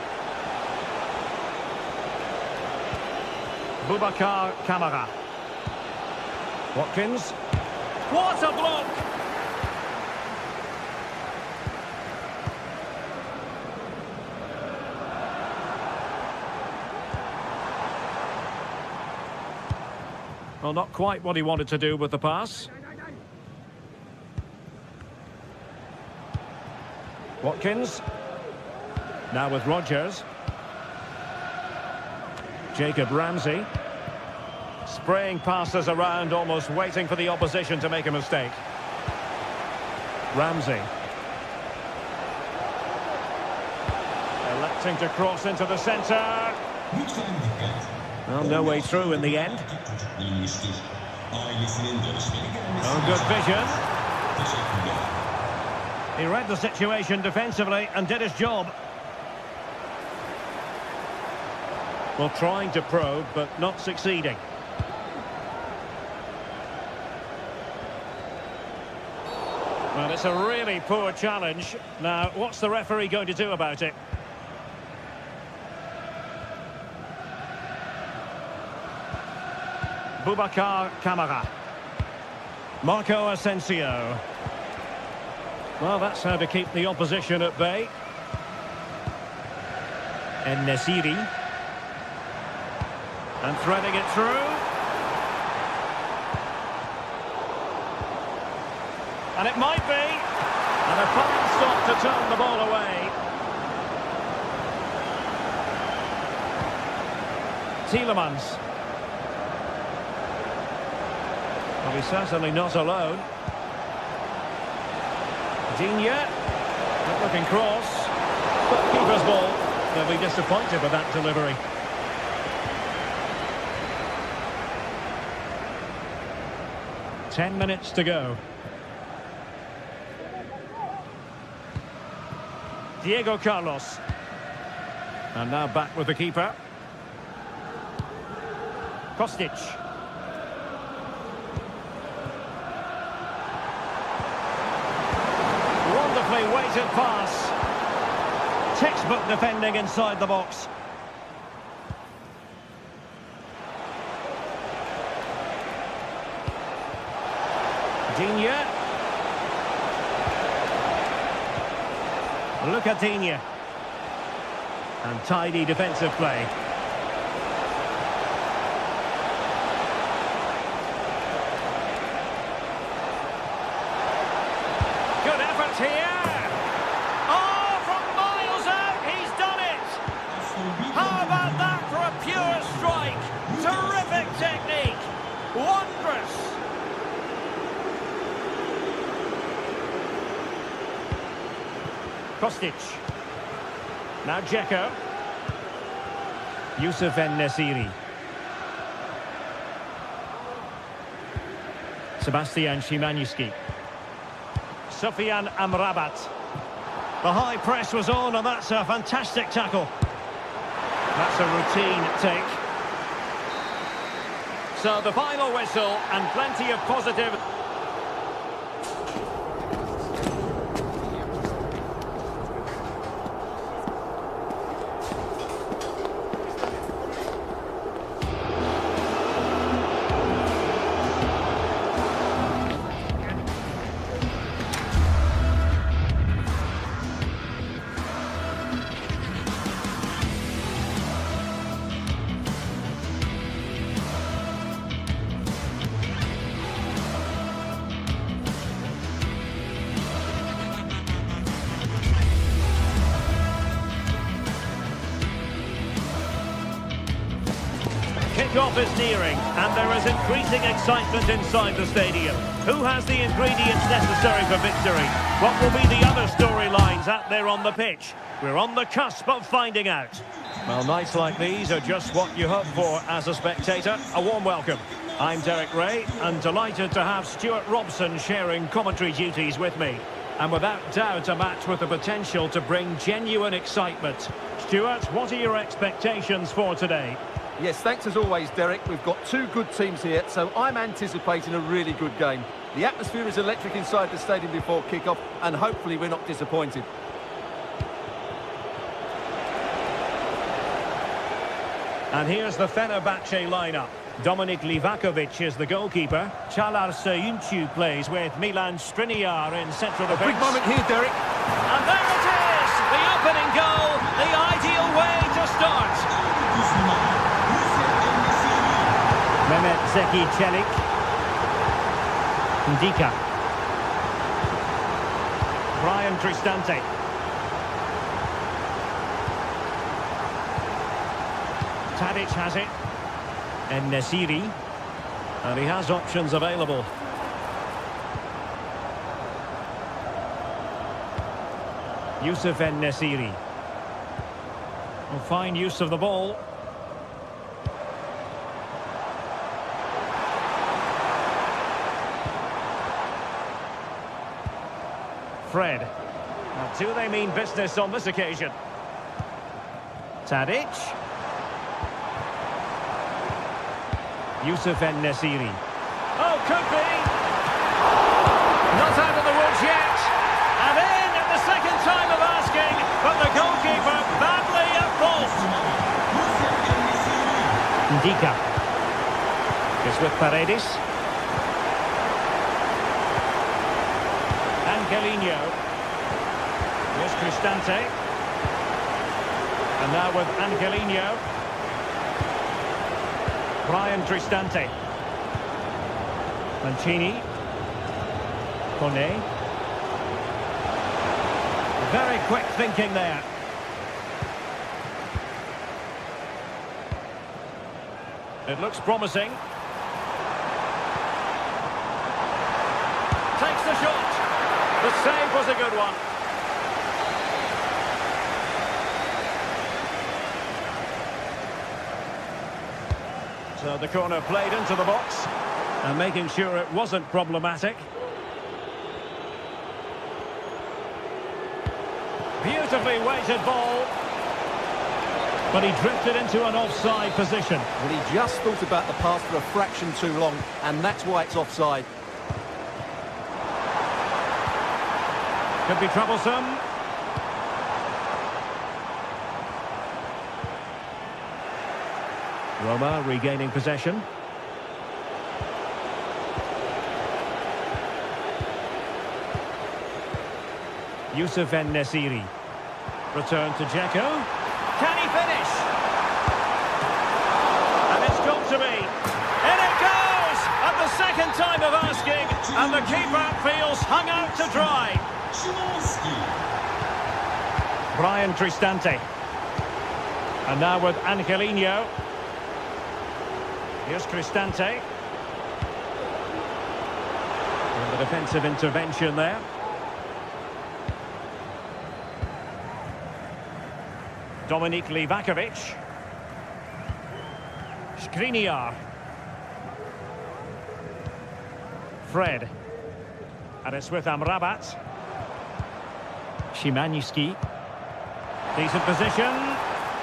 Boubacar Kamara. Watkins. What a block! Well, not quite what he wanted to do with the pass. Watkins. Now with Rodgers. Jacob Ramsey. Spraying passes around, almost waiting for the opposition to make a mistake. Ramsey. Electing to cross into the centre. Well, no way through in the end. Oh, good vision. He read the situation defensively and did his job. Well, trying to probe, but not succeeding. Well, it's a really poor challenge. Now, what's the referee going to do about it? Boubacar Kamara. Marco Asensio. Well, that's how to keep the opposition at bay. En-Nesyri. And threading it through. And it might be. And a fine stop to turn the ball away. Tielemans. Well, he's certainly not alone. Digne. Good looking cross. But keeper's ball. They'll be disappointed with that delivery. Ten minutes to go. Diego Carlos. And now back with the keeper. Kostic. Wonderfully weighted pass. Textbook defending inside the box. Digne. Look at Digne. And tidy defensive play. Good effort here. Oh, from miles out, he's done it. How about that for a pure strike? Terrific technique. Wondrous. Kostic. Now Dzeko. Youssef En-Nesyri. Sebastian Szymanski. Sofian Amrabat. The high press was on, and that's a fantastic tackle. That's a routine take. So the final whistle and plenty of positive. Kick-off is nearing, and there is increasing excitement inside the stadium. Who has the ingredients necessary for victory? What will be the other storylines out there on the pitch? We're on the cusp of finding out. Well, nights like these are just what you hope for as a spectator. A warm welcome. I'm Derek Ray, and delighted to have Stuart Robson sharing commentary duties with me. And without doubt, a match with the potential to bring genuine excitement. Stuart, what are your expectations for today? Yes, thanks as always, Derek. We've got two good teams here, so I'm anticipating a really good game. The atmosphere is electric inside the stadium before kick-off, and hopefully we're not disappointed. And here's the Fenerbahce lineup. Dominik Livakovic is the goalkeeper. Çağlar Söyüncü plays with Milan Skriniar in central defence. Big moment here, Derek. And there it is! The opening goal, the ideal way to start. Mehmet Zeki Çelik. Ndika. Brian Cristante. Tadic has it. En-Nesyri. And he has options available. Yusuf En-Nesyri. Well, fine use of the ball. Fred. Now, do they mean business on this occasion? Tadic. Yusuf En-Nesyri. Oh, could be! Not out of the woods yet. And in at the second time of asking, but the goalkeeper badly at fault. Ndika is with Paredes. Angelino. Here's Cristante. And now with Angelino. Brian Cristante. Mancini. Kone. Very quick thinking there. It looks promising. Takes the shot. The save was a good one. So the corner played into the box and making sure it wasn't problematic. Beautifully weighted ball. But he drifted into an offside position. Well, he just thought about the pass for a fraction too long, and that's why it's offside. Could be troublesome. Roma regaining possession. Yusuf En-Nesyri. Return to Dzeko. Can he finish? And it's got to be. In it goes! At the second time of asking, and the keeper feels hung out to dry. Brian Cristante. And now with Angelino. Here's Cristante. And the defensive intervention there. Dominik Livakovic. Skriniar. Fred. And it's with Amrabat. Szymański. Decent position.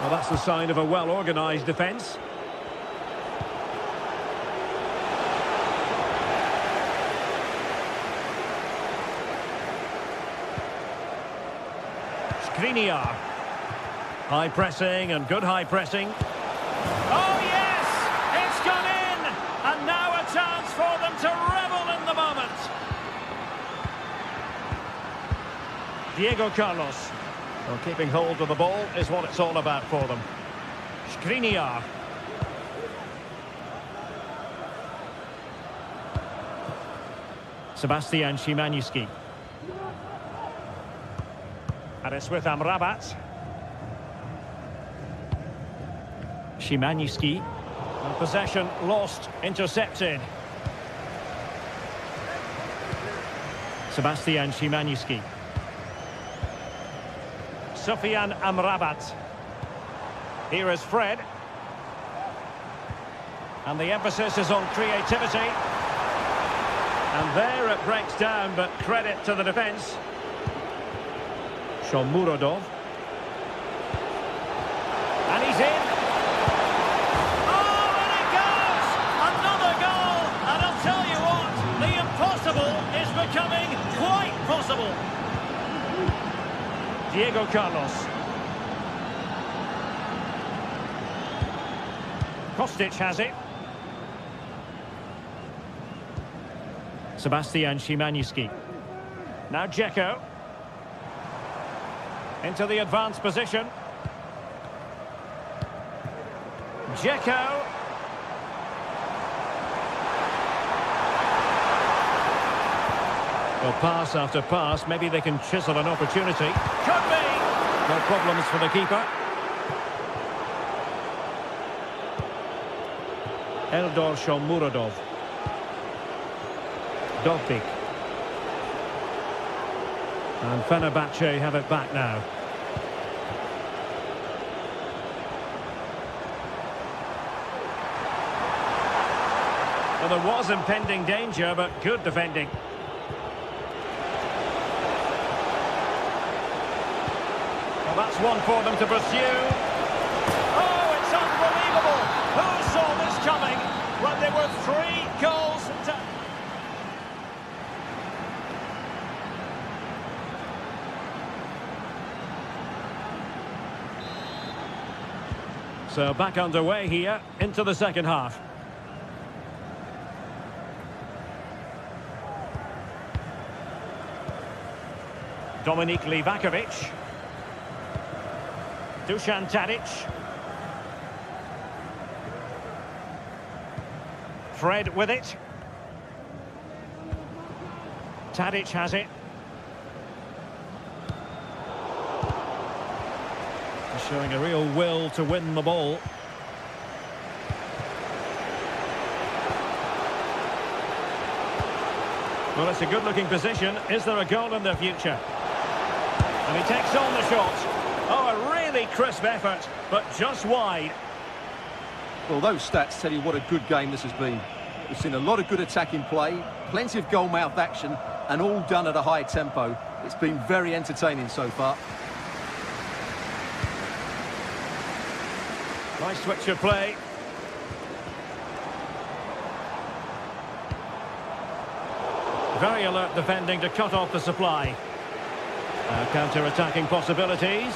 Well, that's the sign of a well-organised defence. Skriniar. High pressing and good high pressing. Oh yes! It's gone in! And now a chance for them to revel in the moment. Diego Carlos. Well, keeping hold of the ball is what it's all about for them. Skriniar. Sebastian Szymański. And it's with Amrabat. Szymański. And possession lost, intercepted. Sebastian Szymański. Sofyan Amrabat. Here is Fred. And the emphasis is on creativity. And there it breaks down, but credit to the defence. Shomurodov. And he's in. Oh, and it goes! Another goal! And I'll tell you what, the impossible becoming quite possible. Diego Carlos. Kostic has it. Sebastian Szymanski. Now Dzeko. Into the advanced position. Dzeko. Well, pass after pass, maybe they can chisel an opportunity. Could be! No problems for the keeper. Eldor Shomurodov. Dovbik. And Fenerbahce have it back now. Well, there was impending danger, but good defending. Well, that's one for them to pursue. Oh, it's unbelievable! Who saw this coming when there were 3 goals to... So back underway here into the second half. Dominik Livakovic. Dusan Tadic. Fred with it. Tadic has it. Showing a real will to win the ball. Well, it's a good-looking position. Is there a goal in the future? And he takes on the shot. Oh, a really crisp effort, but just wide. Well, those stats tell you what a good game this has been. We've seen a lot of good attacking play, plenty of goal-mouth action, and all done at a high tempo. It's been very entertaining so far. Nice switch of play. Very alert defending to cut off the supply. Counter-attacking possibilities.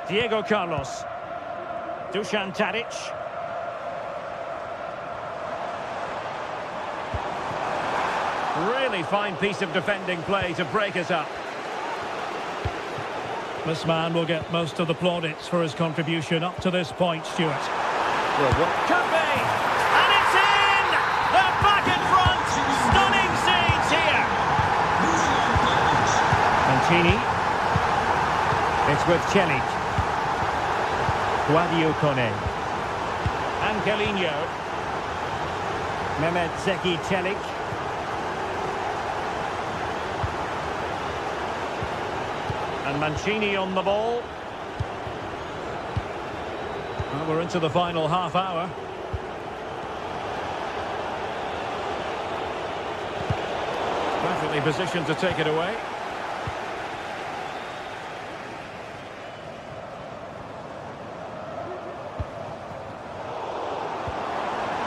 Diego Carlos. Dusan Tadic. Really fine piece of defending play to break us up. This man will get most of the plaudits for his contribution up to this point, Stuart. Well, what? Could be! And it's in! They're back in front! Stunning scenes here! Mancini. It's with Celik. Guadio Kone. Angelino. Mehmet Zeki Celik. And Mancini on the ball. Well, we're into the final half hour. Perfectly positioned to take it away.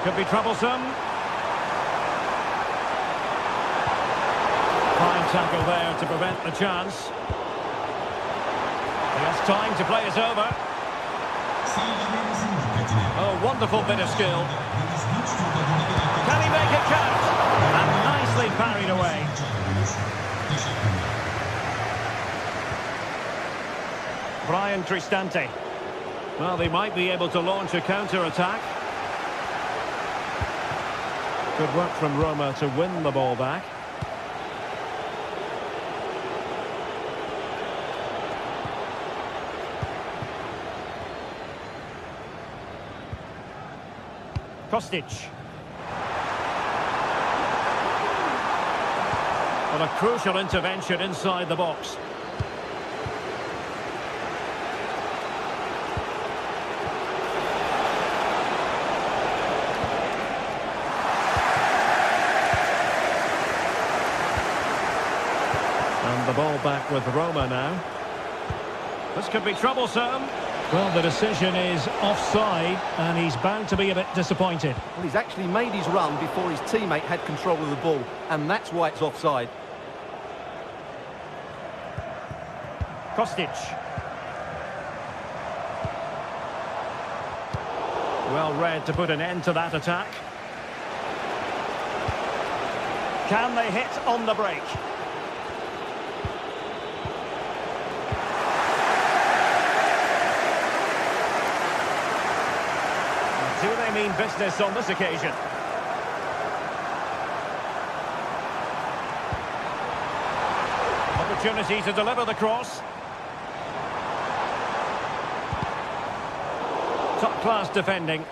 Could be troublesome. Fine tackle there to prevent the chance. He has time to play it over. Oh, wonderful bit of skill. Can he make it count? And nicely parried away. Brian Cristante. Well, they might be able to launch a counter-attack. Good work from Roma to win the ball back. Kostic. Well, a crucial intervention inside the box. And the ball back with Roma now. This could be troublesome. Well, the decision is offside, and he's bound to be a bit disappointed. Well, he's actually made his run before his teammate had control of the ball, and that's why it's offside. Kostic. Well read to put an end to that attack. Can they hit on the break? Do they mean business on this occasion? Opportunity to deliver the cross. Top-class defending.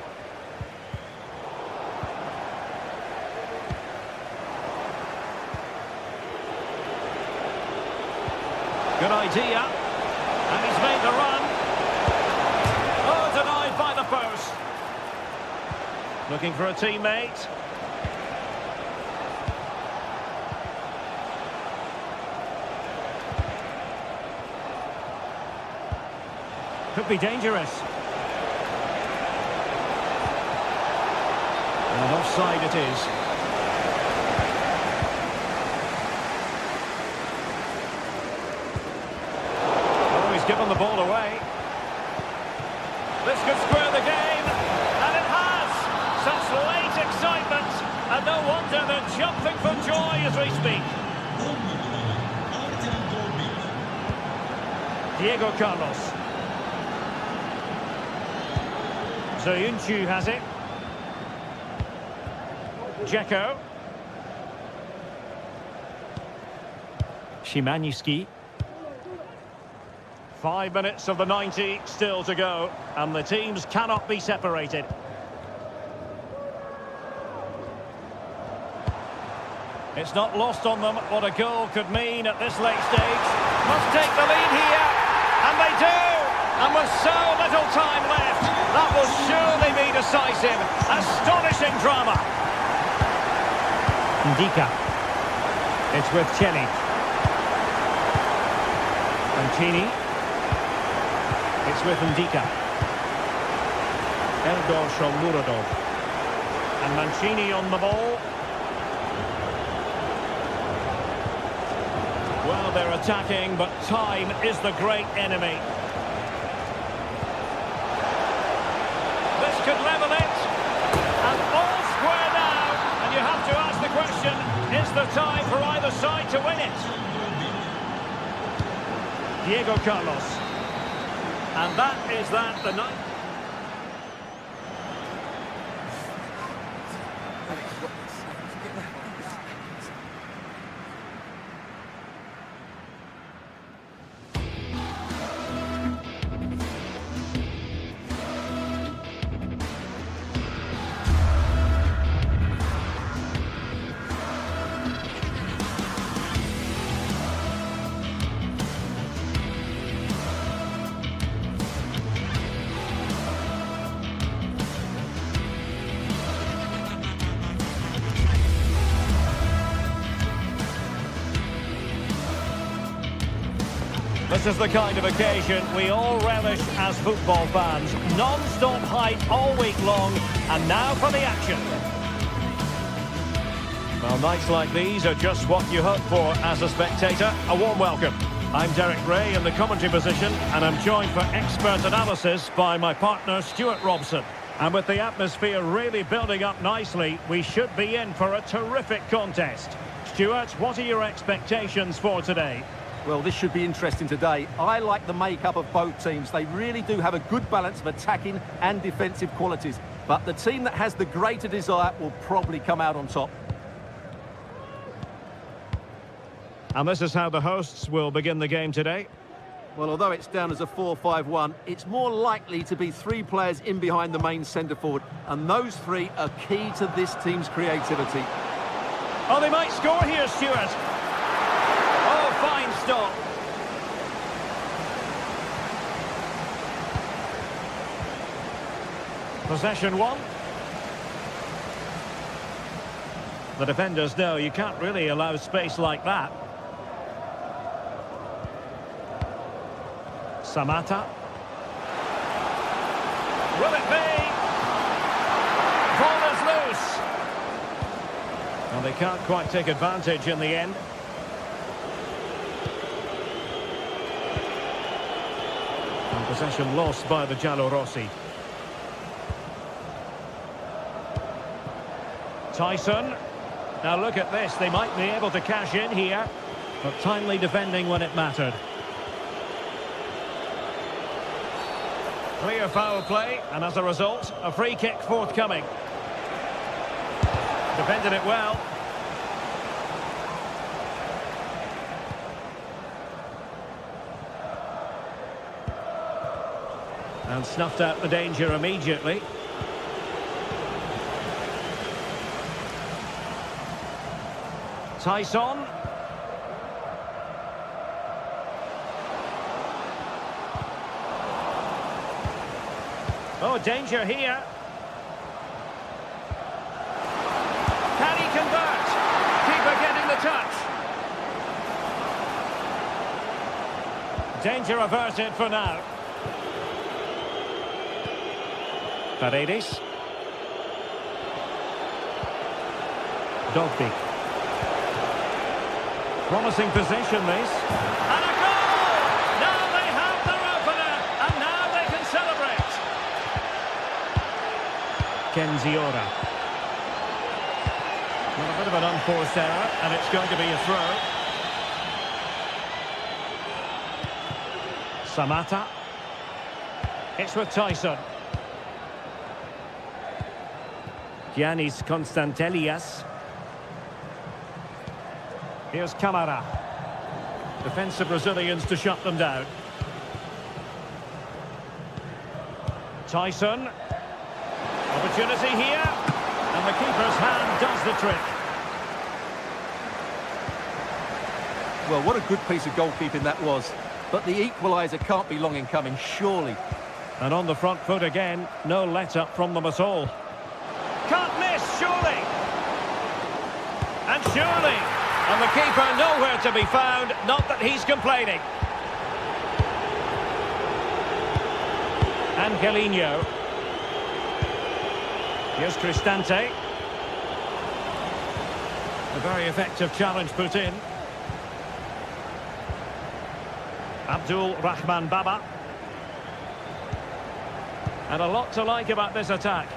Good idea. And he's made the run. Oh, denied by the post. Looking for a teammate. Could be dangerous. And offside it is. Oh, he's given the ball away. This could square the game. And it has. Such late excitement. And no wonder they're jumping for joy as we speak. Diego Carlos. Soyuncu has it. Dzeko. Szymański. 5 minutes of the 90 still to go, and the teams cannot be separated. It's not lost on them what a goal could mean at this late stage. Must take the lead here, and they do! And with so little time left, that will surely be decisive. Astonishing drama. Ndika. It's with Chelly. Mancini. It's with Ndika. Eldor Shomurodov. And Mancini on the ball. Well, they're attacking, but time is the great enemy. This could level it. And all square now. And you have to ask the question, is there time for either side to win it? Diego Carlos. And that is that, the night. This is the kind of occasion we all relish as football fans. Non-stop hype all week long, and now for the action. Well, nights like these are just what you hope for as a spectator. A warm welcome. I'm Derek Ray in the commentary position, and I'm joined for expert analysis by my partner Stuart Robson. And with the atmosphere really building up nicely, we should be in for a terrific contest. Stuart, what are your expectations for today? Well, this should be interesting today. I like the makeup of both teams. They really do have a good balance of attacking and defensive qualities. But the team that has the greater desire will probably come out on top. And this is how the hosts will begin the game today. Well, although it's down as a 4-5-1, it's more likely to be 3 players in behind the main centre-forward. And those 3 are key to this team's creativity. Oh, they might score here, Stuart. Oh, fine stop. Possession 1. The defenders know you can't really allow space like that. Samata. Will it be? Ball is loose. Well, they can't quite take advantage in the end. And possession lost by the Giallorossi. Tyson. Now look at this, they might be able to cash in here, but timely defending when it mattered. Clear foul play, and as a result, a free kick forthcoming. Defended it well. And snuffed out the danger immediately. Tyson. Oh, danger here. Can he convert? Keeper getting the touch. Danger averted for now. Paredes. Dogbik. Promising position, this. And a goal! Now they have their opener, and now they can celebrate. Kenziora. Well, a bit of an unforced error, and it's going to be a throw. Samata. It's with Tyson. Giannis Constantelias. Here's Camara. Defensive Brazilians to shut them down. Tyson. Opportunity here. And the keeper's hand does the trick. Well, what a good piece of goalkeeping that was. But the equaliser can't be long in coming, surely. And on the front foot again, no let-up from them at all. Can't miss, surely. And surely. And the keeper nowhere to be found, not that he's complaining. Angelino. Here's Cristante. A very effective challenge put in. Abdul Rahman Baba. And a lot to like about this attack.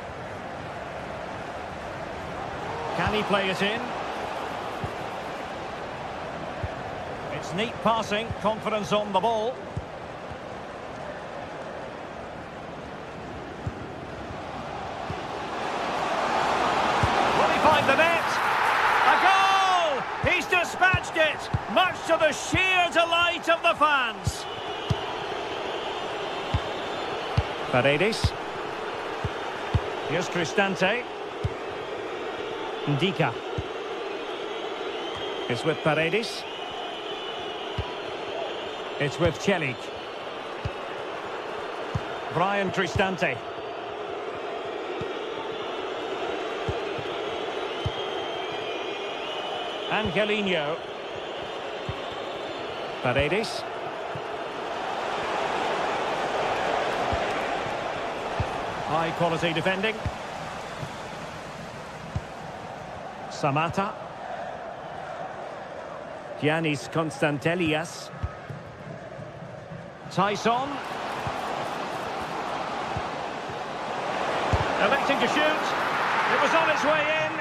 Can he play it in? It's neat passing, confidence on the ball. Will he find the net? A goal! He's dispatched it, much to the sheer delight of the fans. Paredes. Here's Cristante. Ndika. It's with Paredes. It's with Celik. Brian Cristante. Angelino. Paredes. High quality defending. Samata. Giannis Constantelias. Tyson. Electing to shoot. It was on its way in.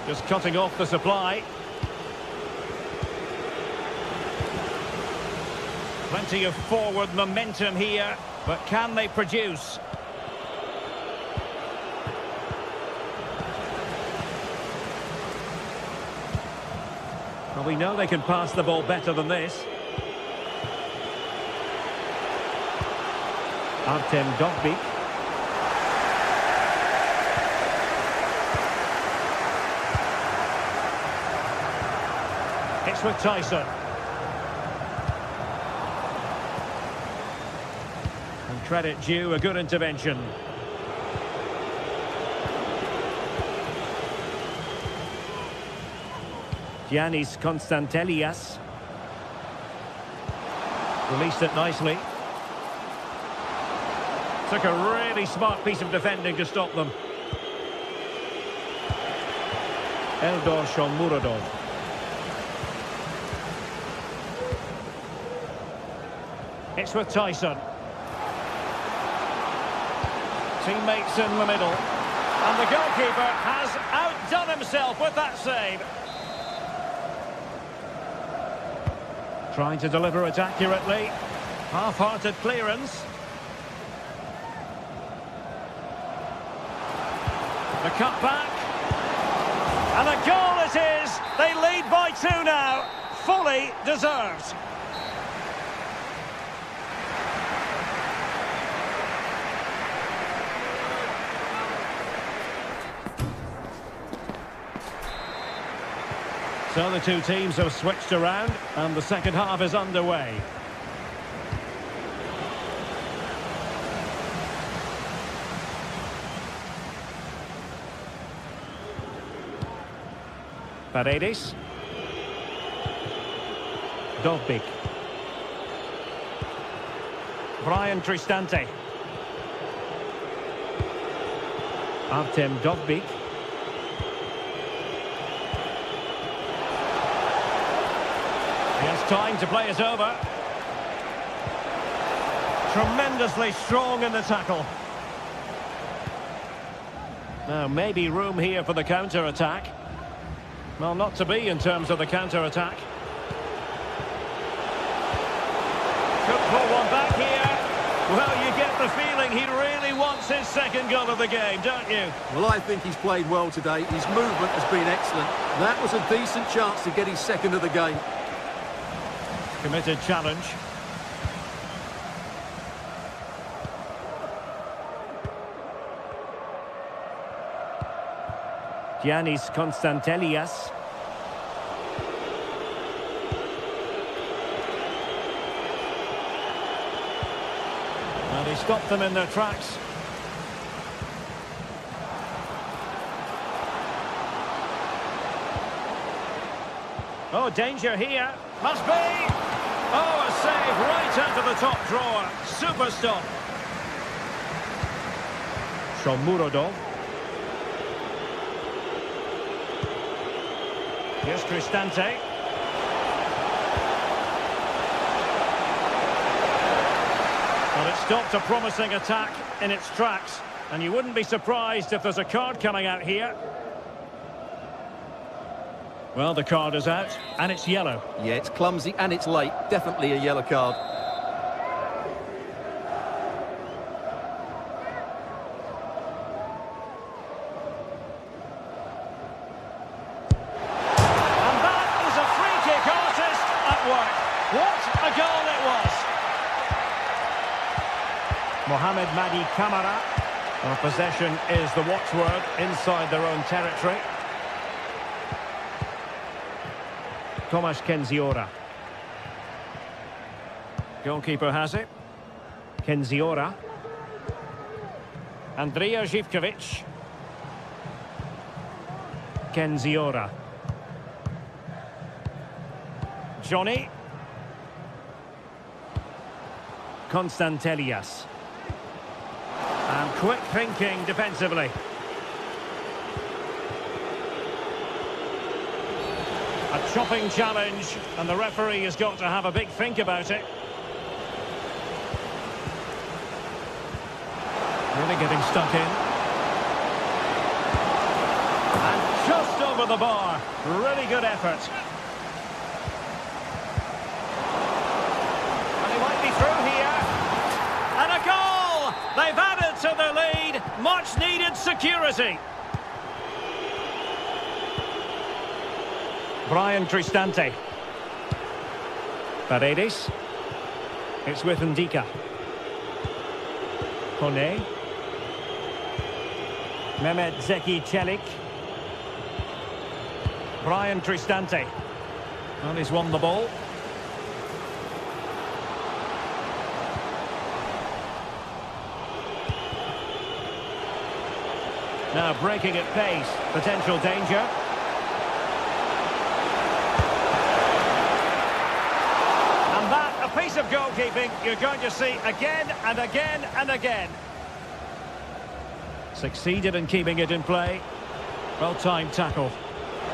Just cutting off the supply. Plenty of forward momentum here, but can they produce? Well, we know they can pass the ball better than this. Artem Dogbik. It's with Tyson. And credit due, a good intervention. Giannis Constantelias. Released it nicely. Took a really smart piece of defending to stop them. Eldor Shomurodov. It's with Tyson. Teammates in the middle. And the goalkeeper has outdone himself with that save. Trying to deliver it accurately. Half-hearted clearance. The cut back. And a goal it is! They lead by 2 now. Fully deserved. So the two teams have switched around and the second half is underway. Paredes. Dovbyk. Brian Cristante. Artem Dovbyk. He has time to play it over. Tremendously strong in the tackle. Now, maybe room here for the counter-attack. Well, not to be in terms of the counter-attack. Could pull one back here. Well, you get the feeling he really wants his second goal of the game, don't you? Well, I think he's played well today. His movement has been excellent. That was a decent chance to get his second of the game. Committed challenge. Giannis Konstantelias. And he stopped them in their tracks. Oh, danger here. Must be. Oh, a save right out of the top drawer. Super stop. Shomurodov. Here's Cristante. Well, it stopped a promising attack in its tracks, and you wouldn't be surprised if there's a card coming out here. Well, the card is out, and it's yellow. Yeah, it's clumsy and it's late. Definitely a yellow card. And that is a free-kick artist at work. What a goal it was! Mohamed Madi Camara. Our possession is the watchword inside their own territory. Tomasz Kenziora. Goalkeeper has it. Kenziora. Andrija Živković. Kenziora. Johnny. Konstantelias. And quick thinking defensively. A chopping challenge, and the referee has got to have a big think about it. Really getting stuck in. And just over the bar. Really good effort. And he might be through here. And a goal! They've added to their lead. Much needed security. Brian Cristante. Paredes. It's with Ndika. Kone. Mehmet Zeki Çelik. Brian Cristante. And he's won the ball. Now breaking at pace. Potential danger. A piece of goalkeeping you're going to see again and again and again. Succeeded in keeping it in play. Well-timed tackle.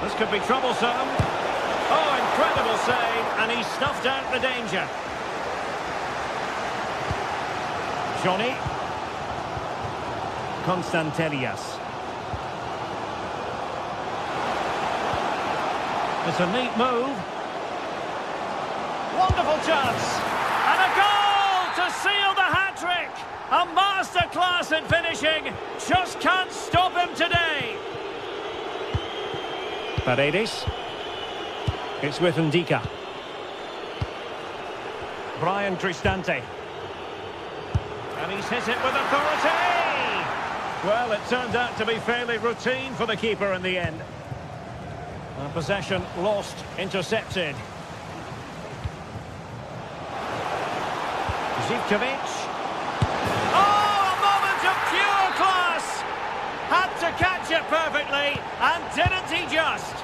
This could be troublesome. Oh, incredible save, and he snuffed out the danger. Johnny. Constantelias. It's a neat move. Wonderful chance. And a goal to seal the hat-trick. A masterclass in finishing. Just can't stop him today. Paredes. It's with Ndika. Brian Cristante. And he's hit it with authority. Well, it turned out to be fairly routine for the keeper in the end. Possession lost, intercepted. Zivkovic. Oh, a moment of pure class! Had to catch it perfectly, and didn't he just?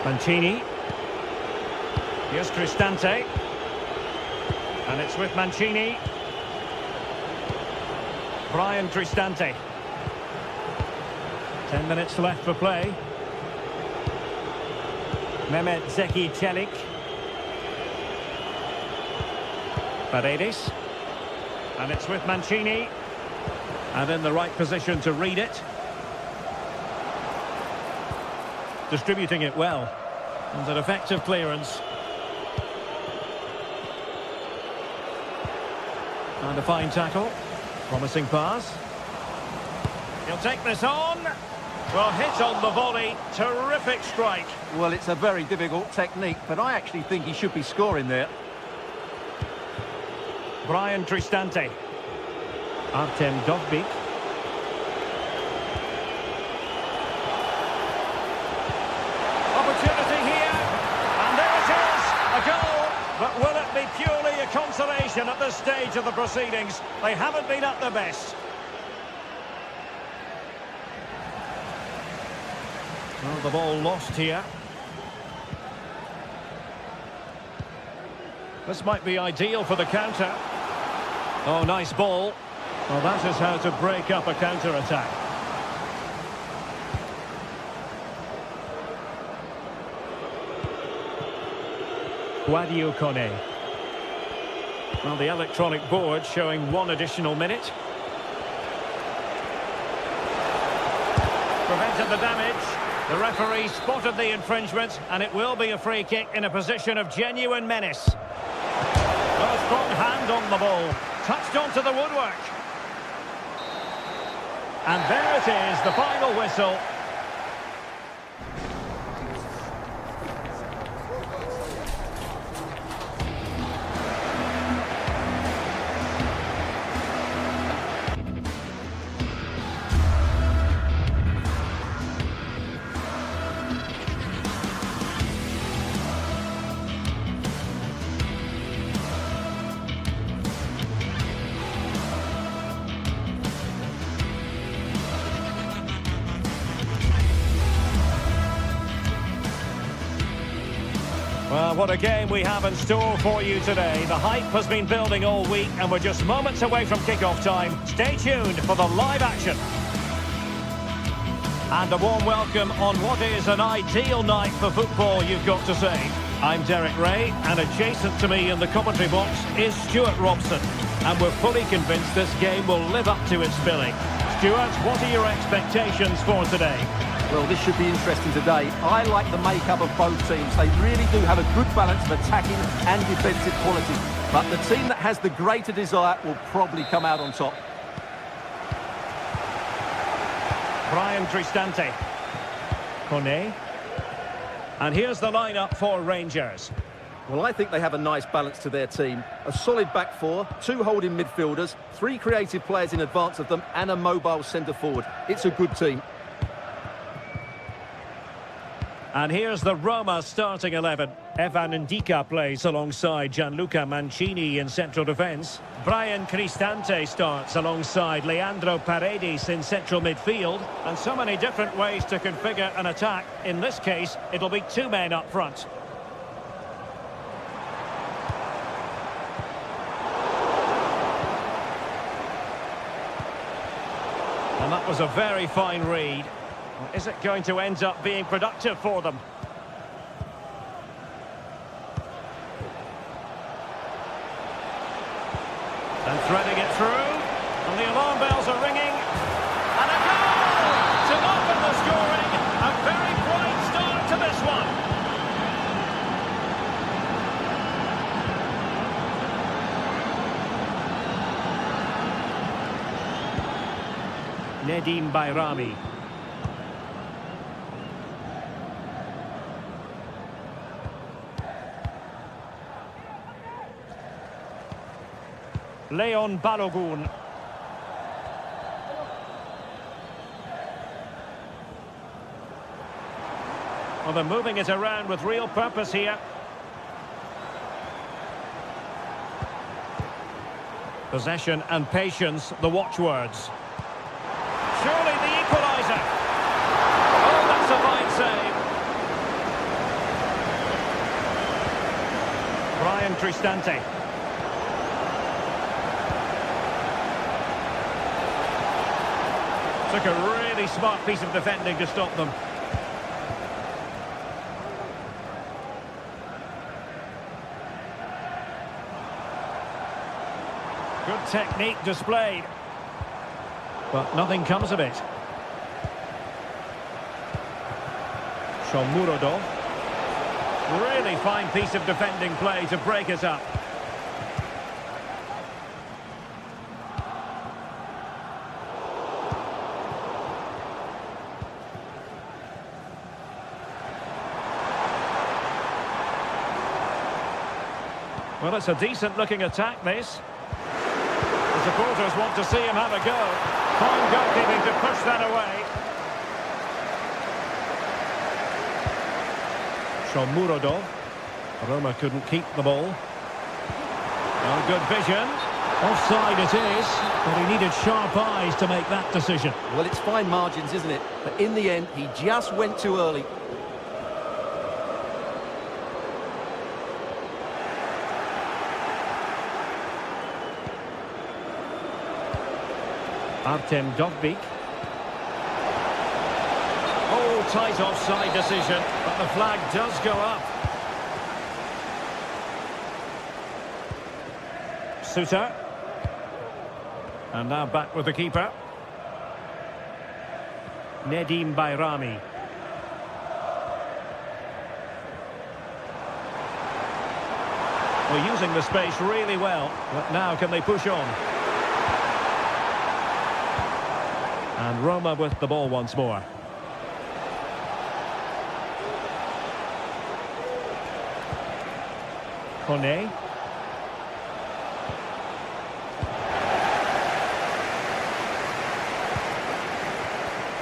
Mancini. Here's Cristante. And it's with Mancini. Brian Cristante. 10 minutes left for play. Mehmet Zeki Çelik. Paredes. And it's with Mancini. And in the right position to read it. Distributing it well. And an effective clearance. And a fine tackle. Promising pass. He'll take this on. Well, hit on the volley. Terrific strike. Well, it's a very difficult technique, but I actually think he should be scoring there. Brian Cristante. Artem Dovbyk. Opportunity here. And there it is. A goal. But will it be purely a consolation at this stage of the proceedings? They haven't been at their best. Well, the ball lost here. This might be ideal for the counter. Oh, nice ball. Well, that is how to break up a counter-attack. Guadio Kone. Well, the electronic board showing 1 additional minute. Prevented the damage. The referee spotted the infringement, and it will be a free kick in a position of genuine menace. A strong hand on the ball. Touched onto the woodwork. And there it is, the final whistle. Well, what a game we have in store for you today. The hype has been building all week, and we're just moments away from kick-off time. Stay tuned for the live action. And a warm welcome on what is an ideal night for football, you've got to say. I'm Derek Ray, and adjacent to me in the commentary box is Stuart Robson. And we're fully convinced this game will live up to its billing. Stuart, what are your expectations for today? Well, this should be interesting today. I like the makeup of both teams. They really do have a good balance of attacking and defensive quality. But the team that has the greater desire will probably come out on top. Brian Cristante. Kone. And here's the lineup for Rangers. Well, I think they have a nice balance to their team. A solid back four, 2 holding midfielders, 3 creative players in advance of them, and a mobile centre-forward. It's a good team. And here's the Roma starting 11. Evan Ndika plays alongside Gianluca Mancini in central defence. Brian Cristante starts alongside Leandro Paredes in central midfield. And so many different ways to configure an attack. In this case, it'll be 2 men up front. And that was a very fine read. Is it going to end up being productive for them? And threading it through. And the alarm bells are ringing. And a goal to open the scoring. A very bright start to this one. Nedim Bayrami. Leon Balogun. Well, they're moving it around with real purpose here. Possession and patience, the watchwords. Surely the equaliser. Oh, that's a fine save. Brian Cristante. Took a really smart piece of defending to stop them. Good technique displayed. But nothing comes of it. Shomurodov. Really fine piece of defending play to break it up. Well, it's a decent-looking attack, this. The supporters want to see him have a go. Fine goalkeeping to push that away. Shomurodov. Roma couldn't keep the ball. Oh, good vision. Offside it is, but he needed sharp eyes to make that decision. Well, it's fine margins, isn't it? But in the end, he just went too early. Artem Dovbyk. Oh, tight offside decision, but the flag does go up. Suter. And now back with the keeper. Nedim Bayrami. Well, using the space really well, but now can they push on? And Roma with the ball once more. Kone.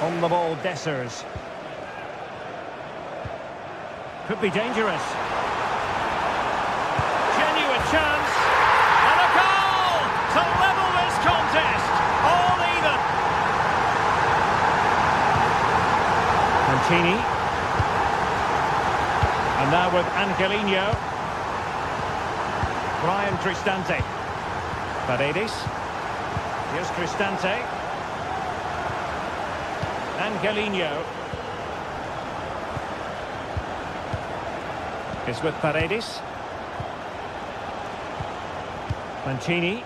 On the ball, Dessers. Could be dangerous. Genuine chance. And a goal to level this contest. All even. Mancini. And now with Angelino. Brian Cristante. Paredes. Here's Cristante. Angelino. Is with Paredes. Mancini.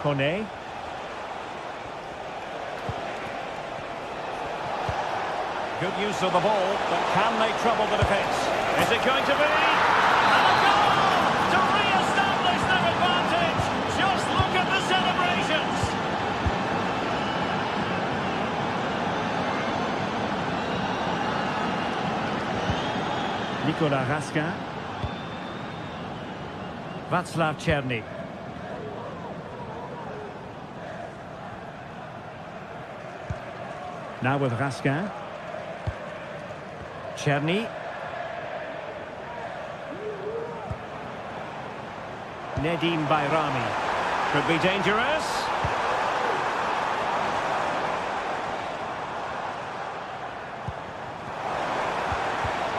Kone. Good use of the ball, but can they trouble the defence? Is it going to be? And a goal to re-establish their advantage! Just look at the celebrations! Nicolas Raskin. Václav Czerny. Now with Raskin. Czerny. Nedim Bayrami. Could be dangerous.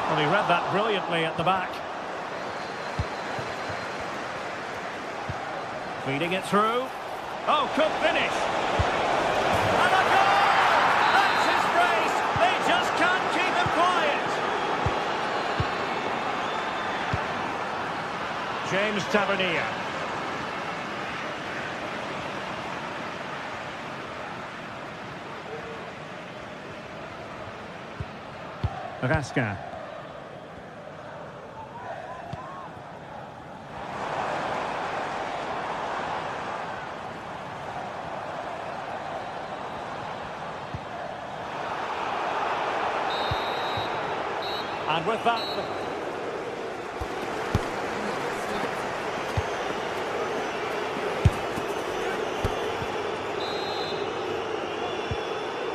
Well, he read that brilliantly at the back. Feeding it through. Oh, could finish. James Tavernier. Raskin. And with that...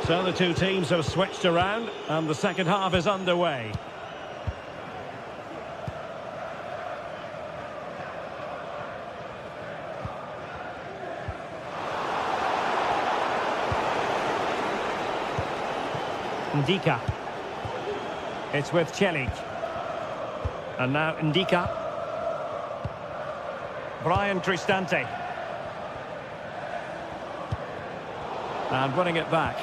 So the two teams have switched around and the second half is underway. Ndika. It's with Celik. And now Ndika. Brian Cristante. And running it back.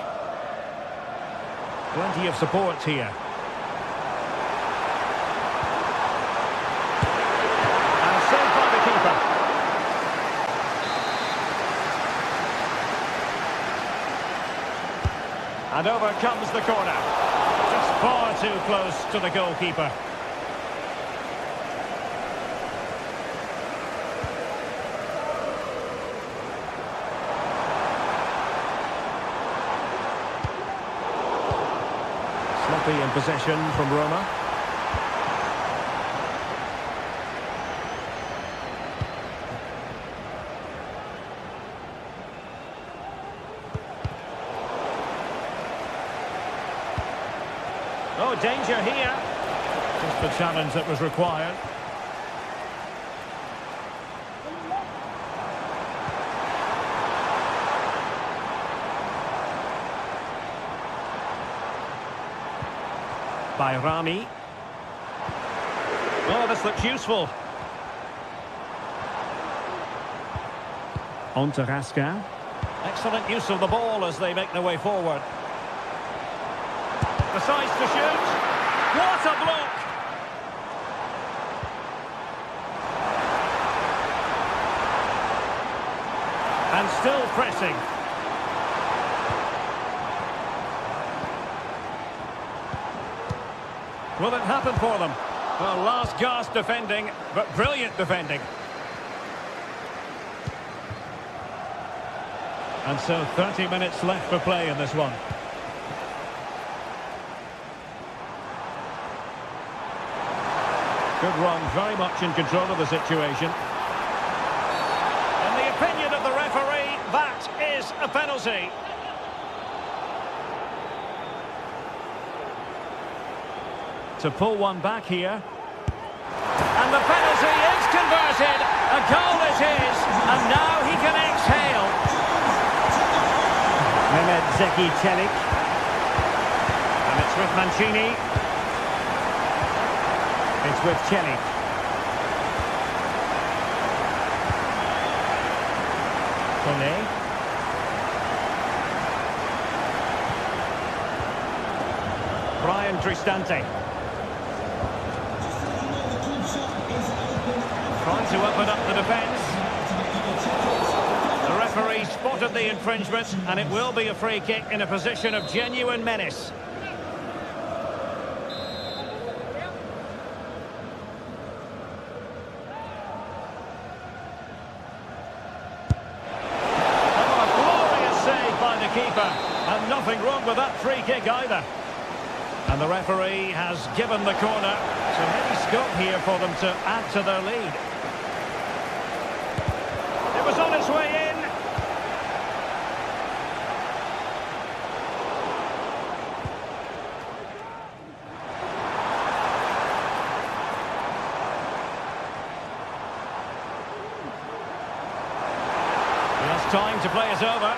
Plenty of support here. And saved by the keeper. And over comes the corner. Just far too close to the goalkeeper. Sloppy in possession from Roma. Oh, danger here. Just the challenge that was required. By Rami. Oh, this looks useful. On to Raskin. Excellent use of the ball as they make their way forward. Decides to shoot. What a block! And still pressing. Will it happen for them? Well, last gasp defending, but brilliant defending. And so 30 minutes left for play in this one. Good run, very much in control of the situation. In the opinion of the referee, that is a penalty. To pull one back here. And the penalty is converted. A goal it is. And now he can exhale. Mehmet Zeki Celik. And it's with Mancini. It's with Celik. Kone. Brian Cristante. Trying to open up the defence. The referee spotted the infringement, and it will be a free kick in a position of genuine menace. Oh, a glorious save by the keeper, and nothing wrong with that free kick either. And the referee has given the corner, so maybe scope here for them to add to their lead. It was on its way in. He has time to play it over.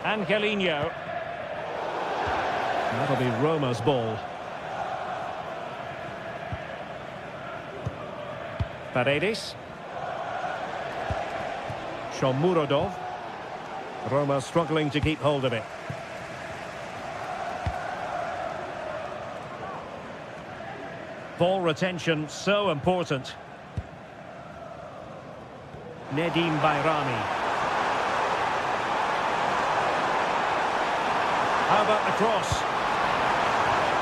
Angelino. That'll be Roma's ball. Paredes. Shomurodov. Roma struggling to keep hold of it. Ball retention so important. Nedim Bayrami. How about the cross?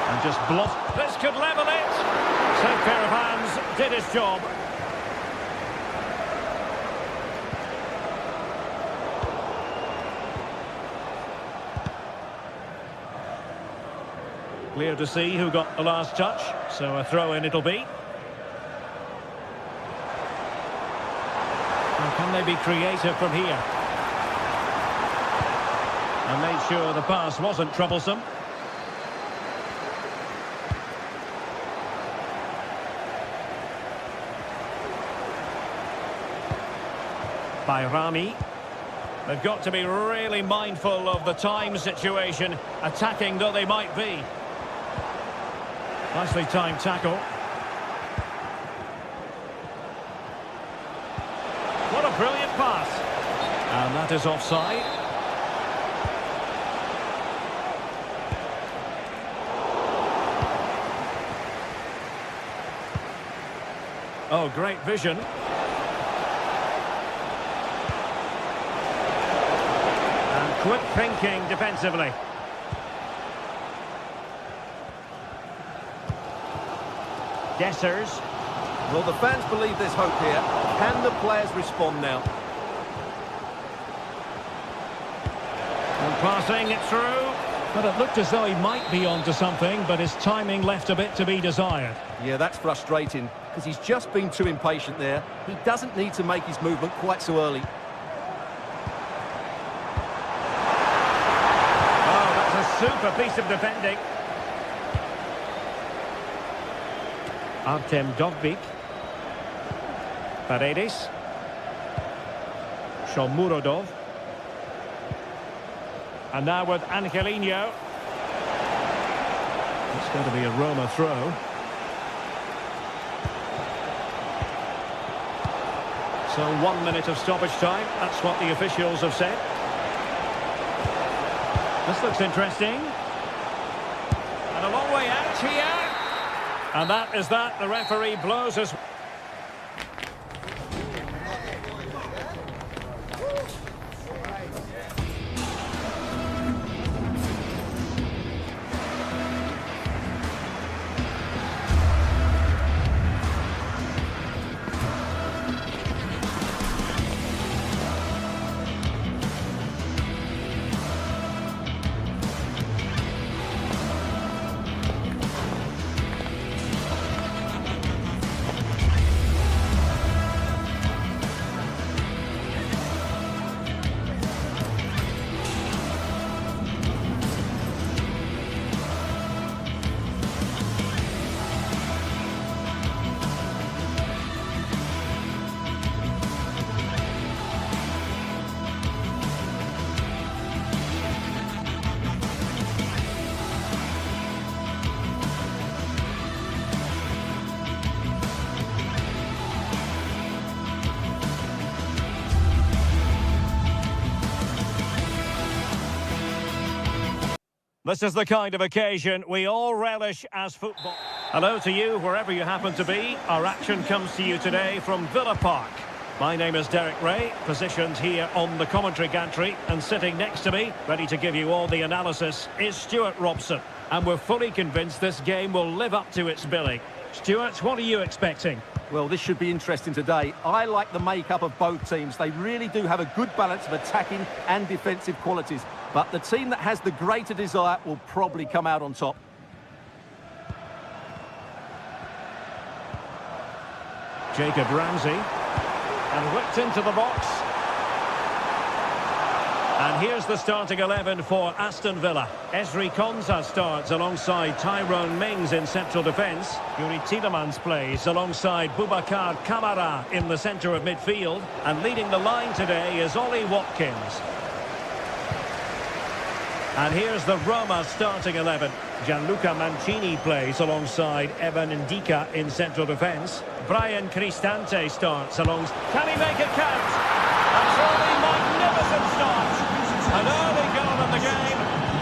And just blocked. This could level it. Safe pair of hands did his job. Clear to see who got the last touch, so a throw-in it'll be. And can they be creative from here? And made sure the pass wasn't troublesome. Bayrami. They've got to be really mindful of the time situation, attacking though they might be. Nicely timed tackle. What a brilliant pass. And that is offside. Oh, great vision. And quick thinking defensively. Dessers. Well, the fans believe there's hope here. Can the players respond now? And passing it through. But it looked as though he might be onto something, but his timing left a bit to be desired. Yeah, that's frustrating, because he's just been too impatient there. He doesn't need to make his movement quite so early. Oh, that's a super piece of defending. Artem Dovbyk. Paredes. Shomurodov. And now with Angelino. It's going to be a Roma throw. So 1 minute of stoppage time. That's what the officials have said. This looks interesting. And a long way out here. And that is that. The referee blows his... This is the kind of occasion we all relish as football. Hello to you, wherever you happen to be. Our action comes to you today from Villa Park. My name is Derek Ray, positioned here on the commentary gantry, and sitting next to me, ready to give you all the analysis, is Stuart Robson. And we're fully convinced this game will live up to its billing. Stuart, what are you expecting? Well, this should be interesting today. I like the makeup of both teams. They really do have a good balance of attacking and defensive qualities. But the team that has the greater desire will probably come out on top. Jacob Ramsey. And whipped into the box. And here's the starting 11 for Aston Villa. Ezri Konsa starts alongside Tyrone Mings in central defence. Yuri Tielemans plays alongside Boubacar Kamara in the centre of midfield. And leading the line today is Ollie Watkins. And here's the Roma starting 11. Gianluca Mancini plays alongside Evan Ndika in central defence. Brian Cristante starts alongside... Can he make it count? A truly magnificent start. An early goal in the game,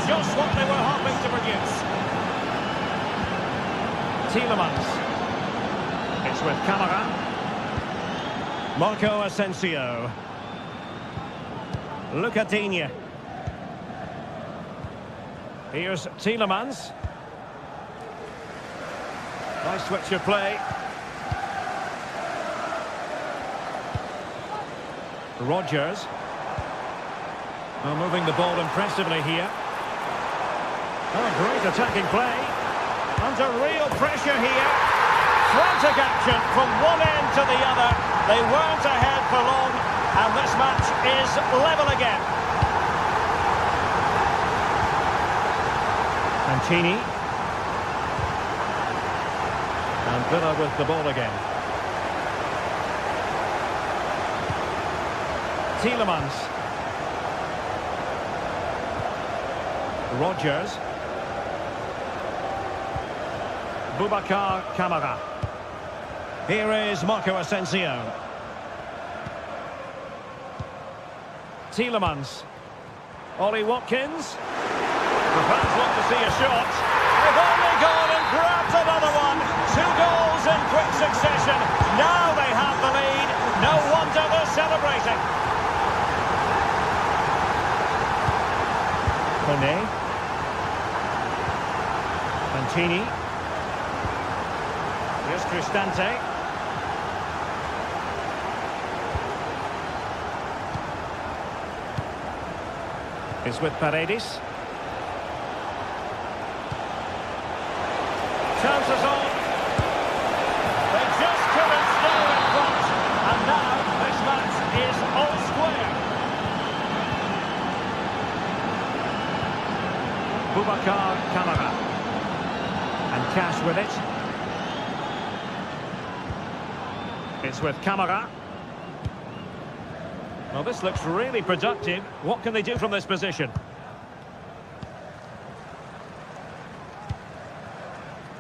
just what they were hoping to produce. Tielemans. It's with Camara. Marco Asensio. Luca Digne. Here's Tielemans. Nice switch of play. Rodgers. Well, moving the ball impressively here. Oh, great attacking play. Under real pressure here. Frantic action from one end to the other. They weren't ahead for long, and this match is level again. Mancini. And Villa with the ball again. Tielemans. Rodgers. Boubacar Kamara. Here is Marco Asensio. Tielemans. Ollie Watkins. The fans want to see a shot. They've only gone and grabbed another one. 2 goals in quick succession. Now they have the lead. No wonder they're celebrating. Kone. Mancini. Here's Cristante. It's with Paredes. Chances on. They just couldn't stay in front. And now this match is all square. Boubacar Kamara. And Cash with it. It's with Kamara. Well, this looks really productive. What can they do from this position?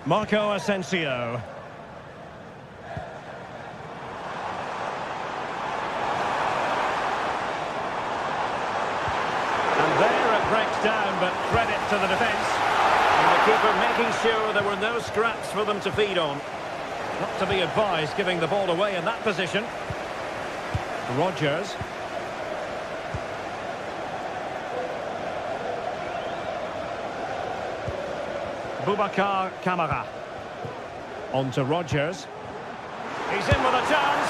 Marco Asensio. And there it breaks down, but credit to the defence. And the keeper making sure there were no scraps for them to feed on. Not to be advised giving the ball away in that position. Rodgers. Boubacar Kamara. On to Rodgers. He's in with a chance.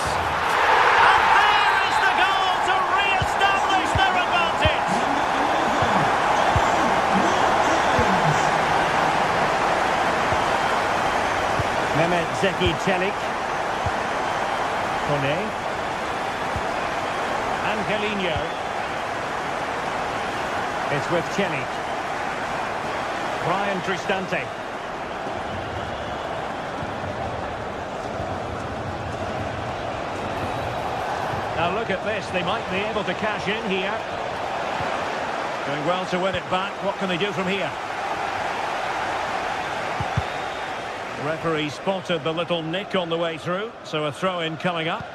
And there is the goal to re-establish their advantage. Mehmet Zeki Çelik. Kone. Angelino. It's with Çelik. Brian Cristante. Now look at this, they might be able to cash in here. Doing well to win it back, what can they do from here? The referee spotted the little nick on the way through, so a throw-in coming up.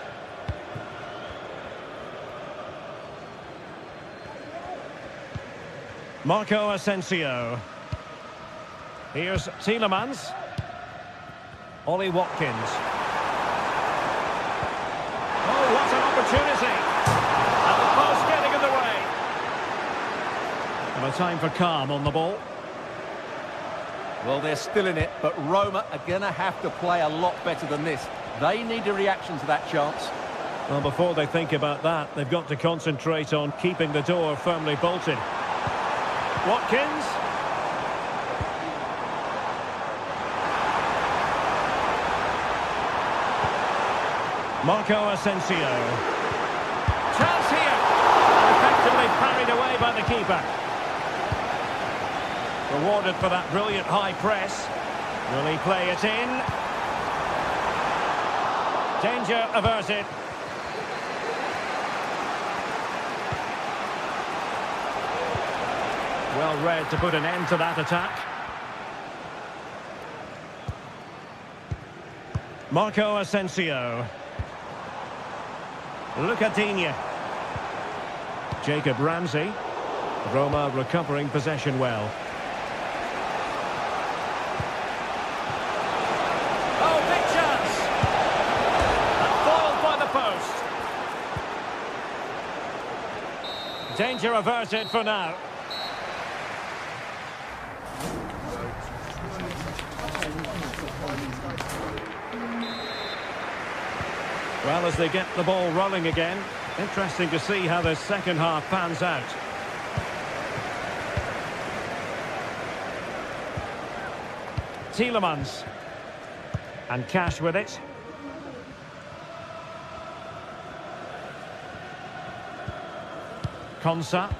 Marco Asensio. Here's Tielemans. Ollie Watkins. Oh, what an opportunity! And the post getting in the way. And a time for calm on the ball. Well, they're still in it, but Roma are going to have to play a lot better than this. They need a reaction to that chance. Well, before they think about that, they've got to concentrate on keeping the door firmly bolted. Watkins. Marco Asensio. Chance here. Effectively parried away by the keeper. Rewarded for that brilliant high press. Will he play it in? Danger averted. Well read to put an end to that attack. Marco Asensio. Luca Digne. Jacob Ramsey. Roma recovering possession well. Oh, big chance! And foiled by the post. Danger averted for now. Well, as they get the ball rolling again, interesting to see how the second half pans out. Tielemans. And Cash with it. Konsa.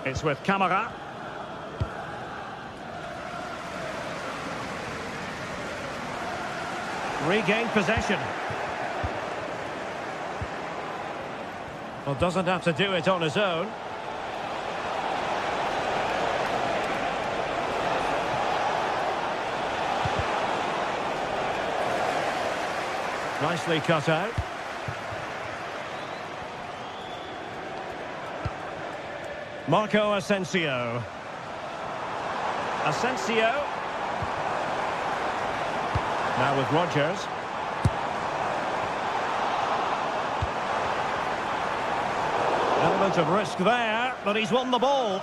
It's with Camara. Regained possession. Well, doesn't have to do it on his own. Nicely cut out. Marco Asensio. Asensio. Now with Rodgers. Element of risk there, but he's won the ball.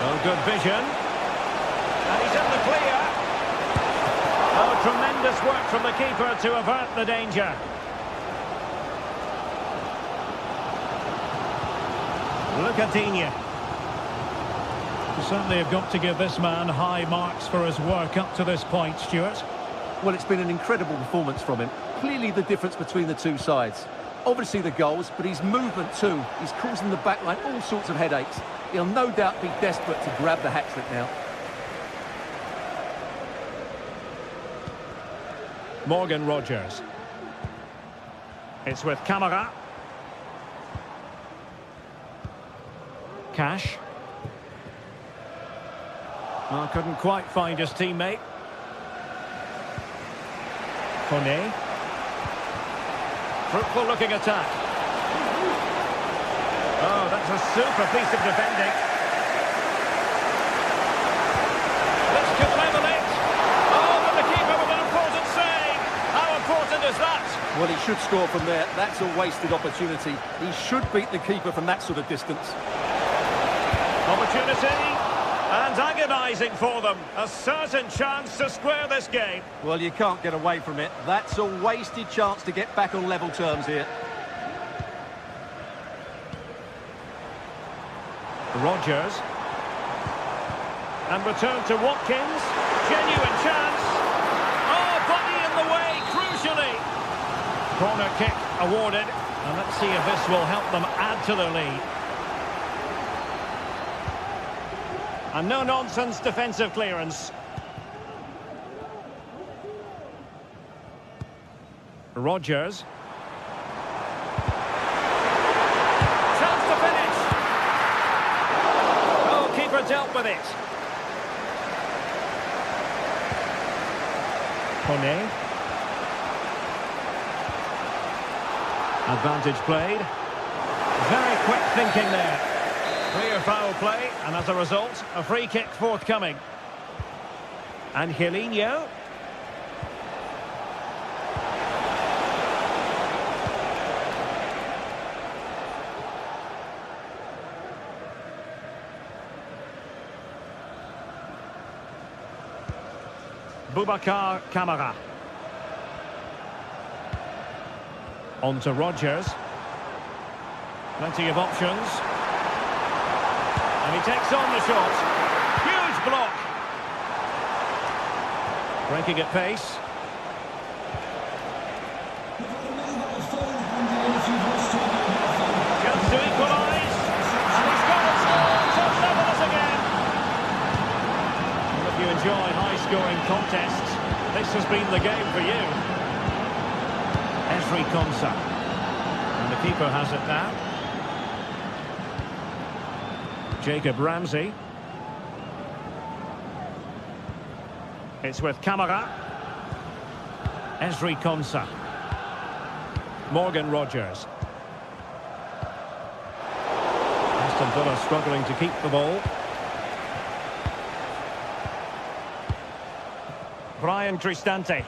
Oh, good vision. And he's in the clear. Oh, tremendous work from the keeper to avert the danger. Lucadinha. You certainly have got to give this man high marks for his work up to this point, Stuart. Well, it's been an incredible performance from him. Clearly the difference between the two sides. Obviously the goals, but his movement too. He's causing the backline all sorts of headaches. He'll no doubt be desperate to grab the hat-trick now. Morgan Rodgers. It's with Camara. Cash. Oh, couldn't quite find his teammate. Kone. Fruitful looking attack. Oh, that's a super piece of defending. This could level it. Oh, but the keeper with an important save. How important is that? Well, he should score from there. That's a wasted opportunity. He should beat the keeper from that sort of distance. Opportunity. And agonising for them. A certain chance to square this game. Well, you can't get away from it. That's a wasted chance to get back on level terms here. Rodgers. And return to Watkins. Genuine chance. Oh, body in the way, crucially. Corner kick awarded. And let's see if this will help them add to the lead. And no-nonsense defensive clearance. Rodgers. Chance to finish. Oh, keeper dealt with it. Kone. Advantage played. Very quick thinking there. Clear foul play, and as a result, a free kick forthcoming. Angelino. Boubacar Kamara. On to Rodgers. Plenty of options. And he takes on the shot. Huge block. Breaking at pace. Chance to equalise. And he's got it scored to level us again. Well, if you enjoy high-scoring contests, this has been the game for you. Ezri Konsa. And the keeper has it now. Jacob Ramsey. It's with Camara. Ezri Konsa. Morgan Rodgers. Aston Villa struggling to keep the ball. Brian Cristante.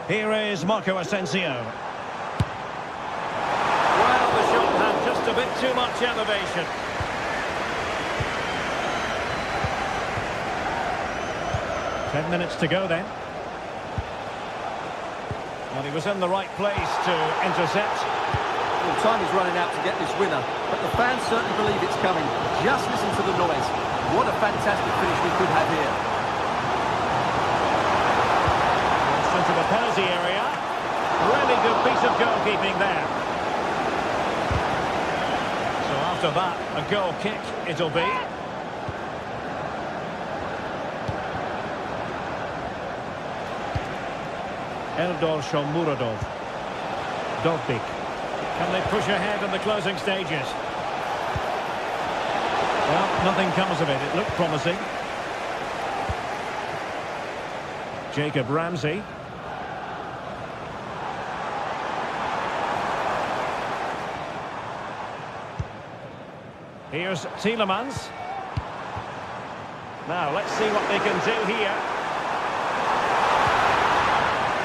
Here is Marco Asensio. Well, the shot had just a bit too much elevation. Ten minutes to go then. Well, he was in the right place to intercept. Well, time is running out to get this winner, but the fans certainly believe it's coming. Just listen to the noise. What a fantastic finish we could have here. Into the penalty area. Really good piece of goalkeeping there. So after that, a goal kick it'll be. Eldor Shomurodov. Dovbik. Can they push ahead in the closing stages? Well, nothing comes of it. It looked promising. Jacob Ramsey. Here's Tielemans. Now, let's see what they can do here.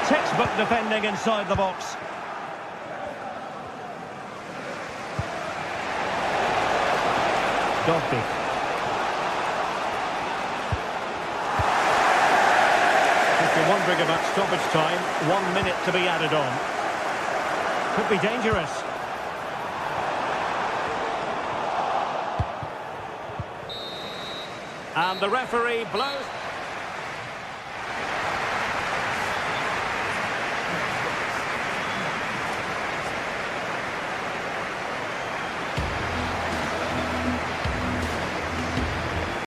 Textbook defending inside the box. Dovbik. If you're wondering about stoppage time, 1 minute to be added on. Could be dangerous. And the referee blows...